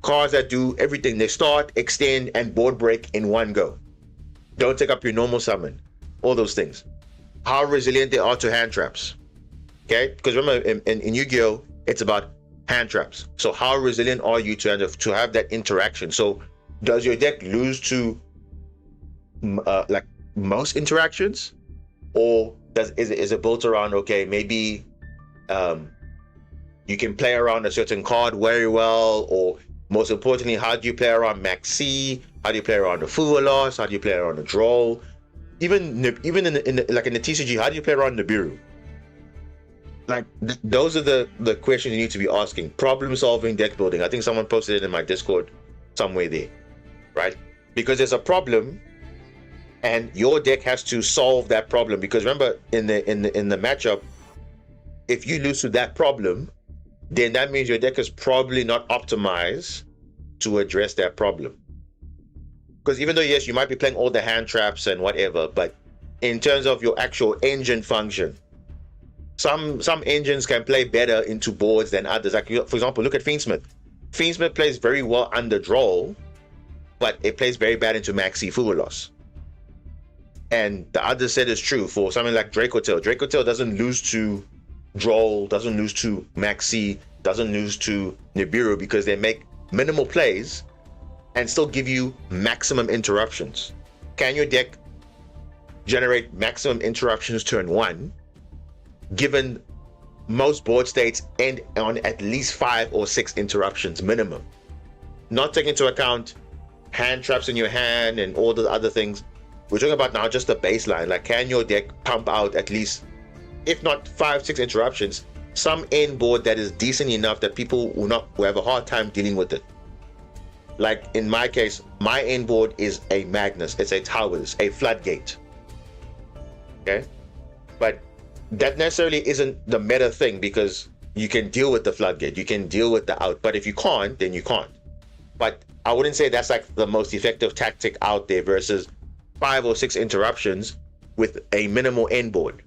Cards that do everything. They start, extend, and board break in one go. Don't take up your normal summon. All those things. How resilient they are to hand traps. Okay? Because remember, in Yu-Gi-Oh, it's about hand traps. So how resilient are you to have that interaction? So does your deck lose to like most interactions? Or is it built around, okay, maybe you can play around a certain card very well, or most importantly, how do you play around Maxi? How do you play around the Full Loss? How do you play around the Droll? Even in the TCG, how do you play around Nibiru? Like those are the questions you need to be asking. Problem solving, deck building. I think someone posted it in my Discord somewhere there, right? Because there's a problem, and your deck has to solve that problem. Because remember, in the matchup, if you lose to that problem, then that means your deck is probably not optimized to address that problem. Because even though, yes, you might be playing all the hand traps and whatever, but in terms of your actual engine function, some engines can play better into boards than others. Like, for example, look at Fiendsmith. Fiendsmith plays very well under Droll, but it plays very bad into Maxi Full Loss. And the other set is true for something like Dracotail. Dracotail doesn't lose to Droll, doesn't lose to Maxi, doesn't lose to Nibiru, because they make minimal plays and still give you maximum interruptions. Can your deck generate maximum interruptions turn one, given most board states end on at least 5 or 6 interruptions minimum? Not taking into account hand traps in your hand and all the other things. We're talking about now just the baseline. Like, can your deck pump out at least, if not 5-6 interruptions, some end board that is decent enough that people will have a hard time dealing with it? Like in my case, my end board is a Magnus, it's a Towers, a Floodgate. Okay? But that necessarily isn't the meta thing, because you can deal with the Floodgate, you can deal with the out, but if you can't, then you can't. But I wouldn't say that's like the most effective tactic out there versus 5 or 6 interruptions with a minimal end board.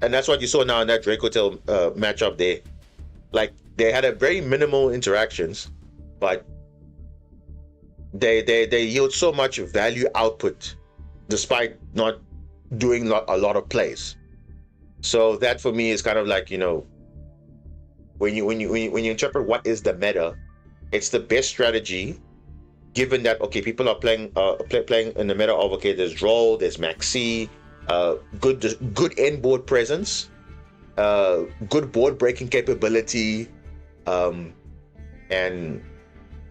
And that's what you saw now in that Dracotail matchup there. Like, they had a very minimal interactions, but they yield so much value output despite not doing a lot of plays. So that for me is kind of like, when you interpret what is the meta, it's the best strategy, given that, okay, people are playing in the meta of, okay, there's Droll, there's Maxi, good end board presence, good board breaking capability, and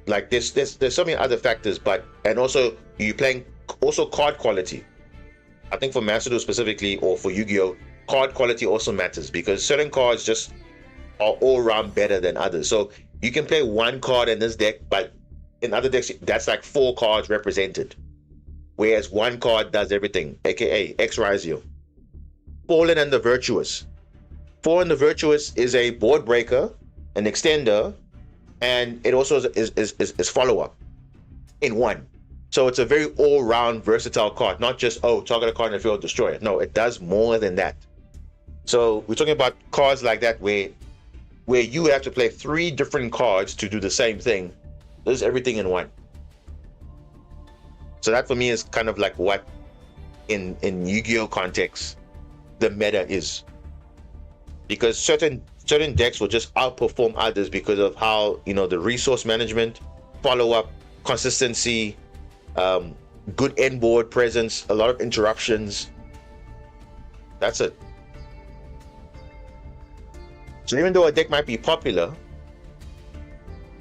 like there's so many other factors, and also you playing also card quality. I think for Masterduel specifically, or for Yu-Gi-Oh, card quality also matters, because certain cards just are all around better than others. So you can play one card in this deck, but in other decks that's like 4 cards represented, whereas one card does everything, aka X-Ryzeal. Fallen and the Virtuous. Fallen and the Virtuous is a board breaker an extender, and it also is follow-up in one. So it's a very all-round versatile card, not just, oh, target a card in the field, destroy it. No, it does more than that. So we're talking about cards like that where you have to play 3 different cards to do the same thing. There's everything in one. So that for me is kind of like what in Yu-Gi-Oh context the meta is. Because certain decks will just outperform others because of how, the resource management, follow-up, consistency, good end board presence, a lot of interruptions. That's it. So even though a deck might be popular,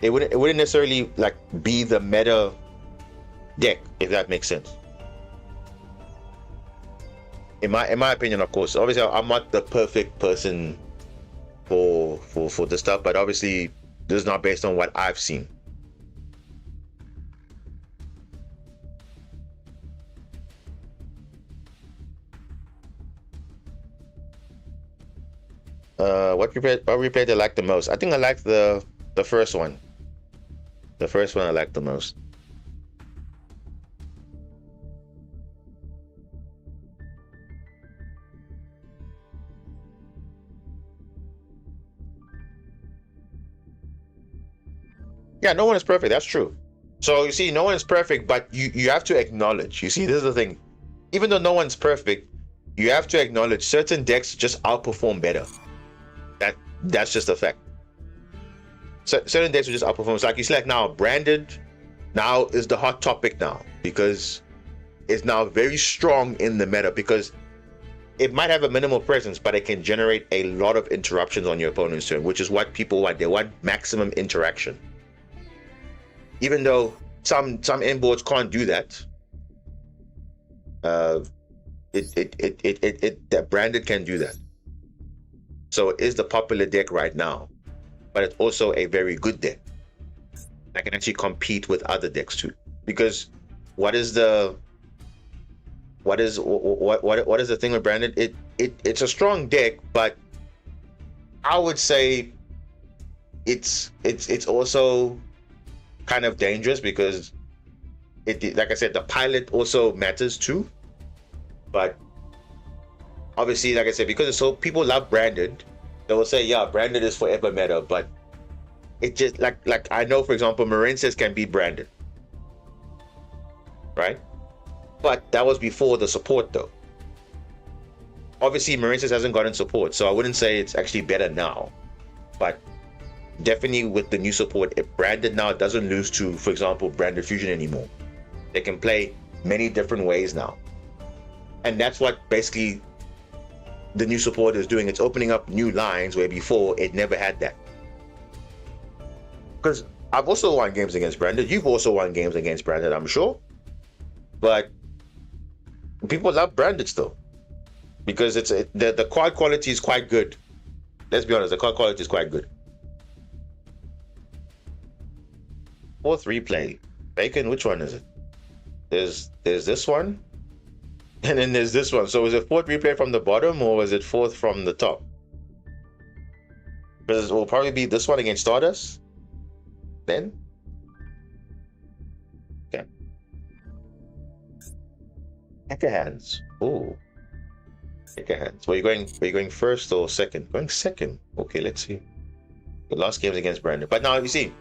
it wouldn't necessarily like be the meta deck, if that makes sense. In my opinion, of course. Obviously, I'm not the perfect person for this stuff, but obviously this is not based on what I've seen. What replay do I like the most? I think I like the first one. The first one I like the most. Yeah, no one is perfect. That's true. So you see, no one is perfect, but you have to acknowledge. You see, this is the thing. Even though no one's perfect, you have to acknowledge certain decks just outperform better. That's just a fact. So, certain decks will just outperform. It's like you see, like now, branded now is the hot topic now because it's now very strong in the meta because it might have a minimal presence, but it can generate a lot of interruptions on your opponent's turn, which is what people want. They want maximum interaction. Even though some end boards can't do that, that branded can do that. So it is the popular deck right now, but it's also a very good deck that can actually compete with other decks too. Because what is the thing with branded? It's a strong deck, but I would say it's also kind of dangerous because like I said, the pilot also matters too. But obviously, like I said, because it's so people love branded, they will say, yeah, branded is forever meta. But it just like I know, for example, Marinces can be branded, right? But that was before the support though. Obviously, Marinces hasn't gotten support, so I wouldn't say it's actually better now. But definitely with the new support, if branded now doesn't lose to, for example, branded fusion anymore. They can play many different ways now. And that's what basically the new support is doing. It's opening up new lines where before it never had that. Because I've also won games against branded. You've also won games against branded, I'm sure. But people love branded still. Because the card quality is quite good. Let's be honest, the card quality is quite good. 4th replay. Bacon, which one is it? There's this one, and then there's this one. So is it 4th replay from the bottom, or is it 4th from the top? Because it will probably be this one against Stardust. Then, okay. Take your hands. Ooh. Take your hands. Were you going first or second? Going second. Okay, let's see. The last games against Brandon, but now you see.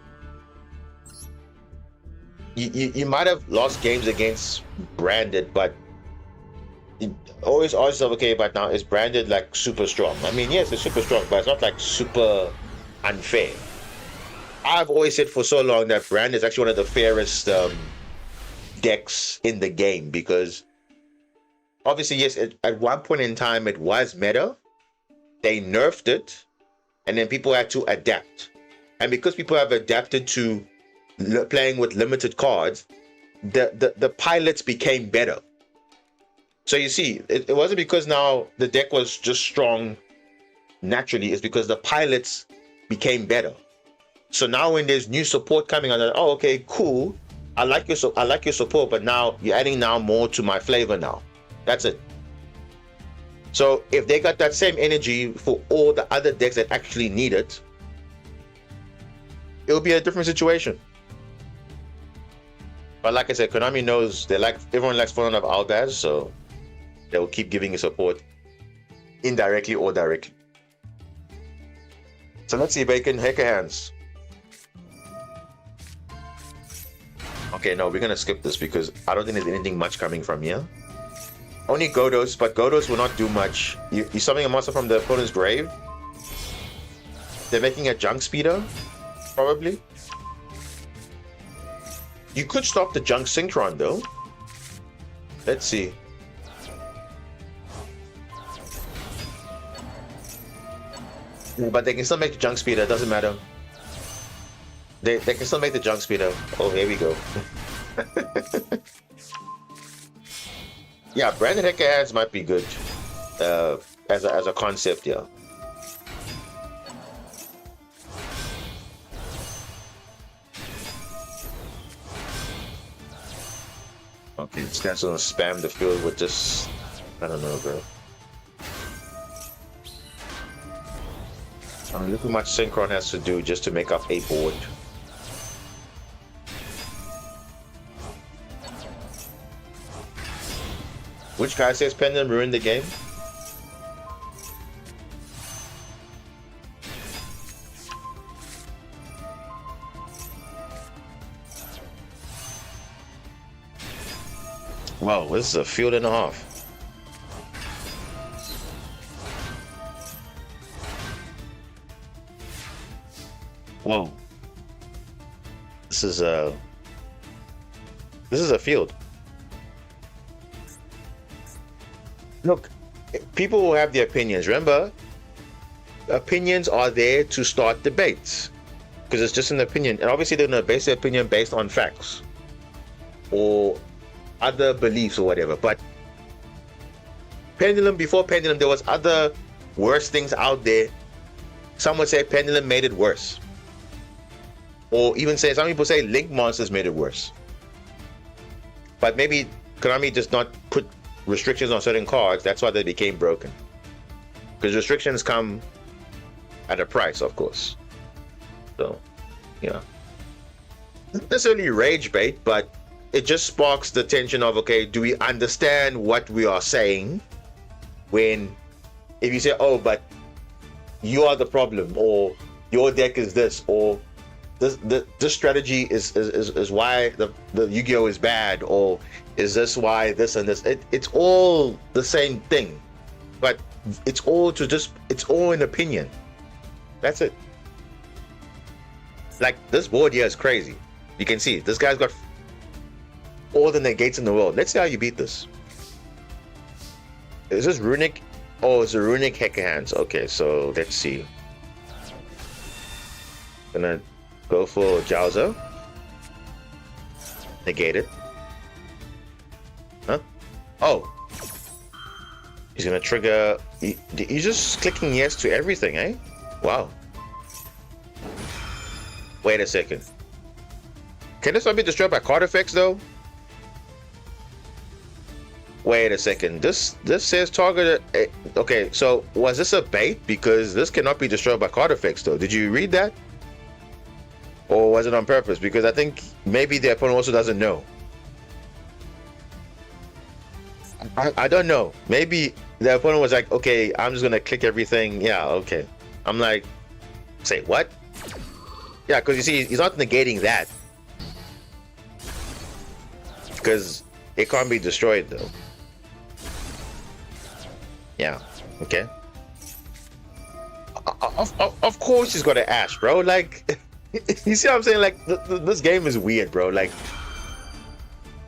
You might have lost games against branded, but always ask yourself, okay, but now is branded like super strong? I mean, yes, it's super strong, but it's not like super unfair. I've always said for so long that brand is actually one of the fairest decks in the game because obviously, yes, at one point in time it was meta. They nerfed it, and then people had to adapt. And because people have adapted to playing with limited cards, the pilots became better. So you see, it wasn't because now the deck was just strong naturally, it's because the pilots became better. So now when there's new support coming on, oh, okay, cool, I like your support, but now you're adding now more to my flavor now. That's it. So if they got that same energy for all the other decks that actually need it, it'll be a different situation. But like I said, Konami knows everyone likes falling off Albaz, so they will keep giving you support indirectly or directly. So let's see, Bacon, Hacker Hands. Okay, no, we're gonna skip this because I don't think there's anything much coming from here. Only Godos, but Godos will not do much. You're summoning a monster from the opponent's grave. They're making a junk speeder, probably. You could stop the junk synchron though. Let's see. But they can still make the junk speeder, it doesn't matter. They can still make the junk speeder. Oh, here we go. Yeah, branded Hacker Hands might be good as a concept, yeah. Okay, this guy's gonna spam the field with just, I don't know, bro. I mean, look how much Synchron has to do just to make up a board. Which guy says Pendulum ruined the game? Wow, this is a field and a half. Whoa. This is a field. Look, people will have their opinions. Remember, opinions are there to start debates because it's just an opinion, and obviously they're going to base their opinion based on facts or other beliefs or whatever. But Pendulum, before Pendulum, there was other worse things out there. Some would say Pendulum made it worse, or even say, some people say Link Monsters made it worse. But maybe Konami does not put restrictions on certain cards. That's why they became broken, because restrictions come at a price, of course. So, yeah, not necessarily rage bait, but it just sparks the tension of, okay, do we understand what we are saying? When, if you say, oh, but you are the problem, or your deck is this, or this strategy is why the Yu-Gi-Oh is bad, or is this why this and this, it's all the same thing, but it's all an opinion. That's it. Like, this board here is crazy. You can see this guy's got all the negates in the world. Let's see how you beat this. Is this runic? Oh, it's a runic Hacker Hands. Okay, so let's see. Gonna go for Jowser. Negate it. Huh? Oh. He's gonna trigger. He's just clicking yes to everything, eh? Wow. Wait a second. Can this not be destroyed by card effects though? Wait a second. This says target. Okay, so was this a bait? Because this cannot be destroyed by card effects though. Did you read that? Or was it on purpose? Because I think maybe the opponent also doesn't know. I don't know. Maybe the opponent was like, okay, I'm just gonna click everything. Yeah, okay. I'm like, say what? Yeah, because you see, he's not negating that. Because it can't be destroyed though. Yeah, okay. Of course he's got an Ash, bro. Like, you see what I'm saying? Like, this game is weird, bro. Like,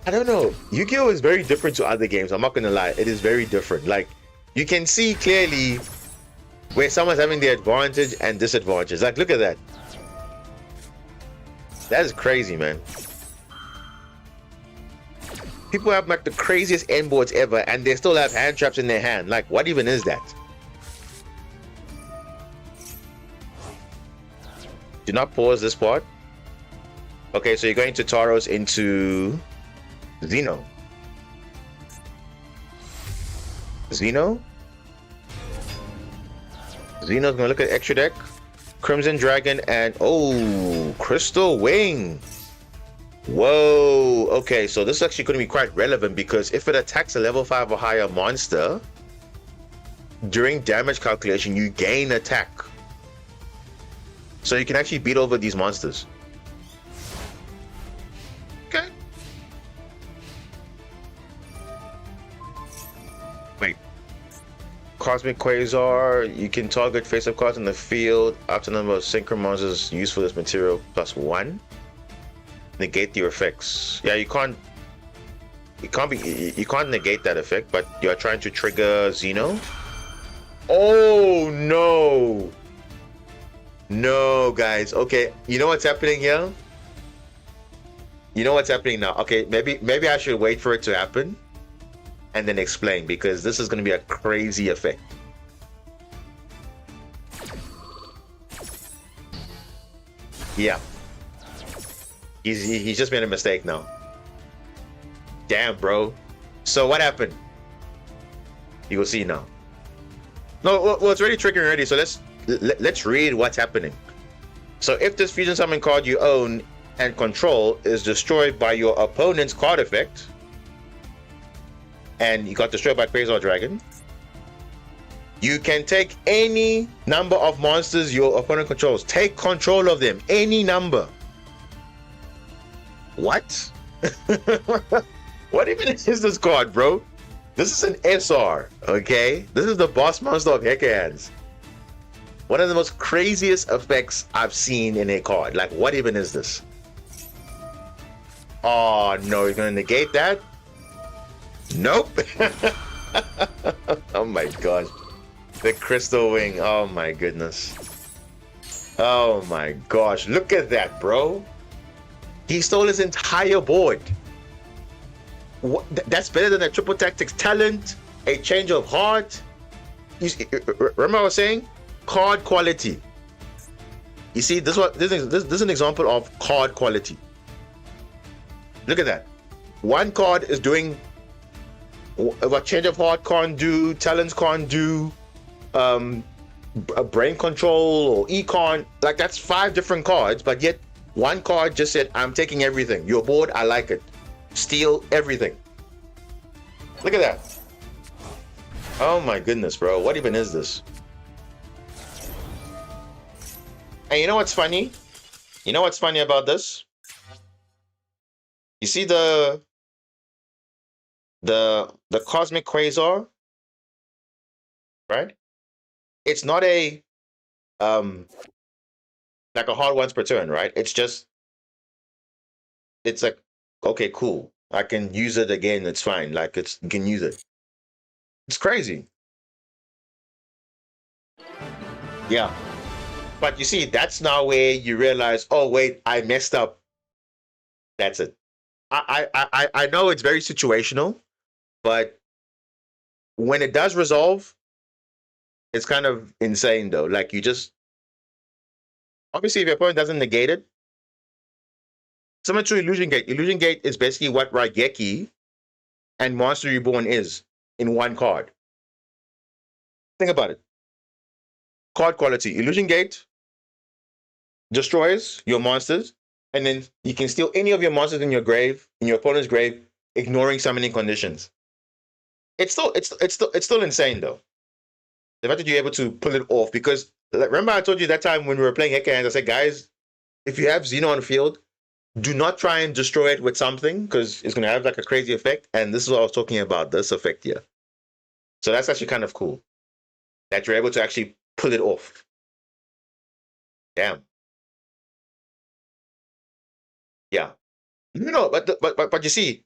I don't know. Yu-Gi-Oh is very different to other games. I'm not gonna lie. It is very different. Like, you can see clearly where someone's having the advantage and disadvantage. Like, look at that. That is crazy, man. People have like the craziest end boards ever, and they still have hand traps in their hand. Like, what even is that? Do not pause this part. Okay, so you're going to Tauros into Xeno. Xeno's gonna look at extra deck. Crimson Dragon, and oh, Crystal Wing. Whoa, okay, so this is actually going to be quite relevant because if it attacks a level 5 or higher monster, during damage calculation, you gain attack. So you can actually beat over these monsters. Okay. Wait. Cosmic Quasar, you can target face-up cards in the field up to the number of synchro monsters used for this material +1. Negate your effects. Yeah, you can't negate that effect, but you are trying to trigger Xeno. Oh no! No, guys. Okay, you know what's happening here? You know what's happening now. Okay, maybe I should wait for it to happen and then explain, because this is going to be a crazy effect. Yeah. He's just made a mistake now. Damn, bro. So what happened? You will see now. No, well, it's already triggering already. So let's read what's happening. So if this fusion summon card you own and control is destroyed by your opponent's card effect, and you got destroyed by Quasar Dragon, you can take any number of monsters your opponent controls. Take control of them. Any number. What? What even is this card, bro? This is an SR, okay? This is the boss monster of Hecahands. One of the most craziest effects I've seen in a card. Like, what even is this? Oh, no, you're gonna negate that? Nope. Oh my gosh. The Crystal Wing, oh my goodness. Oh my gosh, look at that, bro. He stole his entire board. What, that's better than a triple tactics talent, a change of heart. Remember I was saying? Card quality. You see, this is an example of card quality. Look at that. One card is doing what change of heart can't do, talents can't do, a brain control or econ. Like, that's 5 different cards, but yet one card just said, I'm taking everything. Your board, I like it. Steal everything. Look at that. Oh my goodness, bro. What even is this? And you know what's funny? You know what's funny about this? You see the Cosmic Quasar, right? It's not a like a hard once per turn, right? It's like, okay, cool. I can use it again. It's fine. Like, you can use it. It's crazy. Yeah. But you see, that's now where you realize, oh wait, I messed up. That's it. I know it's very situational, but when it does resolve, it's kind of insane though. Like, you just obviously if your opponent doesn't negate it, similar to Illusion Gate. Illusion Gate is basically what Raigeki and Monster Reborn is in one card. Think about it. Card quality. Illusion Gate destroys your monsters, and then you can steal any of your monsters in your grave, in your opponent's grave, ignoring summoning conditions. It's still insane though. The fact that you're able to pull it off, because remember I told you that time when we were playing Hecahands, I said, guys, if you have Xeno on the field, do not try and destroy it with something, because it's going to have like a crazy effect. And this is what I was talking about, this effect here. So that's actually kind of cool that you're able to actually pull it off. Damn. Yeah. No, but you see,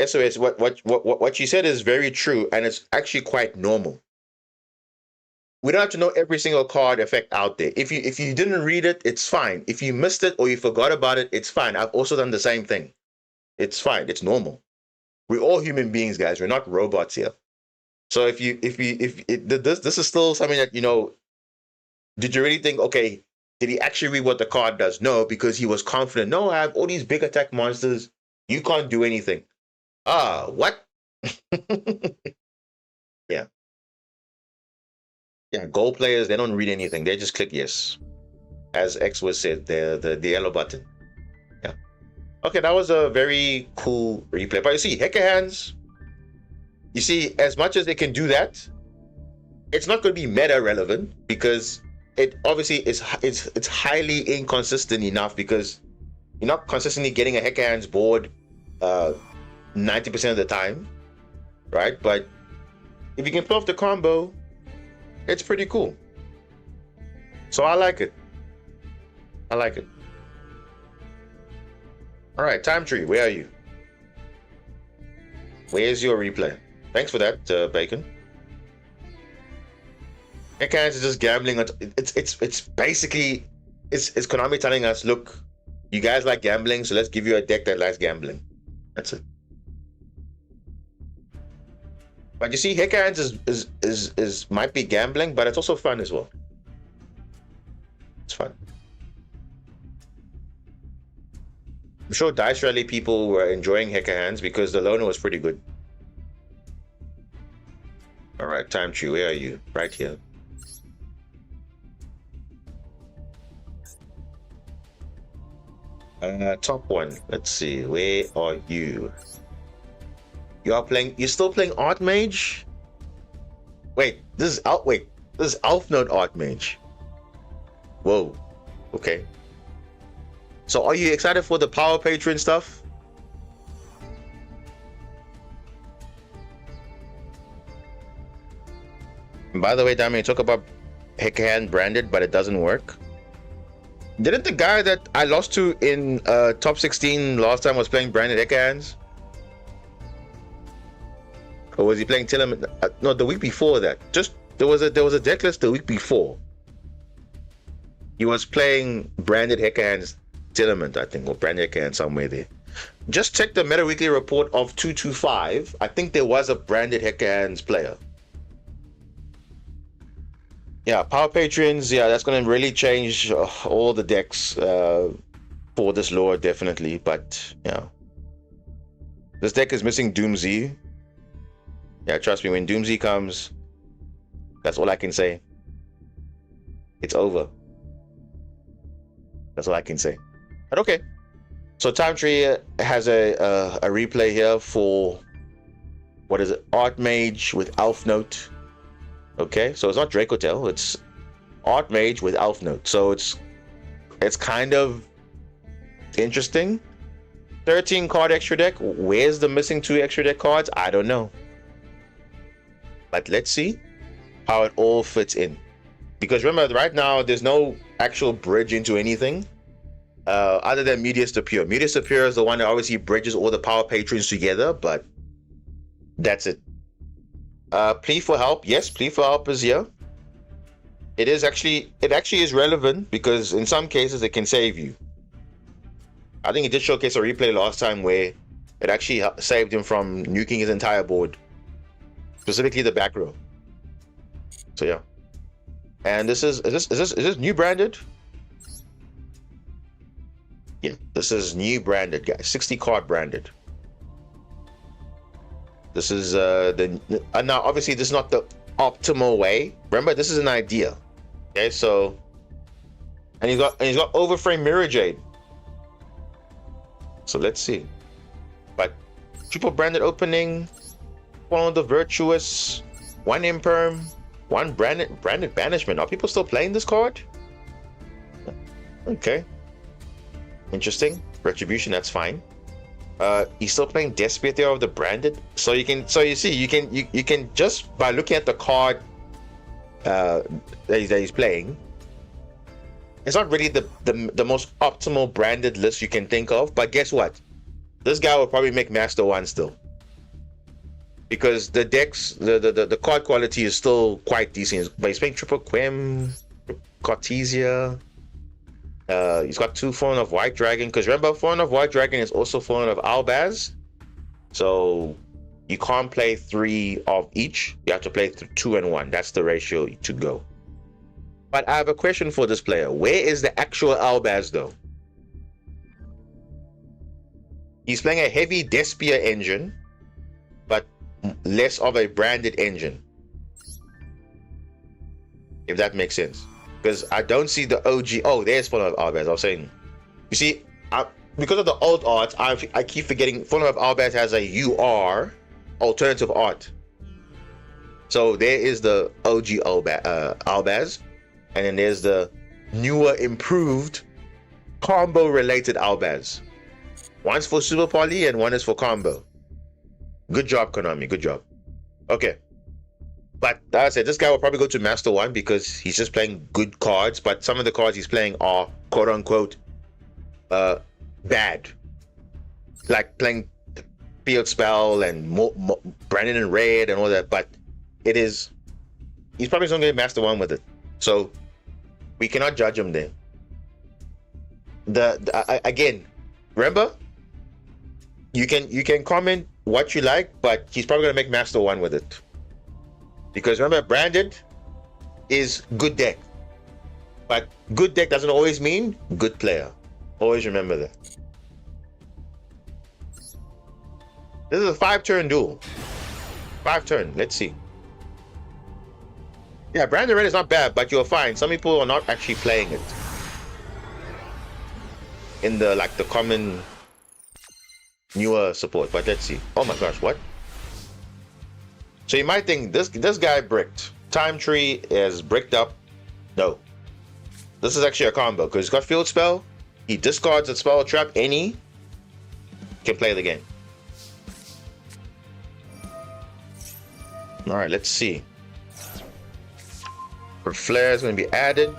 SOS, what you said is very true, and it's actually quite normal. We don't have to know every single card effect out there. If you didn't read it, it's fine. If you missed it or you forgot about it, it's fine. I've also done the same thing. It's fine. It's normal. We're all human beings, guys. We're not robots here. So this is still something that, you know, did you really think, okay, did he actually read what the card does? No, because he was confident. No, I have all these big attack monsters. You can't do anything. Ah, what? Yeah. Yeah, gold players, they don't read anything. They just click yes. as X was said, the yellow button. Yeah. Okay, that was a very cool replay. But you see, Hacker Hands, you see, as much as they can do that, it's not going to be meta relevant because it obviously it's highly inconsistent enough because you're not consistently getting a Hacker Hands board 90% of the time, right? But if you can pull off the combo, it's pretty cool. So I like it. I like it. All right, Time Tree, where are you? Where's your replay? Thanks for that, Bacon. Hacker Hands is just gambling. It's basically it's Konami telling us, look, you guys like gambling, so let's give you a deck that likes gambling. That's it. But you see, Hacker Hands is might be gambling, but it's also fun as well. It's fun. I'm sure Dice Rally people were enjoying Hacker Hands because the loner was pretty good. All right, Time Tree, where are you? Right here. Top one. Let's see. Where are you? You're still playing Archmage? Wait, this is Elf Node Archmage. Whoa. Okay. So are you excited for the Power Patron stuff? And by the way, Dami, you talk about Hacker Hand branded, but it doesn't work. Didn't the guy that I lost to in top 16 last time was playing branded Hacker Hands? Or was he playing Tillman? No, the week before that. Just there was a deck list the week before. He was playing branded Hacker Hands Tillman, I think, or branded Hacker Hands somewhere there. Just check the Meta Weekly report of 225. I think there was a branded Hacker Hands player. Yeah, Power Patrons, yeah, that's going to really change all the decks for this lore, definitely. But, yeah. This deck is missing Doomsy. Yeah, trust me, when Doomsy comes, that's all I can say. It's over. That's all I can say. But okay. So Time Tree has a replay here for, what is it? Archmage with Elf Note. Okay, so it's not Dracotel, it's Archmage with Elf Note. So it's kind of interesting. 13 card extra deck. Where's the missing 2 extra deck cards? I don't know. But let's see how it all fits in. Because remember, right now, there's no actual bridge into anything other than Medius to Pure. Medius to Pure is the one that obviously bridges all the Power Patrons together, but that's it. Plea for help. Yes, plea for help is here. It actually is relevant because in some cases it can save you. I think it did showcase a replay last time where it actually saved him from nuking his entire board, specifically the back row. So yeah. And is this new branded? Yeah, this is new branded, guys. 60 card branded. This is now obviously this is not the optimal way. Remember, this is an idea. Okay, so and he's got Overframe Mirror Jade. So let's see. But triple branded opening, one of the Virtuous, one Imperm, one branded Banishment. Are people still playing this card? Okay. Interesting. Retribution, that's fine. He's still playing Despia there of the branded. So you can just by looking at the card that he's playing, it's not really the most optimal branded list you can think of. But guess what? This guy will probably make Master 1 still. Because the decks, the card quality is still quite decent. But he's playing Triple Quem, Cartesia. He's got 2 Fallen of White Dragon. Because remember, Fallen of White Dragon is also Fallen of Albaz. So you can't play 3 of each. You have to play 2 and 1. That's the ratio to go. But I have a question for this player. Where is the actual Albaz though? He's playing a heavy Despia engine, but less of a branded engine. If that makes sense. Because I don't see the OG. Oh, there's Fallen of Albaz. I was saying, you see, because of the old art, I keep forgetting Fallen of Albaz has a UR alternative art. So there is the OG Albaz, and then there's the newer, improved, combo-related Albaz. One's for Super Poly and one is for combo. Good job, Konami. Good job. Okay. But like I said, this guy will probably go to Master 1 because he's just playing good cards, but some of the cards he's playing are quote-unquote bad. Like playing Field Spell and Brandon and Red and all that, but he's probably going to get Master 1 with it. So we cannot judge him there. Again, remember, you can comment what you like, but he's probably going to make Master 1 with it. Because remember, branded is good deck. But good deck doesn't always mean good player. Always remember that. This is a 5-turn duel. 5-turn. Let's see. Yeah, branded red is not bad, but you'll find some people are not actually playing it. In the common newer support. But let's see. Oh my gosh, what? So you might think this guy bricked. Time Tree is bricked up. No. This is actually a combo because he's got Field Spell. He discards a spell trap. Any can play the game. Alright, let's see. For Flare is going to be added.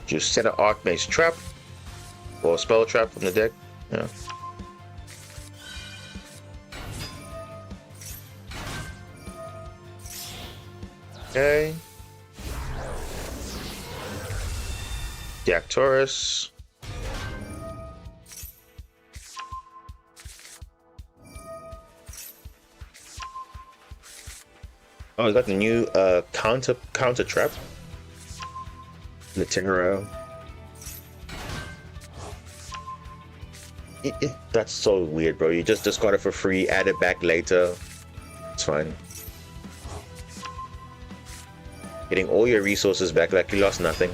Just set an Archmage trap. Or a spell trap from the deck. Yeah. Okay. Jack Taurus. Oh, we got the new counter trap. Latero. That's so weird, bro. You just discard it for free, add it back later. It's fine. Getting all your resources back like you lost nothing.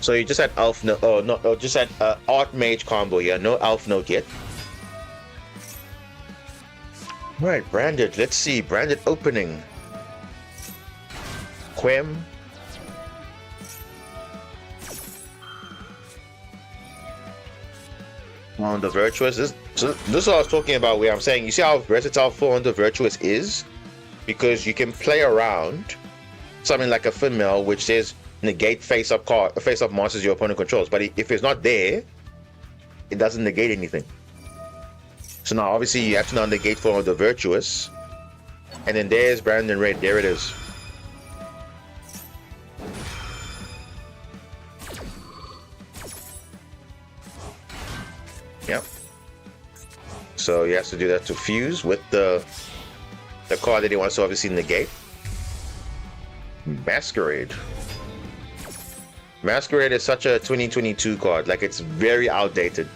So you just had Elf Note. Oh, no, just had Archmage combo. Yeah, no Elf Note yet. Right, branded. Let's see. Branded opening. Quem. On the Virtuous. This is what I was talking about, where I'm saying, you see how versatile 400 Virtuous is? Because you can play around something like a Finmail, which says negate face-up monsters your opponent controls. But if it's not there, it doesn't negate anything. So now, obviously, you have to now negate 400 Virtuous. And then there's Brandon Red. There it is. Yep. So he has to do that to fuse with the card that he wants to obviously negate. Masquerade. Masquerade is such a 2022 card. Like, it's very outdated.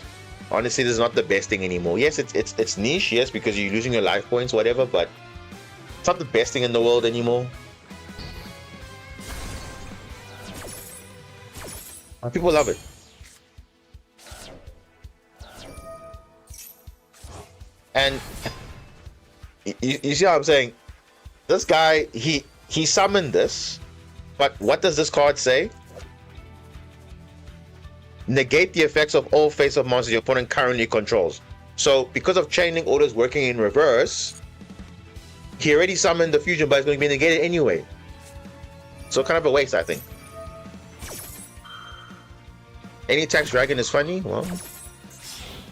Honestly, this is not the best thing anymore. Yes, it's niche, yes, because you're losing your life points, whatever, but it's not the best thing in the world anymore. People love it. And you see how I'm saying? This guy, he summoned this, but what does this card say? Negate the effects of all face-up monsters your opponent currently controls. So, because of chaining orders working in reverse, he already summoned the fusion, but it's going to be negated anyway. So, kind of a waste, I think. Any tax dragon is funny? Well,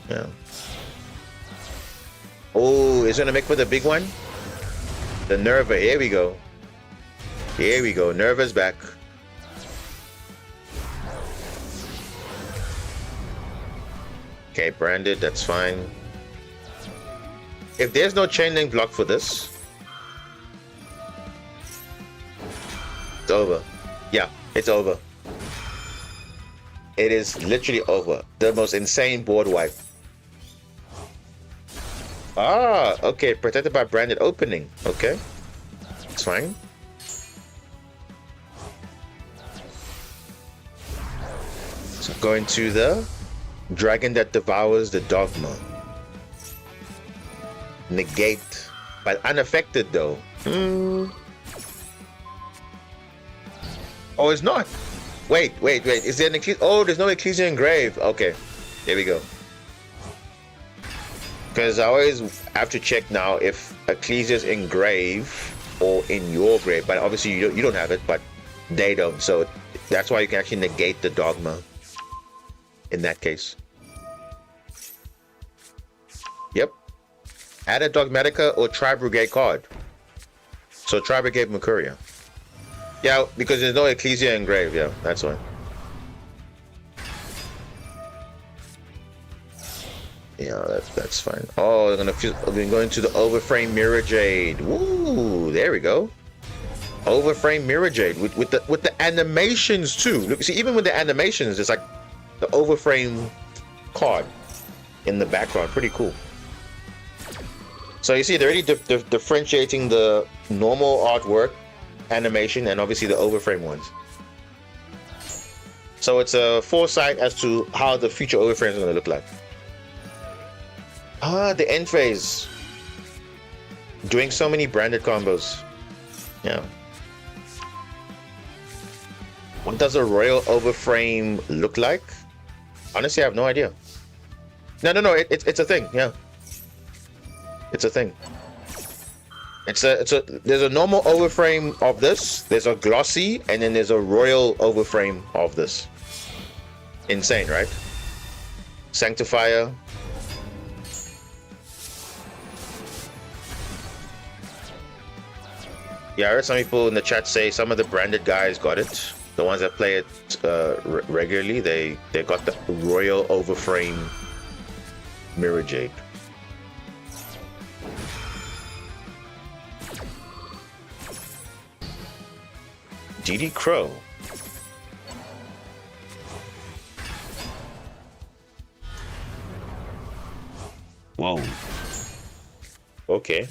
yeah. Oh, is it going to make for the big one? The Nerva, here we go. Here we go, Nerva's back. Okay, branded, that's fine. If there's no chain link block for this, it's over. Yeah, it's over. It is literally over. The most insane board wipe. Ah, okay, protected by branded opening. Okay, it's fine. So going to the dragon that devours the dogma. Negate, but unaffected though. Oh, it's not. Wait. Is there an Ecclesia? Oh, there's no Ecclesia engraved. Okay, there we go. Because I always have to check now if Ecclesia's engraved or in your grave, but obviously you don't have it, but they don't. So that's why you can actually negate the dogma in that case. Yep. Add a Dogmatica or Tri-Brigade card. So Tri-Brigade Mercuria. Yeah, because there's no Ecclesia engraved. Yeah, that's why. Yeah, that's fine. Oh, they're going to the Overframe Mirror Jade. Woo, there we go. Overframe Mirror Jade with the animations too. Look, see, even with the animations, it's like the Overframe card in the background. Pretty cool. So you see, they're already differentiating the normal artwork, animation, and obviously the Overframe ones. So it's a foresight as to how the future Overframes are going to look like. Ah, the end phase. Doing so many branded combos. Yeah. What does a Royal Overframe look like? Honestly, I have no idea. No. It's a thing. Yeah. It's a thing. There's a normal overframe of this. There's a glossy, and then there's a royal overframe of this. Insane, right? Sanctifier. Yeah, I heard some people in the chat say some of the branded guys got it. The ones that play it regularly, they got the royal overframe Mirror Jade. DD Crow. Whoa. Okay.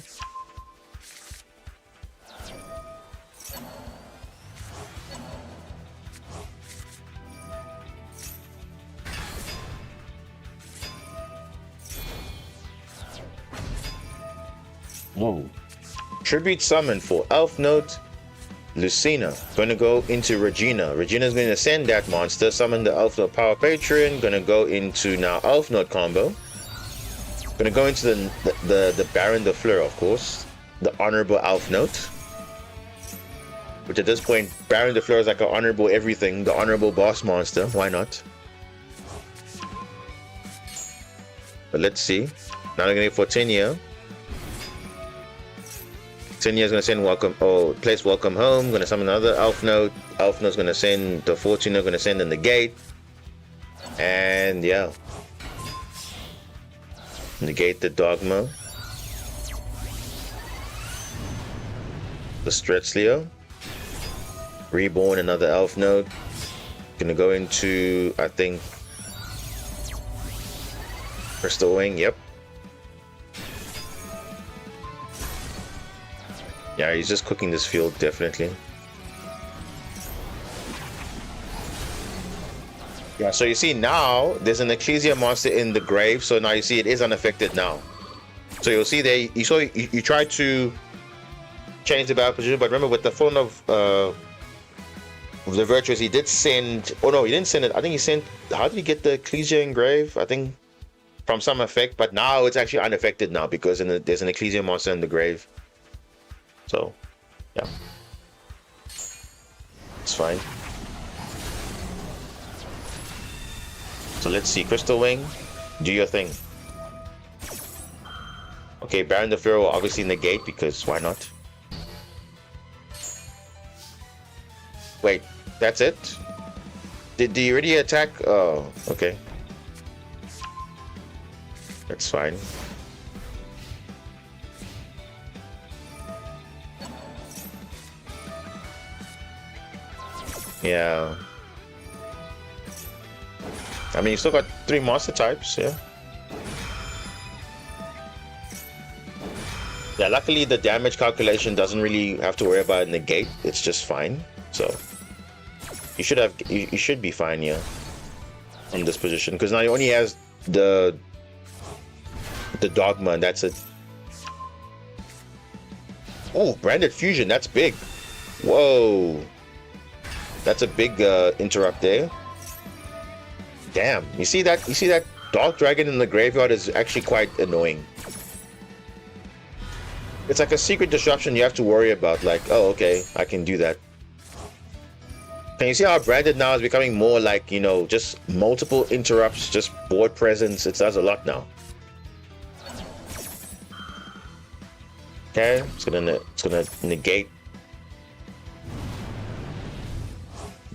Whoa. Tribute summon for Elf Note Lucina. Gonna go into Regina. Regina's gonna send that monster, summon the Elf Note Power Patron. Gonna go into now Elf Note combo. Gonna go into the Baron de Fleur, of course. The Honorable Elf Note. Which at this point, Baron de Fleur is like an honorable everything. The honorable boss monster. Why not? But let's see. Now they're gonna get Fortinia. Fortinia's gonna send place welcome home. Gonna summon another Elf Note. Elf Note's gonna send the Fortuna. Gonna send in the gate. And yeah. Negate the Dogma. The Stretzleo. Reborn another Elf Note. Gonna go into, I think, Crystal Wing. Yep. Yeah, he's just cooking this field, definitely. Yeah, so you see now, there's an Ecclesia monster in the grave, so now you see it is unaffected now. So you'll see there, you tried to change the battle position, but remember with the phone of the Virtuous, he did send, oh no, he didn't send it, I think he sent, how did he get the Ecclesia in grave? I think from some effect, but now it's actually unaffected now because there's an Ecclesia monster in the grave. So, yeah, it's fine. So let's see, Crystal Wing, do your thing. Okay, Baron de Fleur will obviously negate because why not? Wait, that's it? Did you already attack? Oh, okay. That's fine. Yeah. I mean, you still got 3 monster types, yeah. Yeah, luckily the damage calculation doesn't really have to worry about negate. It's just fine. So you should be fine, yeah. from this position, because now he only has the dogma, and that's it. Oh, branded fusion, that's big. Whoa, that's a big interrupt there. Damn, you see that dark dragon in the graveyard is actually quite annoying. It's like a secret disruption you have to worry about, like, oh, okay, I can do that. Can you see how branded now is becoming more like, you know, just multiple interrupts, just board presence? It does a lot now. Okay, it's gonna negate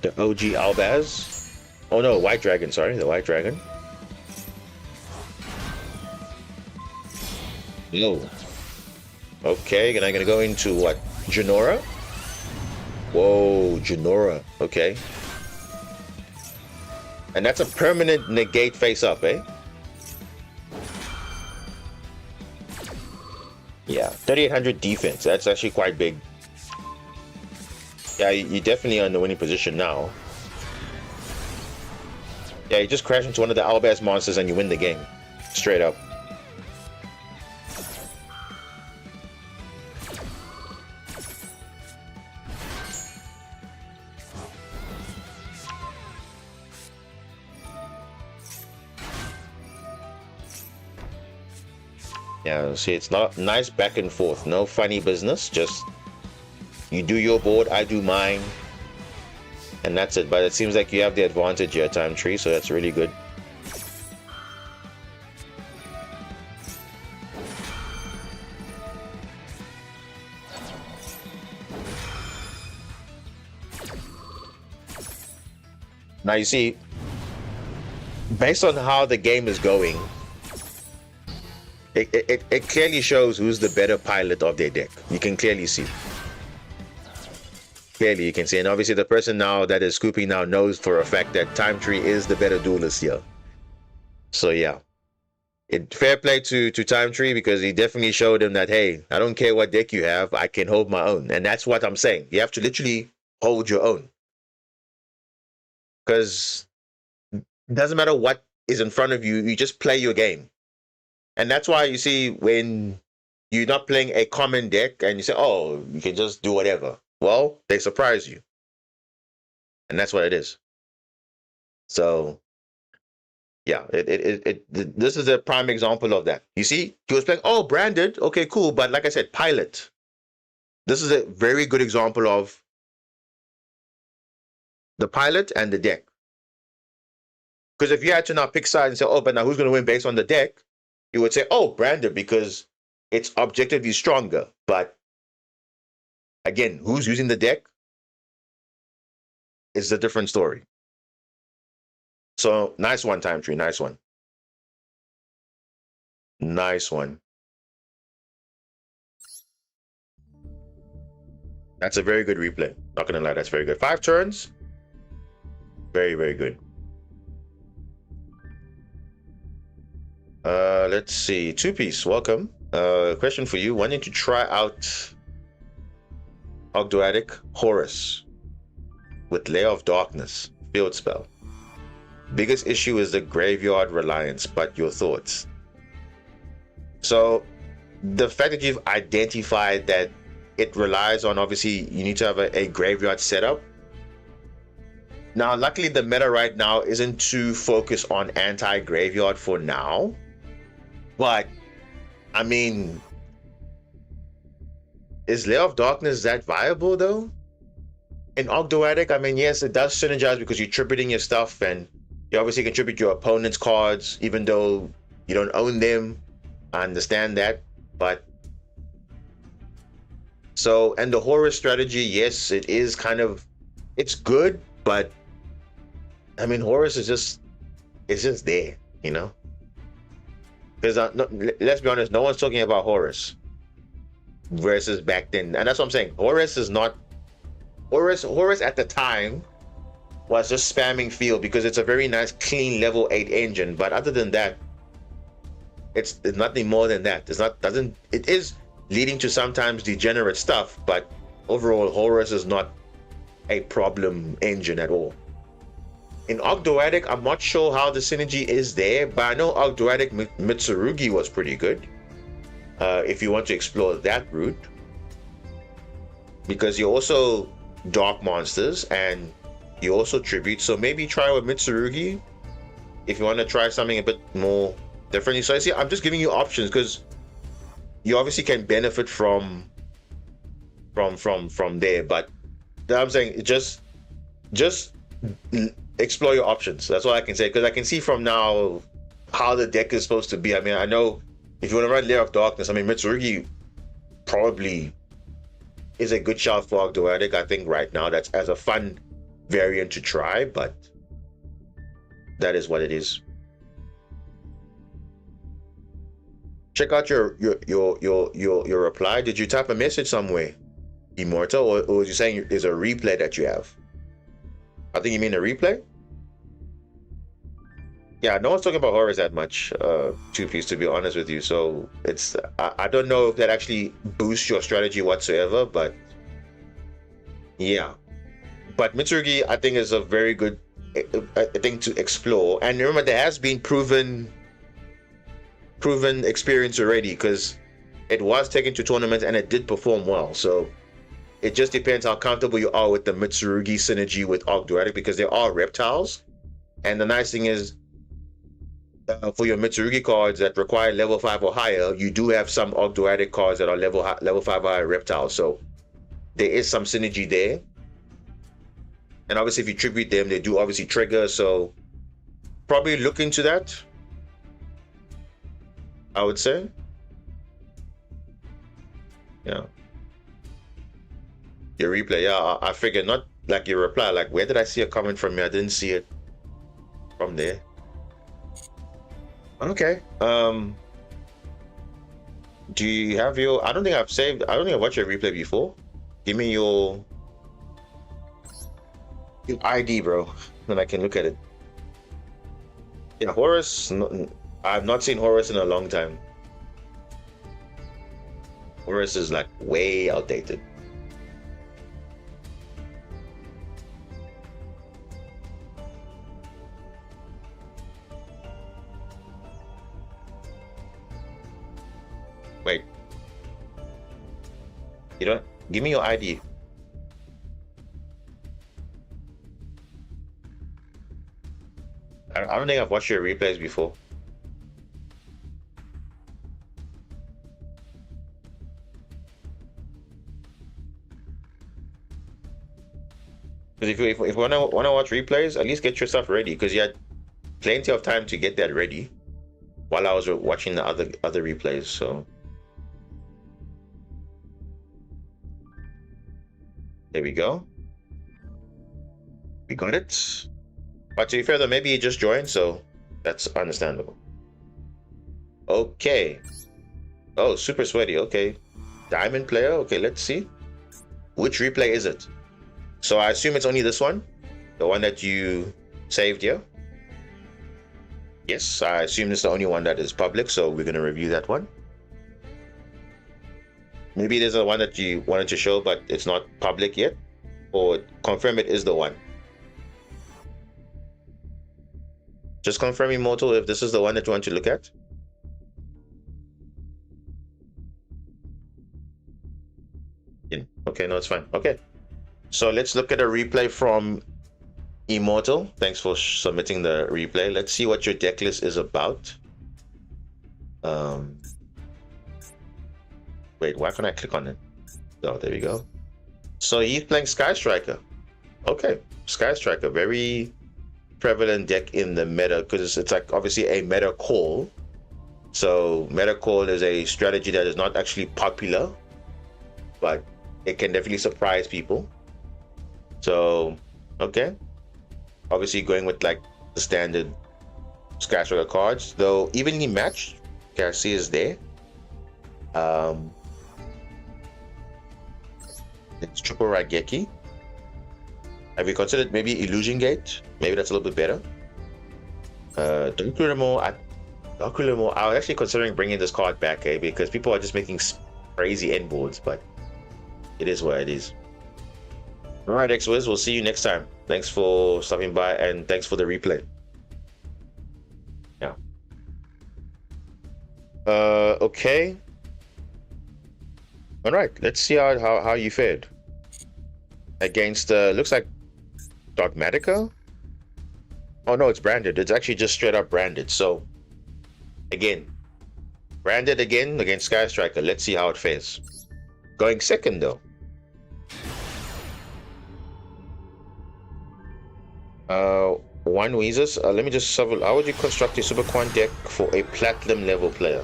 the OG Albaz. Oh no, White Dragon, sorry, the White Dragon. No. Okay, and I'm gonna go into what? Janora? Whoa, Janora. Okay. And that's a permanent negate face up, eh? Yeah, 3800 defense. That's actually quite big. Yeah, you're definitely on the winning position now. Yeah, you just crash into one of the Albaz monsters and you win the game. Straight up. Yeah, see, it's not nice back and forth. No funny business. Just you do your board, I do mine. And that's it. But it seems like you have the advantage here, Time Tree, so that's really good. Now you see, based on how the game is going, it clearly shows who's the better pilot of their deck. You can clearly see. Clearly you can see, and obviously the person now that is scooping now knows for a fact that Time Tree is the better duelist here. So yeah, fair play to Time Tree, because he definitely showed him that, hey, I don't care what deck you have, I can hold my own. And that's what I'm saying. You have to literally hold your own, because it doesn't matter what is in front of you, you just play your game. And that's why you see when you're not playing a common deck and you say, oh, you can just do whatever. Well, they surprise you. And that's what it is. So, yeah, this is a prime example of that. You see, he was playing, oh, branded. Okay, cool. But like I said, pilot. This is a very good example of the pilot and the deck. Because if you had to now pick sides and say, oh, but now who's going to win based on the deck? You would say, oh, branded, because it's objectively stronger. But again, who's using the deck is a different story. So nice one, Time Tree. Nice one. Nice one. That's a very good replay. Not gonna lie, that's very good. 5 turns. Very, very good. Let's see. 2-piece, welcome. Question for you. Wanting to try out Ogdoadic Horus with Layer of Darkness, field spell. Biggest issue is the graveyard reliance, but your thoughts? So the fact that you've identified that it relies on, obviously you need to have a graveyard setup. Now luckily the meta right now isn't too focused on anti-graveyard for now, but I mean, is Layer of Darkness that viable though? In Ogdoadic, I mean, yes, it does synergize because you're tributing your stuff and you obviously contribute your opponent's cards, even though you don't own them. I understand that, but so, and the Horus strategy, yes, it is kind of, it's good, but I mean, Horus is just, it's just there, you know? Because no, let's be honest, no one's talking about Horus versus back then, and that's what I'm saying. Horus is not Horus at the time was just spamming field because it's a very nice clean level 8 engine, but other than that, it's nothing more than that. It is leading to sometimes degenerate stuff, but overall Horus is not a problem engine at all. In Ogdoadic, I'm not sure how the synergy is there, but I know Ogdoadic Mitsurugi was pretty good. If you want to explore that route, because you're also dark monsters and you also tribute, so maybe try with Mitsurugi if you want to try something a bit more differently. So I see, I'm just giving you options because you obviously can benefit from there, but I'm saying just explore your options. That's all I can say, because I can see from now how the deck is supposed to be. I mean, I know if you want to run Lair of Darkness, I mean, Mitsurugi probably is a good shout for Ogdoadic. I think right now that's as a fun variant to try, but that is what it is. Check out your reply. Did you type a message somewhere, Immortal, or was you saying there's a replay that you have? I think you mean a replay. Yeah, no one's talking about horrors that much, Two Piece, to be honest with you. So it's I don't know if that actually boosts your strategy whatsoever, but yeah. But Mitsurugi, I think, is a very good thing to explore. And remember, there has been proven experience already, because it was taken to tournaments and it did perform well. So it just depends how comfortable you are with the Mitsurugi synergy with Ogdoadic, because there are reptiles. And the nice thing is, for your Mitsurugi cards that require level 5 or higher, you do have some Ogdoadic cards that are level 5 or higher reptiles. So there is some synergy there. And obviously, if you tribute them, they do obviously trigger. So probably look into that, I would say. Yeah. Your replay, yeah, I figured, not like your reply. Like, where did I see a comment from you? I didn't see it from there. Okay. Do you have your? I don't think I've watched your replay before. Give me your ID, bro, then I can look at it. Yeah, Horus. I've not seen Horus in a long time. Horus is like way outdated. Wait. You don't give me your ID. I don't think I've watched your replays before. Because if you wanna watch replays, at least get your stuff ready, because you had plenty of time to get that ready while I was watching the other replays. So there we go. We got it. But to be fair though, maybe he just joined, so that's understandable. Okay. Oh, super sweaty. Okay. Diamond player. Okay, let's see. Which replay is it? So I assume it's only this one, the one that you saved here. Yes, I assume it's the only one that is public, so we're going to review that one. Maybe there's a one that you wanted to show, but it's not public yet, or confirm it is the one. Just confirm, Immortal, if this is the one that you want to look at. Okay, no, it's fine. Okay, so let's look at a replay from Immortal. Thanks for submitting the replay. Let's see what your deck list is about. Wait, why can't I click on it? Oh, there we go. So he's playing Sky Striker. Okay, Sky Striker, very prevalent deck in the meta, because it's like obviously a meta call. So meta call is a strategy that is not actually popular, but it can definitely surprise people. So okay, obviously going with like the standard Sky Striker cards, though evenly matched. Garcia is there. It's triple Raigeki. Have you considered maybe Illusion Gate? Maybe that's a little bit better. Darkulimo, I was actually considering bringing this card back, because people are just making crazy end boards, but it is what it is. Alright, X-Wiz, we'll see you next time. Thanks for stopping by, and thanks for the replay. Yeah. Okay. All right. Let's see how you fared against. Looks like Dogmatica. Oh no, it's branded. It's actually just straight up branded. So again, branded again against Sky Striker. Let's see how it fares. Going second though. One Weezers. Let me just have how would you construct a Super Quan deck for a platinum level player?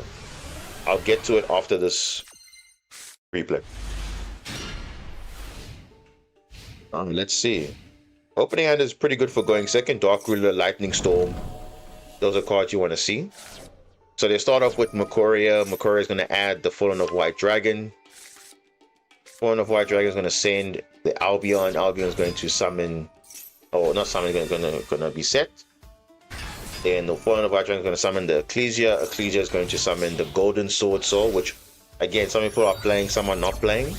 I'll get to it after this replay. Let's see. Opening hand is pretty good for going second. Dark Ruler, Lightning Storm. Those are cards you want to see. So they start off with Makoria. Makoria is going to add the Fallen of White Dragon. Fallen of White Dragon is going to send the Albion. Albion is going to summon. Oh, not summon. Going to be set. Then the Fallen of White Dragon is going to summon the Ecclesia. Ecclesia is going to summon the Golden Sword Soul, which again, some people are playing, some are not playing.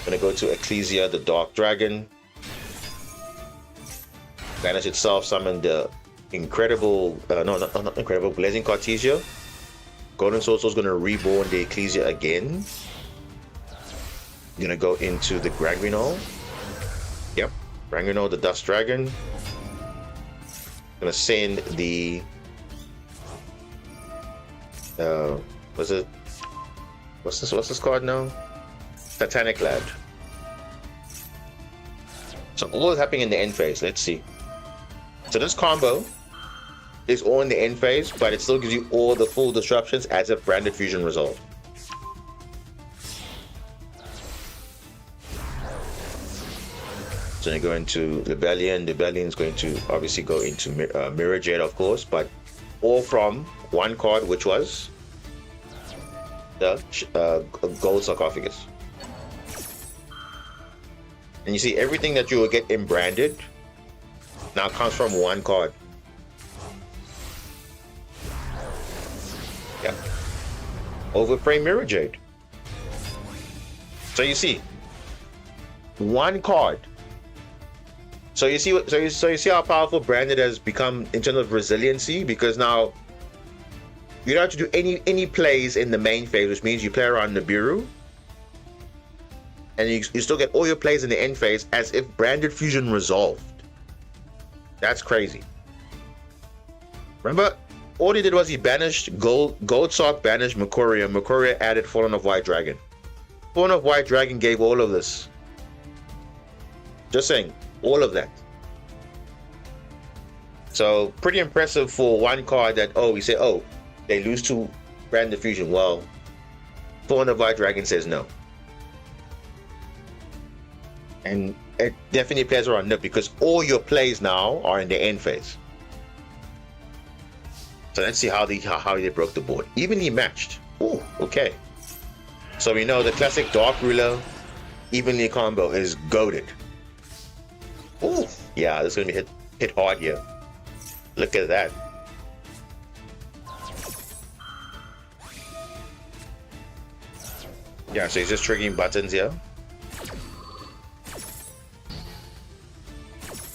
Going to go to Ecclesia, the Dark Dragon. Banish itself, summon the incredible, not incredible, Blazing Cartesia. Golden Sword Soul is going to reborn the Ecclesia again. Going to go into the Granguinol. Yep, Granguinol, the Dust Dragon. Going to send the what's this card now? Satanic Lad. So all is happening in the end phase. Let's see. So this combo is all in the end phase, but it still gives you all the full disruptions as if branded fusion resolved. So they go into Rebellion. Rebellion is going to obviously go into Mirror Jade, of course, but all from one card, which was the Gold Sarcophagus. And you see everything that you will get in branded now comes from one card. Yeah. Overframe Mirror Jade. So you see one card. So you see you see how powerful branded has become in terms of resiliency, because now you don't have to do any plays in the main phase, which means you play around Nibiru, and you still get all your plays in the end phase as if branded fusion resolved. That's crazy. Remember, all he did was he banished Gold Sock, banished Makoria. Makoria added Fallen of White Dragon. Fallen of White Dragon gave all of this. Just saying, all of that. So pretty impressive for one card that, we say, they lose to branded fusion. Well, Fallen of White Dragon says no. And it definitely plays around Nip, because all your plays now are in the end phase. So let's see how they broke the board. Evenly matched. Ooh, okay. So we know the classic Dark Ruler evenly combo is goated. Ooh, yeah, this is gonna be hit hard here. Look at that. Yeah, so he's just triggering buttons here.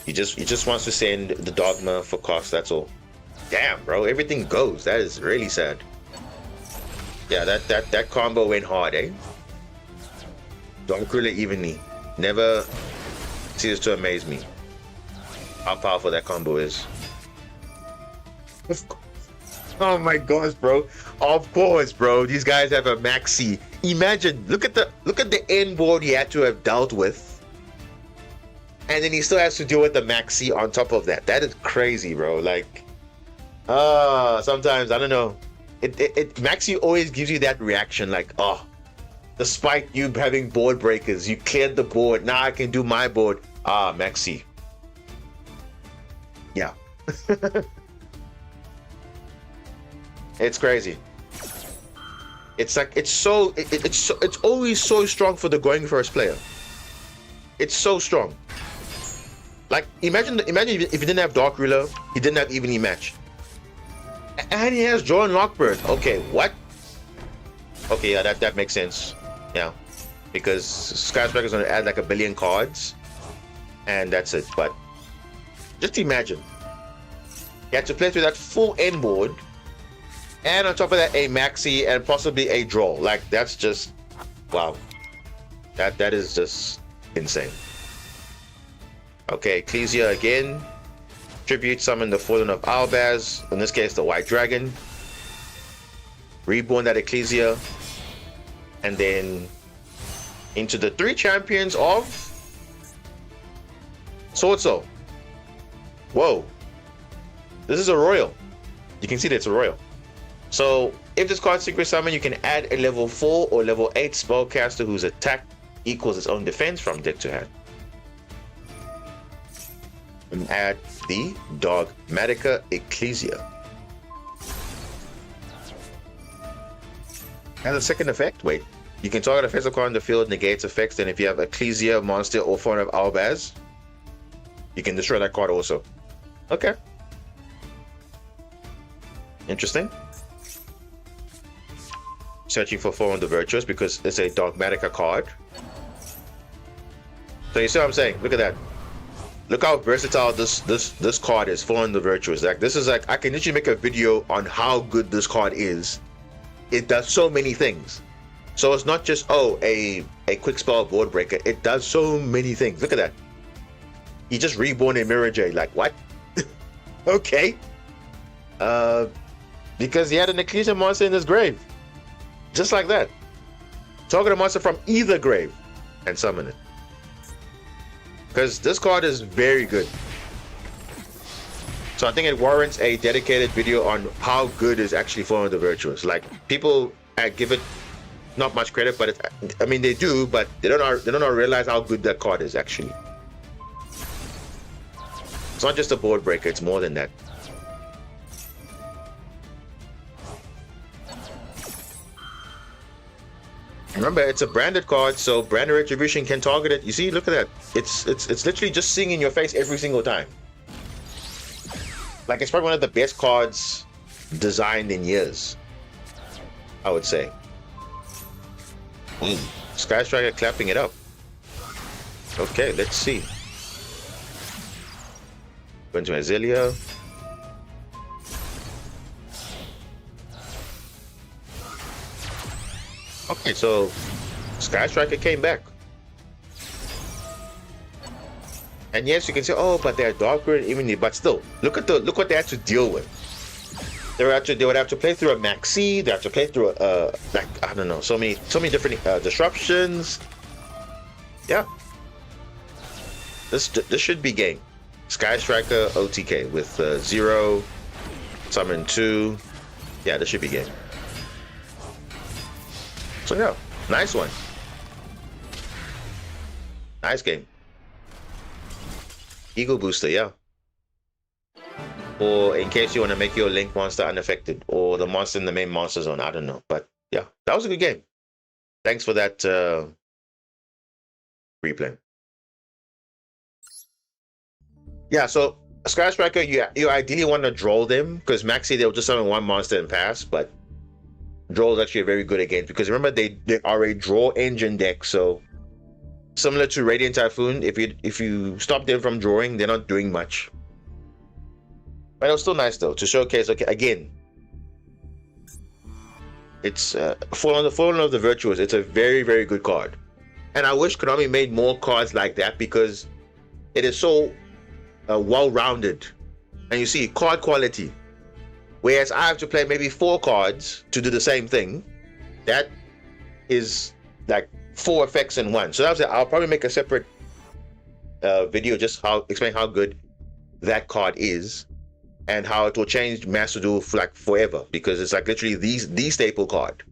He just wants to send the Dogma for cost, that's all. Damn, bro, everything goes. That is really sad. Yeah, that combo went hard, eh? Dark Ruler evenly. Never ceases to amaze me how powerful that combo is. Oh my gosh, bro. Of course, bro. These guys have a maxi. Imagine, look at the end board he had to have dealt with. And then he still has to deal with the maxi on top of that. That is crazy, bro. Like, sometimes, I don't know. Maxi always gives you that reaction, like, despite you having board breakers, you cleared the board. Now I can do my board. Maxi. Yeah. It's crazy. It's like, it's always so strong for the going first player. It's so strong. Like, imagine if he didn't have Dark Ruler, he didn't have evenly match. And he has Draw and Lockbird. Okay, what? Okay, yeah, that makes sense. Yeah. Because Sky Striker is going to add like a billion cards. and that's it. But just imagine you had to play through that full end board, and on top of that, a maxi and possibly a draw. Like, that's just wow. That is just insane. Okay, Ecclesia again. Tribute summon the Fallen of Albaz, in this case the White Dragon. Reborn that Ecclesia. And then into the 3 champions of Sword Soul. Whoa. This is a royal. You can see that it's a royal. So if this card Secret Summon, you can add a level 4 or level 8 spellcaster whose attack equals its own defense from deck to hand. And add the Dogmatica Ecclesia. And the second effect, wait. You can target a offensive card on the field, negates effects, then if you have Ecclesia, Monster, or Fallen of Albaz, you can destroy that card also. Okay. Interesting. Searching for Fallen the Virtuous because it's a Dogmatica card. So you see what I'm saying? Look at that. Look how versatile this card is. Fallen the Virtuous. Like, this is like, I can literally make a video on how good this card is. It does so many things. So it's not just, oh, a quick spell board breaker. It does so many things. Look at that. He just reborn a Mirror J. Like, what? Okay. Because he had an Ecclesia monster in his grave. Just like that. Target a monster from either grave and summon it. Because this card is very good. So I think it warrants a dedicated video on how good is actually Fallen the Virtuous. Like, people give it not much credit, but I mean they do, but they don't realize how good that card is actually. It's not just a board breaker; it's more than that. Remember, it's a branded card, so branded retribution can target it. You see, look at that. It's literally just singing in your face every single time. Like, it's probably one of the best cards designed in years, I would say. Sky Striker clapping it up. Okay, let's see. Going to Azelia. Okay, so Sky Striker came back. And yes, you can say, oh, but they're darker and even, but still, look what they had to deal with. They would have to play through a maxi. They have to play through like, I don't know, so many different disruptions. Yeah, this should be game. Sky Striker OTK with 0, summon 2. Yeah, this should be game. So yeah, nice one. Nice game. Ego booster, yeah. Or in case you want to make your Link monster unaffected, or the monster in the main monster zone, I don't know. But yeah, that was a good game. Thanks for that replay. Yeah, so Sky Striker, you ideally want to draw them, because Maxi, they'll just summon one monster and pass, but draw is actually a very good against, because remember, they are a draw engine deck, so similar to Radiant Typhoon, if you stop them from drawing, they're not doing much. But it was still nice though to showcase. Okay, again, it's Fallen of the Virtuous. It's a very, very good card, and I wish Konami made more cards like that, because it is so well-rounded. And you see card quality, whereas I have to play maybe 4 cards to do the same thing. That is like 4 effects in one. So that was it. I'll probably make a separate video just explain how good that card is, and how it will change Master Duel for like forever, because it's like literally the staple card.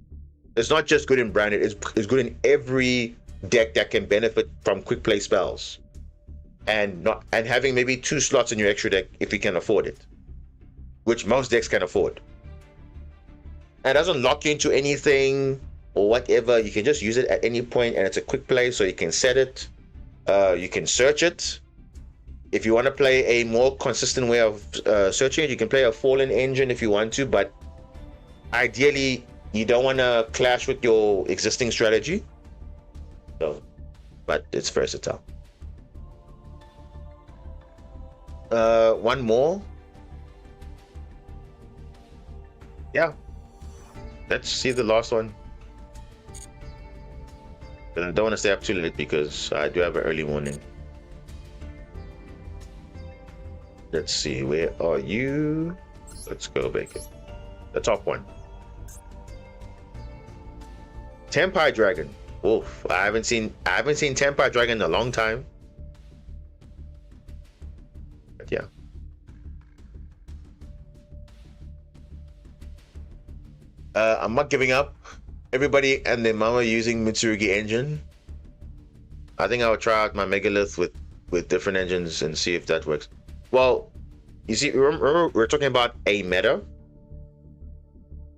It's not just good in branded, it's good in every deck that can benefit from quick play spells, and having maybe 2 slots in your extra deck if you can afford it, which most decks can afford. And it doesn't lock you into anything or whatever. You can just use it at any point, and it's a quick play, so you can set it, you can search it. If you want to play a more consistent way of searching it, you can play a Fallen engine if you want to, but ideally you don't want to clash with your existing strategy. So, but it's versatile. One more. Yeah. Let's see the last one. But I don't want to stay up too late because I do have an early morning. Let's see, where are you? Let's go, Bacon. The top one. Tempai Dragon. Oof, I haven't seen Tempai Dragon in a long time. But yeah. I'm not giving up. Everybody and their mama using Mitsurugi engine. I think I'll try out my Megalith with different engines and see if that works. Well, you see, remember we're talking about a meta.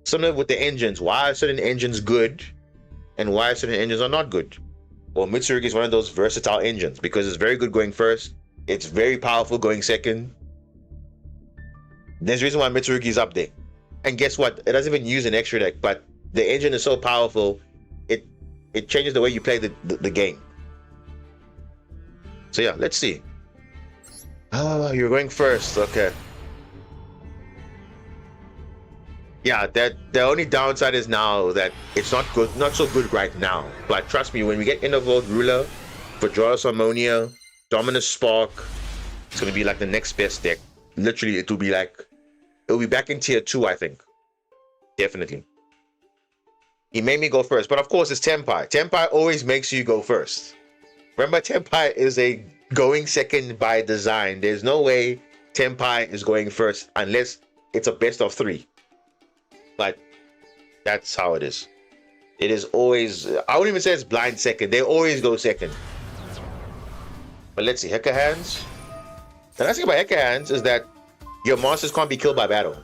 Similar with the engines. Why are certain engines good and why certain engines are not good? Well, Mitsurugi is one of those versatile engines because it's very good going first. It's very powerful going second. There's a reason why Mitsurugi is up there. And guess what? It doesn't even use an extra deck, but the engine is so powerful, it changes the way you play the game. So yeah, let's see. Oh, you're going first. Okay. Yeah, the only downside is now that it's not good, not so good right now. But trust me, when we get Innervolt Ruler, Joyous Harmonia, Dominus Spark, it's gonna be like the next best deck. Literally, it'll be back in tier 2, I think. Definitely. He made me go first, but of course it's Tempai. Tempai always makes you go first. Remember, Tempai is a going second by design. There's no way Tempai is going first unless it's a best of 3. But that's how it is. It is always, I wouldn't even say it's blind second. They always go second. But let's see, Hecker Hands. The nice thing about Hecker Hands is that your monsters can't be killed by battle.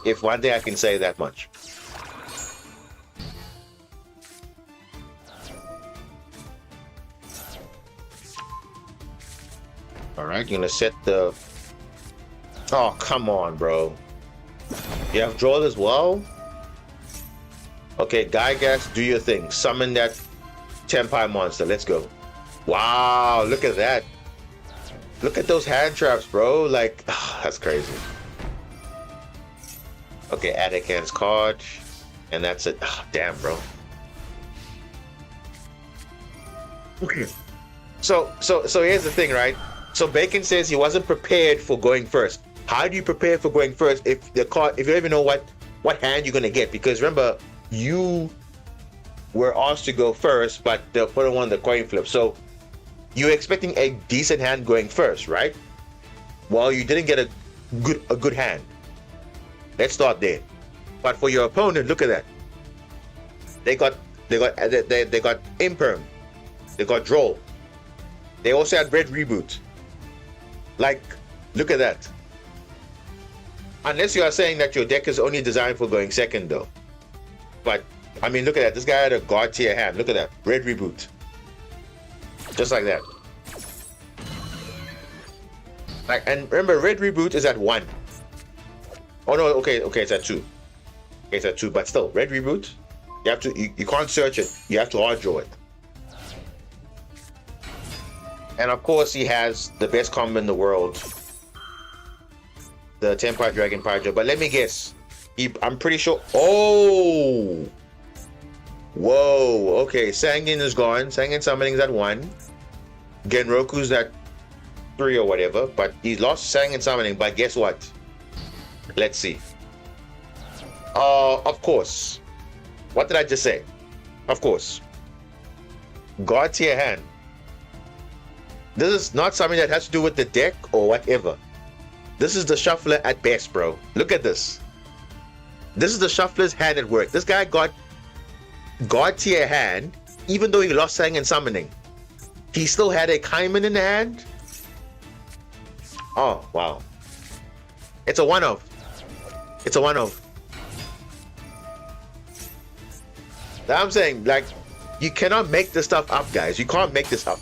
If one day I can say that much. Alright, you're gonna set the... Oh, come on, bro. You have draw as well? Okay, Gygax, do your thing. Summon that Tempai monster. Let's go. Wow, look at that. Look at those hand traps, bro. Like, oh, that's crazy. Okay, add a Can's card. And that's it. Oh, damn, bro. Okay. So here's the thing, right? So Bacon says he wasn't prepared for going first. How do you prepare for going first if you don't even know what hand you're gonna get? Because remember, you were asked to go first, but the opponent won the coin flip. So you're expecting a decent hand going first, right? Well, you didn't get a good hand. Let's start there. But for your opponent, look at that. They got Imperm. They got Draw. They also had Red Reboot. Like, look at that. Unless you are saying that your deck is only designed for going second, though. But, I mean, look at that. This guy had a God tier hand. Look at that. Red Reboot. Just like that. Like, and remember, Red Reboot is at 1. Oh, no, okay, it's at 2. Okay, it's at 2, but still, Red Reboot, you have to, you can't search it. You have to hard draw it. And of course, he has the best combo in the world, the Tempai Dragon Pyro. But let me guess, I'm pretty sure. Oh, whoa. Okay, Sangin is gone. Sangin summoning is at 1. Genroku's at 3 or whatever. But he's lost Sangin summoning. But guess what? Let's see. Of course. What did I just say? Of course. God tier hand. This is not something that has to do with the deck or whatever. This is the shuffler at best, bro. Look at this. This is the shuffler's hand at work. This guy got God tier hand, even though he lost Sang and Summoning. He still had a Kaiman in the hand. Oh, wow. It's a one-off. It's a one-off. I'm saying, like, you cannot make this stuff up, guys. You can't make this up.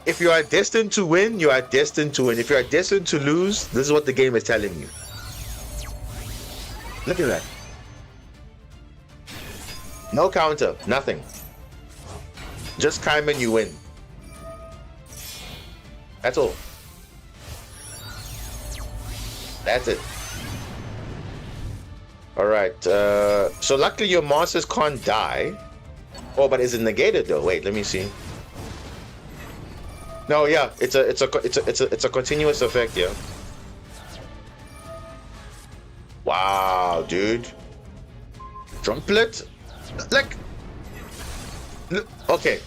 If you are destined to win, you are destined to win. If you are destined to lose, this is what the game is telling you. Look at that. No counter, nothing. Just Kaiman, you win. That's all. That's it. All right. So luckily your monsters can't die. Oh, but is it negated though? Wait, let me see. No, yeah, it's a continuous effect, yeah. Wow, dude. Trumplet? Like, okay.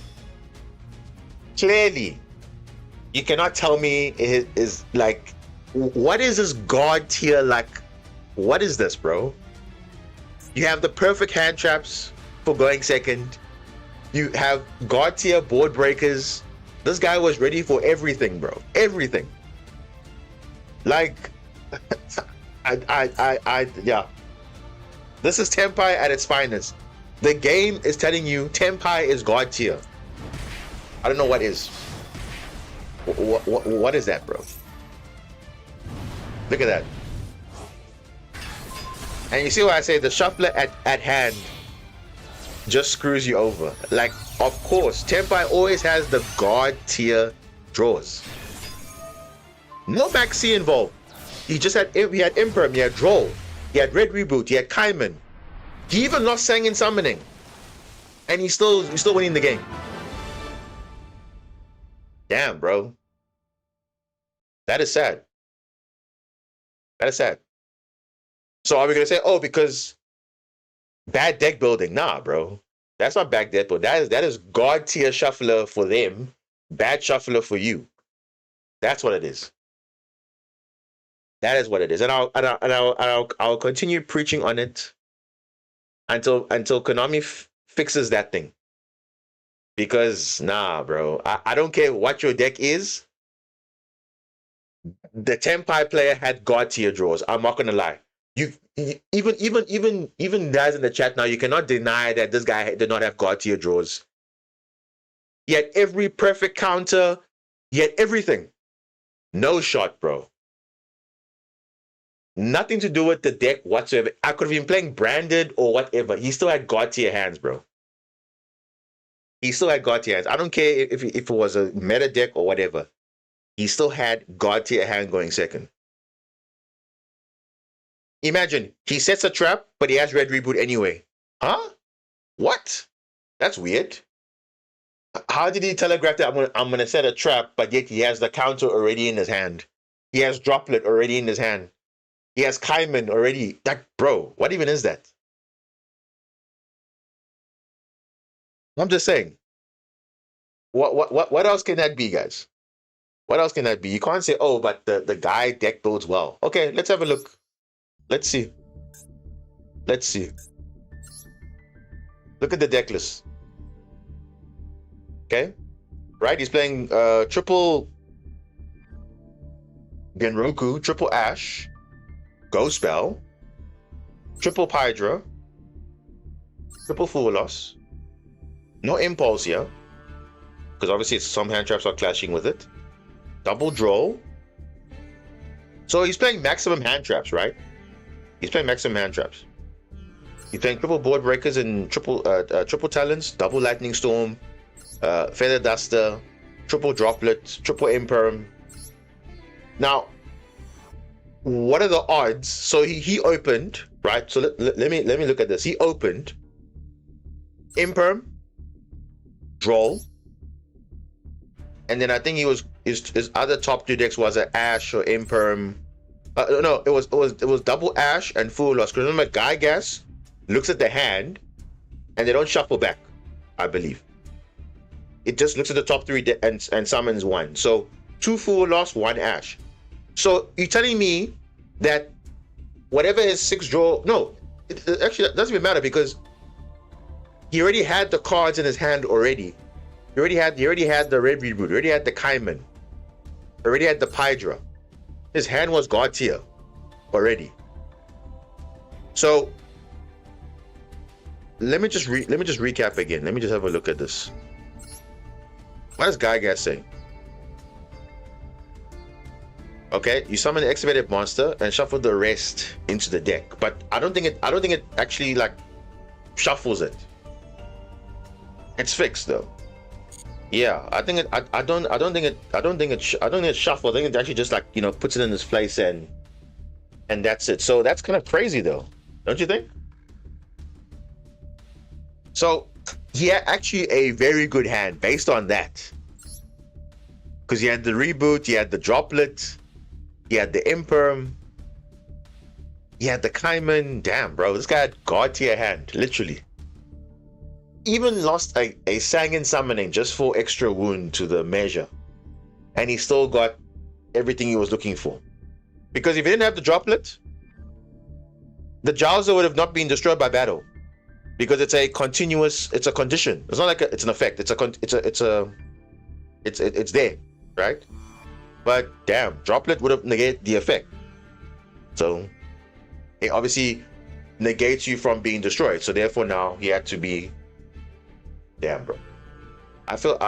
Clearly, you cannot tell me it is like, what is this god tier like? What is this, bro? You have the perfect hand traps for going second. You have god tier board breakers. This guy was ready for everything, bro. Everything. Like, yeah. This is Tenpai at its finest. The game is telling you Tenpai is god tier. I don't know what is. What is that, bro? Look at that. And you see what I say? The shuffler at hand just screws you over. Like, of course, Tenpai always has the god tier draws. No Maxi involved. He had Imperm, he had Droll, he had Red Reboot, he had Kaiman. He even lost Sang in summoning. And he's still winning the game. Damn, bro. That is sad. That is sad. So are we gonna say, oh, because bad deck building? Nah, bro. That's not bad deck building. That is god tier shuffler for them, bad shuffler for you. That's what it is. That is what it is. And I'll continue preaching on it until Konami fixes that thing. Because nah, bro. I don't care what your deck is. The Tenpai player had god tier draws. I'm not gonna lie. Even guys in the chat now, you cannot deny that this guy did not have god tier draws. He had every perfect counter. He had everything. No shot, bro. Nothing to do with the deck whatsoever. I could have been playing branded or whatever. He still had god tier hands, bro. He still had god tier hands. I don't care if it was a meta deck or whatever. He still had god tier hand going second. Imagine, he sets a trap, but he has Red Reboot anyway. Huh? What? That's weird. How did he telegraph that I'm gonna set a trap, but yet he has the counter already in his hand? He has Droplet already in his hand. He has Kaiman already. Like, bro, what even is that? I'm just saying. What else can that be, guys? What else can that be? You can't say, oh, but the guy deck builds well. Okay, let's have a look. Let's see. Let's see. Look at the deck list. Okay. Right? He's playing triple Genroku, triple Ash, Ghost Spell, triple Pydra, triple Full Loss. No Impulse here. Because obviously some hand traps are clashing with it. Double Droll. So he's playing maximum hand traps, right? He's playing maximum hand traps. He's playing triple board breakers and triple talents, double lightning storm, feather duster, triple droplet, triple imperm. Now, what are the odds? So he opened, right? So let me look at this. He opened imperm, Droll, and then I think his other top two decks was an Ash or imperm. No, it was double Ash and Full Loss. Because remember, Gygas looks at the hand, and they don't shuffle back. I believe it just looks at the top three and summons one. So 2 Full Loss, 1 Ash. So you're telling me that whatever his 6 draw, no, it actually doesn't even matter because he already had the cards in his hand already. He already had the Red Reboot. He already had the Kaiman. He already had the Pydra. His hand was god tier already. So let me just recap again. Let me just have a look at this. What does Gygas say? Okay, you summon the activated monster and shuffle the rest into the deck. But I don't think it actually like shuffles it. It's fixed though. Yeah, I think I don't think it shuffles. I think it actually just like, you know, puts it in its place and and that's it. So that's kind of crazy, though, don't you think? So he had actually a very good hand based on that, because he had the reboot, he had the droplet, he had the imperm, he had the Kaiman. Damn, bro, this guy had god tier hand, literally. Even lost a Sangin summoning just for extra wound to the measure, and he still got everything he was looking for. Because if he didn't have the droplet, the Jowser would have not been destroyed by battle, because it's a continuous, it's a condition. It's not like it's an effect. It's there, right? But damn, droplet would have negated the effect. So it obviously negates you from being destroyed. So therefore now he had to be. Damn, bro. I feel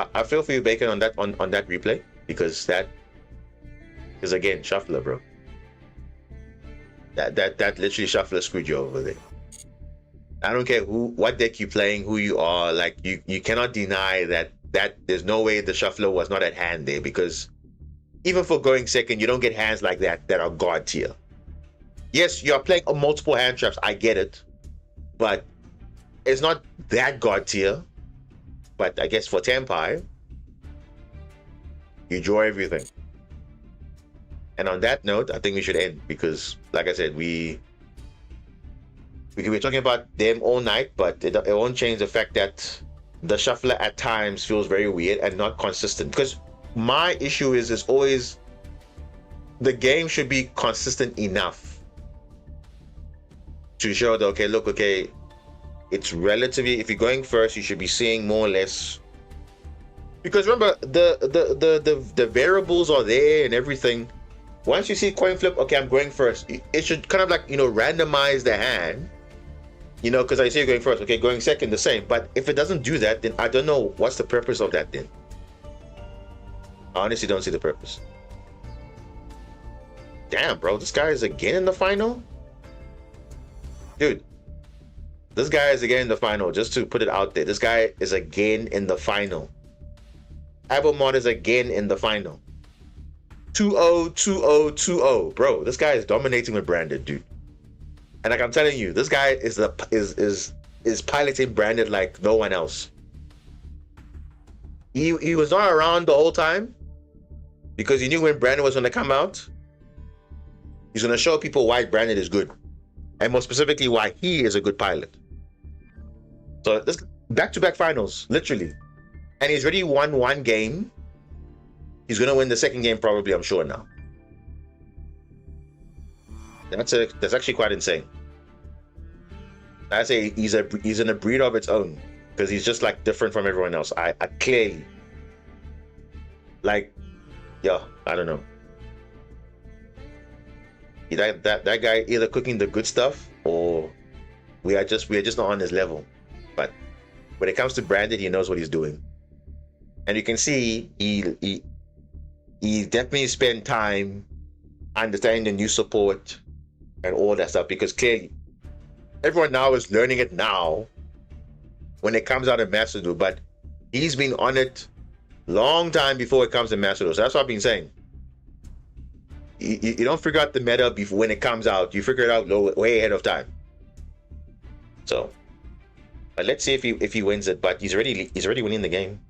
for you, Bacon, on that replay, because that is again shuffler, bro. That literally shuffler screwed you over there. I don't care what deck you're playing, who you are. Like you cannot deny that there's no way the shuffler was not at hand there, because even for going second, you don't get hands like that are god tier. Yes, you're playing multiple hand traps. I get it, but it's not that god tier. But I guess for Tenpai, you draw everything. And on that note, I think we should end, because, like I said, we can be talking about them all night, but it won't change the fact that the shuffler at times feels very weird and not consistent. Because my issue is always the game should be consistent enough to show that, okay, look, okay, it's relatively, if you're going first, you should be seeing more or less, because remember the variables are there and everything. Once you see coin flip, okay, I'm going first, it should kind of like, randomize the hand, because I say you're going first, okay, going second, the same. But if it doesn't do that, then I don't know what's the purpose of that then. I honestly don't see the purpose. Damn, bro, this guy is again in the final, dude. This guy is again in the final, just to put it out there. This guy is again in the final. Abelmont is again in the final. 2-0, 2-0, 2-0. Bro, this guy is dominating with Branded, dude. And like I'm telling you, this guy is piloting Branded like no one else. He was not around the whole time, because he knew when Branded was going to come out, he's going to show people why Branded is good. And more specifically, why he is a good pilot. So this back-to-back finals, literally. And he's already won one game. He's going to win the second game probably, I'm sure now. That's actually quite insane. I say he's in a breed of its own, because he's just like different from everyone else. I clearly, like, yeah, I don't know. That guy either cooking the good stuff, or we are just not on his level. But when it comes to Branded, he knows what he's doing, and you can see he definitely spent time understanding the new support and all that stuff, because clearly everyone now is learning it now when it comes out in Master Duel, but he's been on it long time before it comes to Master Duel. So that's what I've been saying. You don't figure out the meta before when it comes out. You figure it out way ahead of time. So, but let's see if he wins it. But he's already winning the game.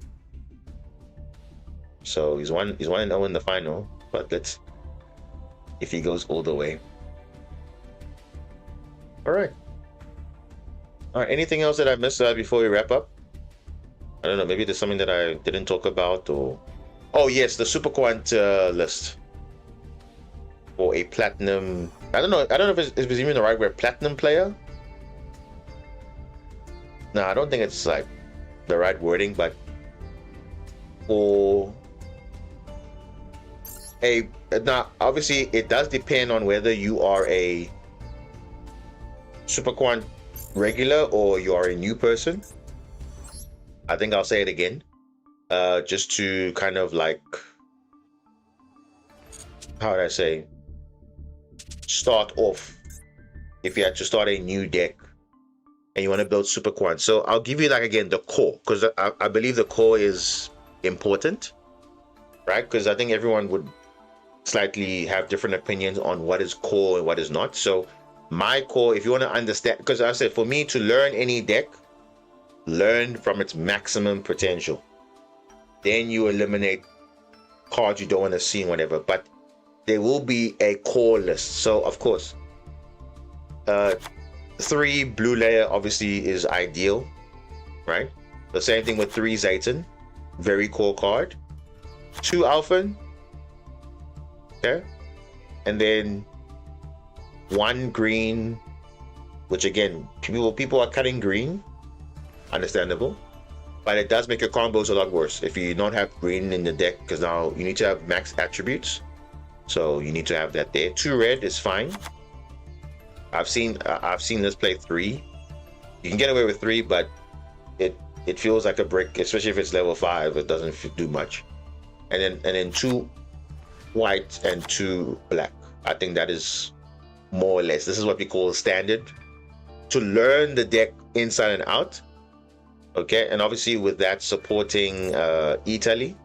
So he's 1-0 in the final. But let's, if he goes all the way. All right. Anything else that I missed before we wrap up? I don't know. Maybe there's something that I didn't talk about, or oh yes, the Super Quant list. For a platinum, I don't know if it's even the right word, platinum player. No, I don't think it's like the right wording, but for now, obviously it does depend on whether you are a Super Quant regular or you are a new person. I think I'll say it again, just to kind of like, how would I say, start off, if you had to start a new deck and you want to build Super Quant. So I'll give you, like, again, the core, because I believe the core is important, right? Because I think everyone would slightly have different opinions on what is core and what is not. So my core, if you want to understand, because I said for me to learn any deck, learn from its maximum potential. Then you eliminate cards you don't want to see and whatever. But there will be a core list. So of course, 3 blue layer obviously is ideal, right? The same thing with 3 Zayton, very core card. 2 Alphen, okay, and then 1 green, which again, people are cutting green, understandable, but it does make your combos a lot worse if you don't have green in the deck, because now you need to have max attributes, so you need to have that there. 2 red is fine. I've seen this play 3. You can get away with 3, but it feels like a brick, especially if it's level 5. It doesn't do much. And then 2 white and 2 black. I think that is more or less. This is what we call standard to learn the deck inside and out. Okay, and obviously with that supporting Italy.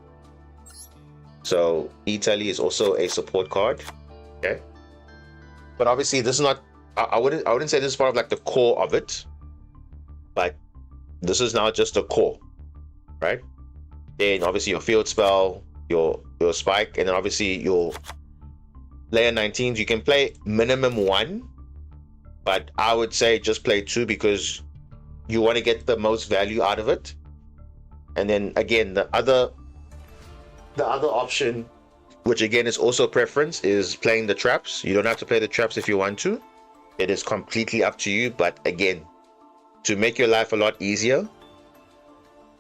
So Italy is also a support card. Okay, but obviously this is not. I wouldn't say this is part of like the core of it, but this is now just a core, right? Then obviously your field spell, your spike, and then obviously your layer 19s. You can play minimum 1, but I would say just play 2 because you want to get the most value out of it. And then again, the other option, which again is also preference, is playing the traps. You don't have to play the traps if you want to. It is completely up to you. But again, to make your life a lot easier,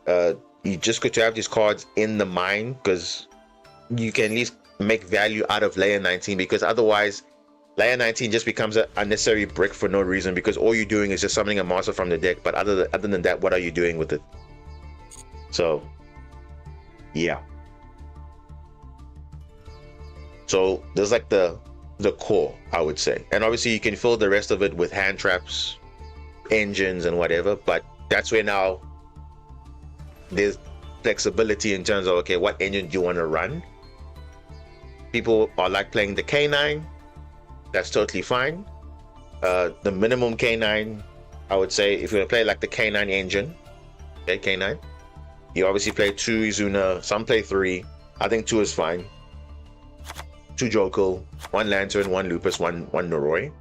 you just got to have these cards in the mind, because you can at least make value out of layer 19, because otherwise layer 19 just becomes an unnecessary brick for no reason, because all you're doing is just summoning a monster from the deck. But other than that, what are you doing with it? So yeah, so there's like the core, I would say, and obviously you can fill the rest of it with hand traps, engines, and whatever. But that's where now there's flexibility in terms of, okay, what engine do you want to run? People are like playing the K9. That's totally fine. The minimum K9, I would say, if you're gonna play like the K9 engine, okay, K9, you obviously play 2 Izuna, some play 3. I think 2 is fine. 2 Joko, 1 Lantern, 1 Lupus, 1 Noroi.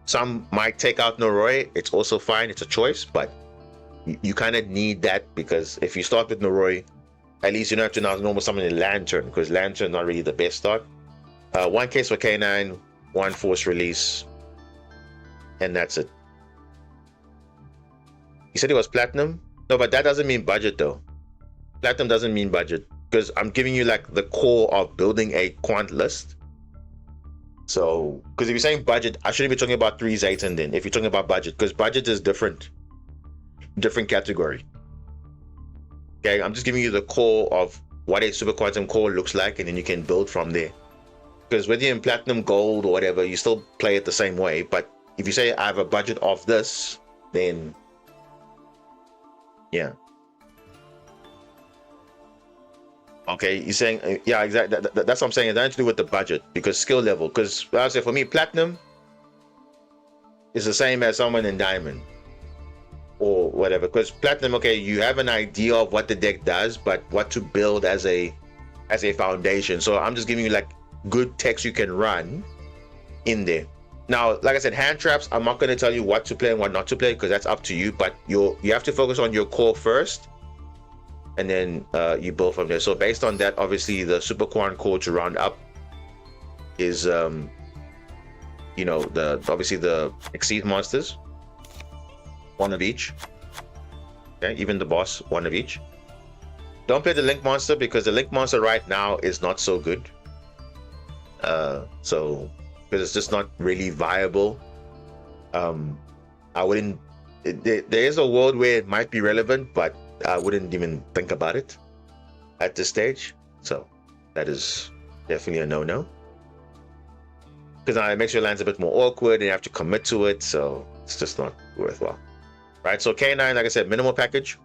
Some might take out Noroi. It's also fine. It's a choice, but you kind of need that, because if you start with Noroi, at least you don't have to now normal summon a Lantern, because Lantern not really the best start. 1 case for K9, 1 force release, and that's it. You said it was platinum? No, but that doesn't mean budget though. Platinum doesn't mean budget, because I'm giving you like the core of building a quant list. So, because if you're saying budget, I shouldn't be talking about 3 Zayton then, if you're talking about budget, because budget is different category. Okay, I'm just giving you the core of what a super quantum core looks like, and then you can build from there. Because whether you're in platinum, gold, or whatever, you still play it the same way. But if you say I have a budget of this, then yeah. Okay, you're saying, yeah, exactly. That's what I'm saying. It has nothing to do with the budget, because skill level. Because I say for me, platinum is the same as someone in diamond or whatever. Because platinum, okay, you have an idea of what the deck does, but what to build as a foundation. So I'm just giving you like good text you can run in there. Now, like I said, hand traps, I'm not going to tell you what to play and what not to play, because that's up to you. But you have to focus on your core first, and then you build from there. So based on that, obviously the super quant core to round up is obviously the exceed monsters, 1 of each. Okay, even the boss, 1 of each. Don't play the link monster, because the link monster right now is not so good. So because it's just not really viable. I wouldn't. There is a world where it might be relevant, but I wouldn't even think about it at this stage. So that is definitely a no-no, because now it makes your lands a bit more awkward and you have to commit to it. So it's just not worthwhile, right? So K9, like I said, minimal package,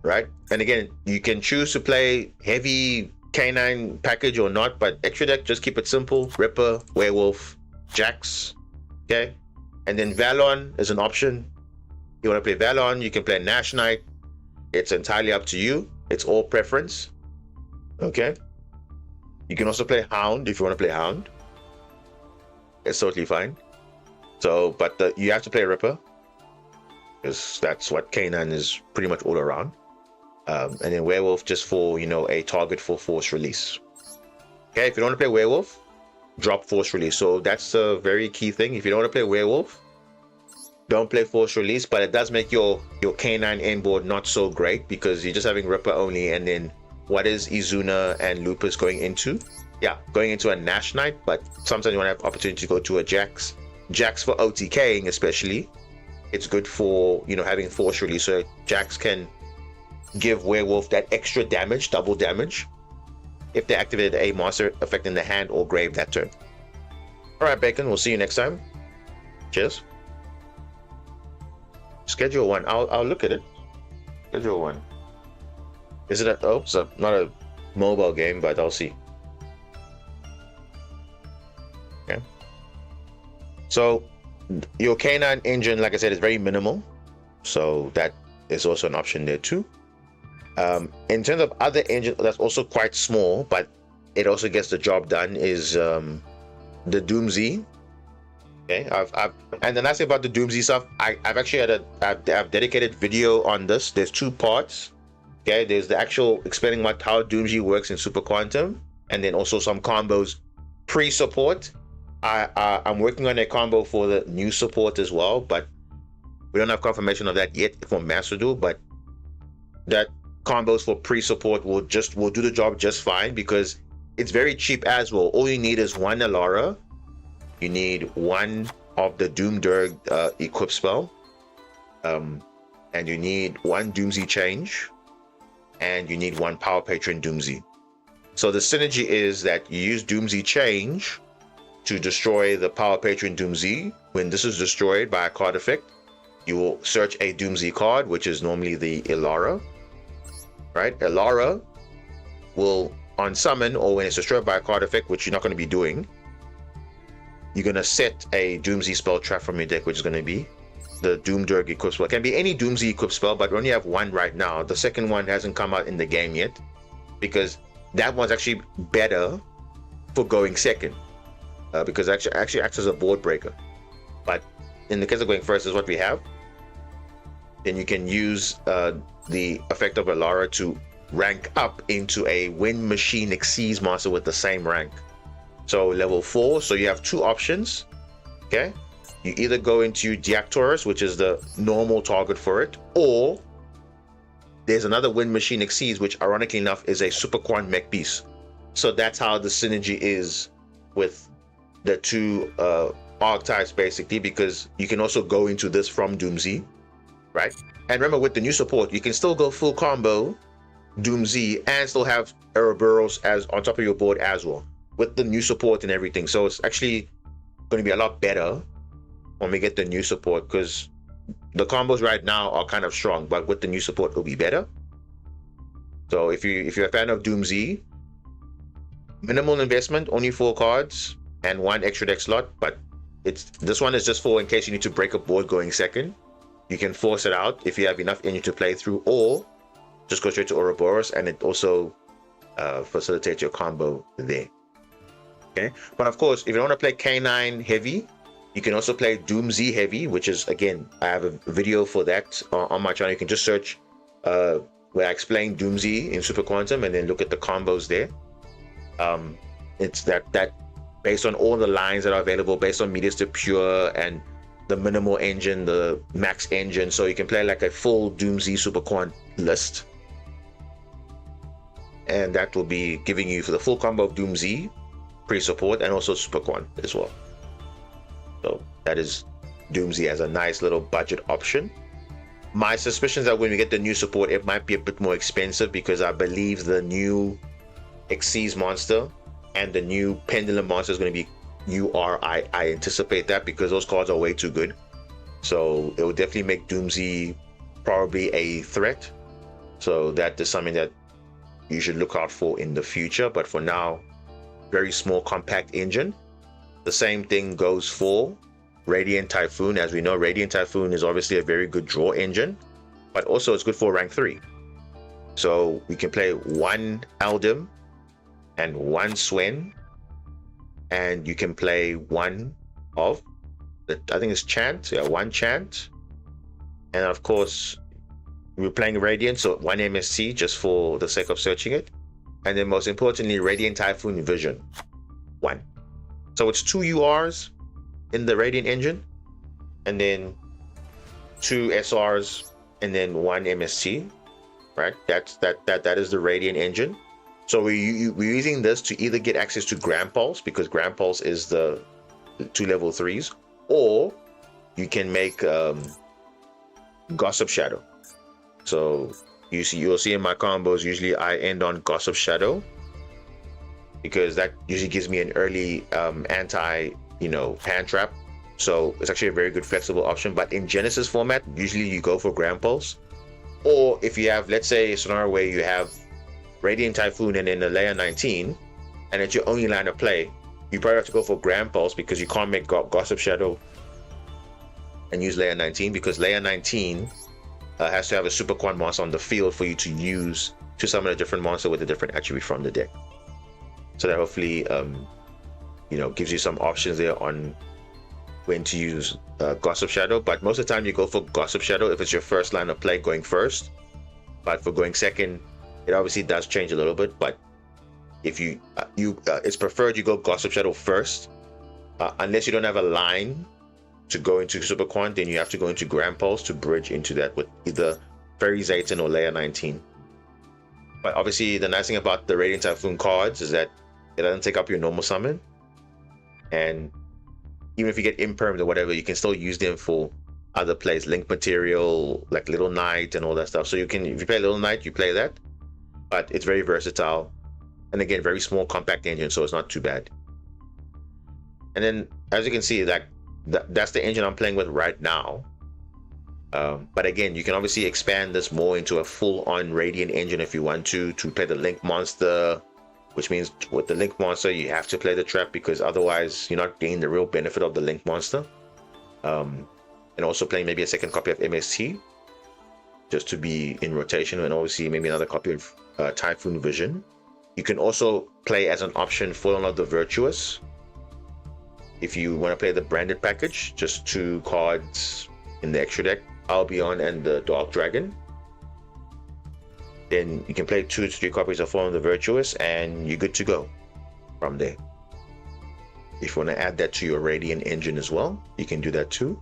right? And again, you can choose to play heavy K9 package or not, but extra deck, just keep it simple. Ripper, Werewolf, Jax, okay? And then Valon is an option. You want to play Valon, you can play Nash Knight. It's entirely up to you. It's all preference, okay? You can also play Hound if you want to play Hound. It's totally fine. So, but you have to play Ripper, because that's what K9 is pretty much all around. And then Werewolf just for, you know, a target for force release. Okay, if you don't want to play Werewolf, drop force release. So that's a very key thing. If you don't want to play Werewolf, don't play force release, but it does make your K9 end board not so great because you're just having Ripper only, and then what is Izuna and Lupus going into? Yeah, going into a Nash Knight, but sometimes you want to have opportunity to go to a Jax. Jax for OTKing especially. It's good for, you know, having force release, so Jax can give Werewolf that extra damage, double damage, if they activated a monster effect in the hand or grave that turn. Alright, Bacon, we'll see you next time. Cheers. Schedule 1, I'll look at it. Schedule 1. Is it a, oh, it's not a mobile game, but I'll see. Okay. So, your K9 engine, like I said, is very minimal. So that is also an option there too. In terms of other engines, that's also quite small, but it also gets the job done, is the Doomsy. Okay, and the nice thing about the Doomsy stuff, I've actually had I've dedicated video on this. There's 2 parts. Okay, there's the actual explaining how Doomsy works in Super Quantum, and then also some combos pre-support. I'm working on a combo for the new support as well, but we don't have confirmation of that yet for Master Duel. But that combos for pre-support will do the job just fine, because it's very cheap as well. All you need is 1 Elara, you need 1 of the Doomderg equip spell, and you need 1 Doomsy change, and you need 1 Power Patron Doomsy. So the synergy is that you use Doomsy change to destroy the Power Patron Doomsy. When this is destroyed by a card effect, you will search a Doomsy card, which is normally the Elara. Right? Elara will, on summon or when it's destroyed by a card effect, which you're not going to be doing, you're going to set a Doomsy spell trap from your deck, which is going to be the Doomderg equip spell. It can be any Doomsy equip spell, but we only have 1 right now. The second one hasn't come out in the game yet, because that one's actually better for going second, because it actually acts as a board breaker. But in the case of going first is what we have. Then you can use the effect of Elara to rank up into a Wind Machine Xyz monster with the same rank. So level 4, so you have 2 options. Okay, you either go into Diactorus, which is the normal target for it, or there's another Wind Machine Xyz, which ironically enough is a Super Quant mech piece. So that's how the synergy is with the 2 archetypes basically, because you can also go into this from Doomsy, right? And remember, with the new support, you can still go full combo Doomsy and still have Ouroboros as on top of your board as well, with the new support and everything. So it's actually going to be a lot better when we get the new support, because the combos right now are kind of strong, but with the new support it'll be better. So if you're a fan of Doomsy, minimal investment, only 4 cards and 1 extra deck slot, but this one is just for in case you need to break a board going second. You can force it out if you have enough energy to play through, or just go straight to Ouroboros, and it also facilitates your combo there. Okay, but of course, if you don't want to play K9 heavy, you can also play Doomsy heavy, which is, again, I have a video for that on my channel. You can just search where I explain Doomsy in Super Quantum, and then look at the combos there. It's that based on all the lines that are available, based on Medius to Pure and the minimal engine, the max engine, so you can play like a full Doomsy Super Quant list, and that will be giving you for the full combo of Doomsy pre-support and also Super Quant as well. So that is Doomsy as a nice little budget option. My suspicion is that when we get the new support, it might be a bit more expensive, because I believe the new Xyz monster and the new Pendulum monster is going to be I anticipate that, because those cards are way too good. So it will definitely make Doomsy probably a threat. So that is something that you should look out for in the future. But for now, very small compact engine. The same thing goes for Radiant Typhoon. As we know, Radiant Typhoon is obviously a very good draw engine, but also it's good for rank 3. So we can play one Aldim and one Swen, and you can play one of I think it's Chant, yeah, one Chant, and of course we're playing Radiant, so one MSC just for the sake of searching it, and then most importantly Radiant Typhoon Vision, one. So it's 2 URs in the Radiant engine, and then 2 SRs, and then 1 MSC, right? That is the Radiant engine. So we're using this to either get access to Grand Pulse, because Grand Pulse is the 2 level 3s, or you can make Gossip Shadow. So you'll see in my combos, usually I end on Gossip Shadow, because that usually gives me an early anti, hand trap. So it's actually a very good flexible option. But in Genesis format, usually you go for Grand Pulse. Or if you have, let's say, a scenario where you have Radiant Typhoon and then a layer 19, and it's your only line of play, you probably have to go for Grand Pulse, because you can't make Gossip Shadow and use layer 19, because layer 19 has to have a Super Quant monster on the field for you to use to summon a different monster with a different attribute from the deck. So that hopefully gives you some options there on when to use Gossip Shadow. But most of the time you go for Gossip Shadow if it's your first line of play going first. But for going second, it obviously does change a little bit. But if it's preferred you go Gossip Shadow first, unless you don't have a line to go into Super Quant, then you have to go into Grand Pulse to bridge into that with either Fairy Zayton or Layer 19. But obviously the nice thing about the Radiant Typhoon cards is that it doesn't take up your normal summon, and even if you get impermed or whatever, you can still use them for other plays, link material like Little Knight and all that stuff. So you can, if you play Little Knight, you play that, but it's very versatile, and again, very small compact engine, so it's not too bad. And then as you can see, that's the engine I'm playing with right now. But again, you can obviously expand this more into a full-on Radiant engine if you want to play the Link monster, which means with the Link monster you have to play the trap, because otherwise you're not getting the real benefit of the Link monster. And also playing maybe a second copy of MST just to be in rotation, and obviously maybe another copy of Typhoon Vision. You can also play as an option Fallen of the Virtuous if you want to play the branded package, just 2 cards in the extra deck, Albion and the Dark Dragon. Then you can play 2 to 3 copies of Fallen of the Virtuous, and you're good to go from there. If you want to add that to your Radiant engine as well, you can do that too.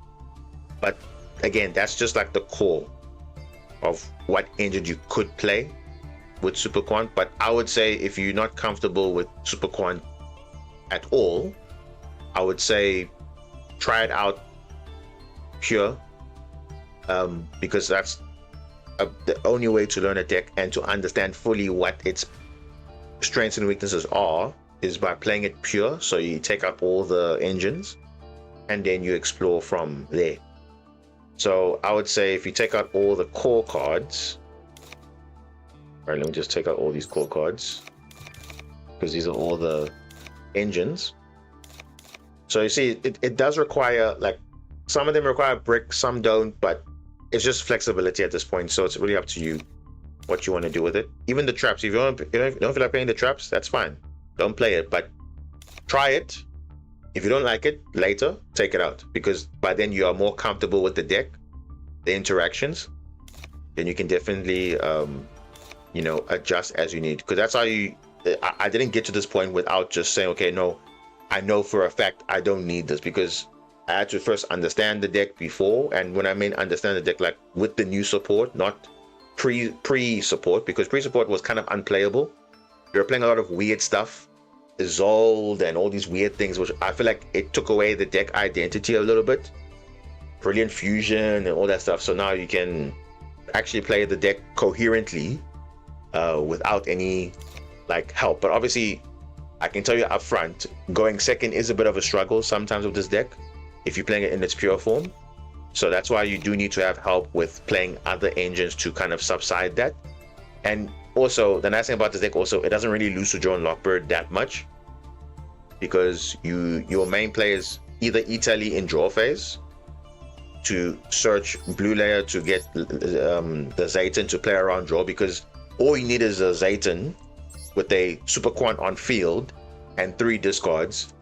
But again, that's just like the core of what engine you could play with Super Quant. But I would say if you're not comfortable with Super Quant at all, I would say try it out pure, because that's the only way to learn a deck and to understand fully what its strengths and weaknesses are, is by playing it pure. So you take out all the engines and then you explore from there. So I would say if you take out all the core cards, all right, let me just take out all these core cards, because these are all the engines. So you see, it does require, like, some of them require brick, some don't, but it's just flexibility at this point. So it's really up to you what you want to do with it. Even the traps, if you don't feel like playing the traps, that's fine. Don't play it, but try it. If you don't like it, later take it out, because by then you are more comfortable with the deck, the interactions. Then you can definitely adjust as you need, because that's how I didn't get to this point without just saying, okay, no, I know for a fact I don't need this, because I had to first understand the deck before. And when I mean understand the deck, like with the new support, not pre-support, because pre-support was kind of unplayable. You were playing a lot of weird stuff, Isolde and all these weird things, which I feel like it took away the deck identity a little bit. Brilliant Fusion and all that stuff. So now you can actually play the deck coherently without any help. But obviously, I can tell you up front, going second is a bit of a struggle sometimes with this deck if you're playing it in its pure form. So that's why you do need to have help with playing other engines to kind of subside that. And also the nice thing about this deck also, it doesn't really lose to Joe and Lockbird that much, because your main play is either Italy in draw phase to search blue layer to get the Zayton to play around draw, because all you need is a Zayton with a super quant on field and 3 discards.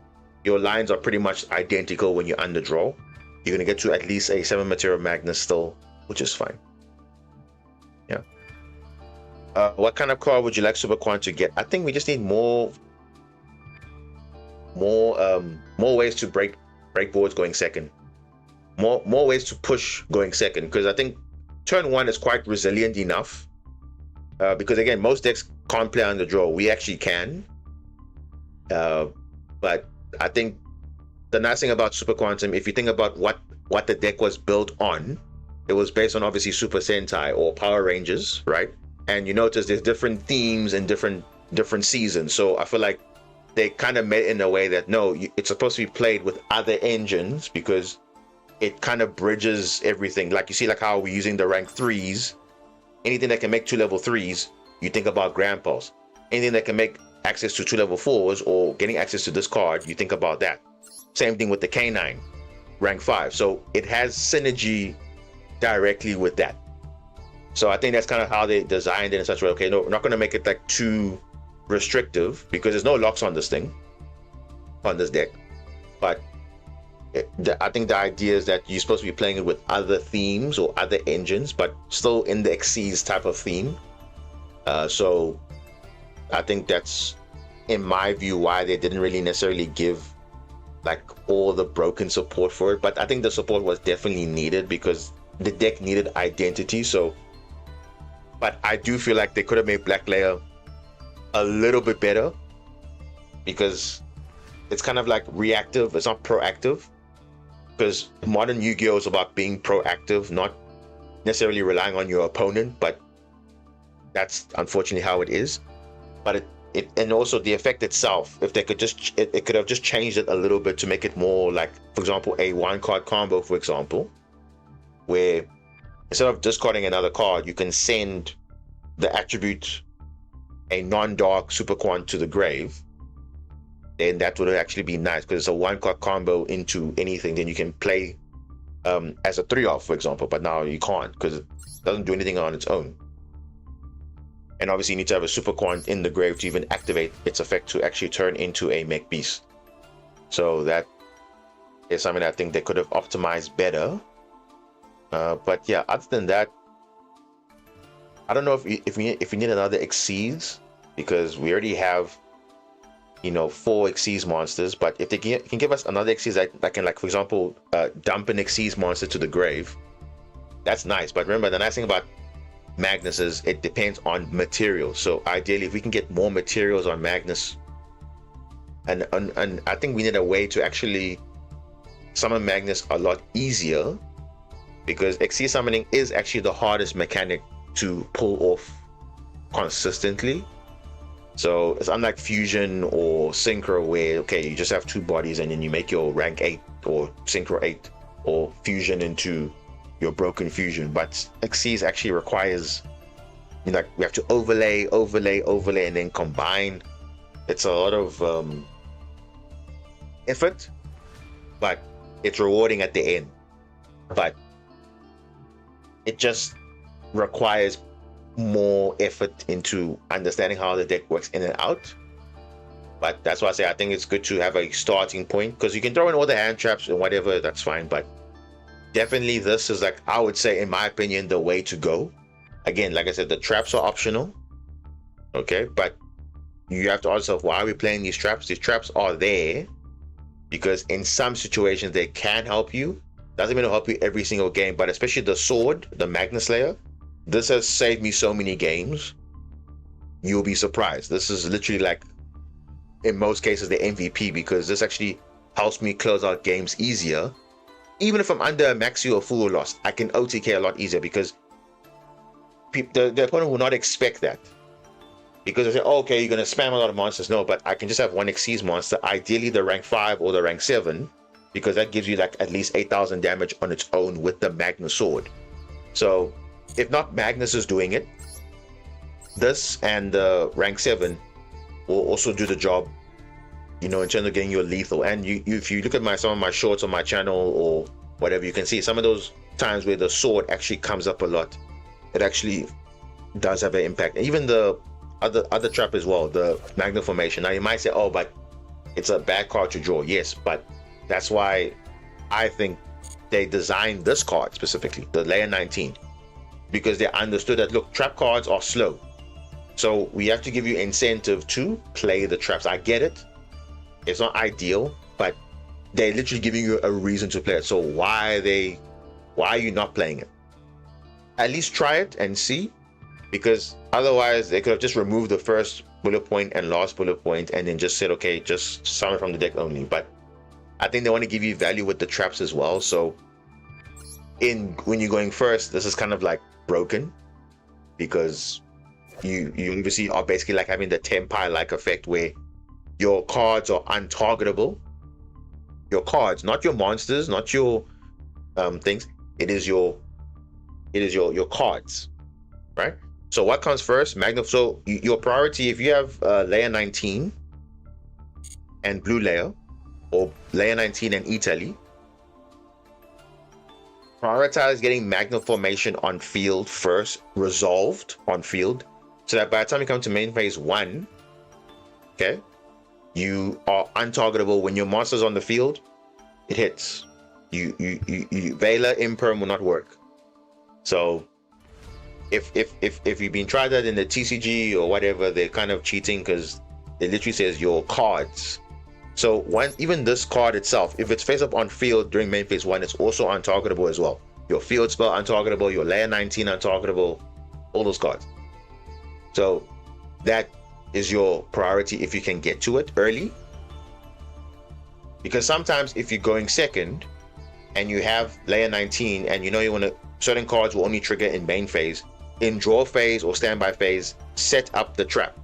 Your lines are pretty much identical when you're under draw. You're going to get to at least a 7 material Magnus still, which is fine. Yeah. What kind of card would you like Super Quant to get? I think we just need more ways to break boards going second. More ways to push going second, because I think turn 1 is quite resilient enough. Because again, most decks can't play under draw. We actually can. But I think the nice thing about Super Quantum, if you think about what the deck was built on, it was based on obviously Super Sentai or Power Rangers, right? And you notice there's different themes and different seasons. So I feel like they kind of made it in a way that it's supposed to be played with other engines, because it kind of bridges everything. Like you see, like how we're using the rank 3s. Anything that can make 2 level 3s, you think about Grand Pulse. Anything that can make access to 2 level 4s or getting access to this card, you think about that. Same thing with the K9, rank 5. So it has synergy directly with that. So I think that's kind of how they designed it in such a way. Okay, no, we're not going to make it like too restrictive, because there's no locks on this thing, on this deck. But I think the idea is that you're supposed to be playing it with other themes or other engines, but still in the Xyz type of theme. So I think that's, in my view, why they didn't really necessarily give like all the broken support for it. But I think the support was definitely needed, because the deck needed identity. So, but I do feel like they could have made Black Layer a little bit better, because it's kind of like reactive, it's not proactive. Because modern Yu-Gi-Oh is about being proactive, not necessarily relying on your opponent, but that's unfortunately how it is. But it and also the effect itself, if they could just, it could have just changed it a little bit to make it more like, for example, a 1-card combo, for example, where instead of discarding another card, you can send the attribute a non-dark super quant to the grave. Then that would actually be nice, because it's a 1-card combo into anything. Then you can play as a 3-off, for example, but now you can't, because it doesn't do anything on its own. And obviously you need to have a super quant in the grave to even activate its effect to actually turn into a mech beast. So that is something I think they could have optimized better. But yeah, other than that, I don't know if we need another Xyz, because we already have 4 Xyz monsters. But if they can give us another Xyz that can, like, for example, dump an Xyz monster to the grave, that's nice. But remember, the nice thing about Magnus is it depends on materials. So ideally, if we can get more materials on Magnus, and I think we need a way to actually summon Magnus a lot easier, because Xyz summoning is actually the hardest mechanic to pull off consistently. So it's unlike Fusion or Synchro, where okay, you just have 2 bodies and then you make your rank 8 or Synchro 8 or Fusion into your broken Fusion. But Xyz actually requires, like, we have to overlay and then combine. It's a lot of effort, but it's rewarding at the end. But it just requires more effort into understanding how the deck works in and out. But that's why I say I think it's good to have a starting point, because you can throw in all the hand traps and whatever, that's fine. But definitely this is, like, I would say, in my opinion, the way to go. Again, like I said, the traps are optional, okay, but you have to ask yourself, why are we playing these traps? These traps are there because in some situations they can help you. Doesn't mean it'll help you every single game, but especially the sword, the Magnus Layer, this has saved me so many games. You'll be surprised. This is literally, like, in most cases, the MVP, because this actually helps me close out games easier. Even if I'm under a maxi or full loss, I can OTK a lot easier, because the opponent will not expect that. Because they say, oh, okay, you're going to spam a lot of monsters. No, but I can just have one Xyz monster, ideally the rank 5 or the rank 7, because that gives you, like, at least 8,000 damage on its own with the Magnus sword. So if not Magnus is doing it, this and rank 7 will also do the job, you know, in terms of getting your lethal. And if you look at some of my shorts on my channel or whatever, you can see some of those times where the sword actually comes up a lot. It actually does have an impact. Even the other trap as well, the Magna Formation. Now you might say, oh, but it's a bad card to draw. Yes, but that's why I think they designed this card specifically, the layer 19, because they understood that, look, trap cards are slow, so we have to give you incentive to play the traps. I get it, it's not ideal, but they're literally giving you a reason to play it. So why are you not playing it? At least try it and see, because otherwise they could have just removed the first bullet point and last bullet point and then just said, okay, just summon from the deck only. But I think they want to give you value with the traps as well. So when you're going first, this is kind of like broken, because you obviously are basically like having the Tempai like effect where your cards are untargetable. Your cards, not your monsters, not your things. It is your cards, right? So what comes first? Magna. So your priority, if you have layer 19 and blue layer, or layer 19 and Italy, prioritize getting Magna Formation on field first, resolved on field, so that by the time you come to main phase 1, okay, you are untargetable. When your monster's on the field, it hits. You Vela Imperm will not work. So if you've been tried that in the TCG or whatever, they're kind of cheating, because it literally says your cards. So even this card itself, if it's face up on field during main phase 1, it's also untargetable as well. Your field spell untargetable, your layer 19 untargetable, all those cards. So that is your priority if you can get to it early. Because sometimes if you're going second and you have layer 19 and you know you want to, certain cards will only trigger in main phase, in draw phase or standby phase, set up the trap.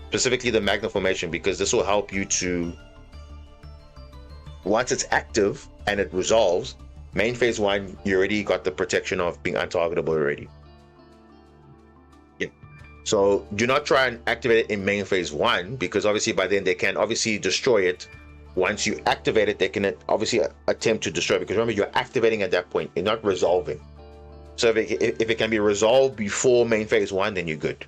Specifically the Magna Formation, because this will help you to, once it's active and it resolves, main phase 1, you already got the protection of being untargetable already. Yeah. So do not try and activate it in main phase 1, because obviously by then they can obviously destroy it. Once you activate it, they can obviously attempt to destroy it, because remember, you're activating at that point, you're not resolving. So if it can be resolved before main phase 1, then you're good.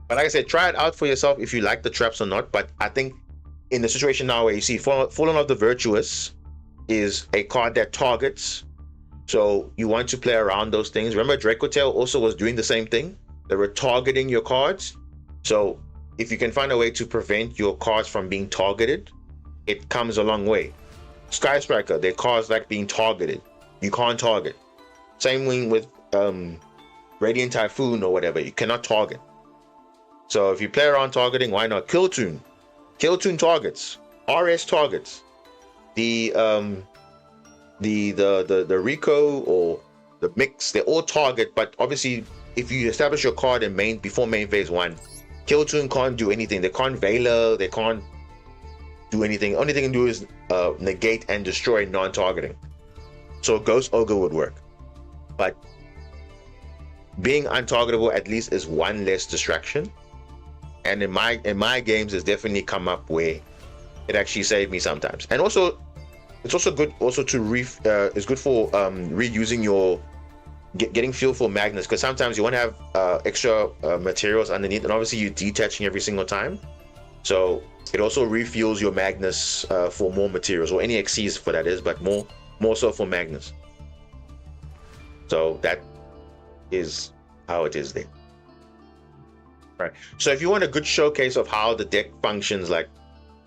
But like I said, try it out for yourself if you like the traps or not. But I think in the situation now where you see Fallen of the Virtuous is a card that targets, so you want to play around those things. Remember, Dracotail also was doing the same thing. They were targeting your cards. So if you can find a way to prevent your cards from being targeted, it comes a long way. Sky Striker, their cards like being targeted. You can't target. Same thing with Radiant Typhoon or whatever. You cannot target. So if you play around targeting, why not? Kill Tune targets, RS targets, the Rico or the Mix, they all target. But obviously, if you establish your card in before main phase 1, Kill Tune can't do anything. They can't Veiler, they can't do anything. Only thing they can do is negate and destroy non-targeting. So Ghost Ogre would work, but being untargetable at least is one less distraction. And in my games, it's definitely come up where it actually saved me sometimes. And also, it's also good to it's good for reusing your getting fuel for magnets, because sometimes you want to have extra materials underneath, and obviously you're detaching every single time. So it also refuels your magnets for more materials, or any XCs for that is, but more so for magnets. So that is how it is there. Right. So if you want a good showcase of how the deck functions like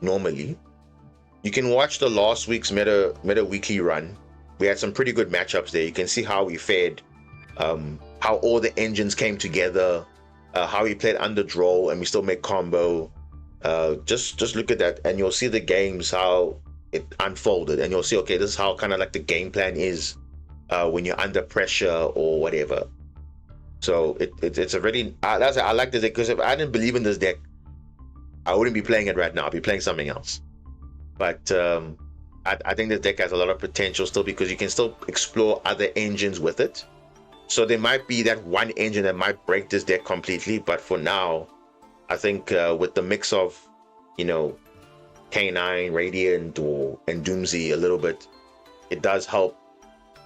normally, you can watch the last week's meta weekly run. We had some pretty good matchups there. You can see how we fared, how all the engines came together, how we played under draw and we still make combo. Just look at that and you'll see the games, how it unfolded, and you'll see, okay, this is how kind of like the game plan is when you're under pressure or whatever. So it's a really, I like this deck, because if I didn't believe in this deck, I wouldn't be playing it right now. I'd be playing something else. But I think this deck has a lot of potential still, because you can still explore other engines with it. So there might be that one engine that might break this deck completely, but for now, I think with the mix of, you know, K9, Radiant, and Doomsday a little bit, it does help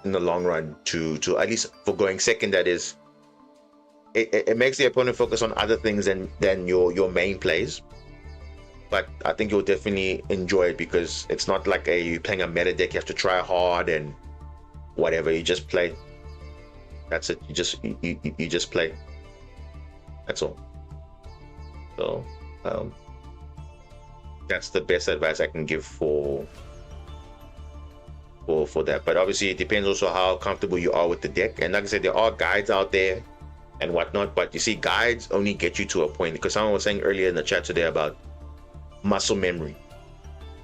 in the long run to at least for going second. That is, it makes the opponent focus on other things than your main plays. But I think you'll definitely enjoy it because it's not like you're playing a meta deck. You have to try hard and whatever. You just play. That's it. You just play. That's all. So that's the best advice I can give for that. But obviously it depends also how comfortable you are with the deck. And like I said, there are guides out there and whatnot, but you see, guides only get you to a point, because someone was saying earlier in the chat today about muscle memory.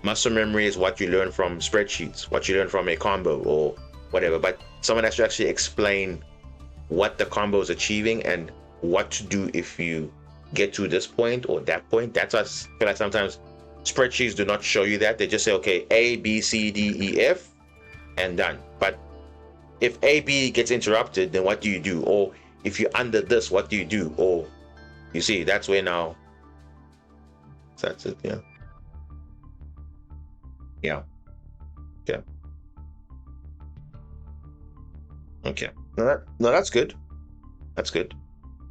Muscle memory is what you learn from spreadsheets, what you learn from a combo or whatever, but someone has to actually explain what the combo is achieving and what to do if you get to this point or that point. That's why I feel like sometimes spreadsheets do not show you that. They just say, okay, A, B, C, D, E, F, and done. But if A, B gets interrupted, then what do you do? Or if you're under this, what do you do? Or you see, that's where now. So that's it. Yeah. Yeah. Okay. Okay. No, that's good. That's good.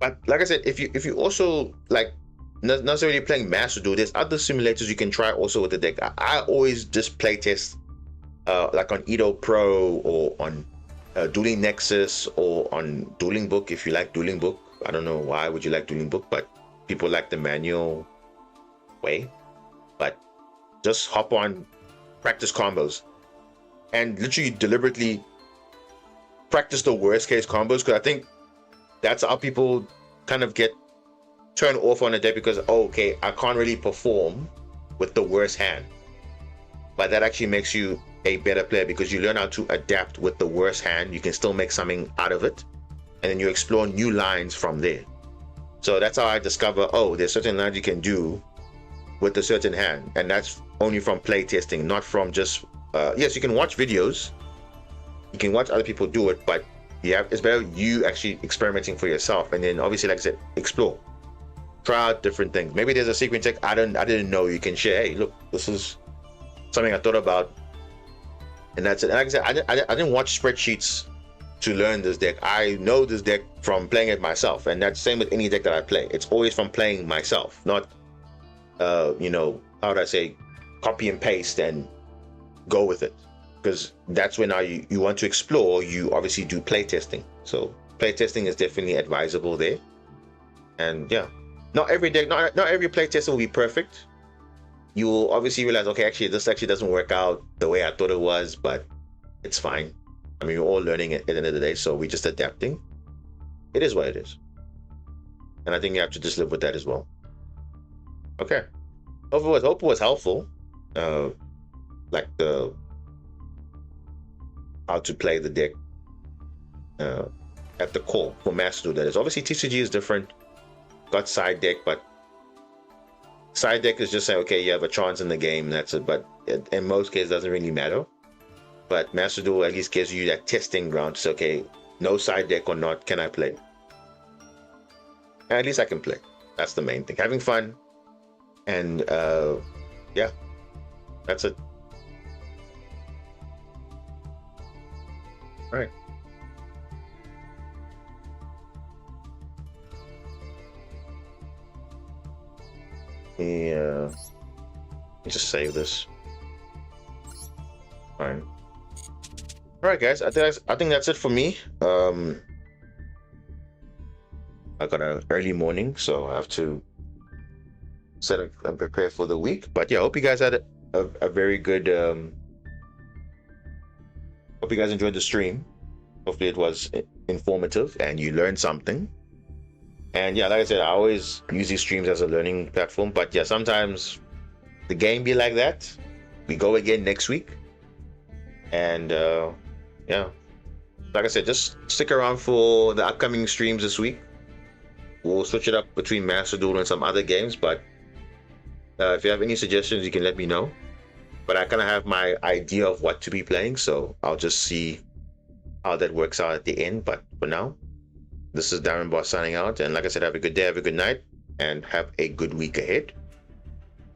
But like I said, if you also like not necessarily playing Master Duel, there's other simulators you can try also with the deck. I always just play test like on Edo Pro or on Dueling Nexus or on Dueling Book if you like Dueling Book. I don't know why would you like Dueling Book, but people like the manual way. But just hop on, practice combos, and literally deliberately practice the worst case combos, because I think that's how people kind of get turned off on a deck, because okay, I can't really perform with the worst hand. But that actually makes you a better player, because you learn how to adapt with the worst hand. You can still make something out of it, and then you explore new lines from there. So that's how I discover, oh, there's certain lines you can do with a certain hand, and that's only from play testing, not from just yes, you can watch videos, you can watch other people do it, but yeah, it's better you actually experimenting for yourself. And then obviously, like I said, explore, try out different things. Maybe there's a secret tech I didn't know you can share. Hey, look, this is something I thought about, and that's it. And like I said, I didn't watch spreadsheets to learn this deck. I know this deck from playing it myself, and that's the same with any deck that I play. It's always from playing myself, not you know, how would I say, copy and paste and go with it. Because that's when now you want to explore, you obviously do play testing. So play testing is definitely advisable there. And yeah, not every deck, not every play testing will be perfect. You will obviously realize, okay, actually this actually doesn't work out the way I thought it was, but it's fine. I mean, we're all learning it at the end of the day, so we're just adapting. It is what it is. And I think you have to just live with that as well. Okay. Hope it was helpful. Like the how to play the deck at the core for Master Duel, that is. Obviously TCG is different. Got side deck, but side deck is just saying, okay, you have a chance in the game, that's it. But in most cases, it doesn't really matter. But Master Duel at least gives you that testing ground to say, okay, no side deck or not, can I play? And at least I can play. That's the main thing. Having fun. And yeah, that's it. All right. Yeah. Just save this. Fine. All right, guys. I think that's it for me. I got an early morning, so I have to set up and prepare for the week. But yeah, I hope you guys had a very good. Hope you guys enjoyed the stream. Hopefully, it was informative and you learned something. And yeah, like I said, I always use these streams as a learning platform. But yeah, sometimes the game be like that. We go again next week. And yeah, like I said, just stick around for the upcoming streams this week. We'll switch it up between Master Duel and some other games. But if you have any suggestions, you can let me know. But I kind of have my idea of what to be playing, so I'll just see how that works out at the end. But for now, this is Darren Boss signing out. And like I said, have a good day, have a good night, and have a good week ahead.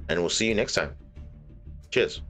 And we'll see you next time. Cheers.